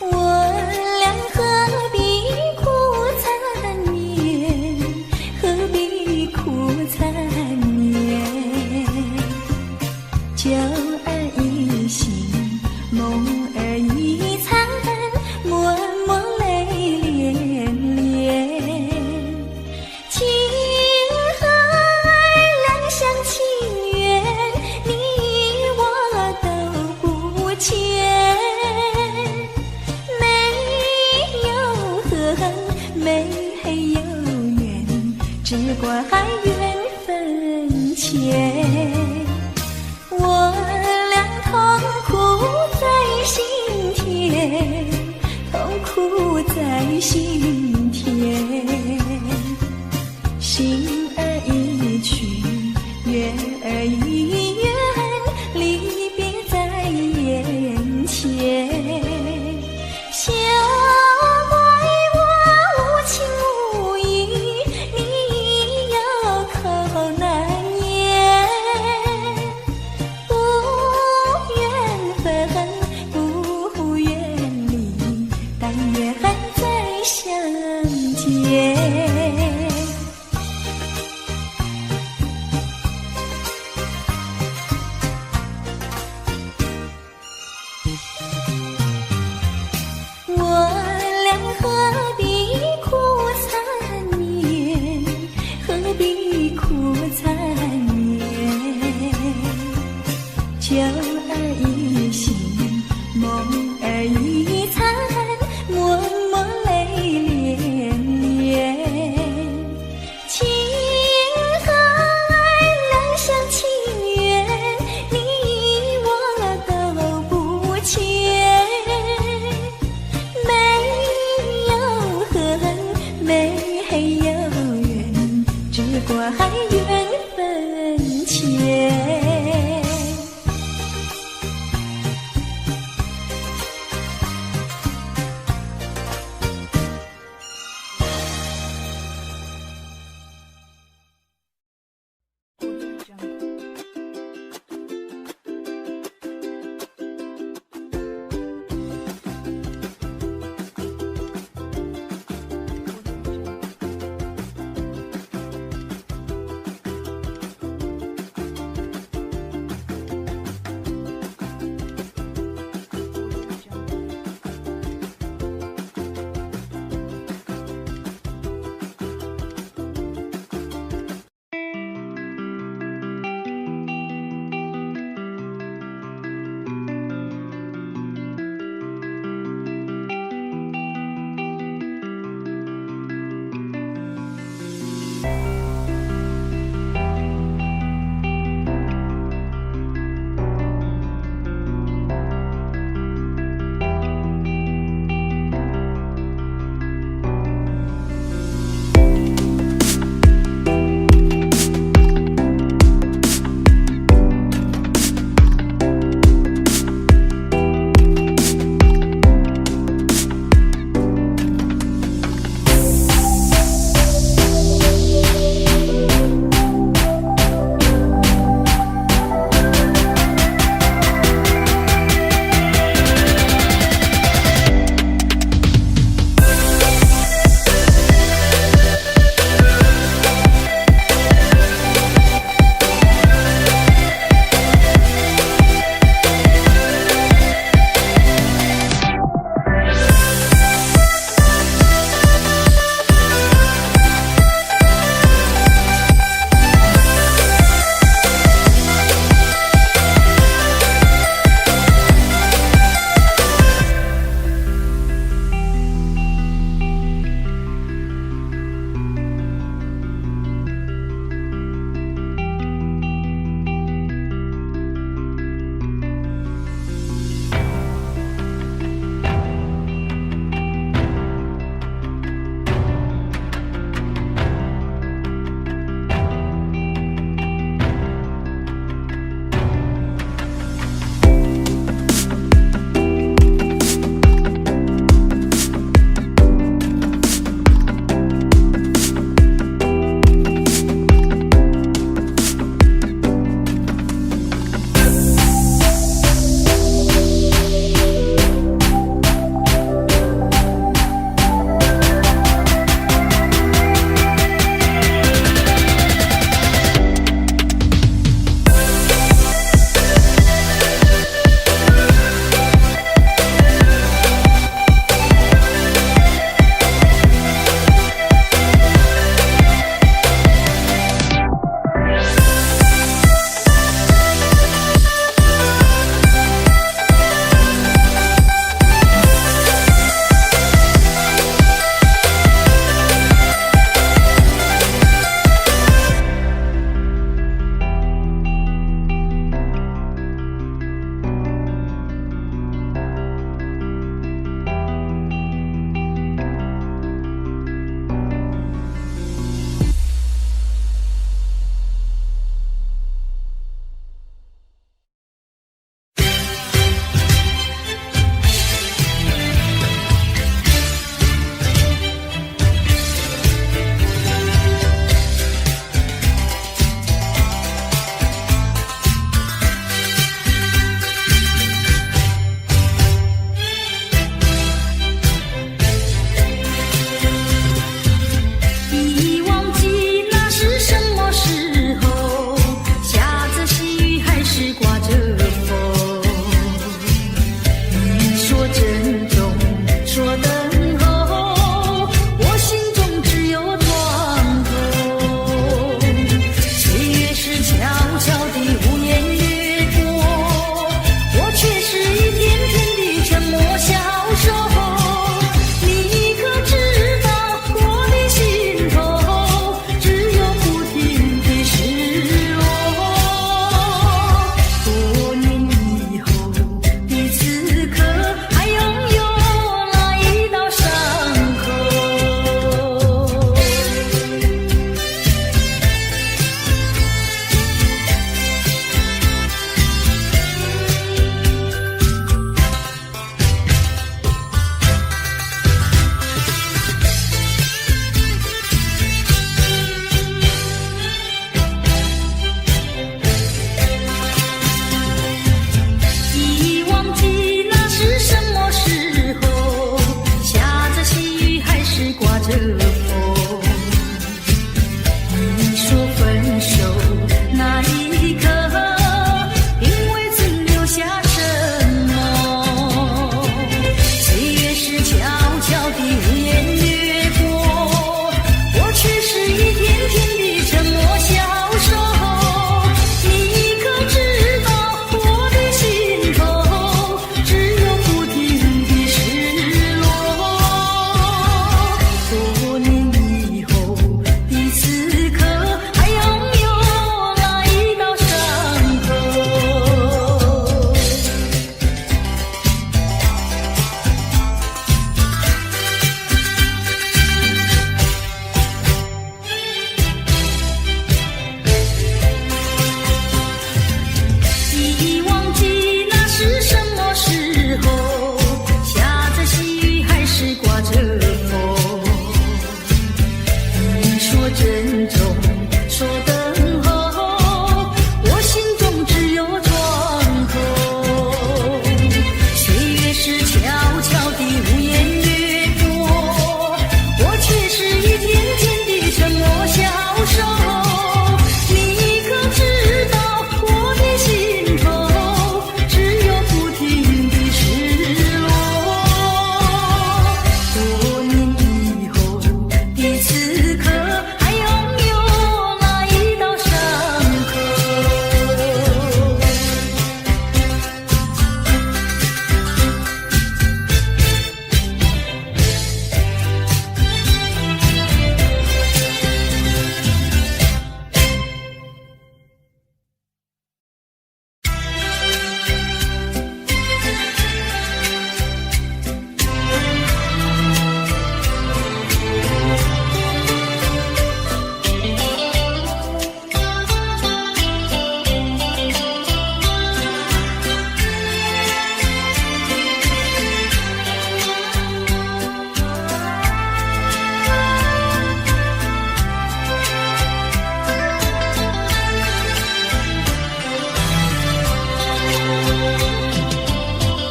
我俩何必苦缠绵，何必苦缠绵？酒儿一醒，梦儿一残，默默泪涟涟。情和爱两厢情愿，你我都不欠。没有恨，没有怨，只怪缘分浅。我俩痛苦在心田，痛苦在心田。心儿一去，月儿一圆，离别在眼前。休怪我无情无义，你有口难言。不愿分，不愿离，但愿再相见。我俩何必苦缠绵，何必苦缠绵？酒儿一醒，梦儿一残，默默泪涟涟。情和爱两厢情愿，你我都不欠。没有恨，没有怨，只怪缘分浅。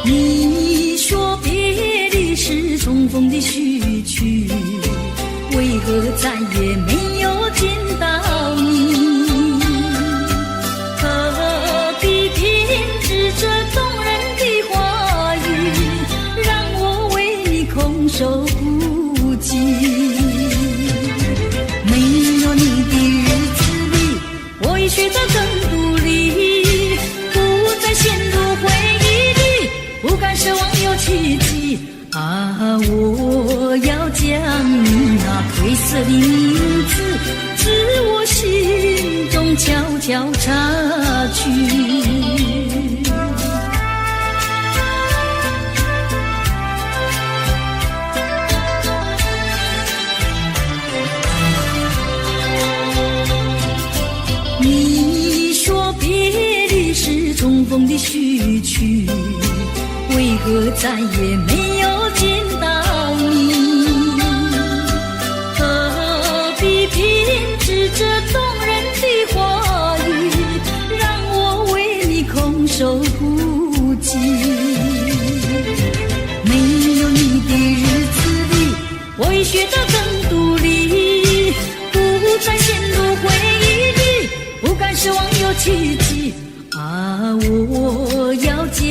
你说别离是重逢的序曲，为何再也没有见到你？何必编织这动人的话语，让我为你空守孤寂？没有你的日子里，我已学得更独立，不再陷入回忆里，不敢奢望有奇迹。啊，我要将你那褪色的名字，自我心中悄悄擦去。你说别离是重逢的序曲，为何再也没有见到你？何必编织这动人的话语，让我为你空守孤寂？没有你的日子里，我已学得更独立，不再陷入回忆里，不敢奢望有奇迹。啊，我要将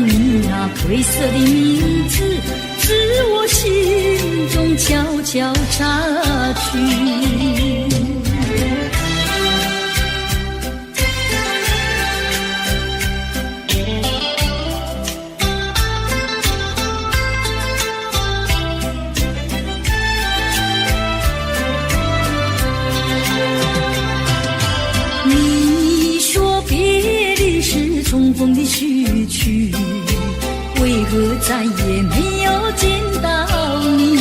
你那褪色的名字，自我心中悄悄擦去。重逢的序曲，为何再也没有见到你？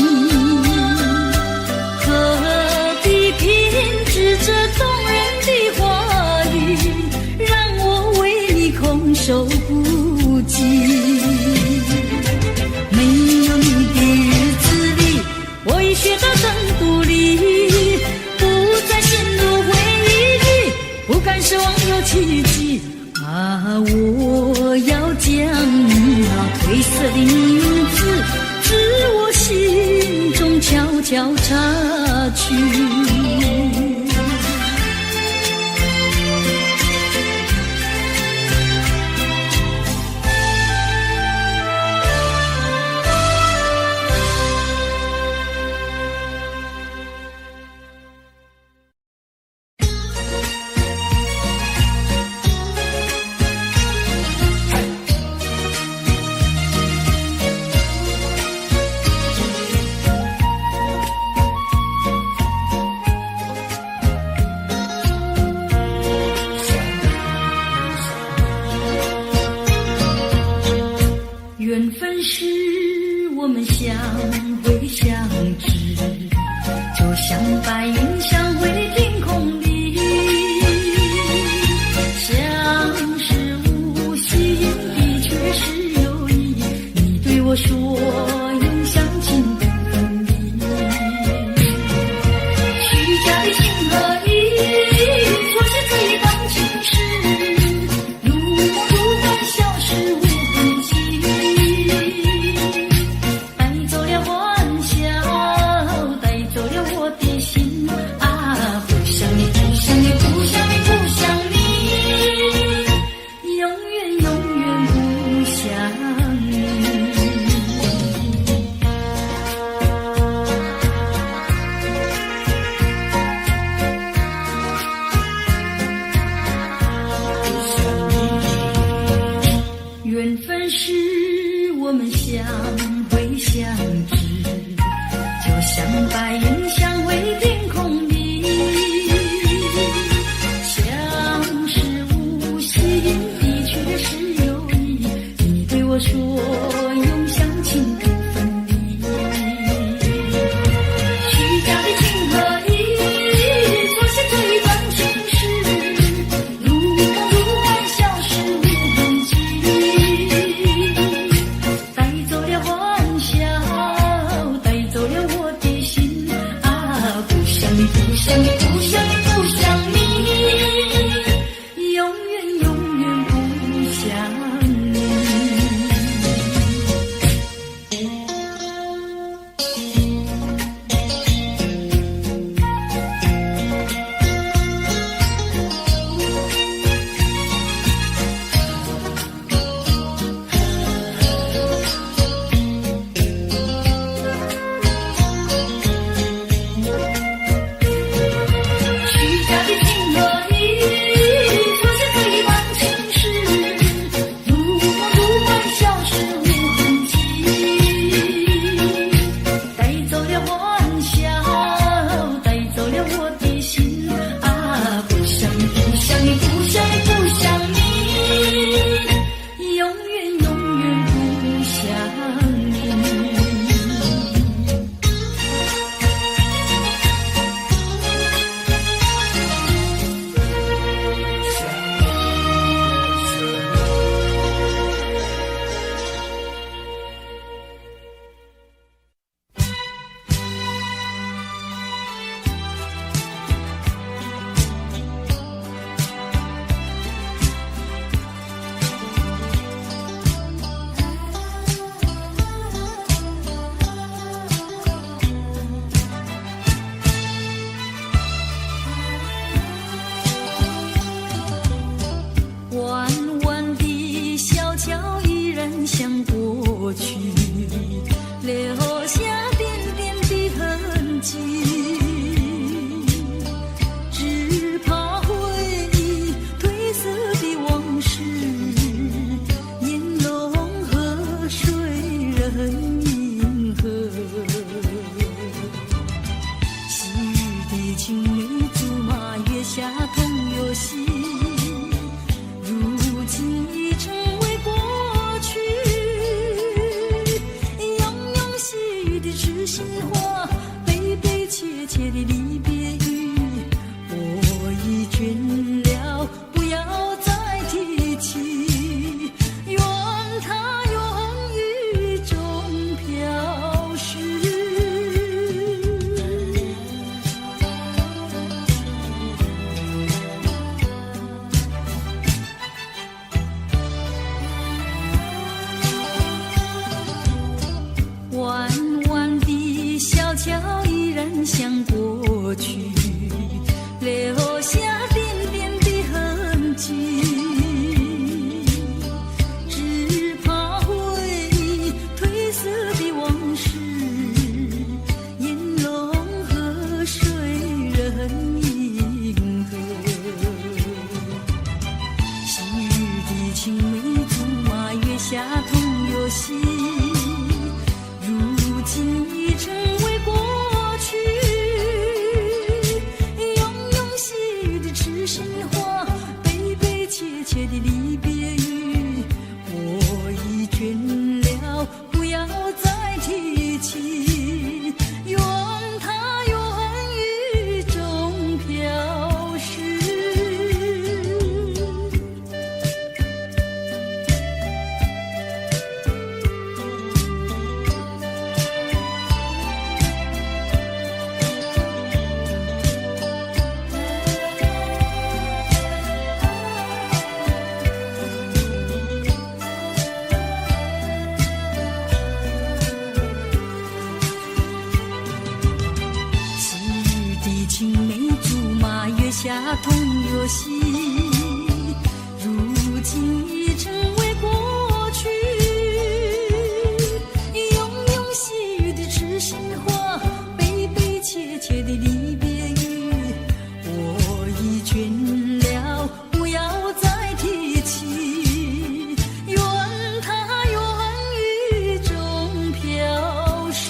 何必编织这动人的话语，让我为你空守孤寂？没有你的日子里，我已学得更独立，不再陷入回忆里，不敢奢望有奇迹。啊，我要将你那褪色的名字，自我心中悄悄擦去。缘分是我们相会相知，就像白云相会天空里，相识无心的却是有意。你对我说永相情不分离，虚假的情和义，错写这段情诗，如梦如幻，消失无痕迹。缘分是我们相会相知，就像白云相会天空里，相识无心的却是有意。你对我说永相情不分离，虚假的情和义，错写这一段情诗，如梦如幻，消失无痕迹。带走了欢笑，过去，留下点点的痕迹，只怕回忆褪色的往事，烟笼河水人银河，昔日的青梅竹马，月下同游戏，如今已成为过去。庸庸细语的痴心话，悲悲切切的离别语，我已倦了，不要再提起，愿它永雨中飘逝。弯弯的小桥依然像过去，留下点点的痕迹，只怕回忆褪色的往事，烟笼河水人银河，昔日的青梅竹马，月下同游戏，如今已成为过去。庸庸细语的痴心话，悲悲切切的离别语，我已倦了，不要再提起，愿它永雨中飘逝。昔日的青梅竹马，月下同游戏，如今已成为过去。庸庸细语的痴心话，悲悲切切的离别语，我已倦了，不要再提起，愿它永雨中飘逝。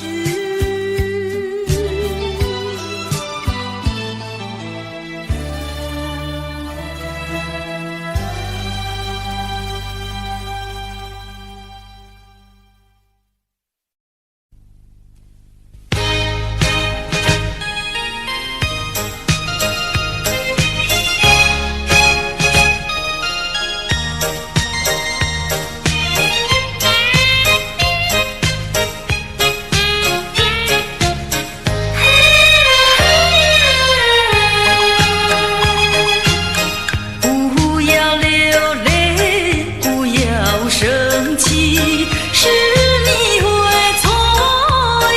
不要流泪，不要生气，是你会错意。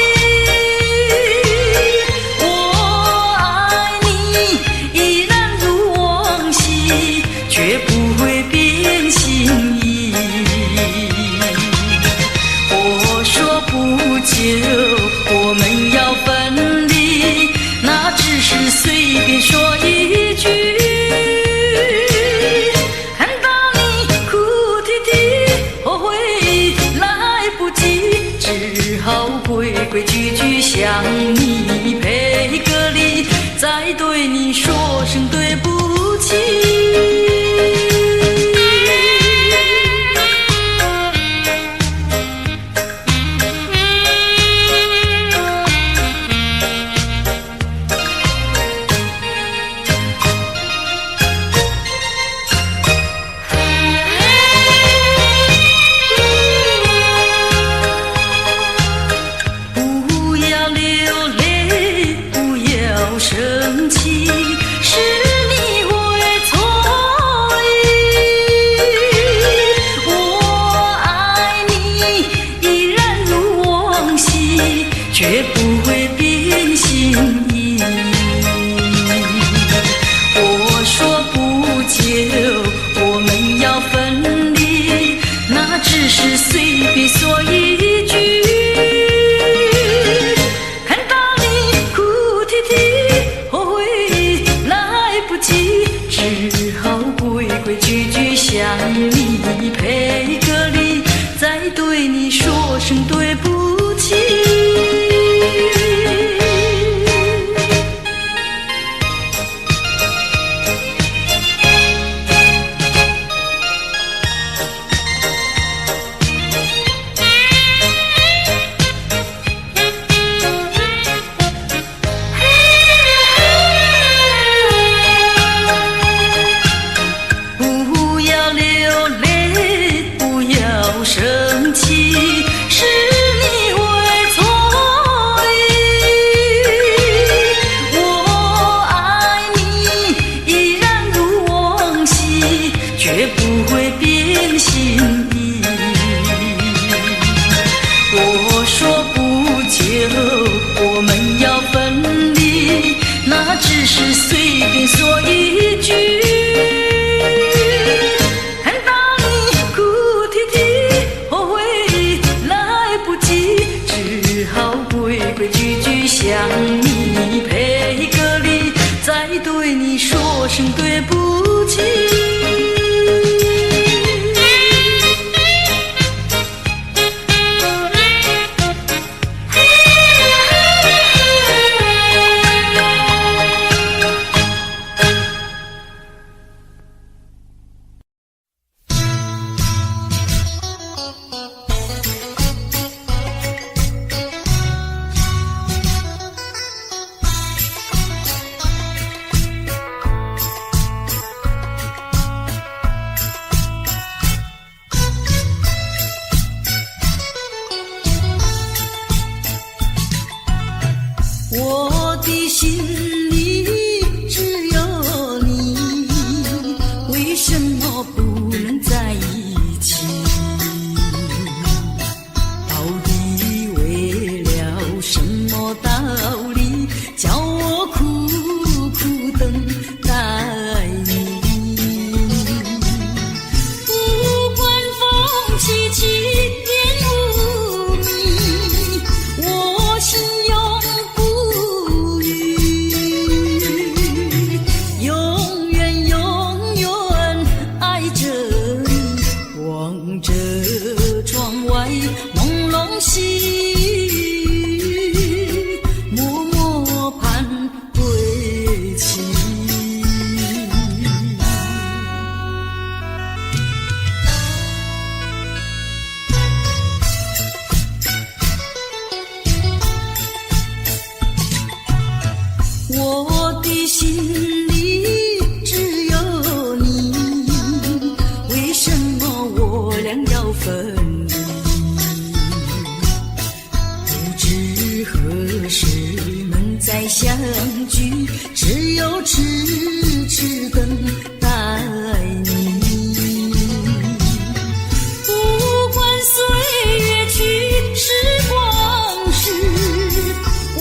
我爱你依然如往昔，却不会变心意。我说不久我们要分离，那只是随便说一句。看到你哭啼啼，后悔来不及，只好规规矩矩向你赔个礼，再对你说声对不起。不要流泪，不要生气，是你会错意。我爱你依然如往昔，却不会变心意。我说不久我们要分离，那只是随便说一向你赔个礼，再对你说声对不起。生气是你会错意，我爱你依然如往昔，绝不会变心意。我说不久我们要分离，那只是随便说一句。向你赔个礼，再对你说声对不起。我的心里只有你，为什么不能在一起？到底为了什么道理，叫我苦苦等待你？不管风起起，烟雾迷，我心永默默盼归期。我的心里只有你，为什么我俩要分离？何时能再相聚？只有痴痴等待你。不管岁月去，时光逝，我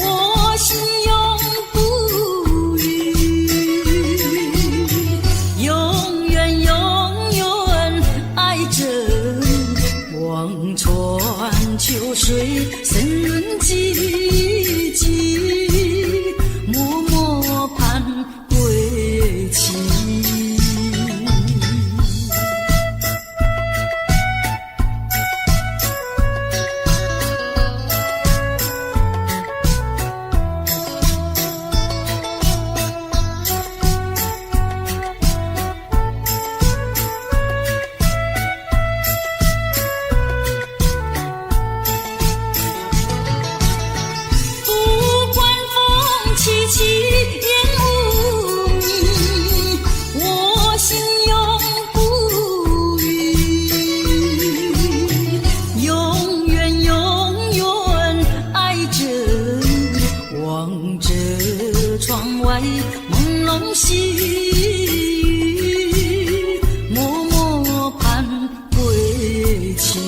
心永不渝，永远永远爱着你，望穿秋水，深润寂寂，默默盼归期。窗外朦胧细雨，默默盼归期。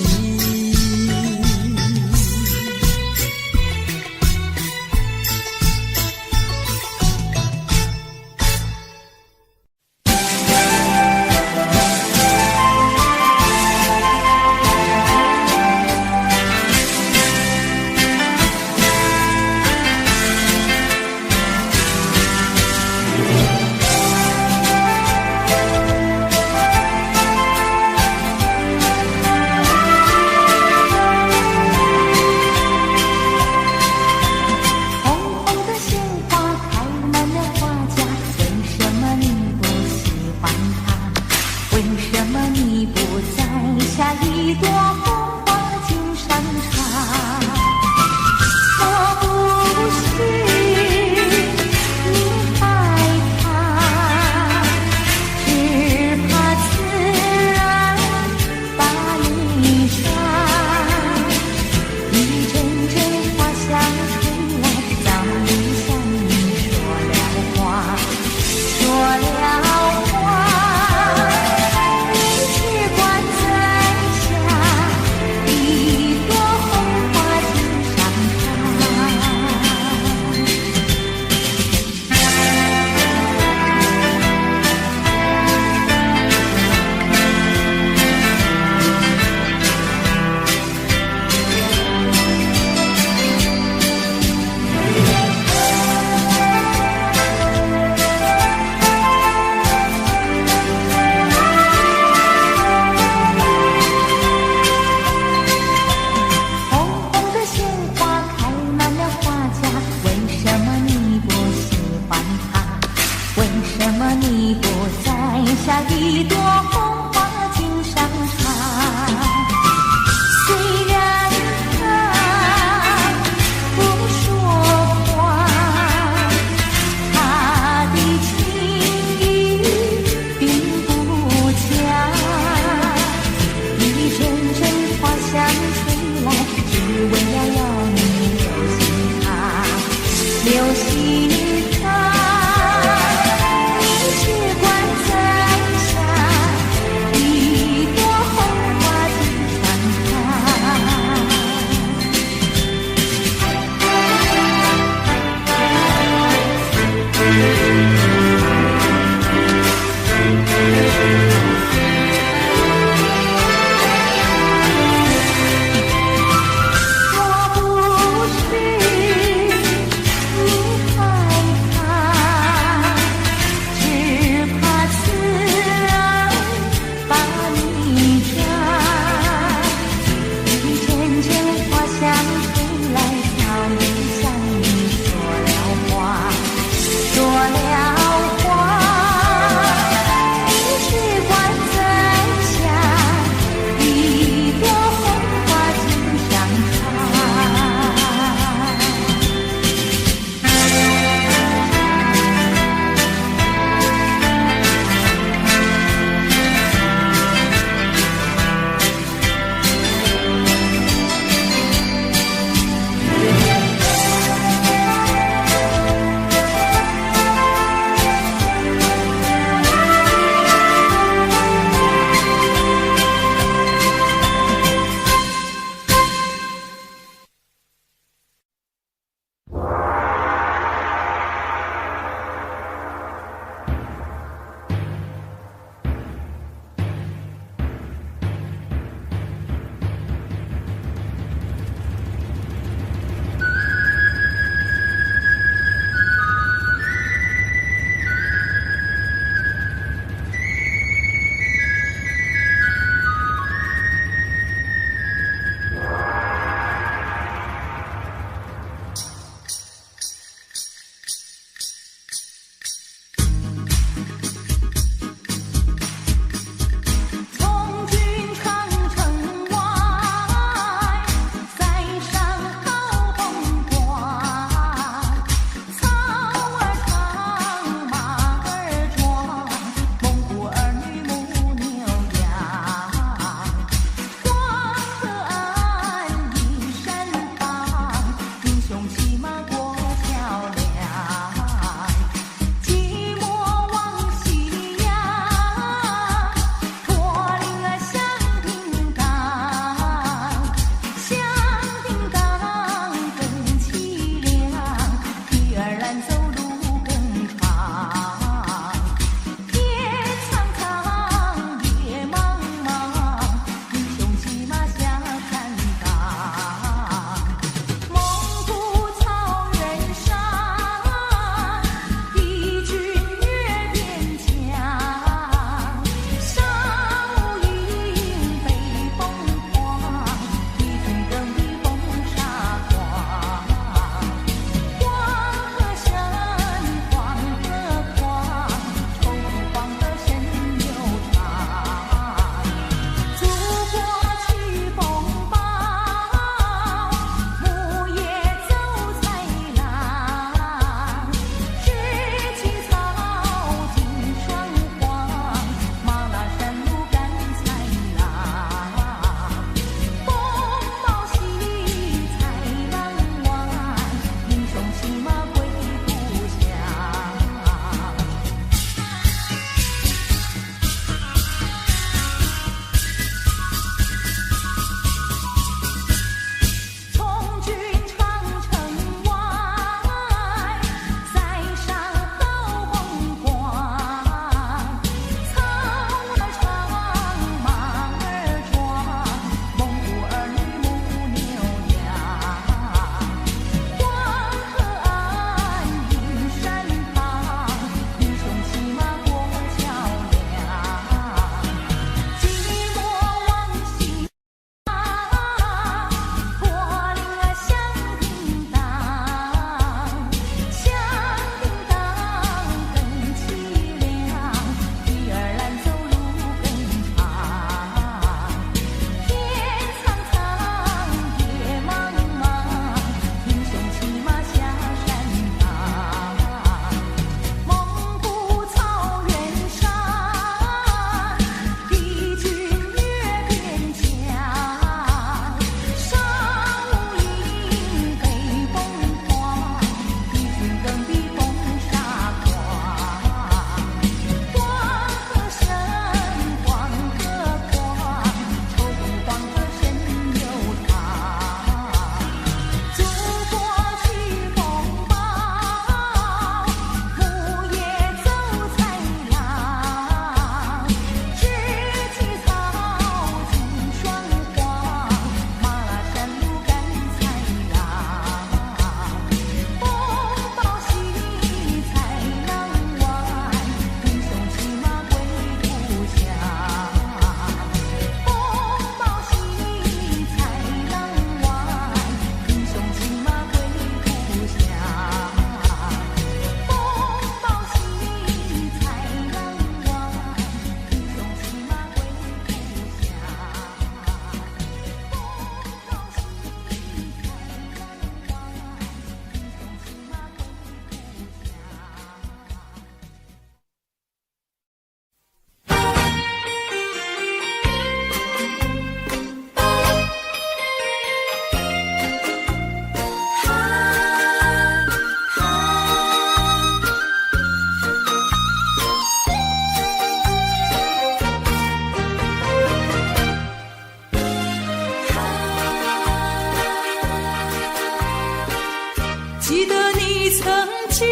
记得你曾经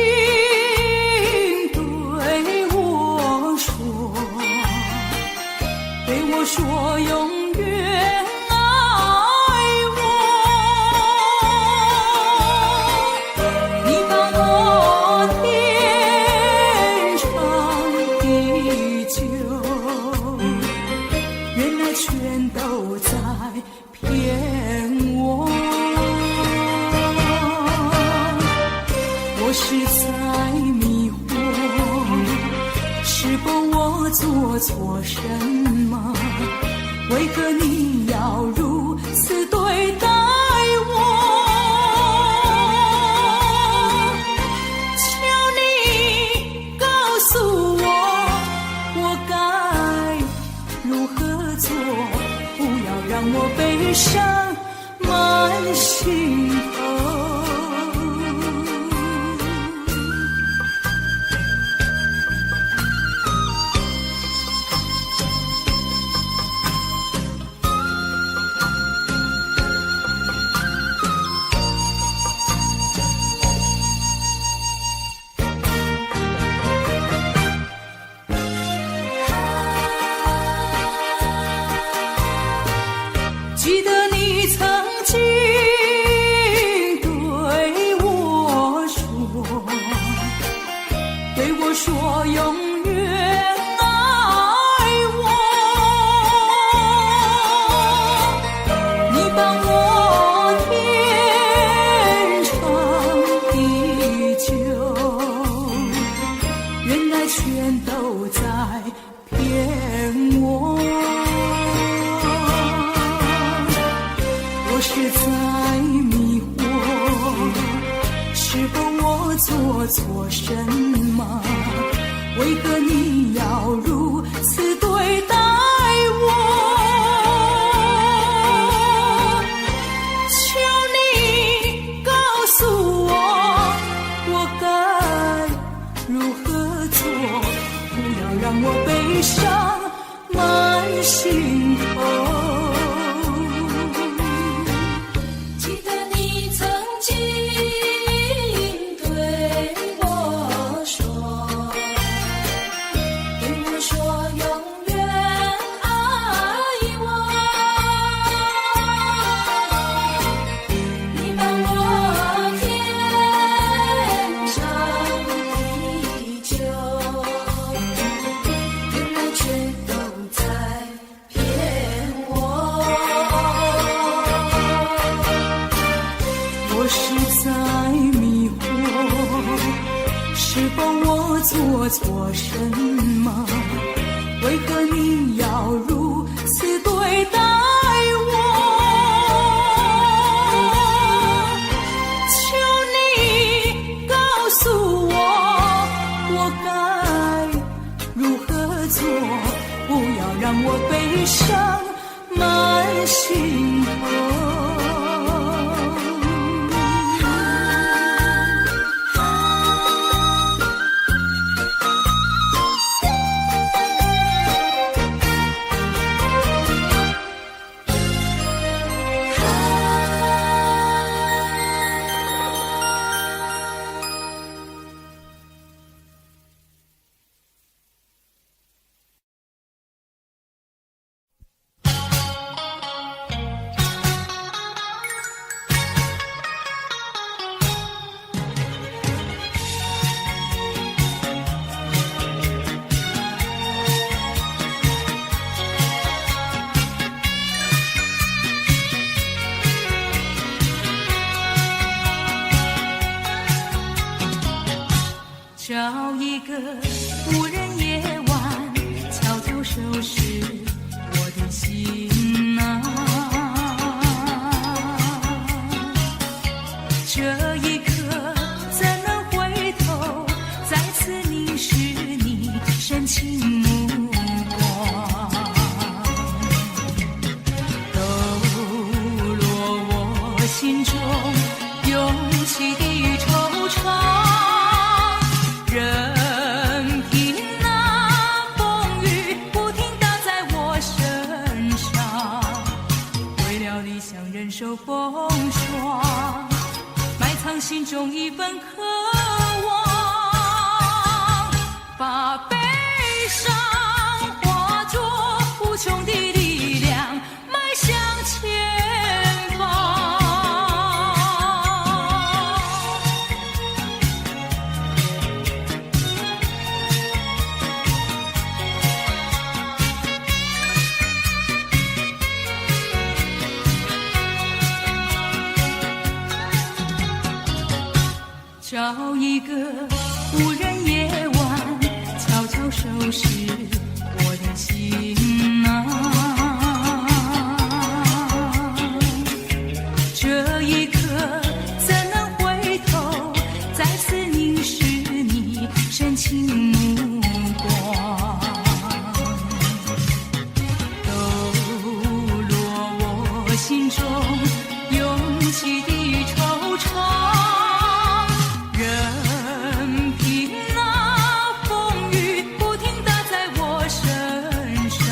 对我说永远爱我，你把我天长地久，原来全都在骗我，我是在迷惑，是否我做错什么？为何你要如此对待我？求你告诉我，我该如何做？不要让我悲伤满心头。记得你曾经对我说永远爱我，你把我天长地久，原来全都在骗我。我是在迷惑，是否我做错什么？为何你要如此对待我？求你告诉我，我该如何做？不要让我悲伤满心头。我是在迷惑，是否我做错什么？为何你要如此对待我？求你告诉我，我该如何做？不要让我悲伤满心头。找一个无人夜晚，悄悄收拾我的心啊。这一刻怎能回头，再次凝视你深情目光，抖落我心中涌起的惆怅。任凭那风雨不停打在我身上，为了理想忍受风霜，埋藏心中一份渴望，把悲伤化作无穷的力量，迈向前方。找一个无人夜晚，悄悄收拾我的心啊。这一刻怎能回头，再次凝视你深情目光，抖落我心中涌起的惆怅。任凭那风雨不停打在我身上，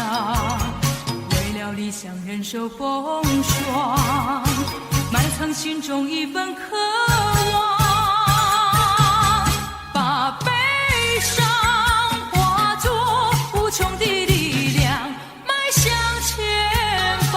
为了理想忍受风霜，埋藏心中一份渴望，把悲伤化作无穷的力量，迈向前方。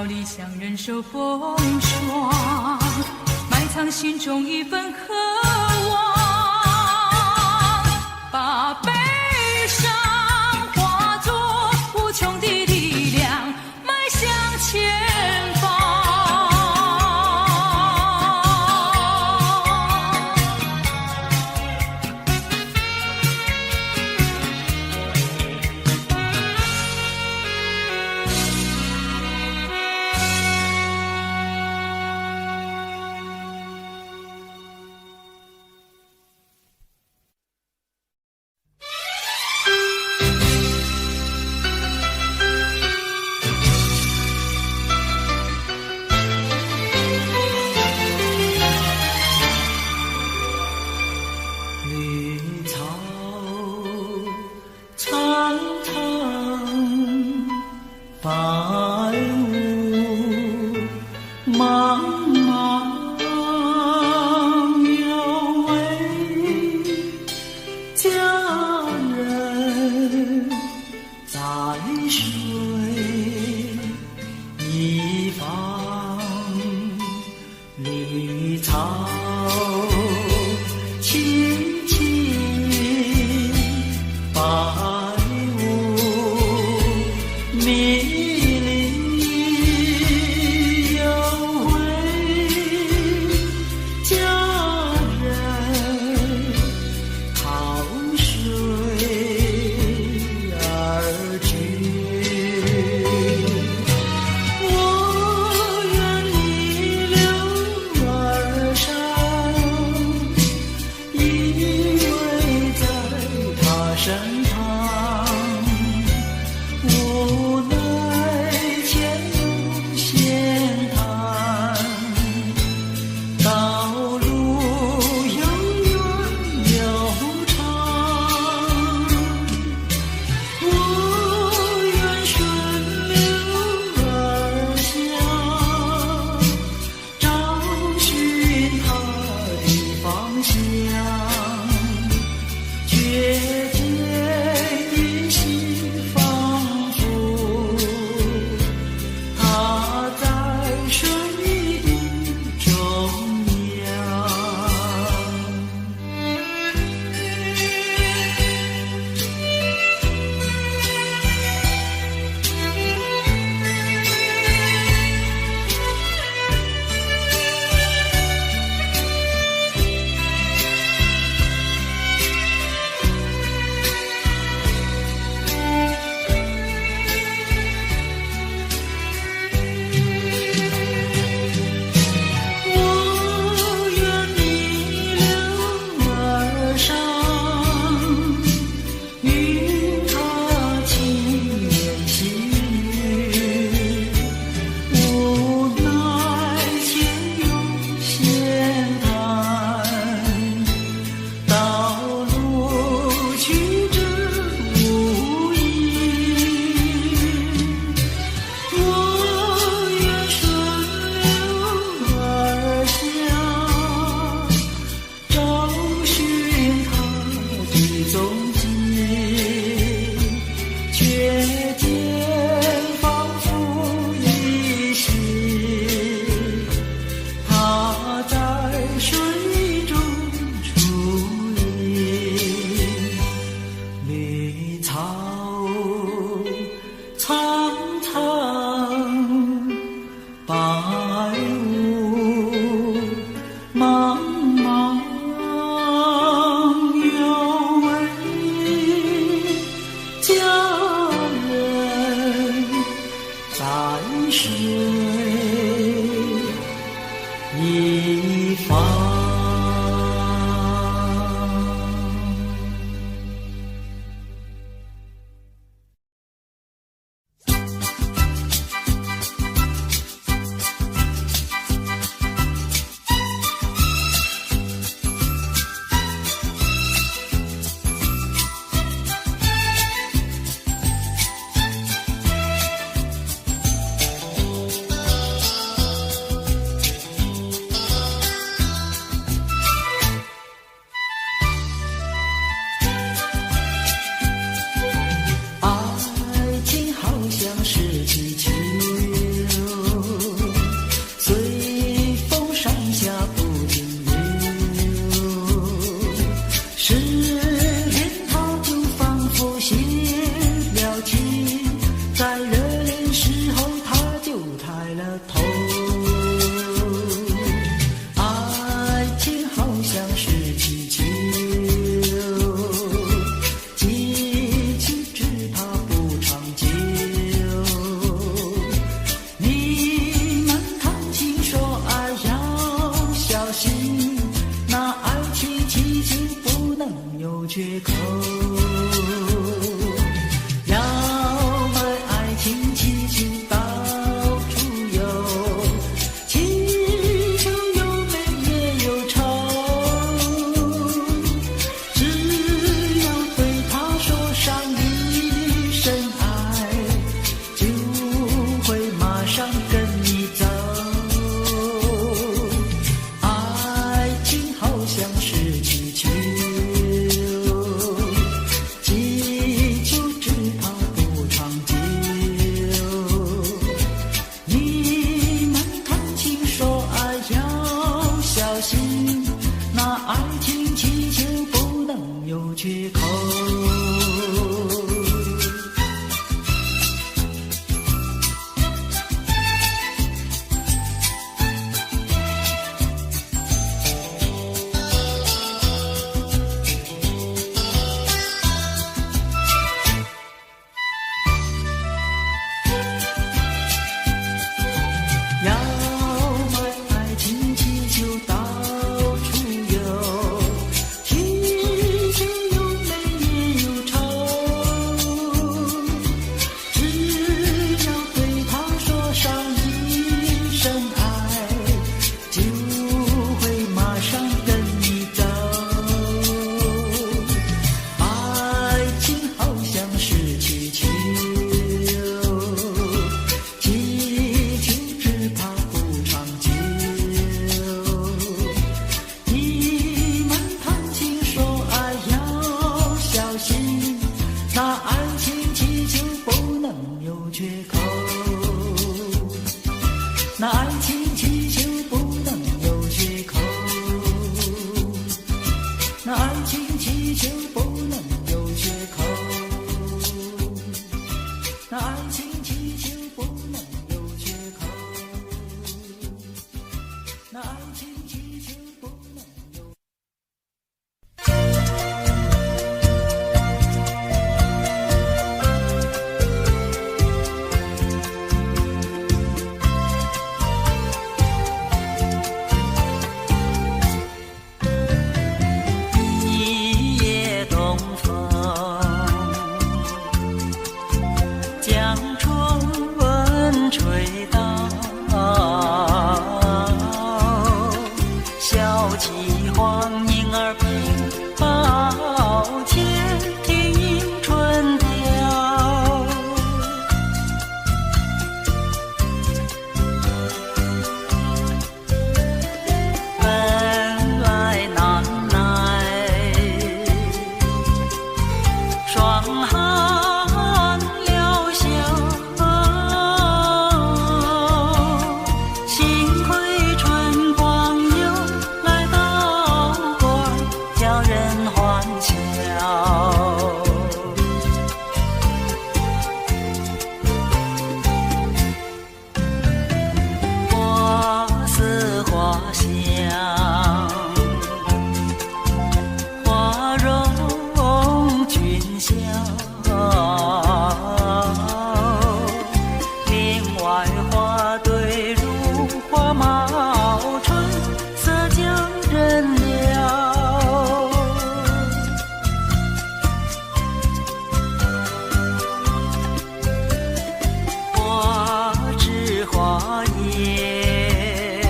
理想忍受风霜，埋藏心中一份渴望，把悲伤化作无穷的力量，迈向前方。水一方。缺口，要买爱情气球到处游，气球有美也有丑，只要对他说上一声爱，就会马上跟你走。爱情好像是气球，缺口。要买爱情气球到处游，气球那爱情气球不能有缺口，那爱情气球不能有缺口，那爱情气球不能有缺口，那爱情气球不能有缺口，那爱情气球不能有。花叶，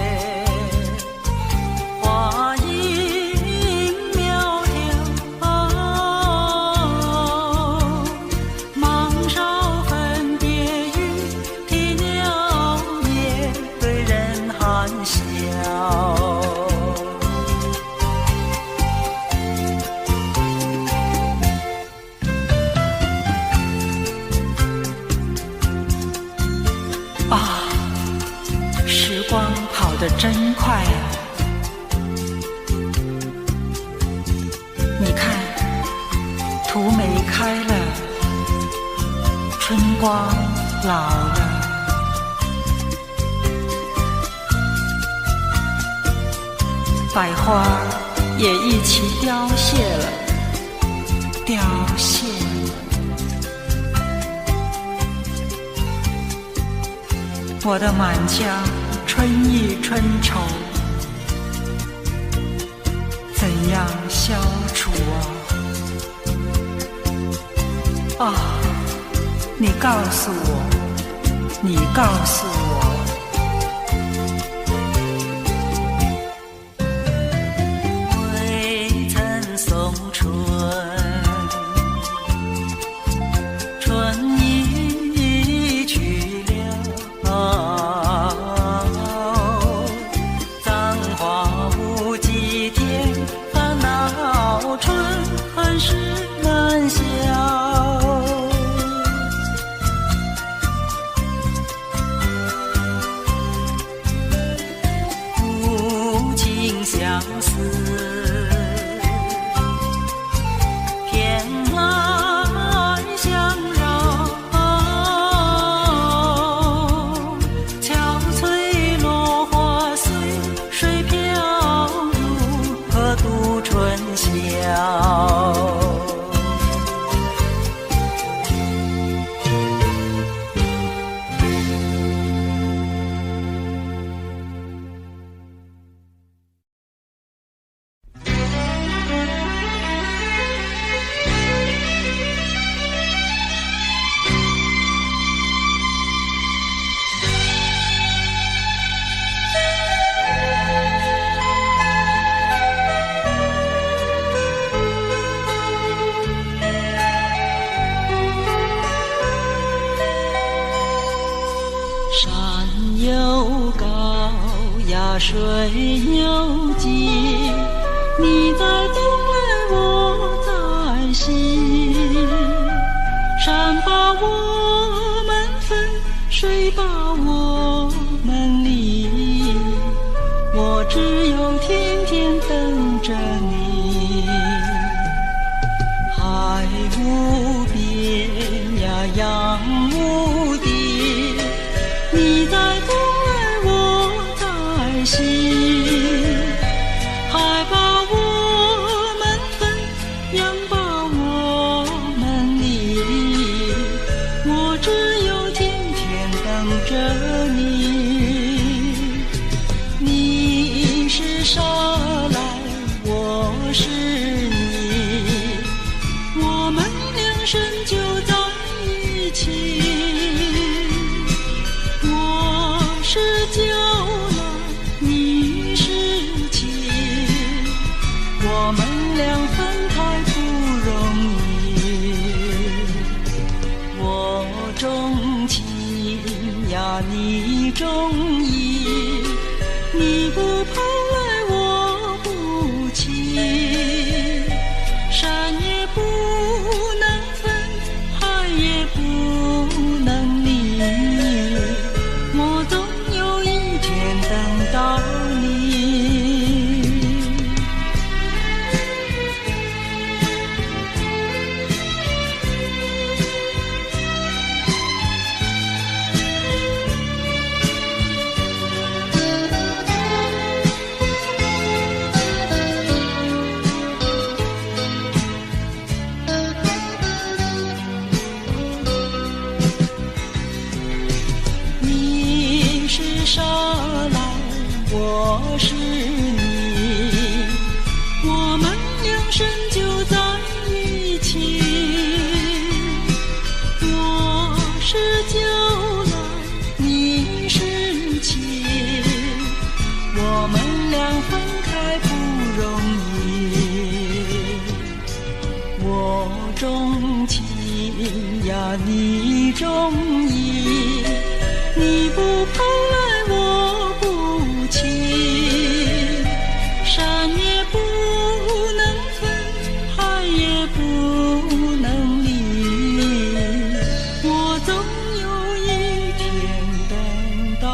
花影苗条，芒梢分别语，啼鸟也对人含笑。时光跑得真快啊！你看，土梅开了，春光老了，百花也一起凋谢了，凋谢了。我的满腔春意春愁，怎样消除啊？啊，你告诉我，你告诉我。未曾送春，春已去了，葬花无几天，烦恼春恨事难消。无情相思，偏来相扰。憔悴落花随水飘，如何度春宵？山又高呀，水又急，你在东来，我在西。山把我们分，水把我们离，我只有天天等着你。海无边呀，洋无底，你在东来，我在西。海把我们分，洋把我们离，我只有天天等着你。你是沙来，我是你，我们两生就在一起。是酒来，你是情，我们俩分开不容易。我钟情呀，你钟意，你不跑来，我不弃。山也不能分，海也不能离，我总有一天等到你。你是沙来，我是你，我们两生就在一起。我是酒来，你是钟情呀，你中意，你不跑来我不去，山也不能分，海也不能离，我总有一天等到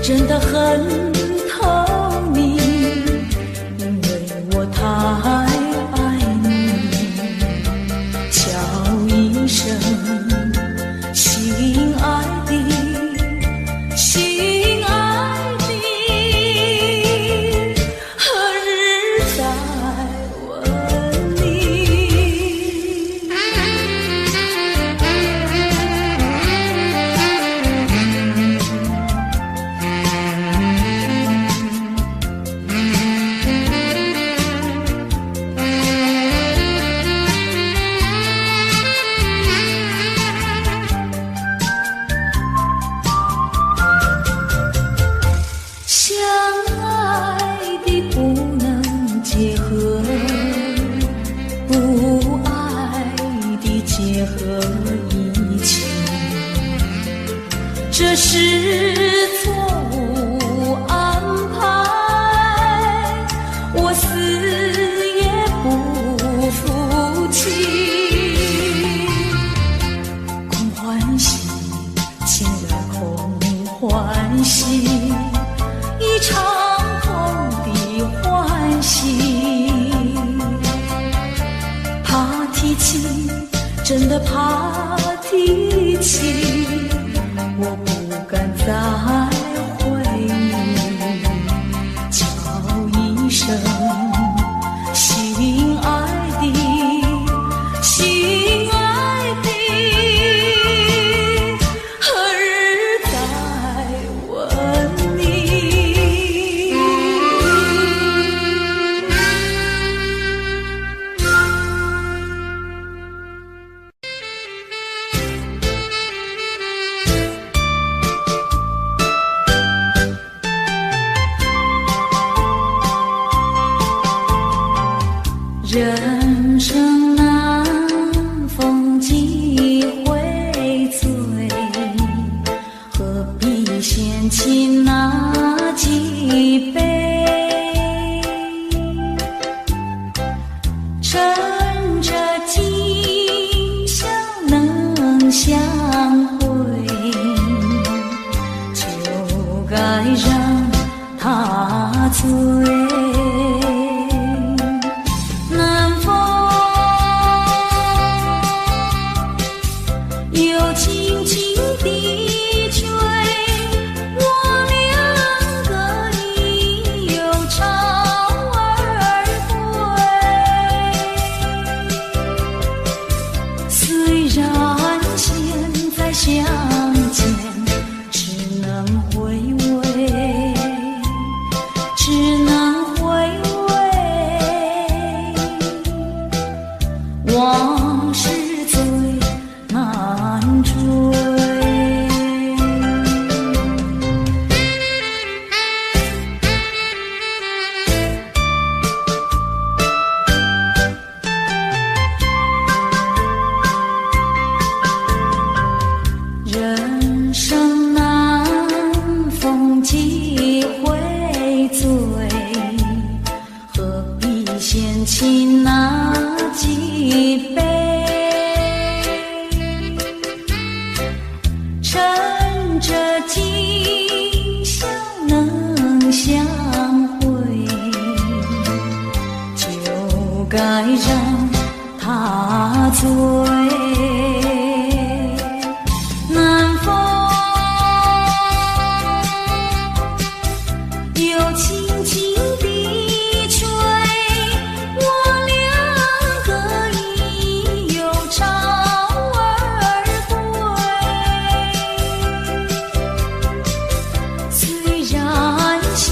真的很透你，因为我太爱你。叫一声心爱的，心爱的，何日再问你？相爱的不能结合，不爱的结合一起，这是错误安排，我死也不服气。空欢喜，醒来空欢喜，一场空的欢喜。怕提起，真的怕提起，我不敢再回忆。叫一声心爱的，心爱的，何日再问你？人生难逢几回醉，何必嫌弃那几杯？趁着今宵能相会，就该让他醉。南风又轻轻地吹，我两个已又潮而归。虽然现在相见只能回味，只能回味，往事最难追。人生难逢几回醉，何必嫌弃那几杯？趁着今宵能相会，就该让他醉。南风又轻轻地吹，我两个已又潮而归。虽然现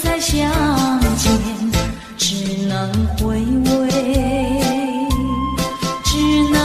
在相见只能回味，只能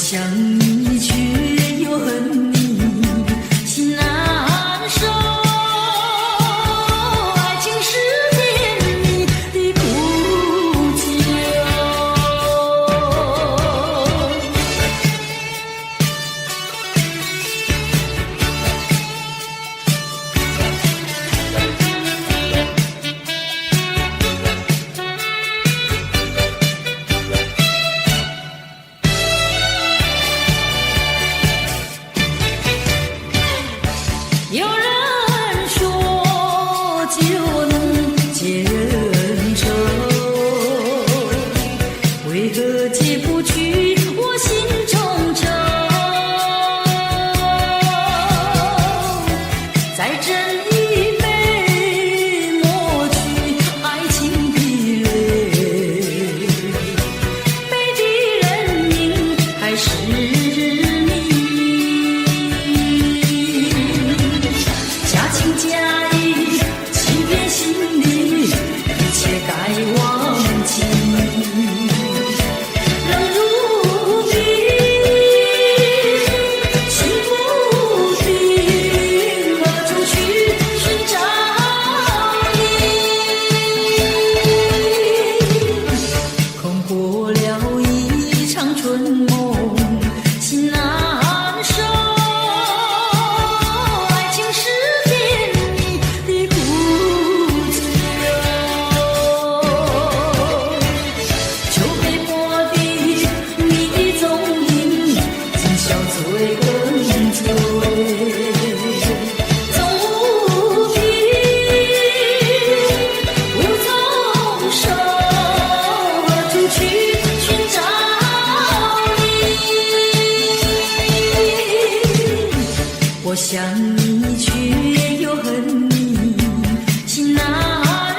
想你却又恨你，心难受。爱情是甜蜜的苦酒。有人说酒能解人愁，为何解不去我心中愁？再斟一杯，抹去爱情的泪，背的人命还是假情假意，欺骗心里，一切该忘记。冷如冰，心不定，何处去寻找你？空过了一场春梦，心难受。我想你却又恨你，心难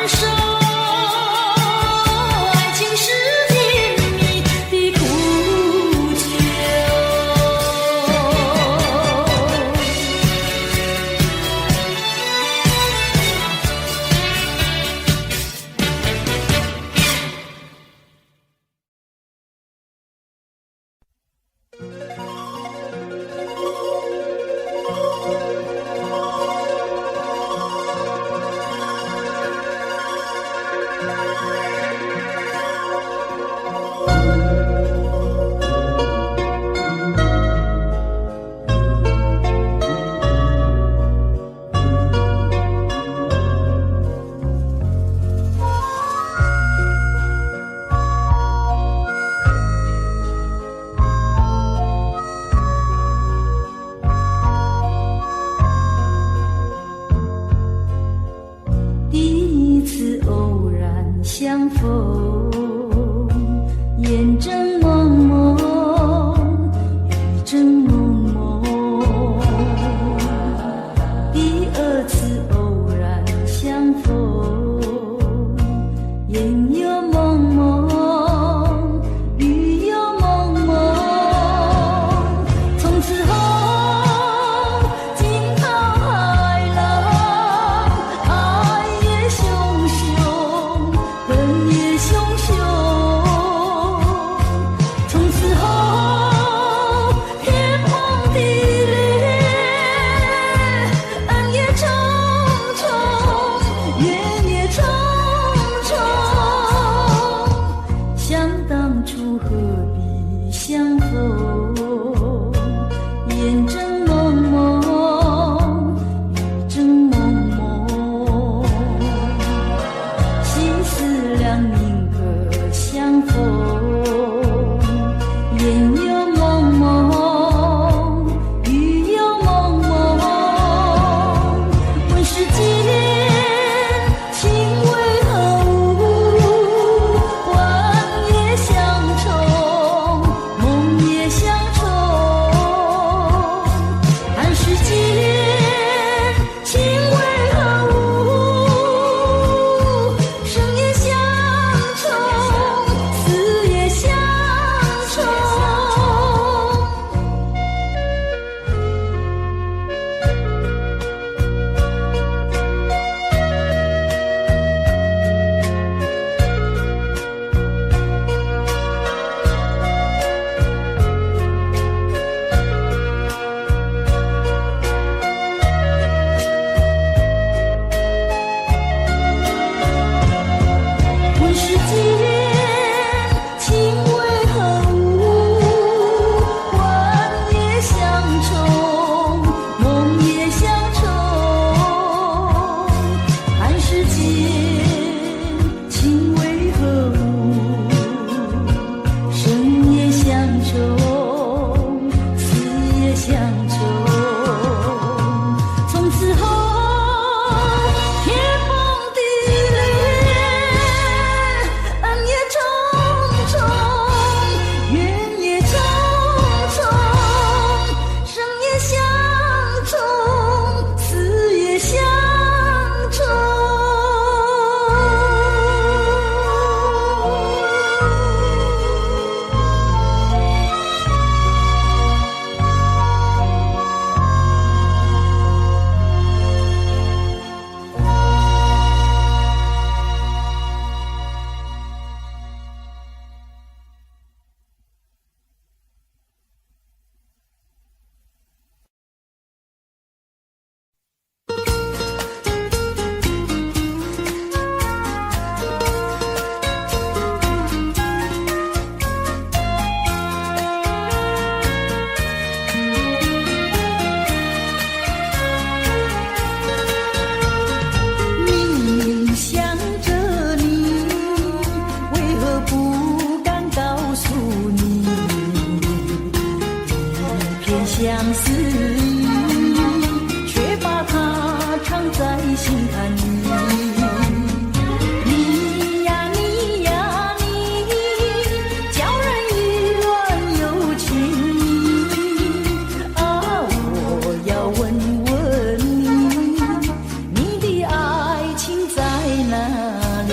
受。爱情是甜蜜的苦酒。相逢，眼睁蒙蒙，雨正蒙蒙。第二次偶然相逢，眼又蒙蒙，雨又蒙蒙。从此后，惊涛骇浪，爱也汹汹。恨也汹汹，从此后天片相思，却把它藏在心坎里。你呀你呀你，叫人意乱又情啊！我要问问你，你的爱情在哪里？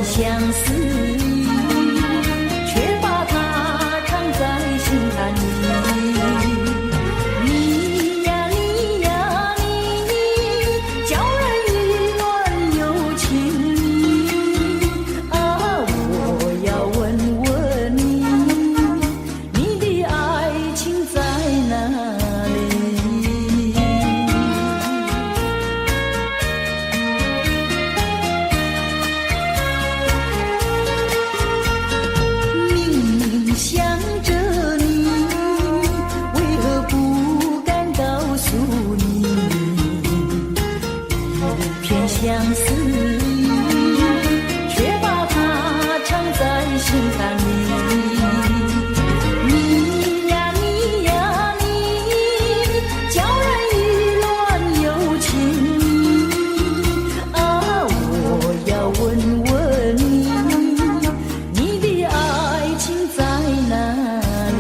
相思，却把它藏在心坎里。你呀你呀你，叫人意乱又情啊！我要问问你，你的爱情在哪里？想着你，为何不敢告诉你？一片相思，却把它藏在心坎里。你呀你呀你，叫人意乱又情啊！我要问问你，你的爱情在哪里？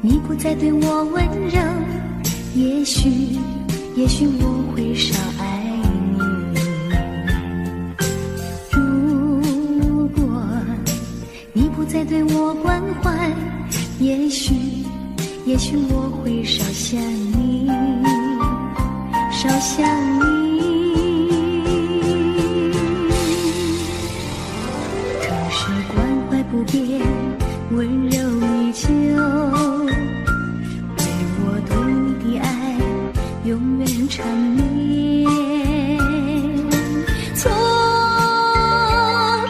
你不再对我温柔，也许我会少爱你。如果你不再对我关怀，也许我会少想你，少想你。可是关怀不变，温柔依旧，为我对你的爱永远缠绵。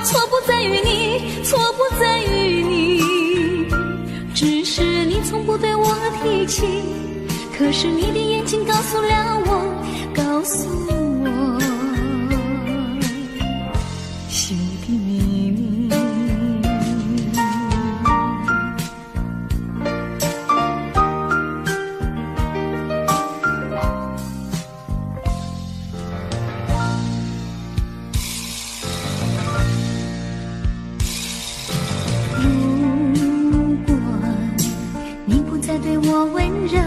错不在于你，错不在于你，只是你从不对我提起。可是你的眼睛告诉了我，告诉我心的秘密。如果你不再对我温柔，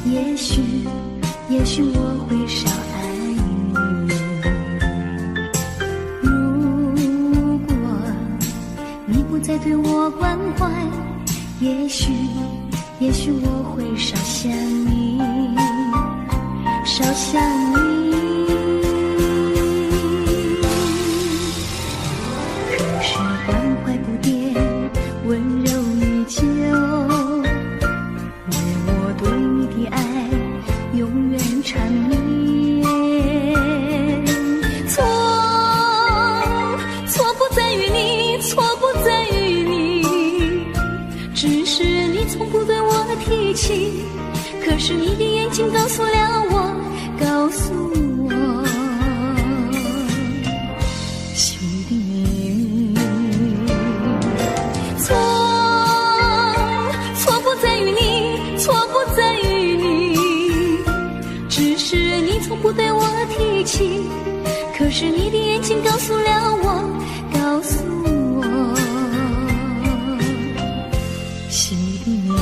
也许我会少爱你。如果你不再对我关怀，也许我会少想你，少想你。可是关怀不变，温柔依旧，为我对你的爱永远缠绵。错不在于你，错不在于你，只是你从不对我提起。可是你的眼睛告诉了我，告诉我心的秘密。错不在于你，错不在于你，只是你从不对我提起。可是你的眼睛告诉了我，告诉我心的秘密。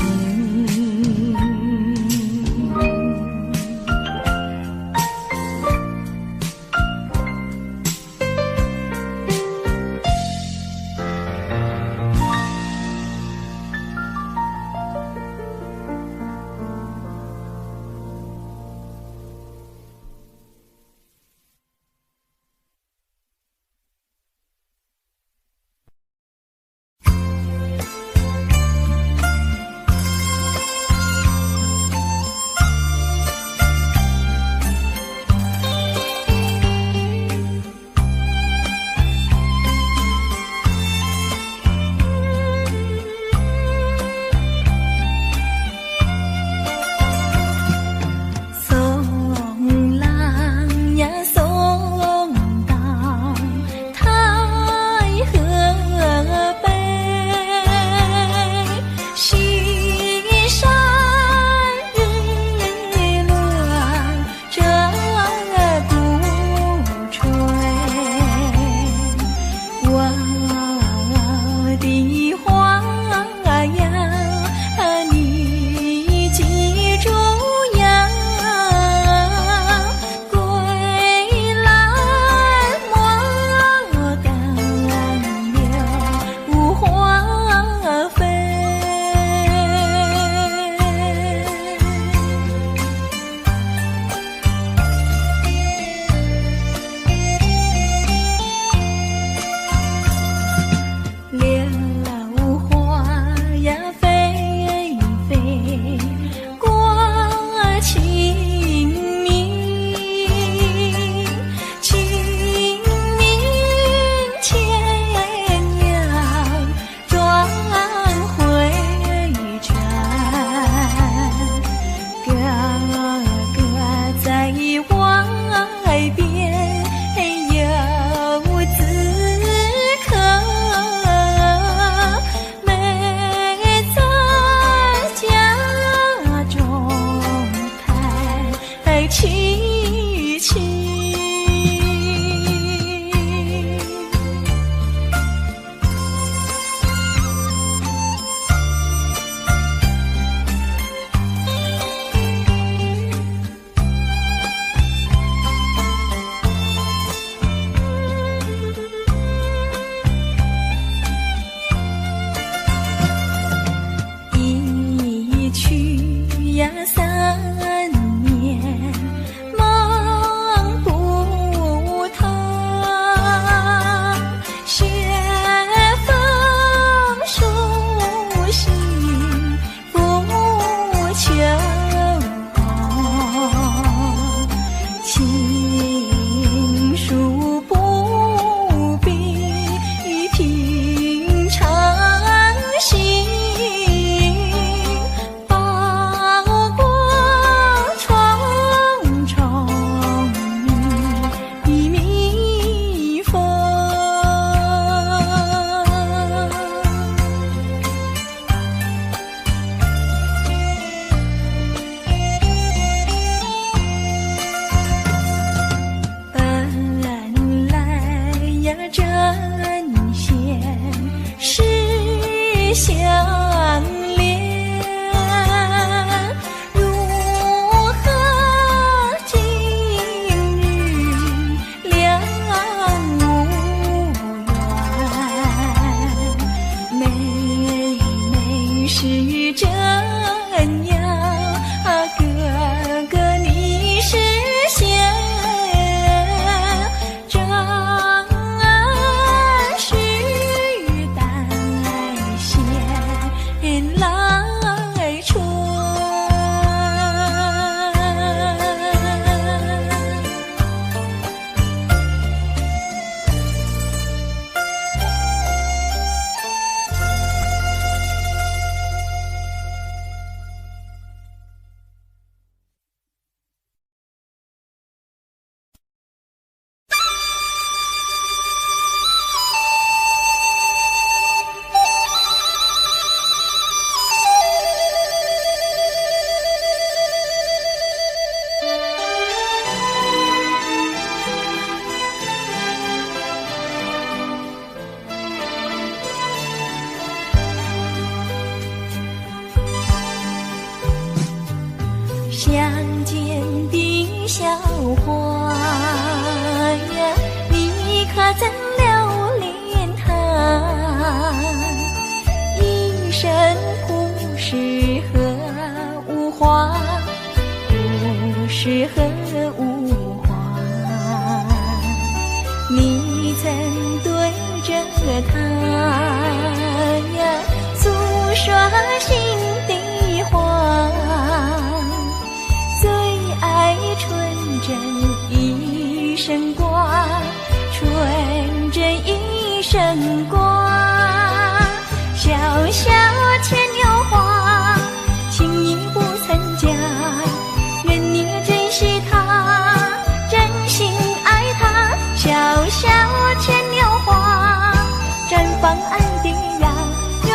呀3年忙不透，雪风疏信不求红，情书不必平常心，报国重重密密封。本来呀针线是相连，如何今日两无缘？妹妹是这样，哥哥你是贤，正是待闲来春。相见的小花呀，你可曾留恋它？一生不适合无花，不适合无花。你曾对着它呀诉说心底话，最爱纯真一生挂，纯真一生挂。小小牵牛花，轻易不曾嫁，愿你珍惜它，真心爱它。小小牵牛花，绽放爱的呀，愿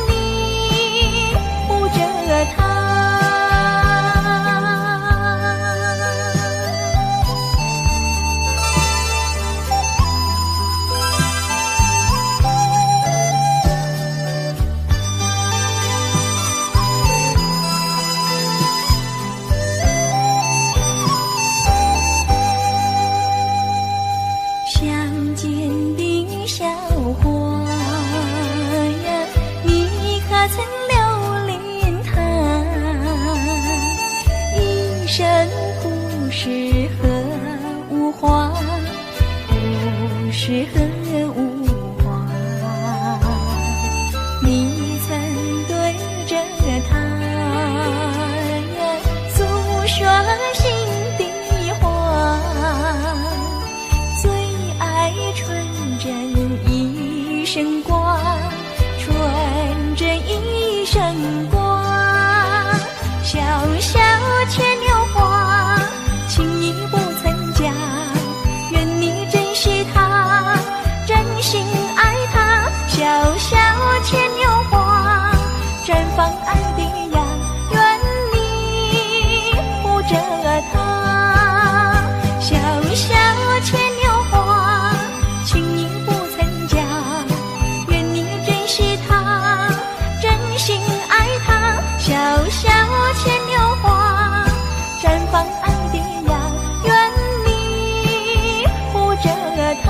你护着它。相见的小花呀，你可曾留恋它？一生不适合无花，不适合无花。你曾对着它呀诉说心底话，最爱纯真一生挂，纯真一生挂。小小牵牛花，轻易不曾嫁，愿你珍惜它，真心爱它。小小牵牛花，绽放爱的呀，愿你护着它。小小牵牛花，轻易不曾嫁，愿你珍惜它，真心爱它。小小牵牛花，绽放爱的呀，愿你护着它。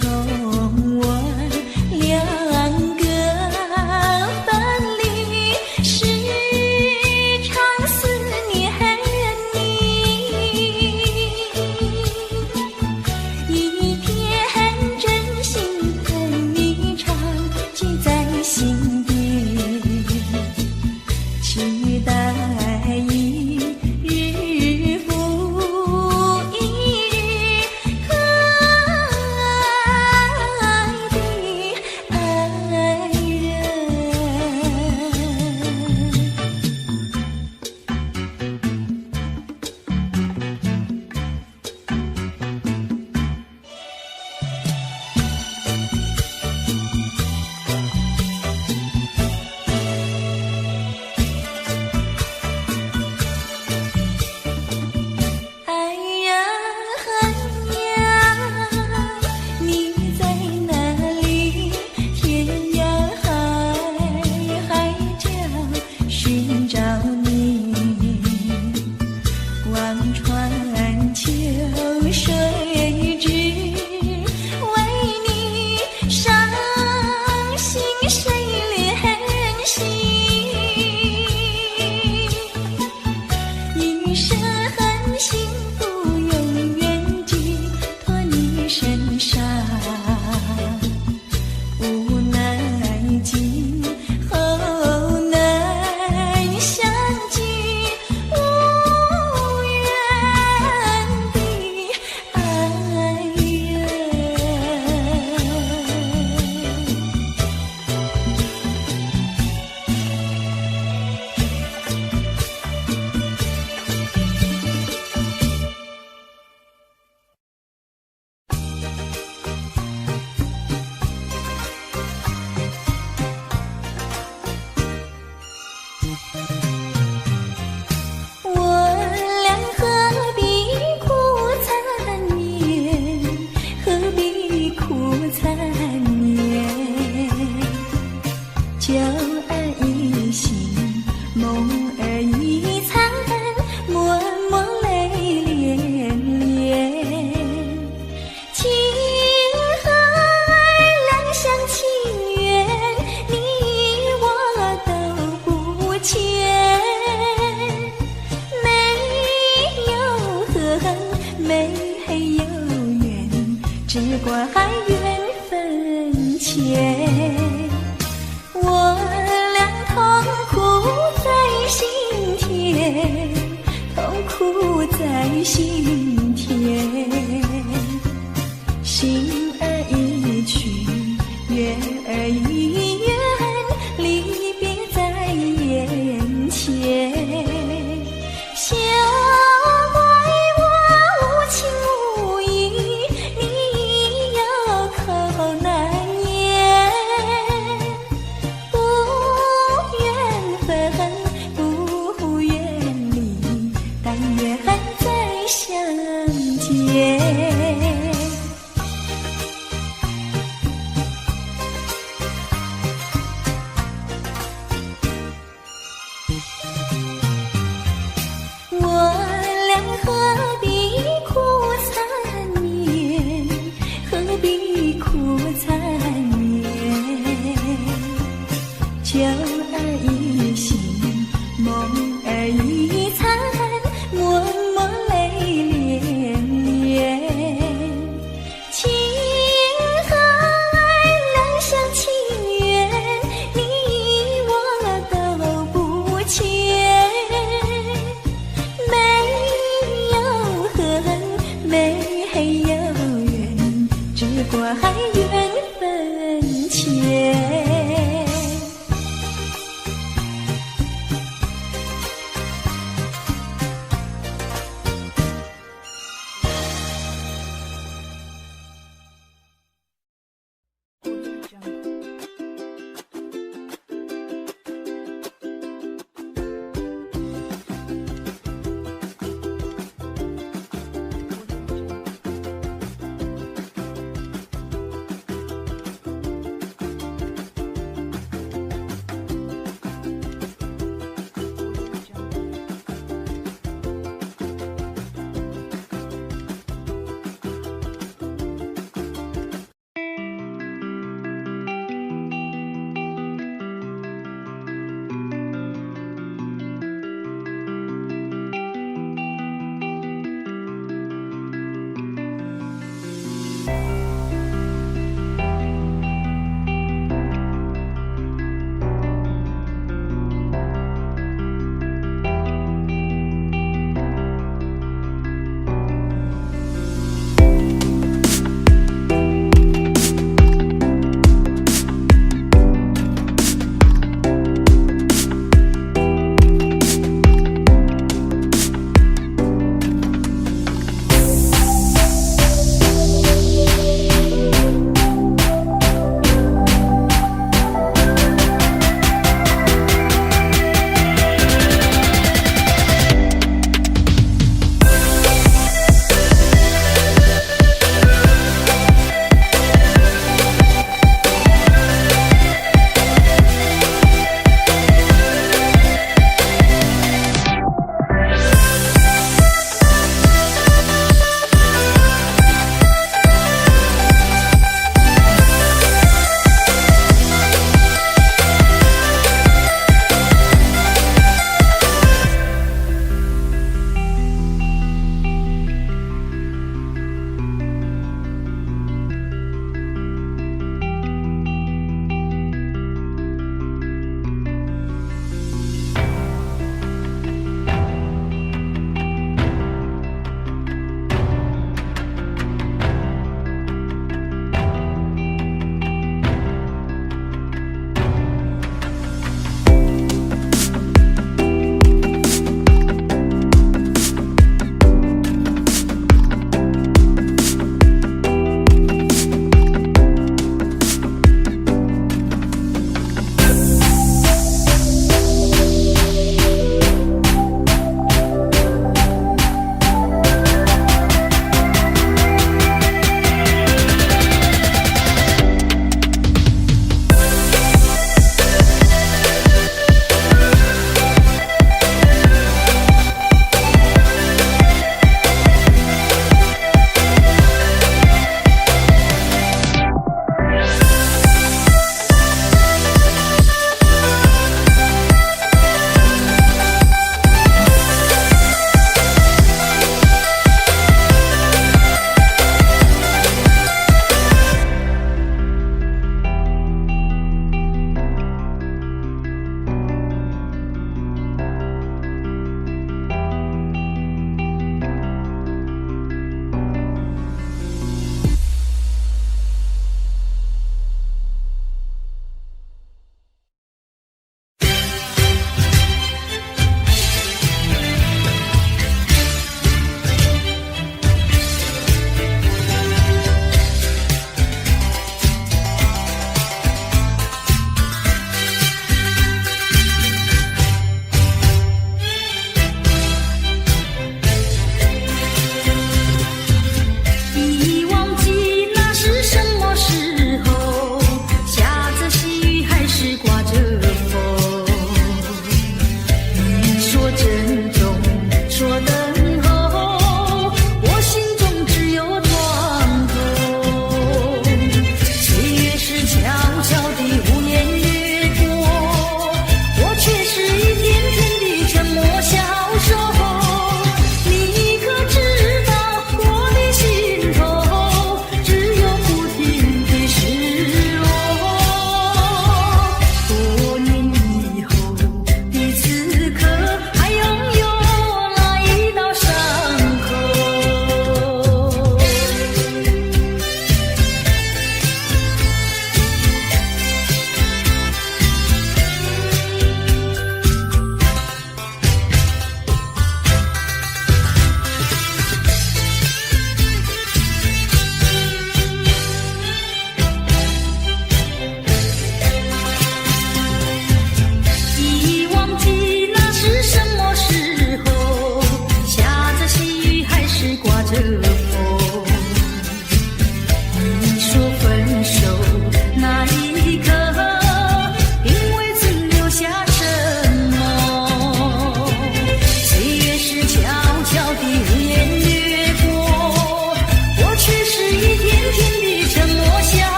从我两个分离，时常思念你，一片真心同你常记在心底，期待一日复一日可爱的爱人。爱呀呀，你在哪里？天涯海角寻找你，望穿秋水之，为你伤心谁怜惜？一生幸福永远寄托你身上，无奈今后难相聚，无缘的爱人。我俩何必苦缠绵，何必苦缠绵？旧儿一醒，梦儿一残，默默泪涟涟。情和爱两厢情愿，你我都不欠。没有恨，没有怨，只怪缘分浅。我俩痛苦在心田，痛苦在心田。心儿一去，月儿一圆，离别在眼前。休怪我无情无义，你有口难言。不愿分，不愿离，但愿再相见。我俩何必苦缠绵，何必苦缠绵？旧儿一醒，梦儿一残，默默泪涟涟。情和爱两厢情愿，你我都不欠。没有恨，没有怨，只怪缘分浅。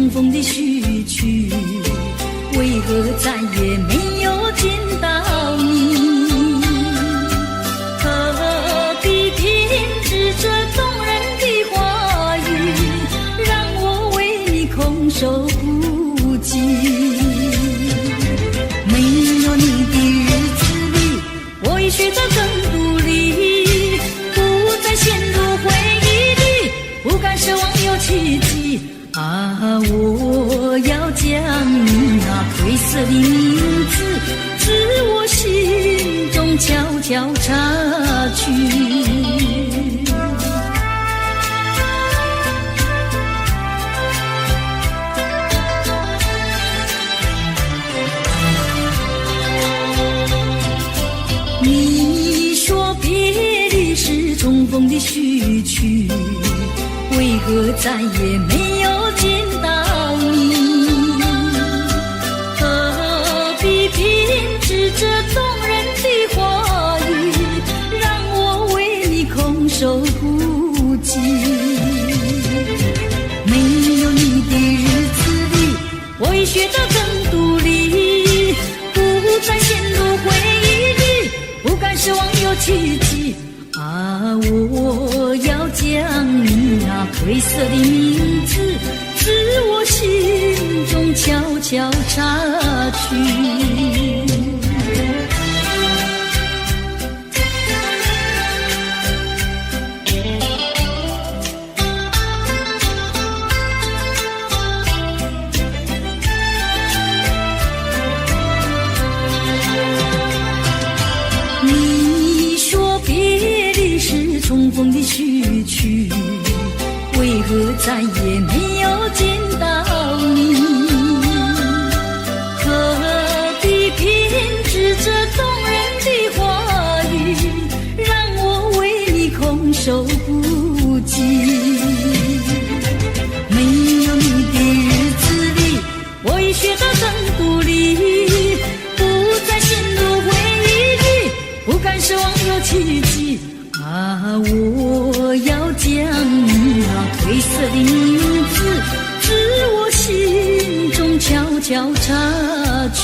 重逢的序曲，为何再也没有见到你？何必偏执这动人的话语，让我为你空守不及？没有你的日子里，我已学得更独立，不再陷入回忆里，不敢奢望有奇迹。啊，我要将你那褪色的名字，自我心中悄悄擦去。你说别离是重逢的序曲，为何再也没有见到你？何必偏执这动人的话语，让我为你空守不及？没有你的日子里，我已学得更独立，不再陷入回忆里，不敢奢望有奇迹。啊，我要将你那褪色的名字，自我心中悄悄擦去。重逢的序曲，为何再也没有见到你？何必偏执这动人的话语，让我为你空守不及？没有你的日子里，我已学得更独立，不再陷入回忆里，不敢奢望有奇迹。啊，我要将你那褪色的名字，自我心中悄悄擦去。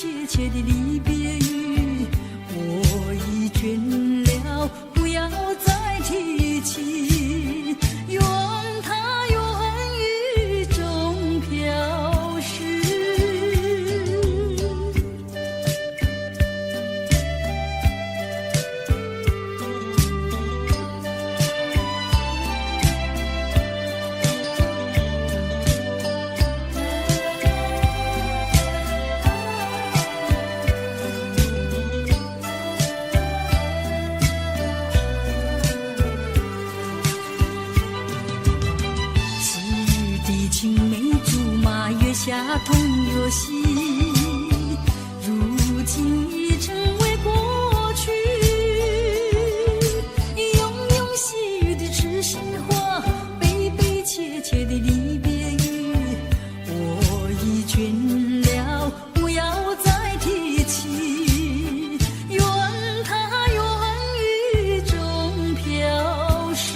切切的离别语，我已倦了，不要再提起，愿它永雨中飘逝。青梅竹马，月下同游戏，如今已成为过去。庸庸细语的痴心话，悲悲切切的离别语，我已倦了，不要再提起，愿它永雨中飘逝。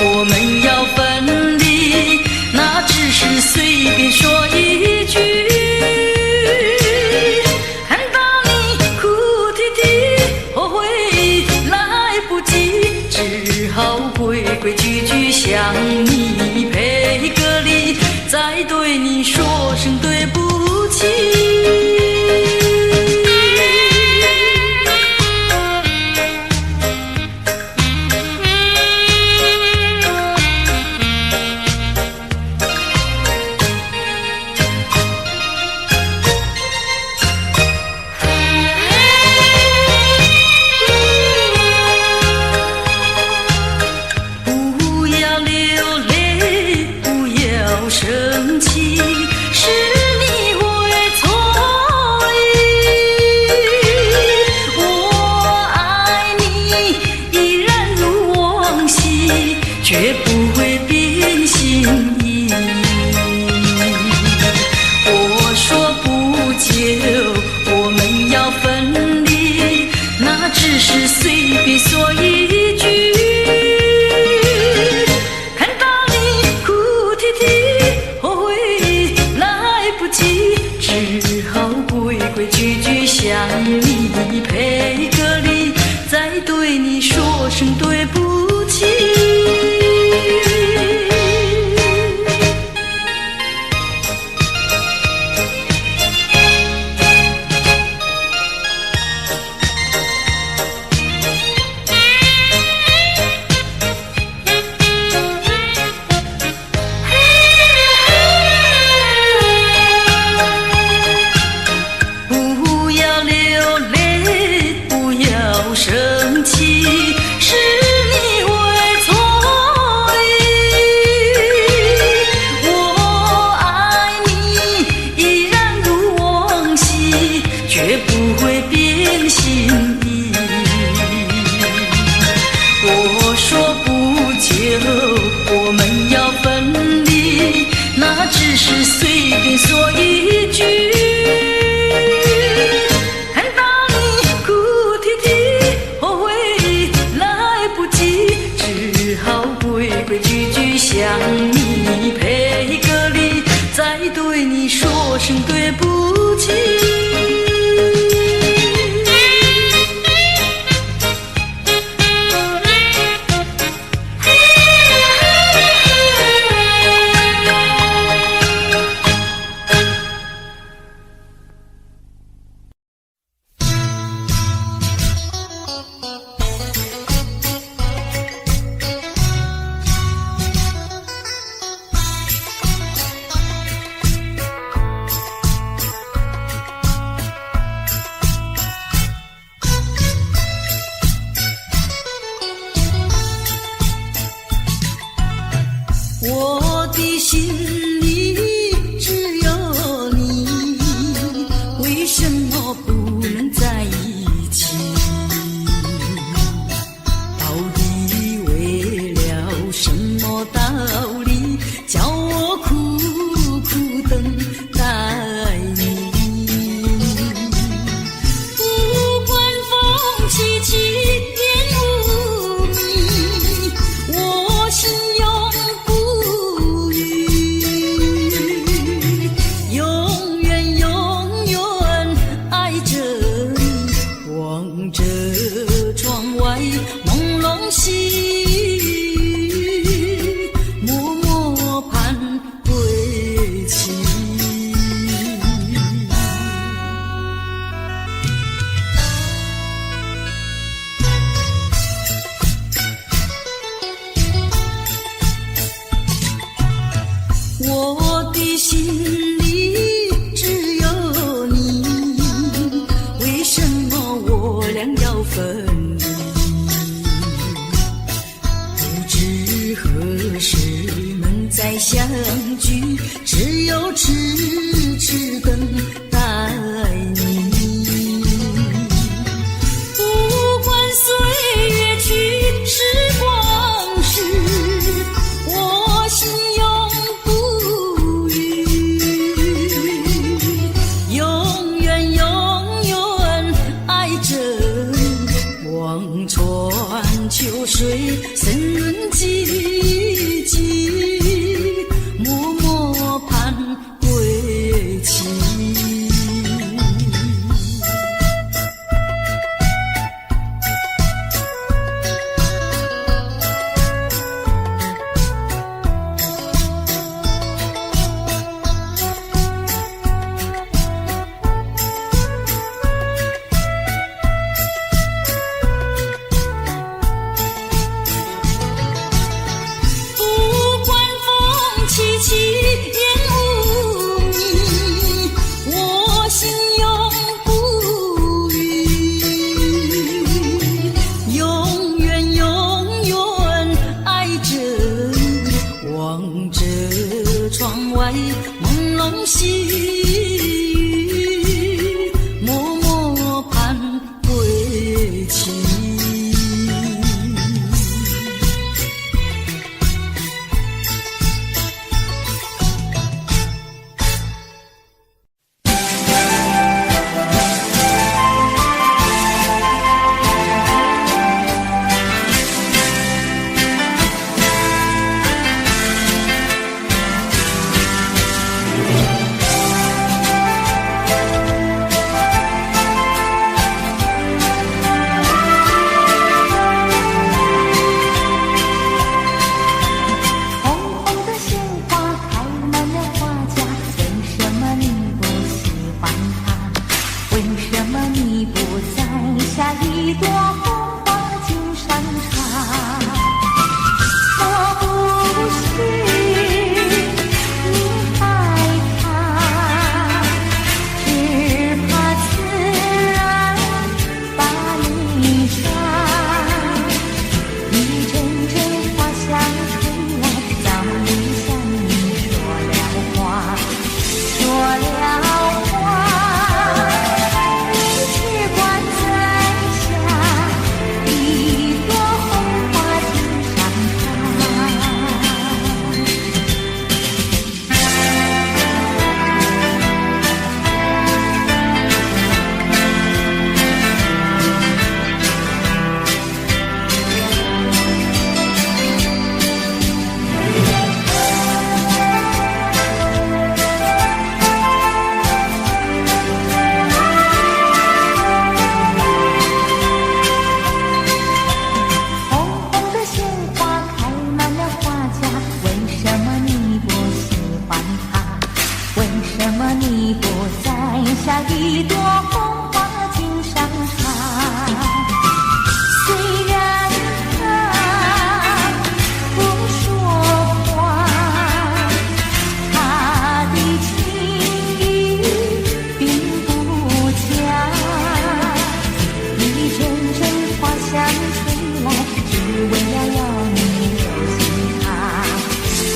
我们要分离，那只是随便说一句。看到你哭啼啼，后悔来不及，只好规规矩矩向你赔个礼，再对你说声对不起。生气是你会错意，我爱你依然如往昔，绝不会变心意。我说不久我们要分离，那只是随便说一句。只好规规矩矩向你赔个礼，再对你说声对不起。生气是你相聚，只有痴痴等待你。不管岁月去，时光逝，我心永不渝，永远永远爱着你。望穿秋水，深润寂寂，默默盼归期。朦胧细雨，默默盼归期。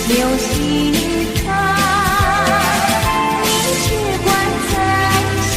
留心他，你只管在下。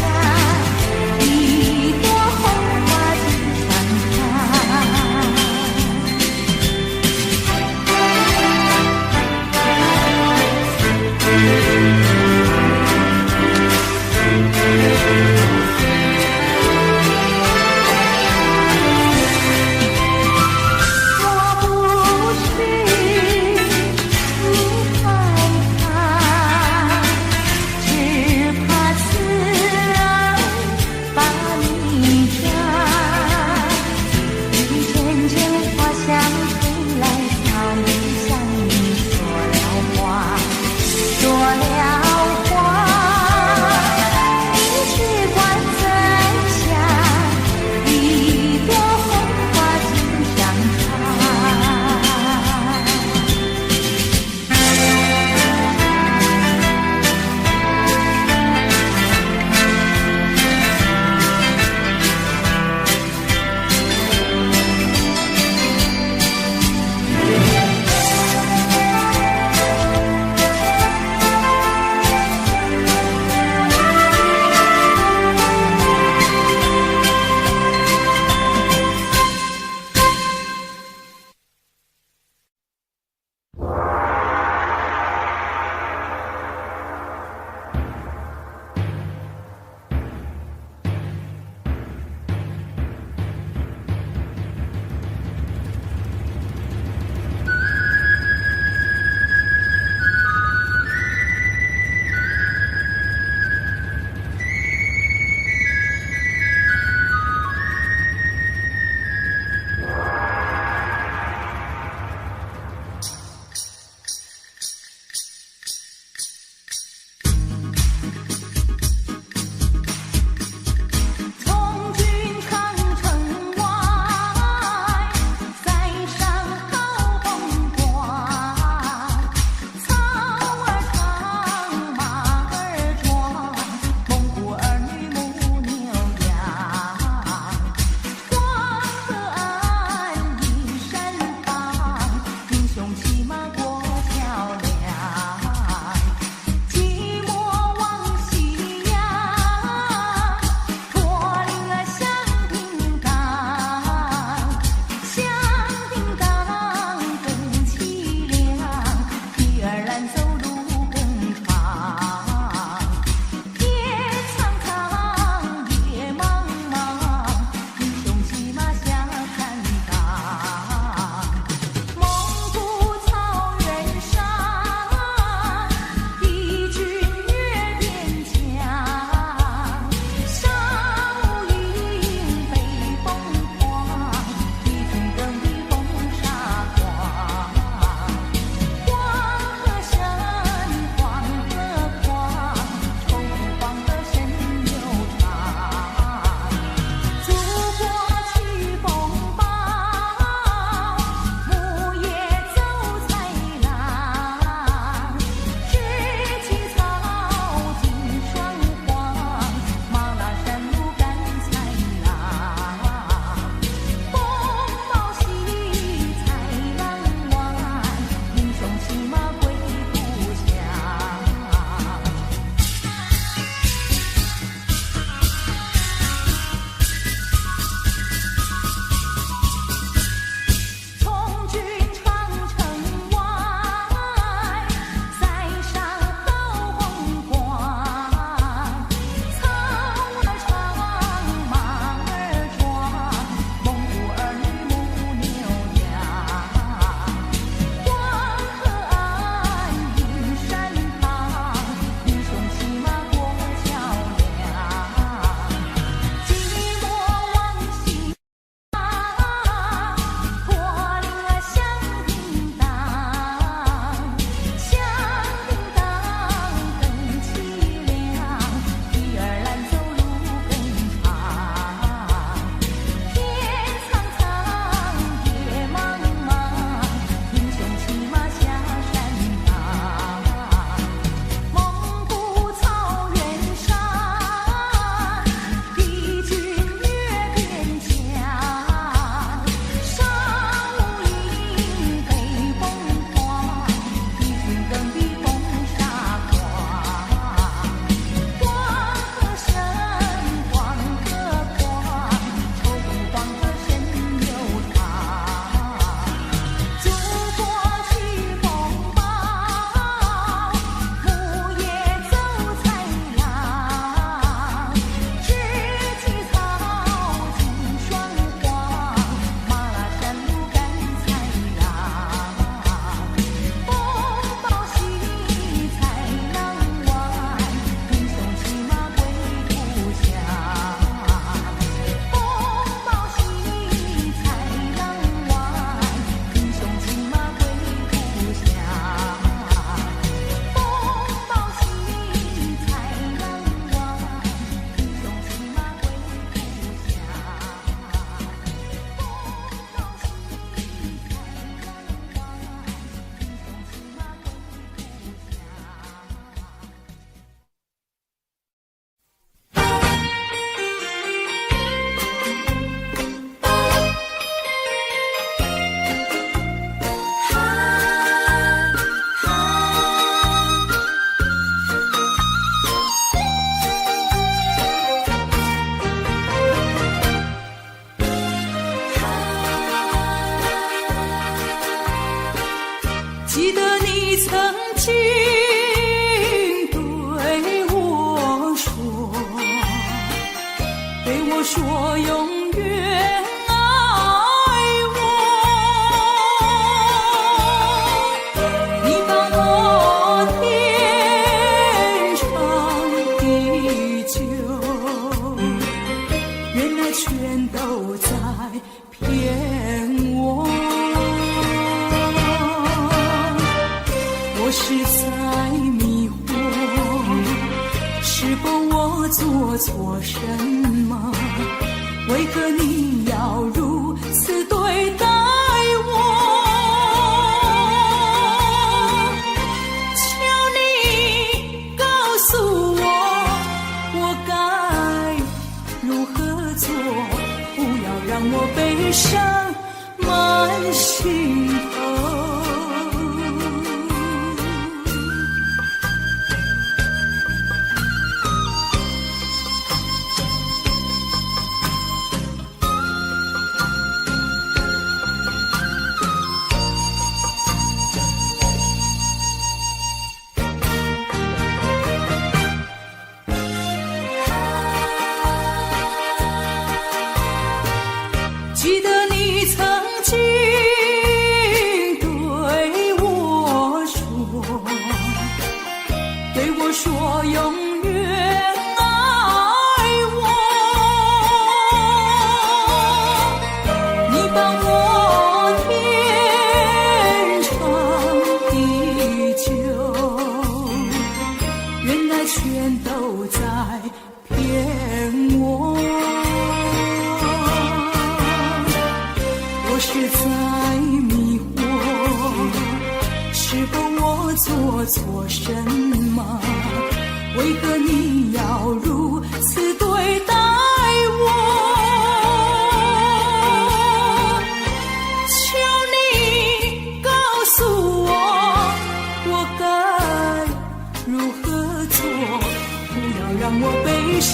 对我说永远爱我，你把我天长地久，原来全都在骗我，我是在迷惑，是否我做错什么？为何你要如此对待我？求你告诉我，我该如何做？不要让我悲伤满心头。记得你曾经对我说永远爱我，你把我天长地久，原来全都在骗我。我是在迷惑，是否我做错什么？为何你要如此对待我？求你告诉我，我该如何做？不要让我悲伤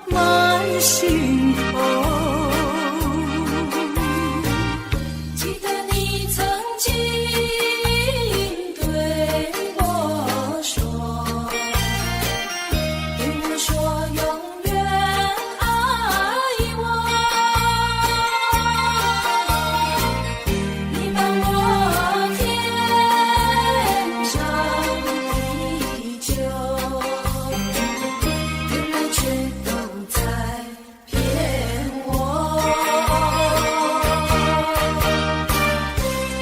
满心头。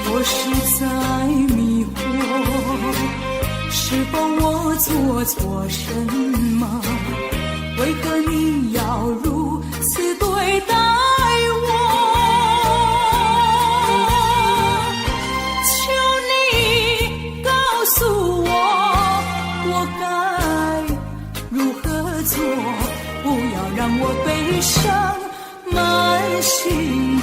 我是在迷惑，是否我做错什么？为何你要如此对待我？求你告诉我，我该如何做？不要让我悲伤满心头。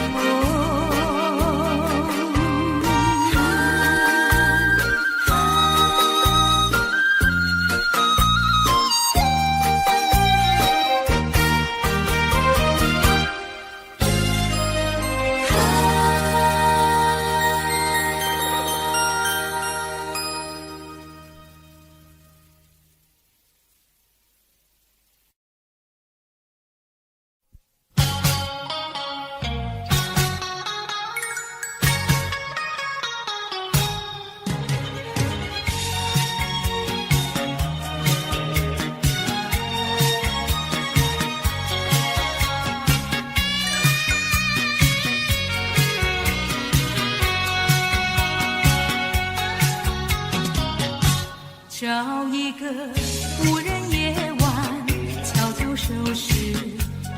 找一个无人夜晚，悄悄收拾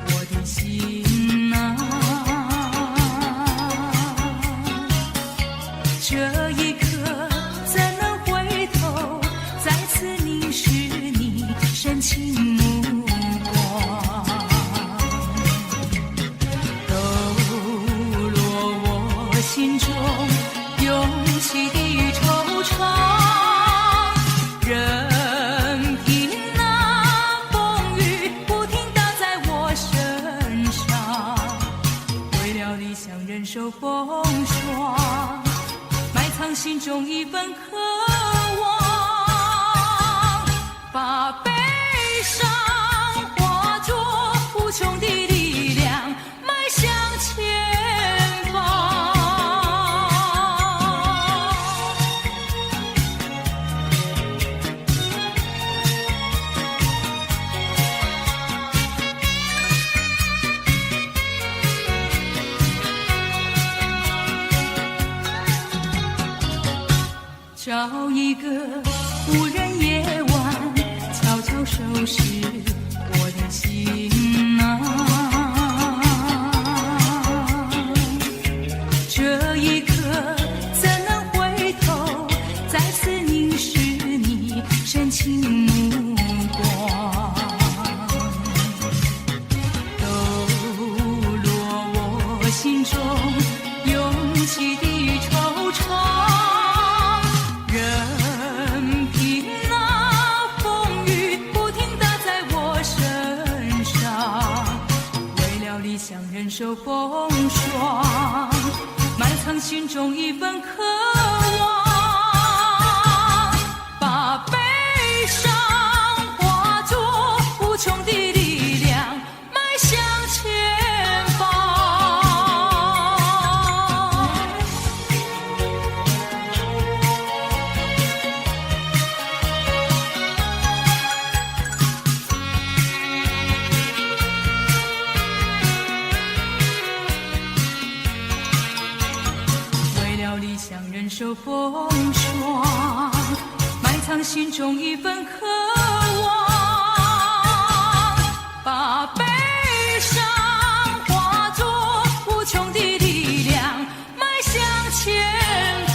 我的心啊。这一刻怎能回頭，再次凝視你深情目光，抖落我心中涌起的惆怅。任凭那风雨不停打在我身上，为了理想忍受风霜，埋藏心中一份渴望，把悲伤化作无穷的找一个无人夜晚，悄悄收拾我的心啊。这一刻怎能回头，再次凝视你深情目光，抖落我心中涌起的惆怅。任凭那风雨不停打在我身上，为了理想忍受风霜，埋藏心中一份渴望，把悲伤化作无穷的力量，迈向前方。为了理想忍受风霜，埋藏心中一份渴望，把悲伤化作无穷的力量，迈向前方。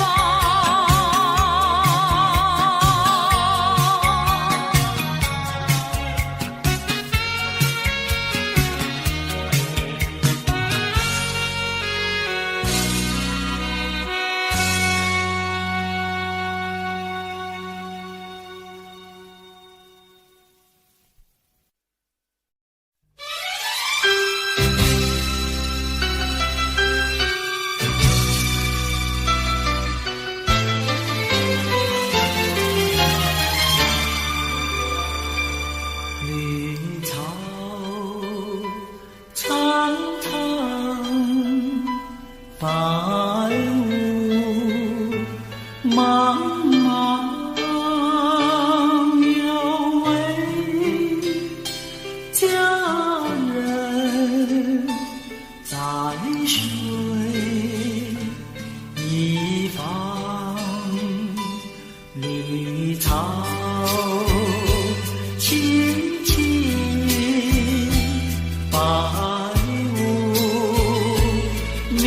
绿草苍苍，白雾茫茫，有位佳人在水一方，绿草青青，白雾迷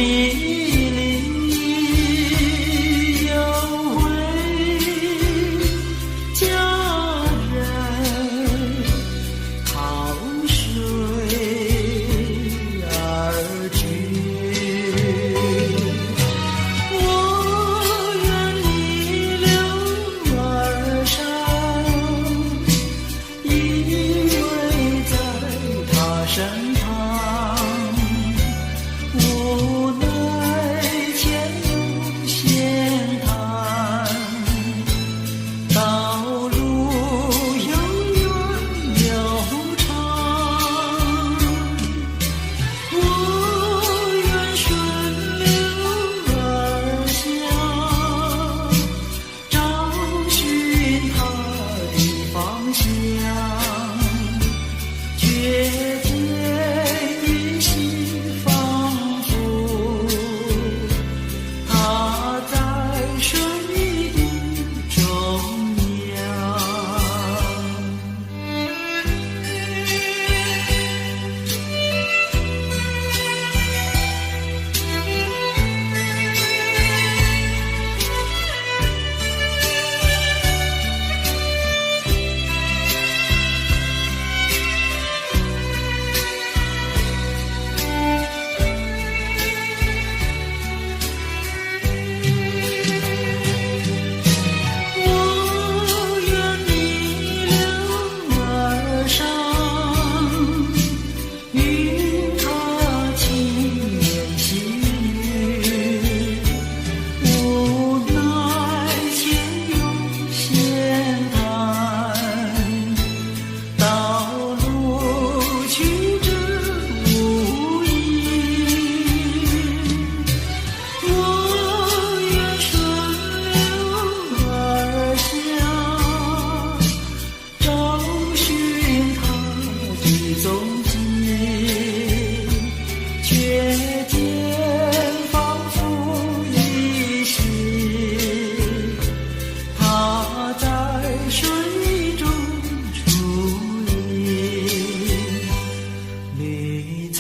离，有位佳人靠水而去。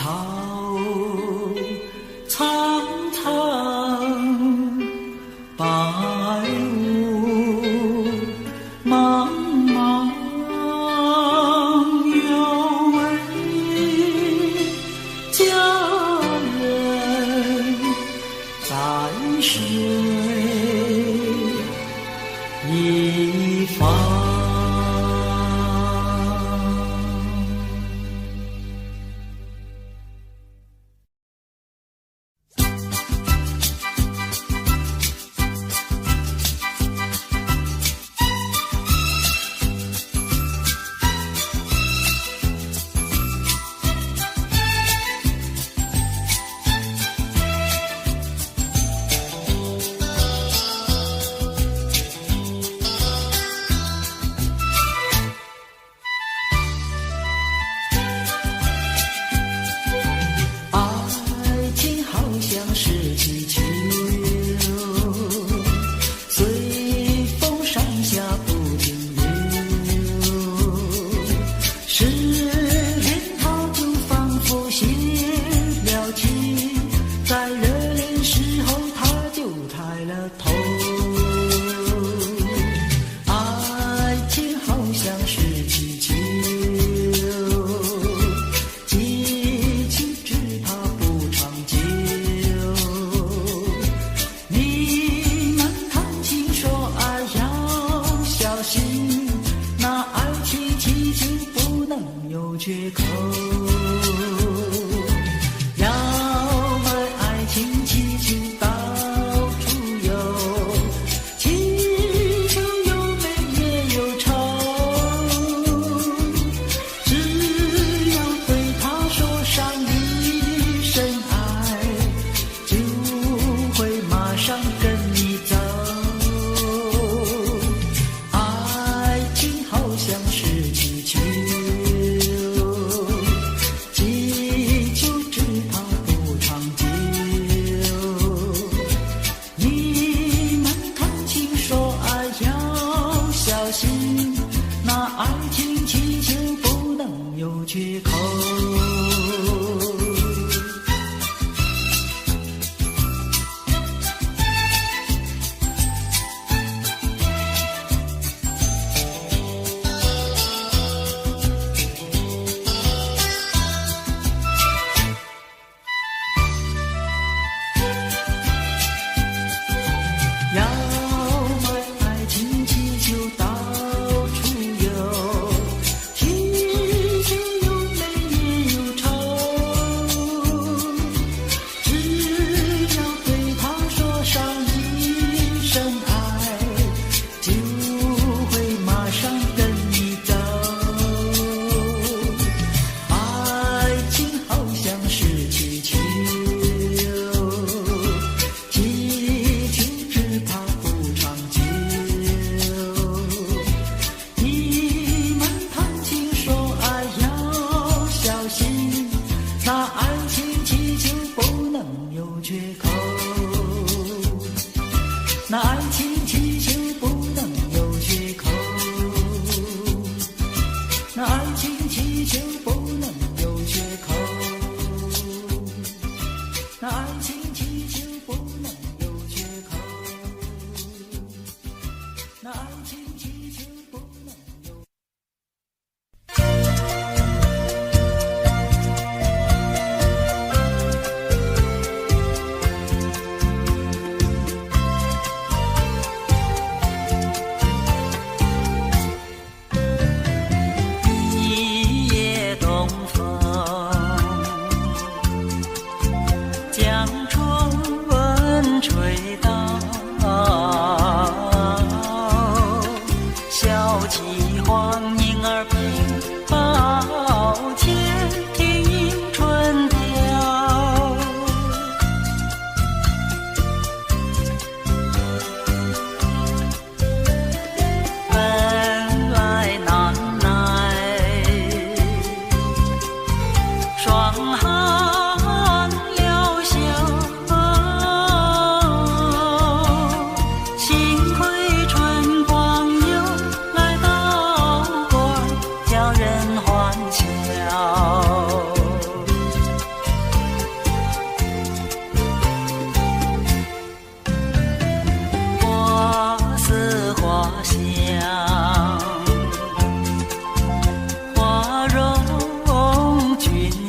草苍苍，白雾茫茫，有位佳人在水一方。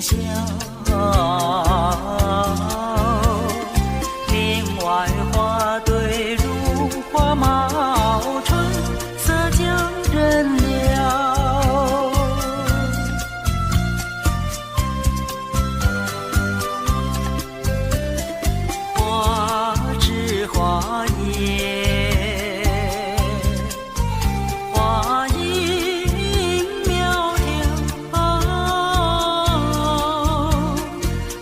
笑。林外花对如花茂春，色将人了。花枝花叶，花影苗条，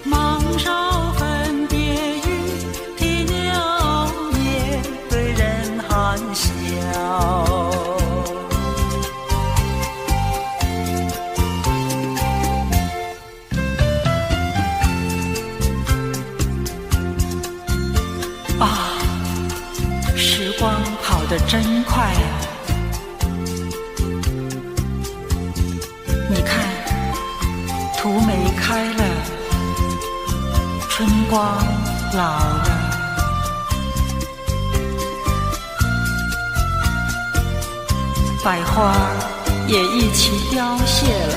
芒梢分别于啼鸟也对人含笑。啊，时光跑得真快啊！你看，土梅开了，春光老了，百花也一起凋谢了，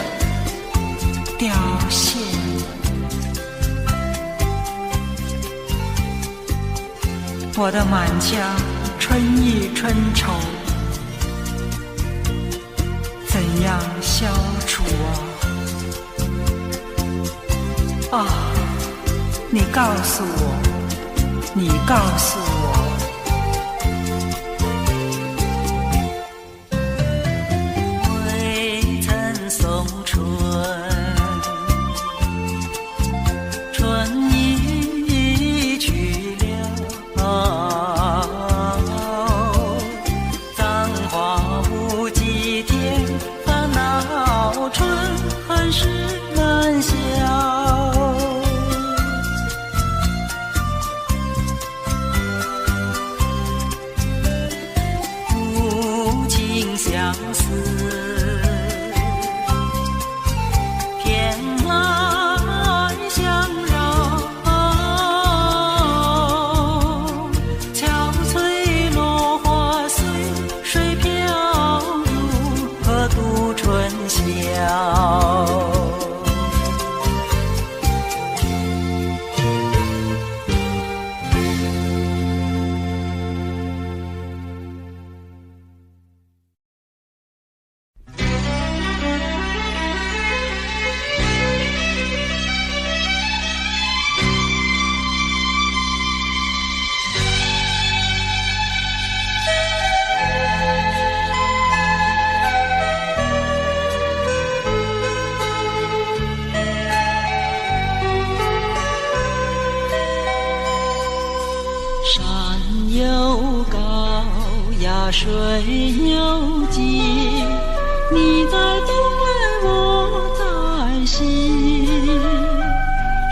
凋谢了。我的满腔春意春愁，怎样消除啊？啊，你告诉我，你告诉我。未曾送春，春已去了。葬花无几天，烦恼春恨事难消。无情相思，偏爱相扰。憔悴落花随水飘，如何度春宵？山有高呀，水有急，你在东来，我在西。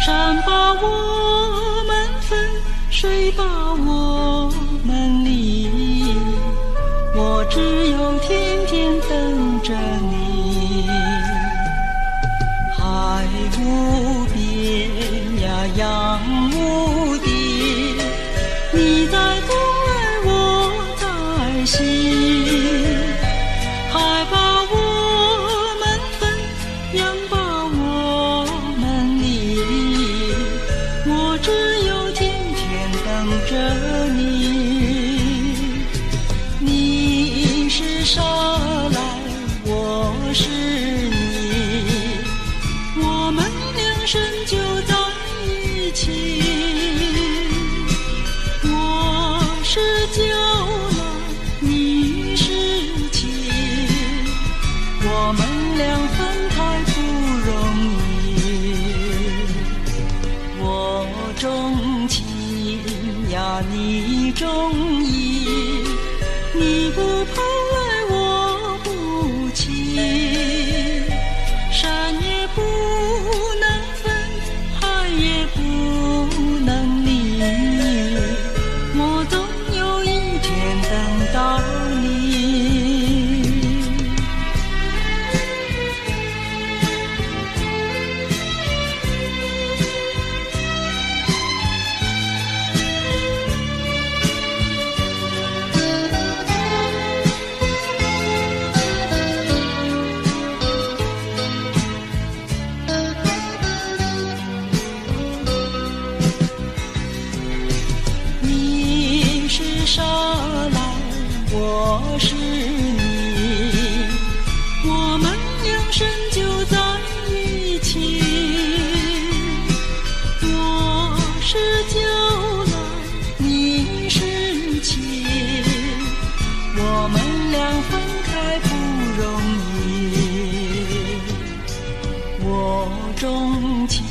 山把我们分，水把我们离，我只有天天等着你。海无边呀，洋无底，你在东来，我在西。海把我们分，洋把我们离，我只有天天等着你。你是沙来，我是你，我们两生就在一起。是娇兰，你是情，我们俩分开不容易。我钟情呀，你钟意，你不跑来，我不弃。山也不能分，海也不能离，我总有一天等到你。钟情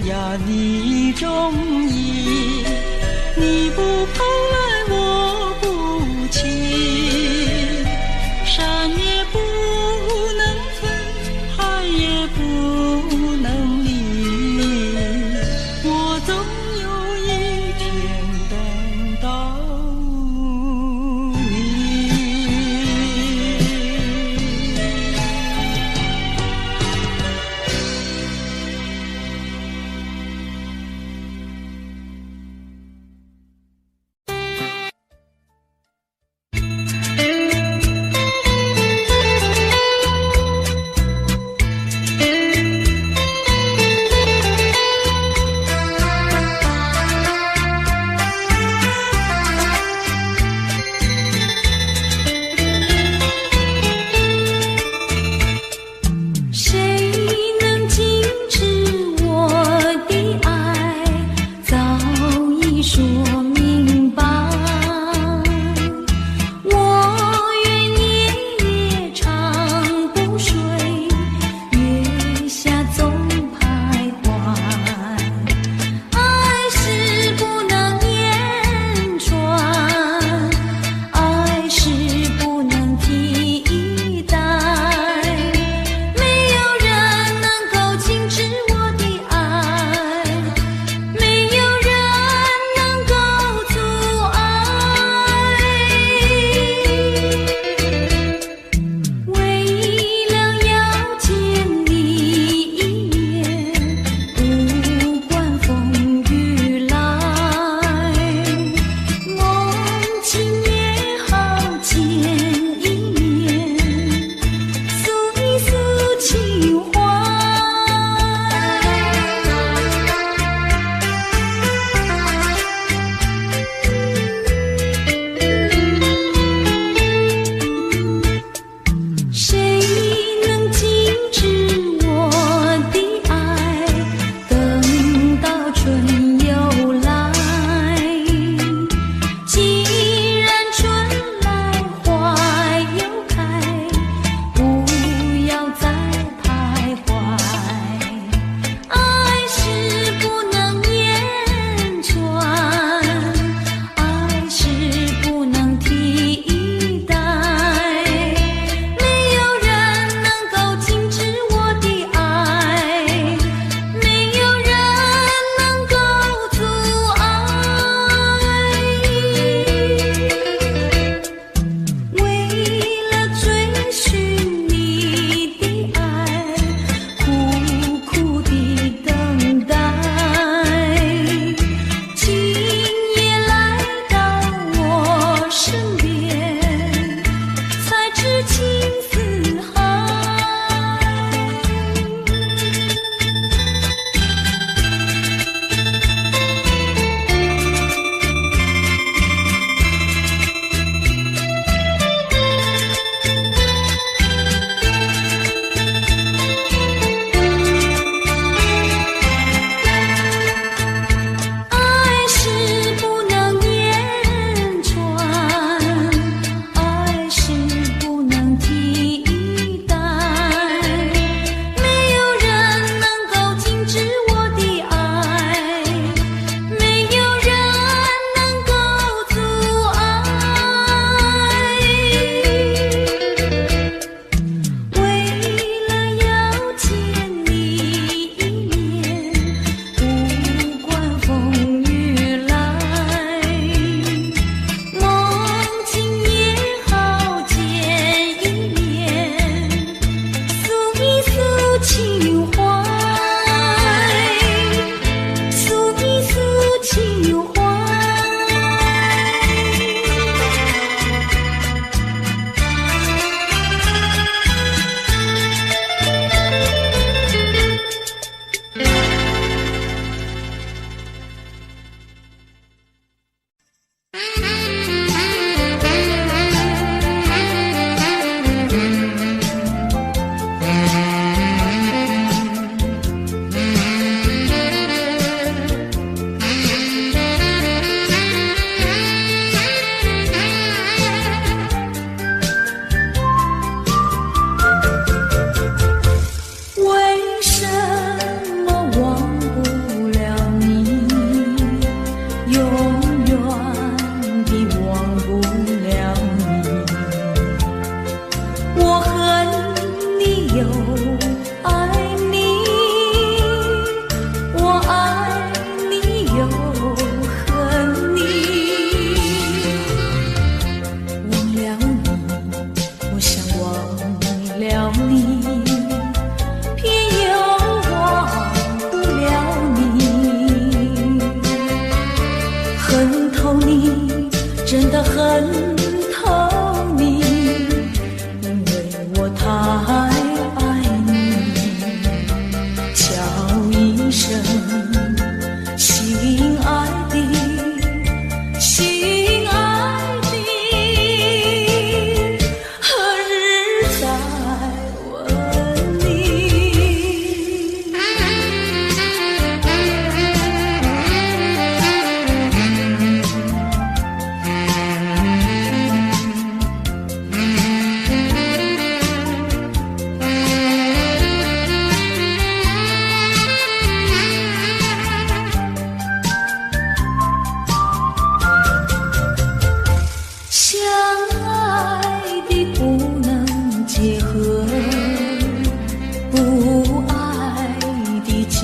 呀，你中意，你不蓬莱我不起，山也不能分，海也不能离，我总有一天等到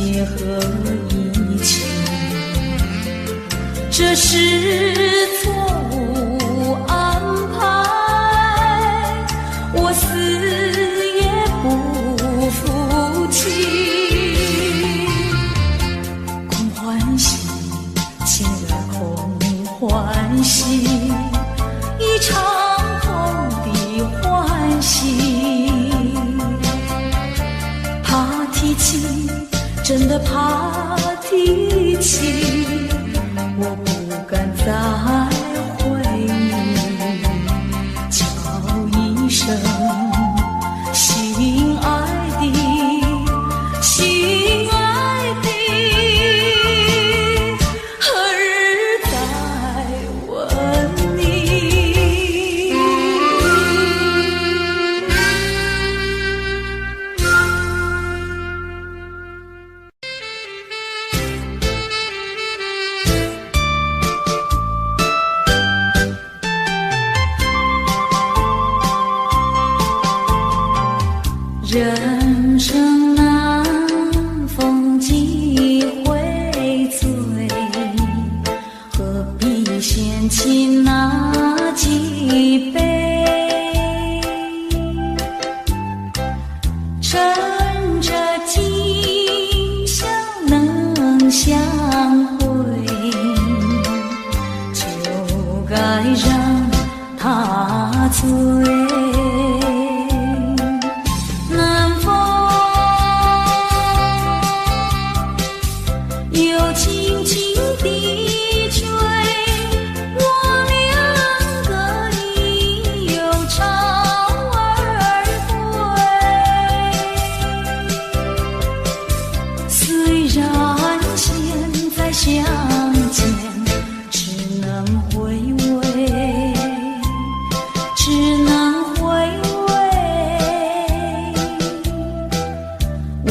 结合一起，这是错误安排，我死也不服气。空欢喜，情儿空欢喜，一场空的欢喜。怕提起，真的怕提起，我不敢再回忆，叫一声心爱的，心爱的，何日再问你？人生难逢几回醉，何必嫌弃那几杯？趁着今宵能相会，就该让他醉。相见只能回味，只能回味，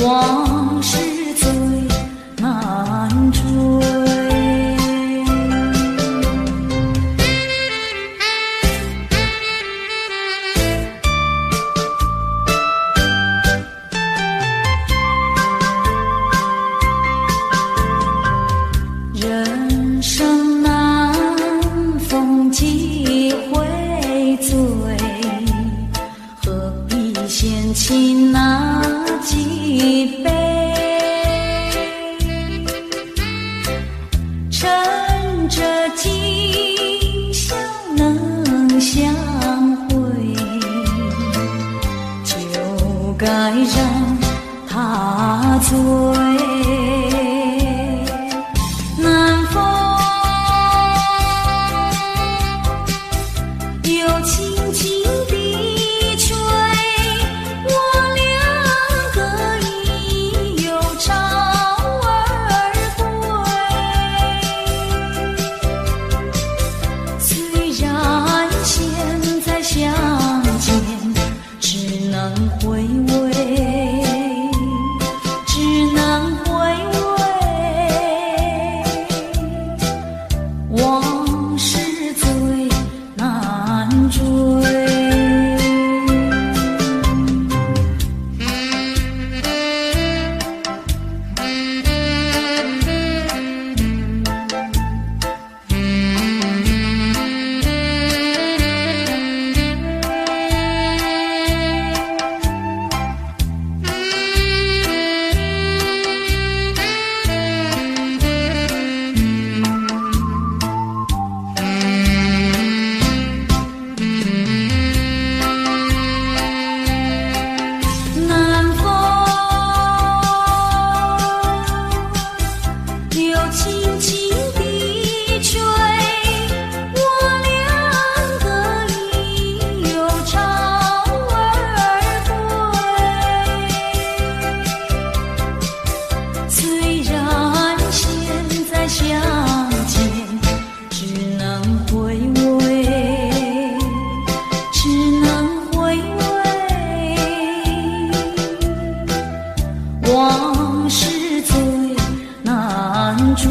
往事最难追。人生难逢几回醉，何必嫌弃那几杯？趁着今宵能相会，就该让他醉。南风又轻轻地吹，我两个已又朝而归。虽然现在相见只能回味，只能回味，往事最难追。南风又轻轻地吹，我两个已又朝而归。虽然现在相见只能回味，只能回味，往事最难追。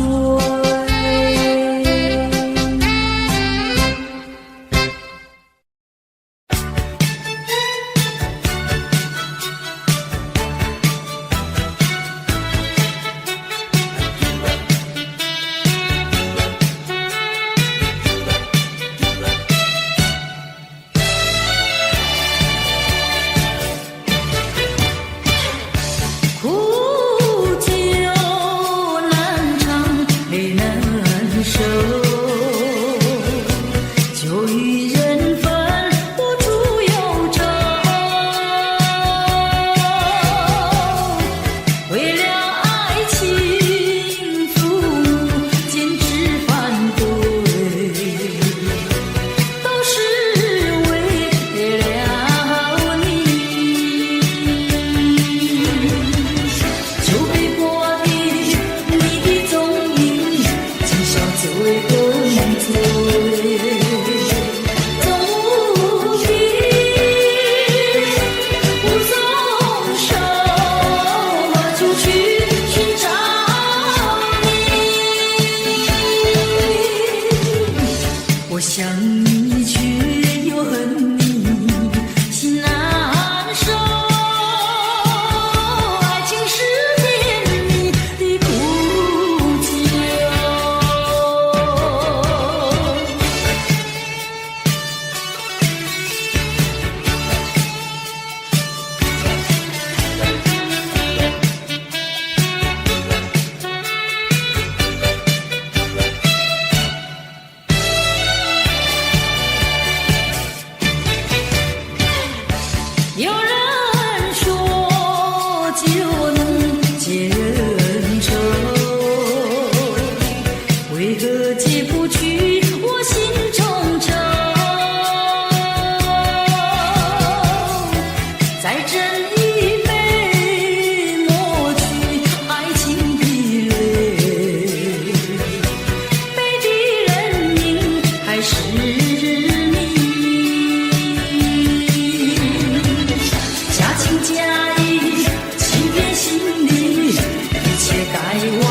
忘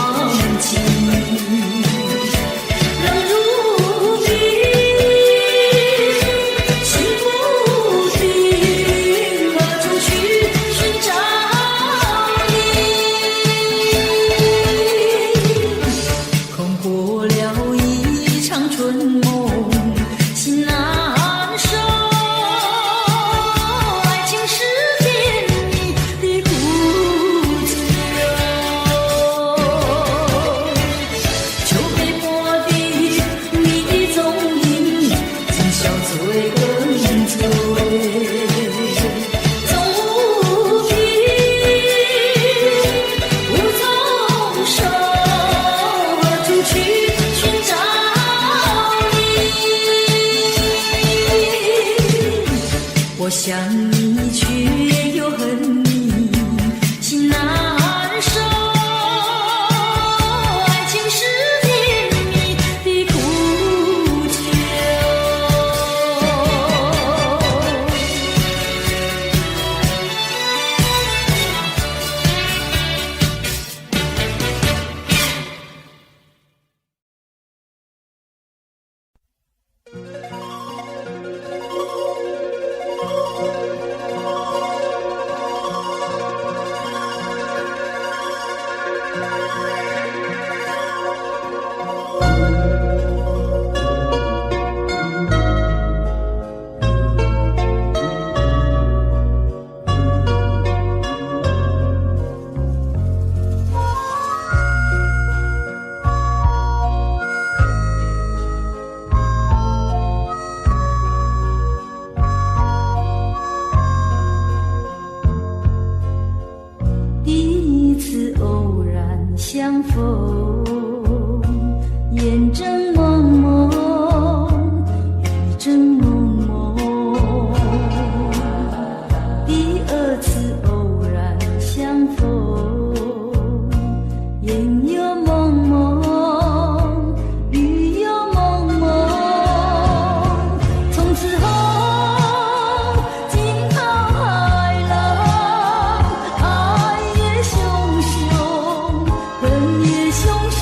记。冷如冰，心不定，何处去寻找你？空过了一场春梦，心难收。爱情是甜蜜的苦酒，酒杯破的你踪影，今宵醉更醉。总无凭，无从手，何处去寻找你？我想你却又恨你，心难受。爱情是甜蜜的苦酒。第一次偶然相逢，眼睁蒙蒙，雨正蒙蒙。第二次偶然相逢，眼又蒙蒙，雨又蒙蒙。从此后，惊涛骇浪，爱也汹汹，恨也汹汹。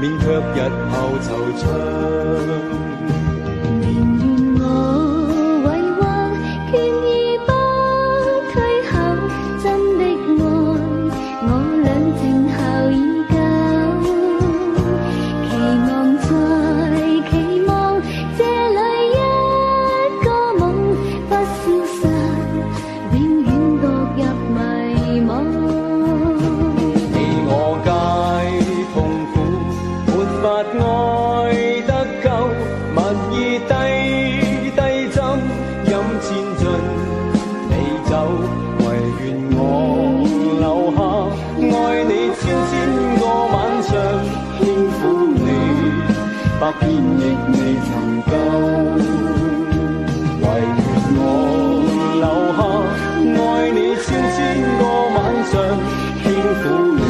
免卻日後惆悵。百遍亦未曾夠，唯願我留下愛你千千個晚上，輕撫你，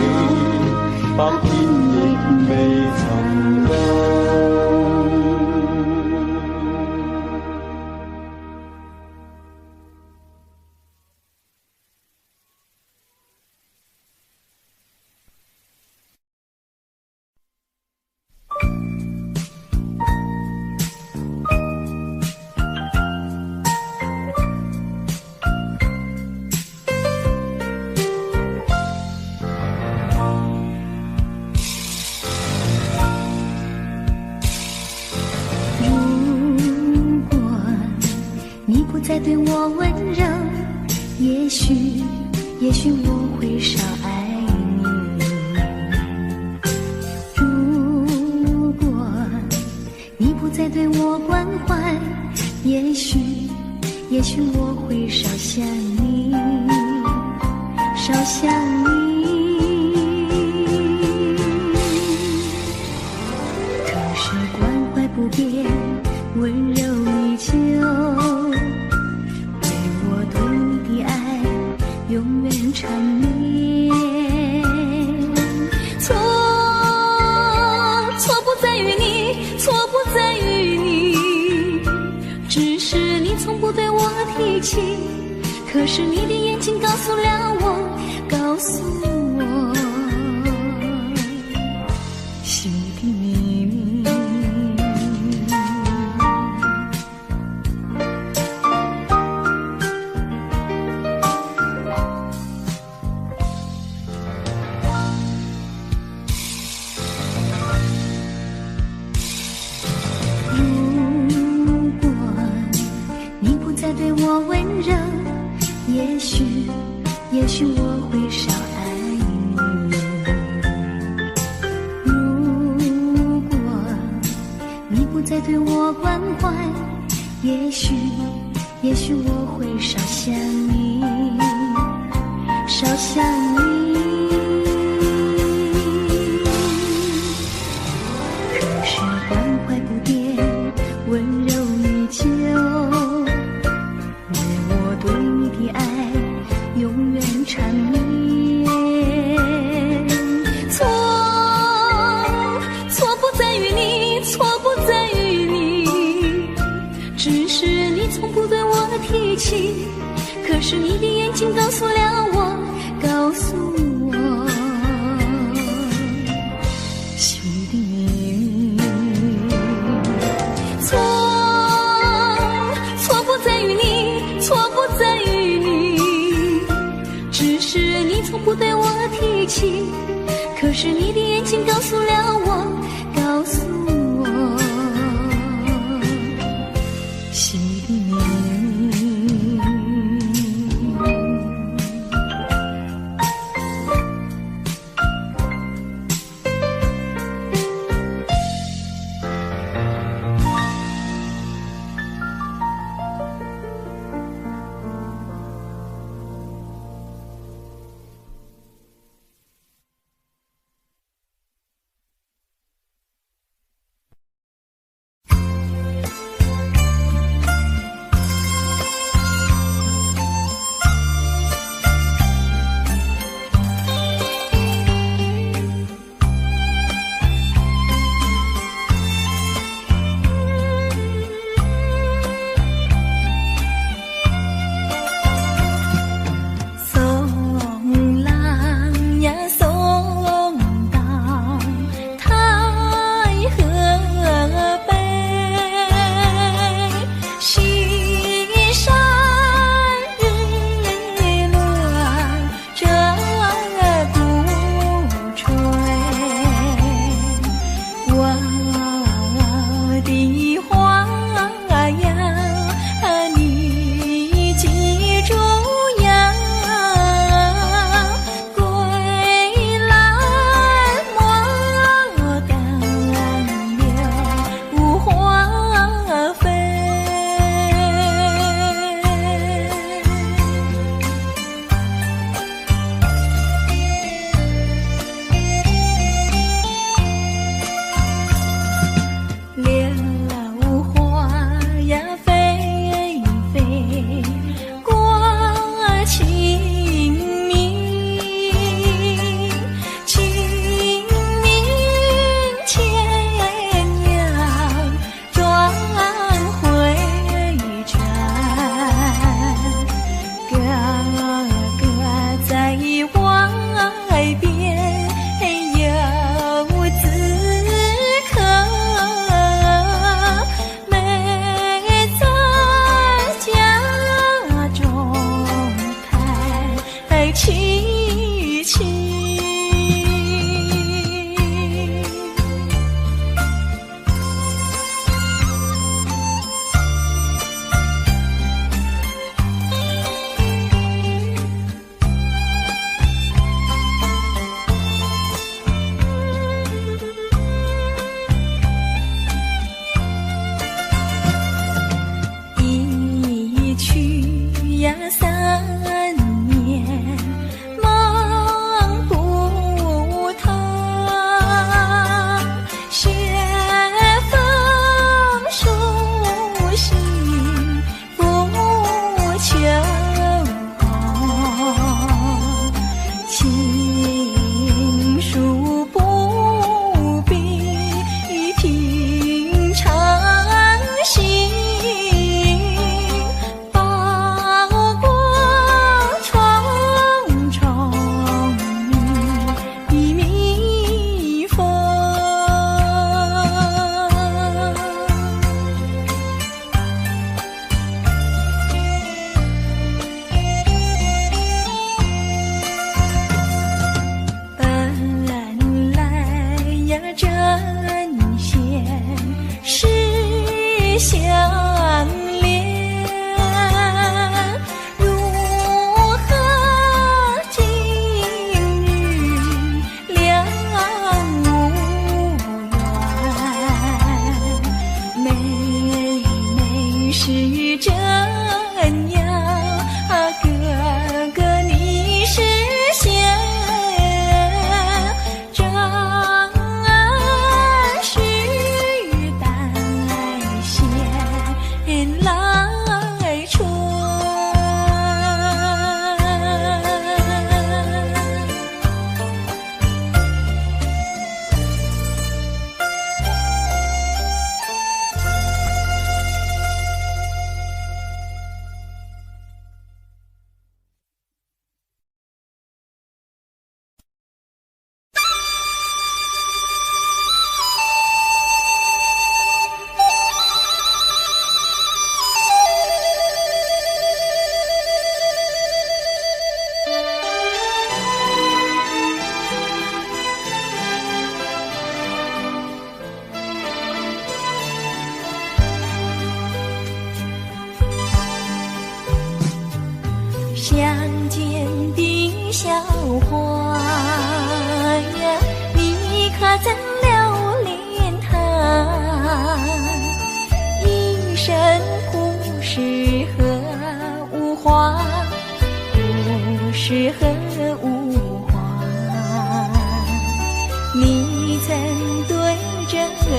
百遍亦未曾夠。再对我温柔，也许我会少爱你。如果你不再对我关怀，也许我会少想你，少想你。可是关怀不变，温柔依旧，永远缠绵。错不在于你，错不在于你，只是你从不对我提起。可是你的眼睛告诉了我，告诉我心的秘密。对我温柔，也许我会少爱你。如果你不再对我关怀，也许我会少想你，少想你。可是关怀不变，温柔依旧，永远缠绵。错不在于你，错不在于你，只是你从不对我提起。可是你的眼睛告诉了我，告诉我心的秘密。错不在于你，错不在于你，只是你从不对我提起。可是你的眼睛告诉了我，告诉我心的秘密。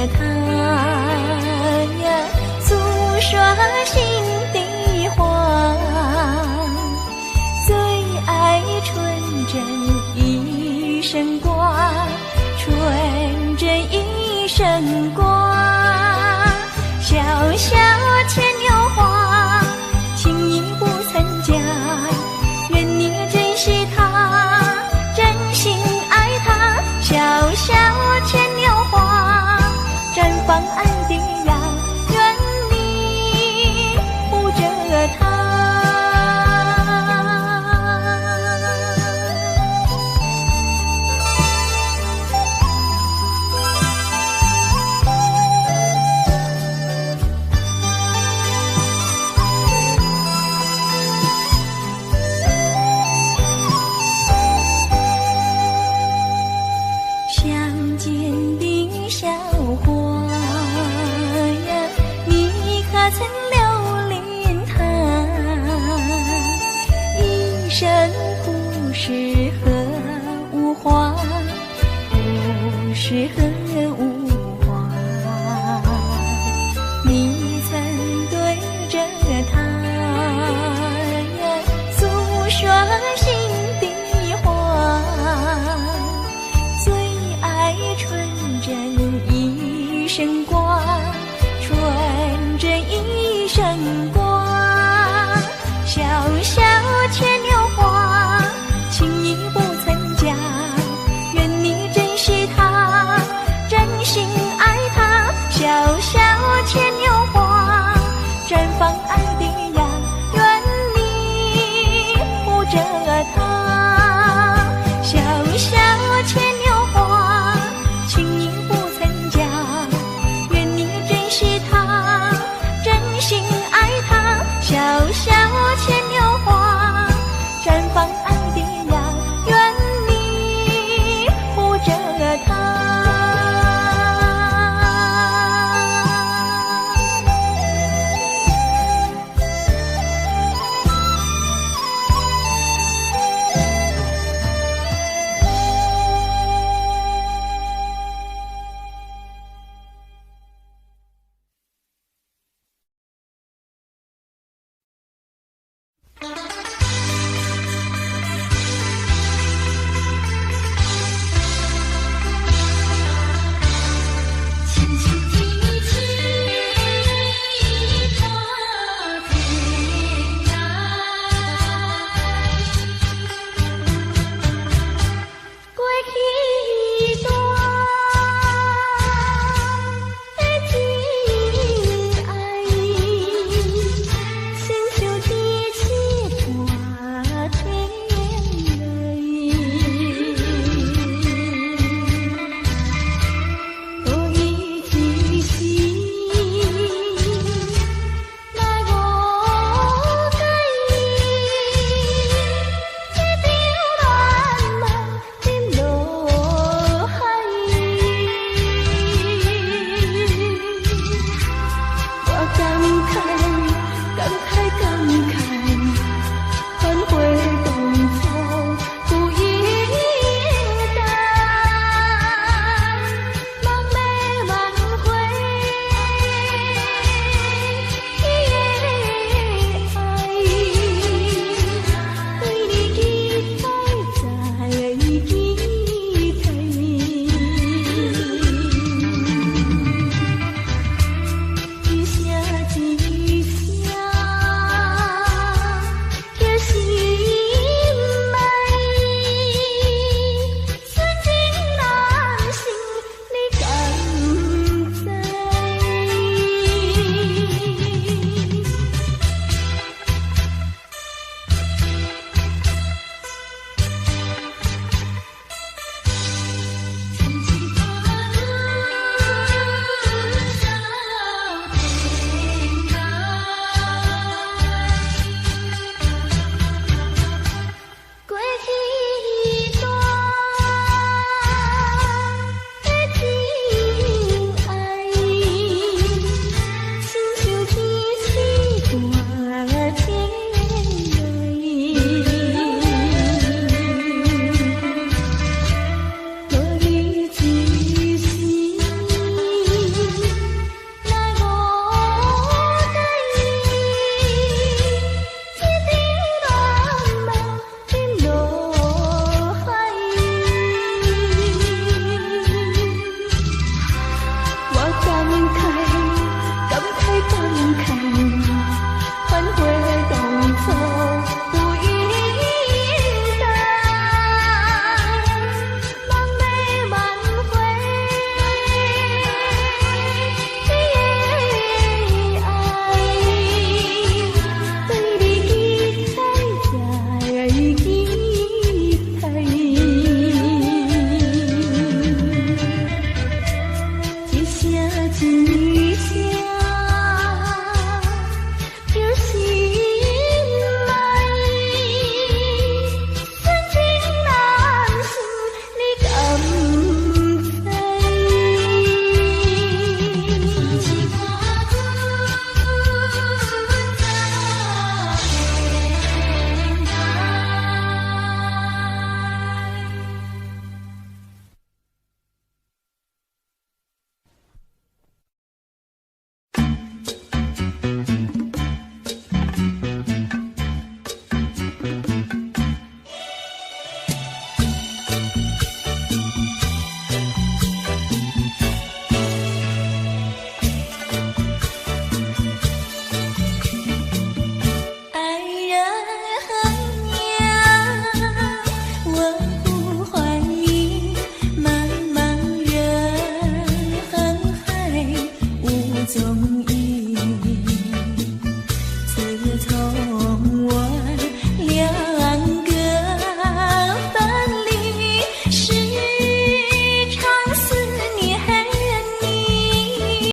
他呀，诉说心的话，最爱纯真一生挂，纯真一生挂。小小牵牛花，情意不曾假，愿你珍惜它，真心爱它。小小牵牛花，绽放爱的芽，愿你护着它。乡间的小花呀，你可曾留恋它？一生不适合无花，不适合无花。你曾对着它呀，诉说心的话，最爱纯真一生挂，纯真一生挂。小小牵牛花，情意不曾假，愿你珍惜它，真心爱它。小小牵牛花，绽放爱的芽，愿你护着它。小小牵牛花，情意不曾假，愿总